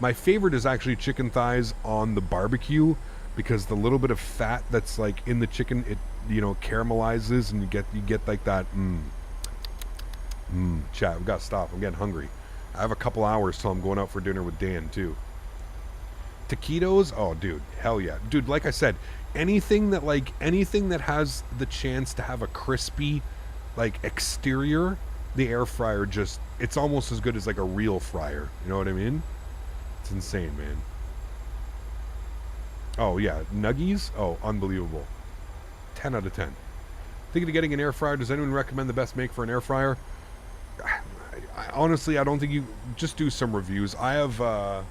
My favorite is actually chicken thighs on the barbecue, because the little bit of fat that's like in the chicken, it, you know, caramelizes and you get like that. Chat, we gotta stop. I'm getting hungry. I have a couple hours till I'm going out for dinner with Dan too. Taquitos? Oh, dude, hell yeah. Dude, like I said, anything that has the chance to have a crispy, like, exterior, the air fryer just, it's almost as good as, like, a real fryer. You know what I mean? It's insane, man. Oh, yeah. Nuggies? Oh, unbelievable. 10 out of 10. Thinking of getting an air fryer. Does anyone recommend the best make for an air fryer? Honestly, I don't think you... Just do some reviews. I have,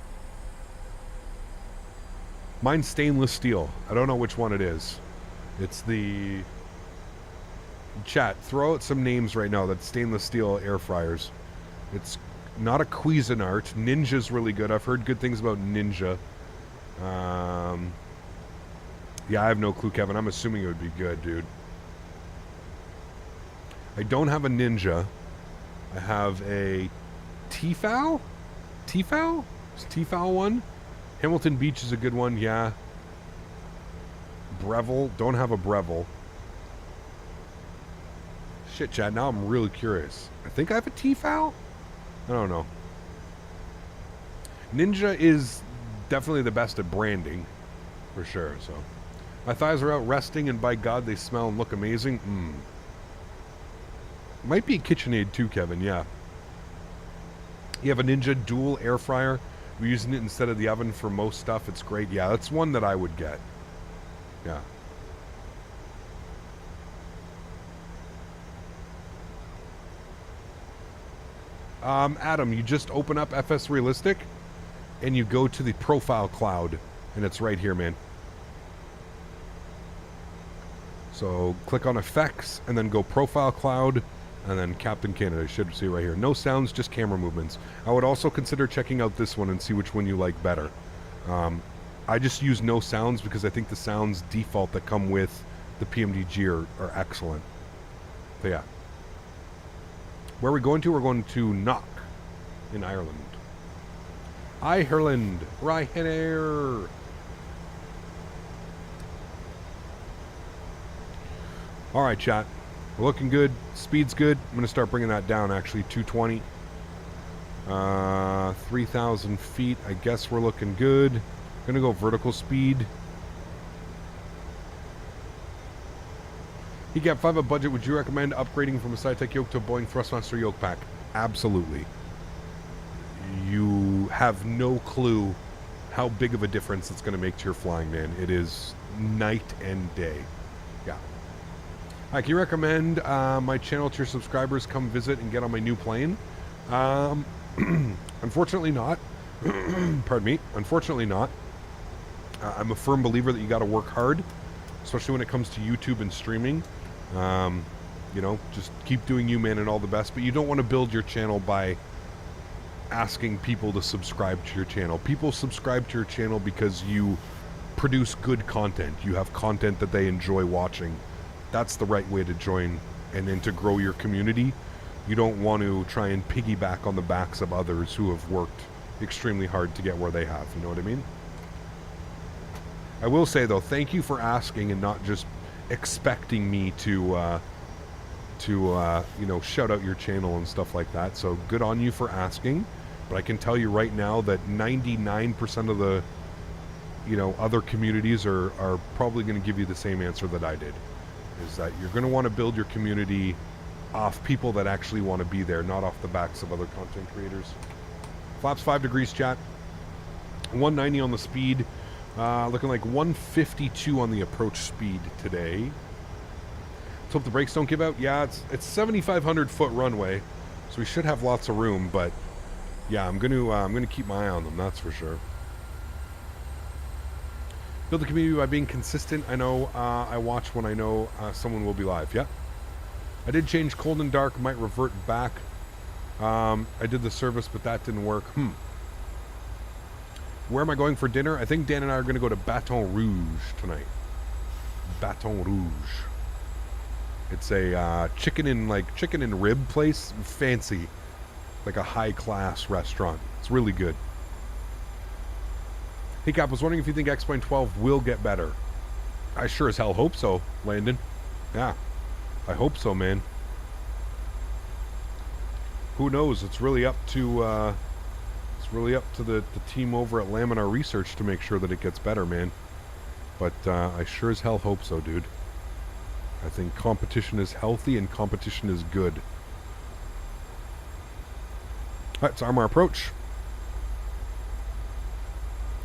mine's stainless steel. I don't know which one it is. It's the... Chat, throw out some names right now. That's stainless steel air fryers. It's not a Cuisinart. Ninja's really good. I've heard good things about Ninja. Yeah, I have no clue, Kevin. I'm assuming it would be good, dude. I don't have a Ninja. I have a Tefal? Tefal? Is Tefal one? Hamilton Beach is a good one, yeah. Breville. Don't have a Breville. Shit, Chad. Now I'm really curious. I think I have a Tefal? I don't know. Ninja is definitely the best at branding. For sure, so. My thighs are out resting, and by God, they smell and look amazing. Might be a KitchenAid too, Kevin, yeah. You have a Ninja dual air fryer. We're using it instead of the oven for most stuff. It's great. Yeah, that's one that I would get. Yeah. Adam, you just open up FS Realistic, and you go to the profile cloud, and it's right here, man. So click on effects, and then go profile cloud, and then Captain Canada. You should see right here. No sounds, just camera movements. I would also consider checking out this one and see which one you like better. I just use no sounds because I think the sounds default that come with the PMDG are excellent. So yeah. Where are we going to? We're going to Knock in Ireland. Ireland. Ryanair. Alright, chat. We're looking good. Speed's good. I'm going to start bringing that down, actually. 220. 3,000 feet. I guess we're looking good. Going to go vertical speed. He got 5 a budget. Would you recommend upgrading from a Sci-Tech yoke to a Boeing Thrustmaster yoke pack? Absolutely. You have no clue how big of a difference it's going to make to your flying, man. It is night and day. Yeah. Can you recommend my channel to your subscribers come visit and get on my new plane? Unfortunately not. Pardon me. Unfortunately not. I'm a firm believer that you got to work hard, especially when it comes to YouTube and streaming. You know, just keep doing you, man, and all the best. But you don't want to build your channel by asking people to subscribe to your channel. People subscribe to your channel because you produce good content. You have content that they enjoy watching. That's the right way to join and then to grow your community. You don't want to try and piggyback on the backs of others who have worked extremely hard to get where they have. You know what I mean? I will say, though, thank you for asking and not just expecting me to you know, shout out your channel and stuff like that. So good on you for asking. But I can tell you right now that 99% of the, you know, other communities are probably going to give you the same answer that I did. Is that you're going to want to build your community off people that actually want to be there, not off the backs of other content creators. Flaps 5 degrees, chat. 190 on the speed. Looking like 152 on the approach speed today. Let's hope the brakes don't give out. Yeah, it's 7,500 foot runway, so we should have lots of room. But yeah, I'm gonna keep my eye on them. That's for sure. Build the community by being consistent. I know I watch when I know someone will be live. Yeah. I did change cold and dark. Might revert back. I did the service, but that didn't work. Where am I going for dinner? I think Dan and I are going to go to Baton Rouge tonight. Baton Rouge. It's a chicken and rib place. Fancy. Like a high-class restaurant. It's really good. Hey, Cap, I was wondering if you think X-Plane 12 will get better. I sure as hell hope so, Landon. Yeah. I hope so, man. Who knows? It's really up to It's really up to the team over at Laminar Research to make sure that it gets better, man. But I sure as hell hope so, dude. I think competition is healthy and competition is good. Alright, it's Armor approach.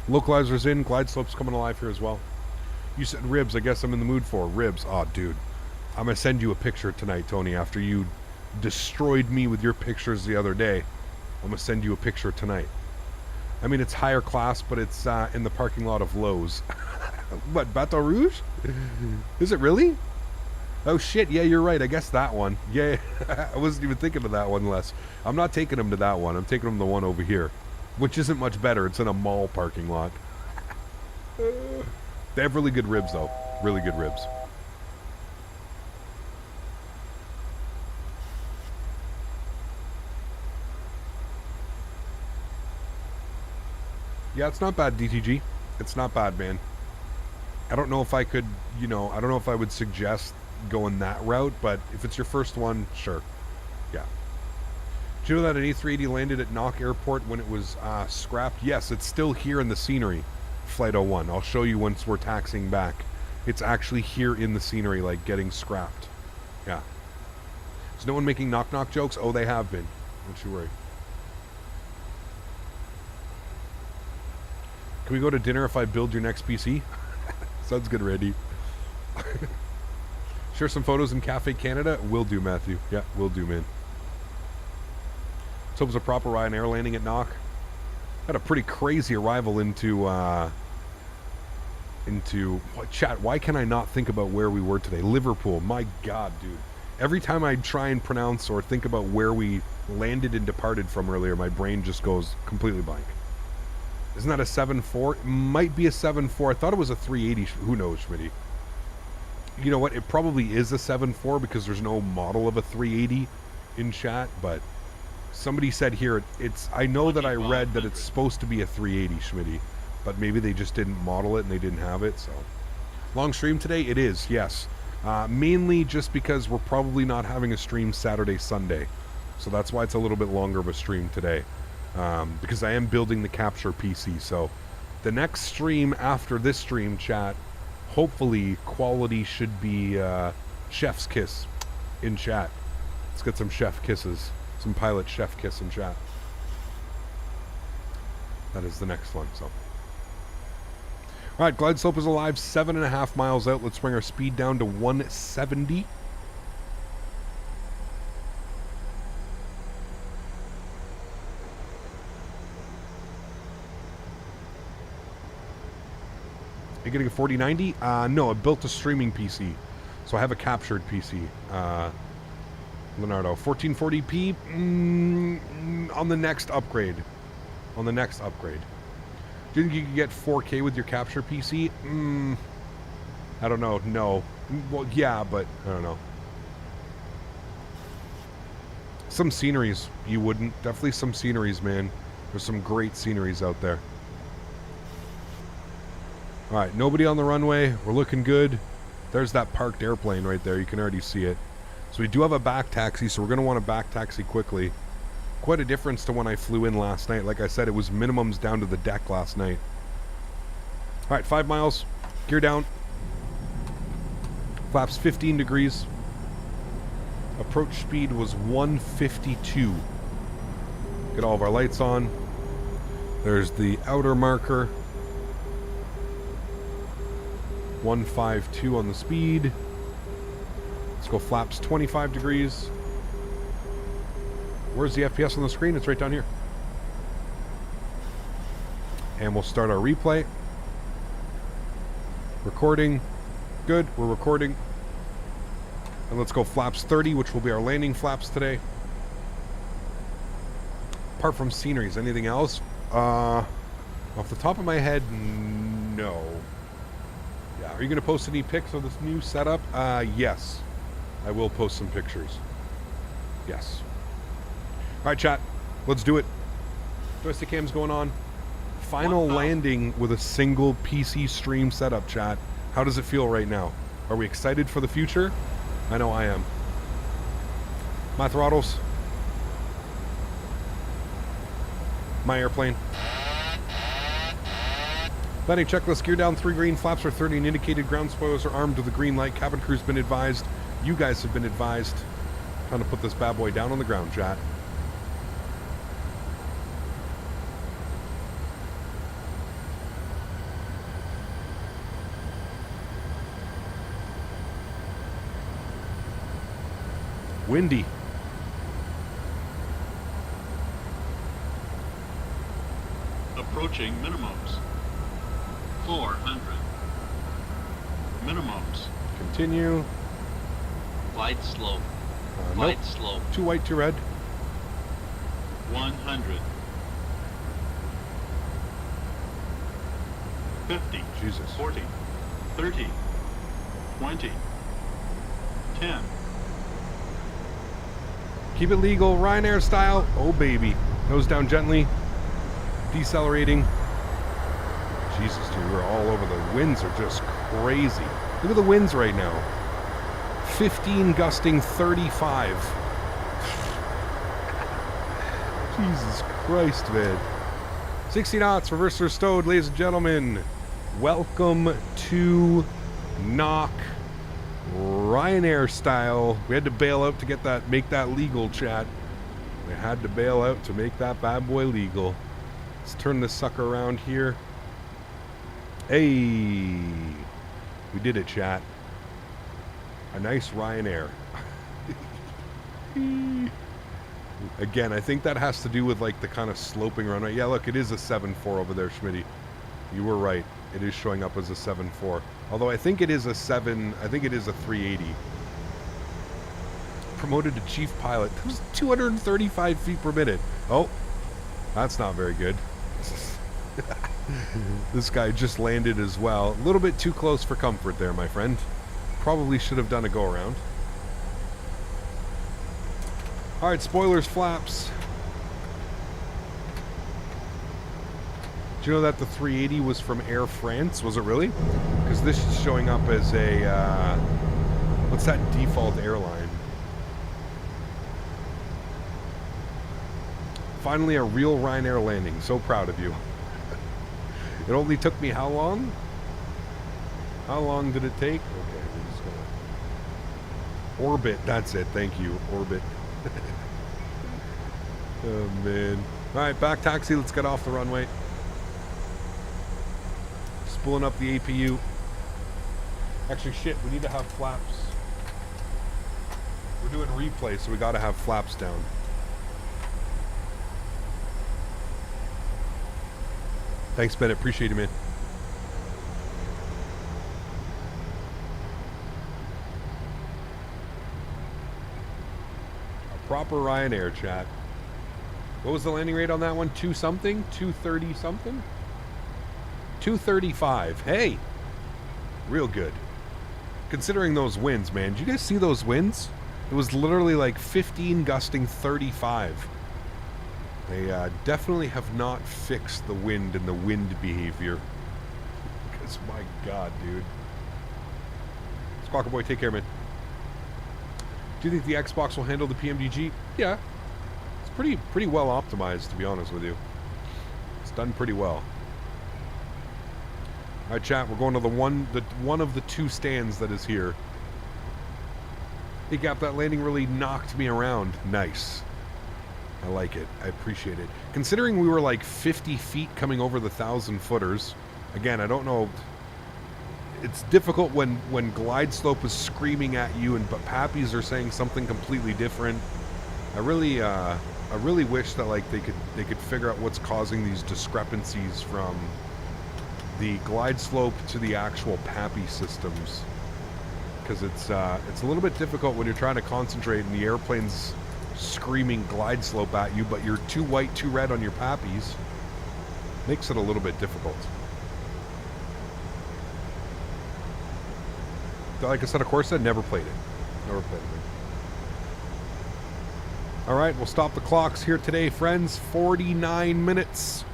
Localizer's in, glide slope's coming alive here as well. You said ribs, I guess I'm in the mood for ribs. Oh, dude. I'm gonna send you a picture tonight, Tony, after you destroyed me with your pictures the other day. I'm gonna send you a picture tonight. I mean, it's higher class, but it's in the parking lot of Lowe's. What, Bateau Rouge? Is it really? Oh shit, yeah, you're right, I guess that one. Yeah, I wasn't even thinking of that one, Les. I'm not taking him to that one, I'm taking him to the one over here. Which isn't much better, it's in a mall parking lot. They have really good ribs, though. Really good ribs. Yeah, it's not bad, DTG. It's not bad, man. I don't know if I could, I don't know if I would suggest going that route, but if it's your first one, sure. Yeah. Did you know that an A380 landed at Knock Airport when it was scrapped? Yes, it's still here in the scenery, Flight 01. I'll show you once we're taxiing back. It's actually here in the scenery, like getting scrapped. Yeah. Is no one making knock-knock jokes? Oh, they have been. Don't you worry. Can we go to dinner if I build your next PC? Sounds good, Randy. Share some photos in Cafe Canada? Will do, Matthew. Yeah, will do, man. Let's hope it's a proper Ryanair landing at Knock. Had a pretty crazy arrival into what, chat, why can I not think about where we were today? Liverpool. My God, dude. Every time I try and pronounce or think about where we landed and departed from earlier, my brain just goes completely blank. Isn't that a 7.4? It might be a 7.4. I thought it was a 380. Who knows, Smitty? You know what? It probably is a 7.4 because there's no model of a 380 in chat, but somebody said here, I know that I read that it's supposed to be a 380, Smitty, but maybe they just didn't model it and they didn't have it, so. Long stream today? It is, yes. Mainly just because we're probably not having a stream Saturday, Sunday. So that's why it's a little bit longer of a stream today. Because I am building the capture PC, so the next stream after this stream, chat, hopefully quality should be chef's kiss in chat. Let's get some chef kisses, some pilot chef kiss in chat. That is the next one, so. Alright, glide slope is alive, 7.5 miles out. Let's bring our speed down to 170. Are you getting a 4090? No, I built a streaming PC. So I have a captured PC. Leonardo, 1440p on the next upgrade. On the next upgrade. Do you think you could get 4K with your capture PC? I don't know. No. Well, yeah, but I don't know. Some sceneries you wouldn't. Definitely some sceneries, man. There's some great sceneries out there. Alright, nobody on the runway. We're looking good. There's that parked airplane right there. You can already see it. So we do have a back taxi, so we're going to want to back taxi quickly. Quite a difference to when I flew in last night. Like I said, it was minimums down to the deck last night. Alright, 5 miles. Gear down. Flaps 15 degrees. Approach speed was 152. Get all of our lights on. There's the outer marker. 152 on the speed. Let's go flaps 25 degrees. Where's the FPS on the screen? It's right down here. And we'll start our replay. Recording. Good, we're recording. And let's go flaps 30, which will be our landing flaps today. Apart from sceneries, anything else? Off the top of my head, no. Yeah, are you going to post any pics of this new setup? Yes. I will post some pictures. Yes. Alright, chat. Let's do it. Joystick cam's going on. Final landing with a single PC stream setup, chat. How does it feel right now? Are we excited for the future? I know I am. My throttles. my airplane. Landing checklist, gear down 3 green, flaps are 30 and indicated, ground spoilers are armed with a green light, cabin crew's been advised, you guys have been advised. Trying to put this bad boy down on the ground, chat. Windy. Approaching minimums. 400. Minimums. Continue. Glide slope. Glide nope. slope. 2 white, 2 red. 100. 50. Jesus. 40. 30. 20. 10. Keep it legal, Ryanair style. Oh, baby. Nose down gently. Decelerating. Jesus, dude, we're all over. The winds are just crazy. Look at the winds right now. 15 gusting 35. Jesus Christ, man. 60 knots, reverser stowed, ladies and gentlemen. Welcome to Knock Ryanair style. We had to bail out to get that, make that legal, chat. We had to bail out to make that bad boy legal. Let's turn this sucker around here. Hey, we did it, chat. A nice Ryanair. Again, I think that has to do with like the kind of sloping runway. Yeah, look, it is a 7.4 over there, Smitty. You were right. It is showing up as a 7.4. Although I think it is a 7. I think it is a 380. Promoted to chief pilot. That was 235 feet per minute. Oh, that's not very good. This guy just landed as well. A little bit too close for comfort there, my friend. Probably should have done a go around. All right, spoilers, flaps. Do you know that the 380 was from Air France? Was it really? Because this is showing up as a, what's that default airline? Finally, a real Ryanair landing. So proud of you. It only took me how long? How long did it take? Okay, we're just gonna... Orbit, that's it. Thank you. Orbit. Oh, man. All right, back taxi. Let's get off the runway. Spooling up the APU. Actually, shit, we need to have flaps. We're doing replay, so we got to have flaps down. Thanks, Bennett. Appreciate it, man. A proper Ryanair, chat. What was the landing rate on that one? 2 something? 230 something? 235. Hey! Real good. Considering those winds, man. Did you guys see those winds? It was literally like 15 gusting 35. They definitely have not fixed the wind and the wind behavior. Because, my God, dude. Squawker Boy, take care, man. Do you think the Xbox will handle the PMDG? Yeah. It's pretty well optimized, to be honest with you. It's done pretty well. All right, chat, we're going to the one of the 2 stands that is here. Hey, Gap, that landing really knocked me around. Nice. I like it. I appreciate it. Considering we were like 50 feet coming over the 1,000-footers. Again, I don't know. It's difficult when glide slope is screaming at you but Pappies are saying something completely different. I really wish that like they could figure out what's causing these discrepancies from the glide slope to the actual Pappy systems. Because it's a little bit difficult when you're trying to concentrate and the airplane's screaming glide slope at you, but you're 2 white, 2 red on your Pappies. Makes it a little bit difficult. Like I said, of course, I never played it. Never played it. All right, we'll stop the clocks here today, friends. 49 minutes.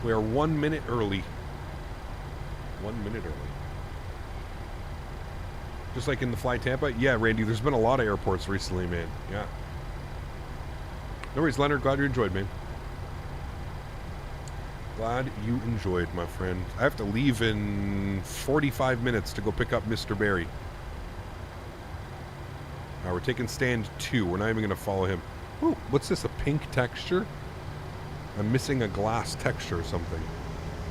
We are 1 minute early. 1 minute early. Just like in the Fly Tampa. Yeah, Randy, there's been a lot of airports recently, man. Yeah. No worries, Leonard. Glad you enjoyed, man. Glad you enjoyed, my friend. I have to leave in 45 minutes to go pick up Mr. Barry. We're taking stand 2. We're not even going to follow him. Ooh, what's this, a pink texture? I'm missing a glass texture or something.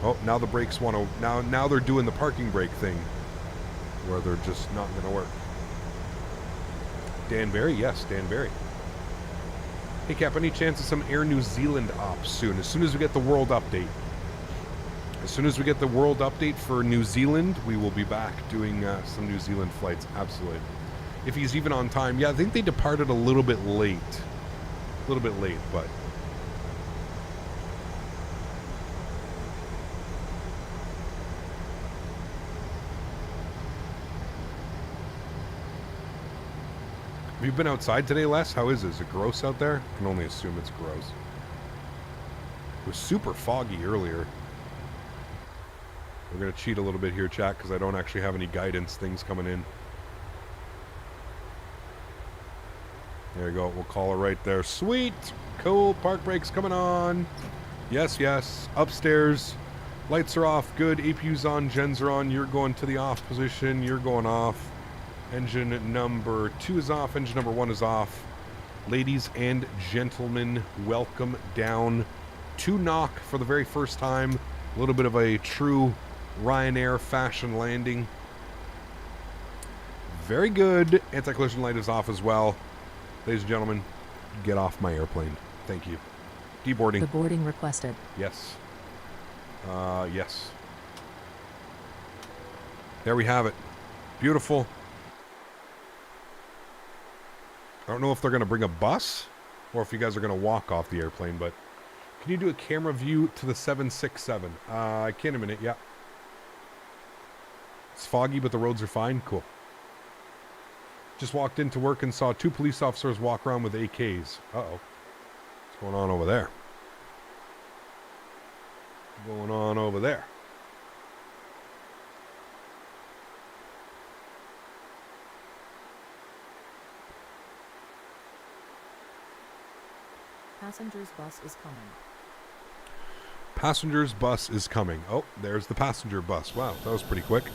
Oh, now the brakes want to... Now they're doing the parking brake thing. Where they're just not going to work. Dan Barry? Yes, Dan Barry. Hey, Cap, any chance of some Air New Zealand ops soon? As soon as we get the world update. As soon as we get the world update for New Zealand, we will be back doing some New Zealand flights. Absolutely. If he's even on time. Yeah, I think they departed a little bit late. A little bit late, but... Have you been outside today, Les? How is it? Is it gross out there? I can only assume it's gross. It was super foggy earlier. We're going to cheat a little bit here, chat, because I don't actually have any guidance things coming in. There you go. We'll call it right there. Sweet. Cool. Park brakes coming on. Yes, yes. Upstairs. Lights are off. Good. APU's on. Gens are on. You're going to the off position. You're going off. Engine number 2 is off. Engine number 1 is off. Ladies and gentlemen, welcome down to Knock for the very first time. A little bit of a true Ryanair fashion landing. Very good. Anti-collision light is off as well. Ladies and gentlemen, get off my airplane. Thank you. Deboarding. The boarding requested. Yes. Yes. There we have it. Beautiful. I don't know if they're going to bring a bus or if you guys are going to walk off the airplane, but can you do a camera view to the 767? I can in a minute, yeah. It's foggy, but the roads are fine. Cool. Just walked into work and saw 2 police officers walk around with AKs. Uh-oh. What's going on over there? What's going on over there? Passengers bus is coming. Passengers bus is coming. Oh, there's the passenger bus. Wow, that was pretty quick.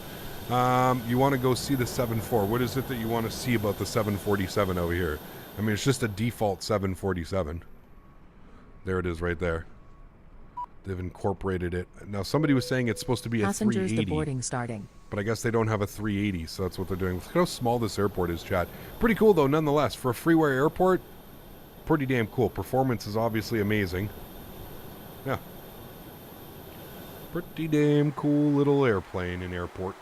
You want to go see the 74. What is it that you want to see about the 747 over here? I mean, it's just a default 747. There it is right there. They've incorporated it. Now, somebody was saying it's supposed to be a 380. Deboarding starting. But I guess they don't have a 380, so that's what they're doing. Look how small this airport is, chat. Pretty cool, though, nonetheless. For a freeway airport, pretty damn cool. Performance is obviously amazing. Yeah. Pretty damn cool little airplane and airport.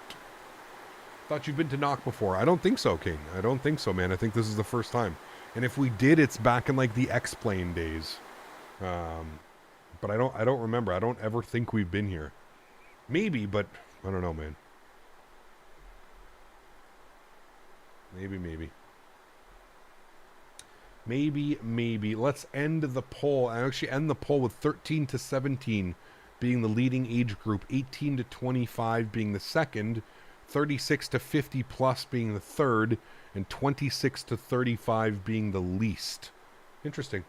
Thought you've been to Knock before. I don't think so, King. I don't think so, man. I think this is the first time. And if we did, it's back in like the X-Plane days. But I don't remember. I don't ever think we've been here. Maybe, but I don't know, man. Maybe. Let's end the poll. I actually end the poll with 13 to 17 being the leading age group, 18 to 25 being the second, 36 to 50 plus being the third, and 26 to 35 being the least. Interesting.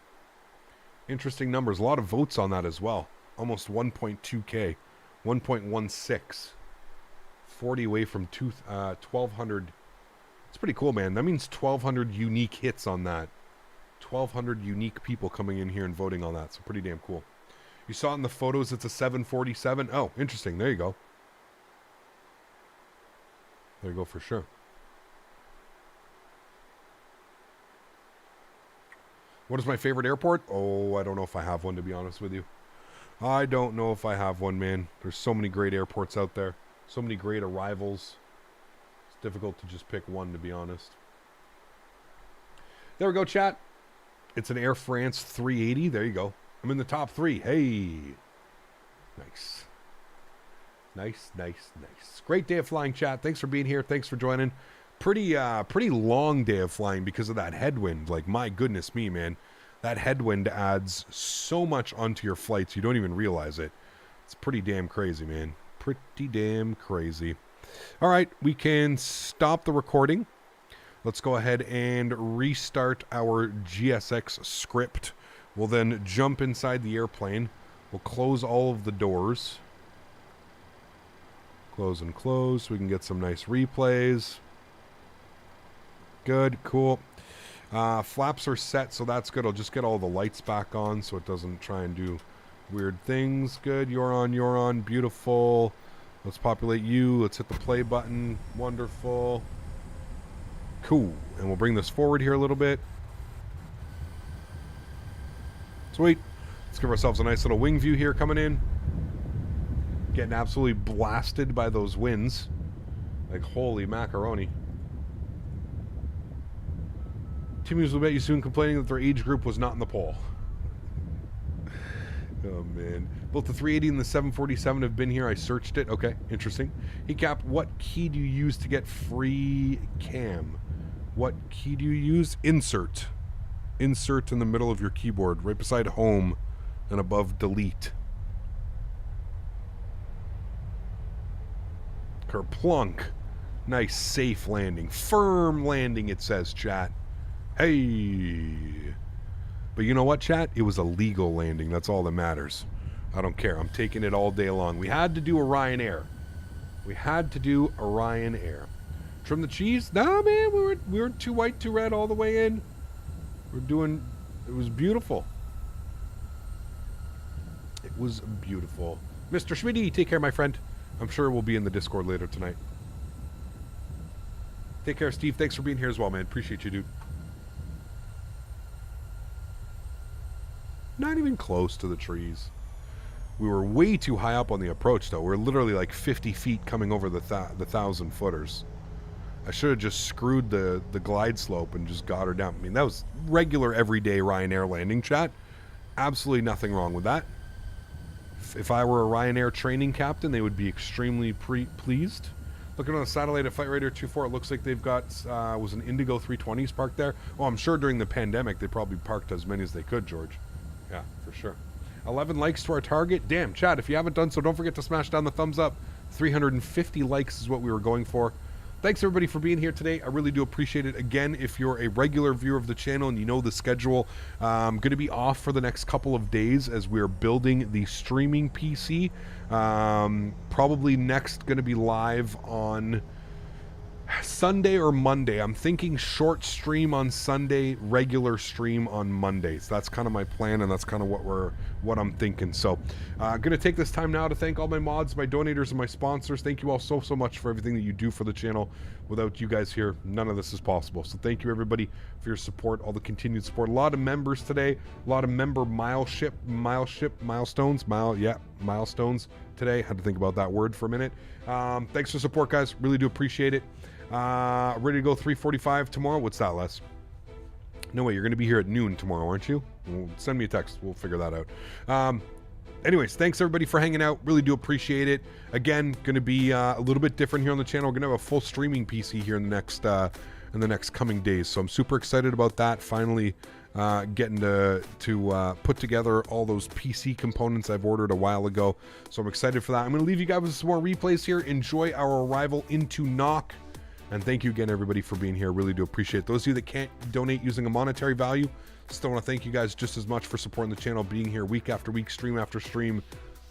Interesting numbers. A lot of votes on that as well. Almost 1.2K. 1.16. 40 away from 1,200. It's pretty cool, man. That means 1,200 unique hits on that. 1,200 unique people coming in here and voting on that. So pretty damn cool. You saw it in the photos. It's a 747. Oh, interesting. There you go. There you go for sure. What is my favorite airport? Oh, I don't know if I have one, to be honest with you. I don't know if I have one, man. There's so many great airports out there. So many great arrivals. It's difficult to just pick one, to be honest. There we go, chat. It's an Air France 380. There you go. I'm in the top 3. Hey. Nice. Nice. Great day of flying, chat. Thanks for being here. Thanks for joining. Pretty long day of flying because of that headwind. Like, my goodness me, man. That headwind adds so much onto your flights. You don't even realize it. It's pretty damn crazy, man. Pretty damn crazy. All right, we can stop the recording. Let's go ahead and restart our GSX script. We'll then jump inside the airplane. We'll close all of the doors. Close and close so we can get some nice replays. Good, cool. Flaps are set, so that's good. I'll just get all the lights back on so it doesn't try and do weird things. Good, you're on, beautiful. Let's populate you. Let's hit the play button. Wonderful. Cool. And we'll bring this forward here a little bit. Sweet. Let's give ourselves a nice little wing view here coming in. Getting absolutely blasted by those winds. Like, holy macaroni. Teamers will bet you soon complaining that their age group was not in the poll. Oh, man. Both the 380 and the 747 have been here. I searched it. Okay, interesting. Hey, Cap, what key do you use to get free cam? What key do you use? Insert. Insert in the middle of your keyboard, right beside home and above delete. Kerplunk. Nice, safe landing. Firm landing, it says, chat. Hey. But you know what, chat? It was a legal landing. That's all that matters. I don't care. I'm taking it all day long. We had to do a Ryanair. We had to do a Ryanair. Trim the cheese? No, man. We were too white, too red all the way in. We're doing... It was beautiful. It was beautiful. Mr. Smitty, take care, my friend. I'm sure we'll be in the Discord later tonight. Take care, Steve. Thanks for being here as well, man. Appreciate you, dude. Not even close to the trees. We were way too high up on the approach, though. We're literally like 50 feet coming over the 1,000-footers. I should have just screwed the glide slope and just got her down. I mean, that was regular, everyday Ryanair landing, chat. Absolutely nothing wrong with that. If I were a Ryanair training captain, they would be extremely pleased. Looking on the satellite at Flight Radar 24, it looks like they've got was an Indigo 320s parked there. Well, I'm sure during the pandemic they probably parked as many as they could, George. Yeah, for sure. 11 likes to our target. Damn, chat, if you haven't done so, don't forget to smash down the thumbs up. 350 likes is what we were going for. Thanks, everybody, for being here today. I really do appreciate it. Again, if you're a regular viewer of the channel and you know the schedule, I'm going to be off for the next couple of days as we're building the streaming PC. Probably next going to be live on Sunday or Monday. I'm thinking short stream on Sunday, regular stream on Monday. So that's kind of my plan, and that's kind of what I'm thinking. So I'm going to take this time now to thank all my mods, my donators, and my sponsors. Thank you all so much for everything that you do for the channel. Without you guys here, none of this is possible. So thank you, everybody, for your support, all the continued support. A lot of members today, a lot of member milestones today. Had to think about that word for a minute. Thanks for support, guys. Really do appreciate it. Ready to go 3:45 tomorrow? What's that, Les? No way, you're going to be here at noon tomorrow, aren't you? Well, send me a text. We'll figure that out. Anyways, thanks everybody for hanging out. Really do appreciate it. Again, going to be a little bit different here on the channel. We're going to have a full streaming PC here in the next coming days. So I'm super excited about that. Finally getting to put together all those PC components I've ordered a while ago. So I'm excited for that. I'm going to leave you guys with some more replays here. Enjoy our arrival into Knock. And thank you again, everybody, for being here. Really do appreciate it. Those of you that can't donate using a monetary value, still want to thank you guys just as much for supporting the channel, being here week after week, stream after stream.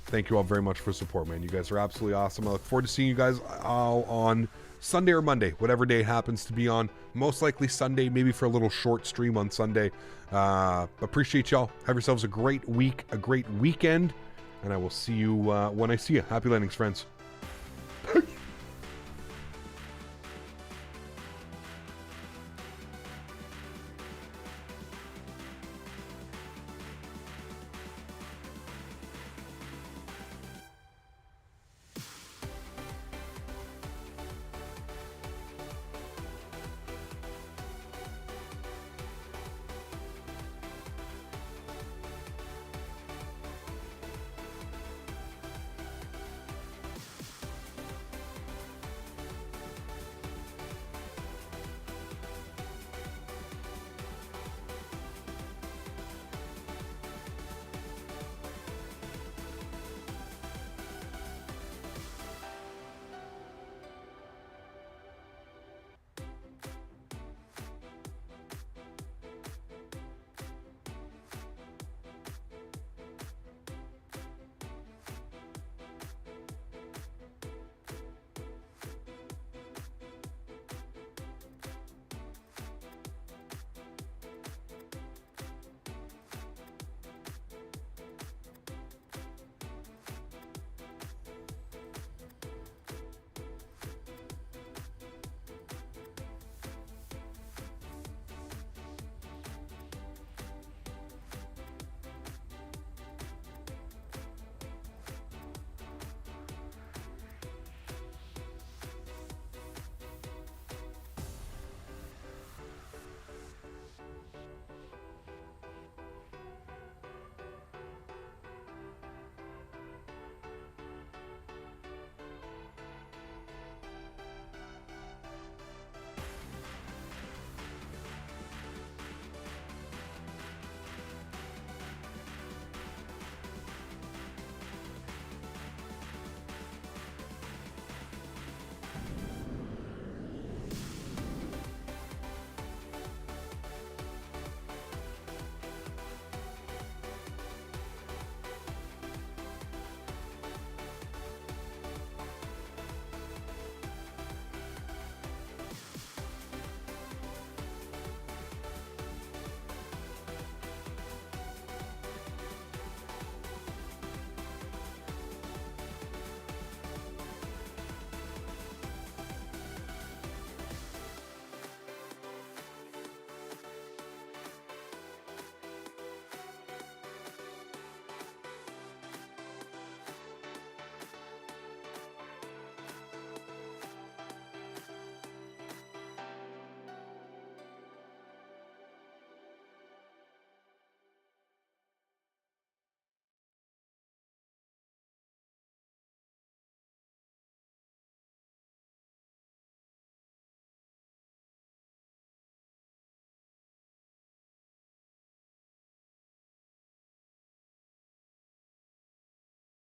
Thank you all very much for support, man. You guys are absolutely awesome. I look forward to seeing you guys all on Sunday or Monday, whatever day it happens to be on. Most likely Sunday, maybe for a little short stream on Sunday. Appreciate y'all. Have yourselves a great week, a great weekend, and I will see you when I see you. Happy landings, friends.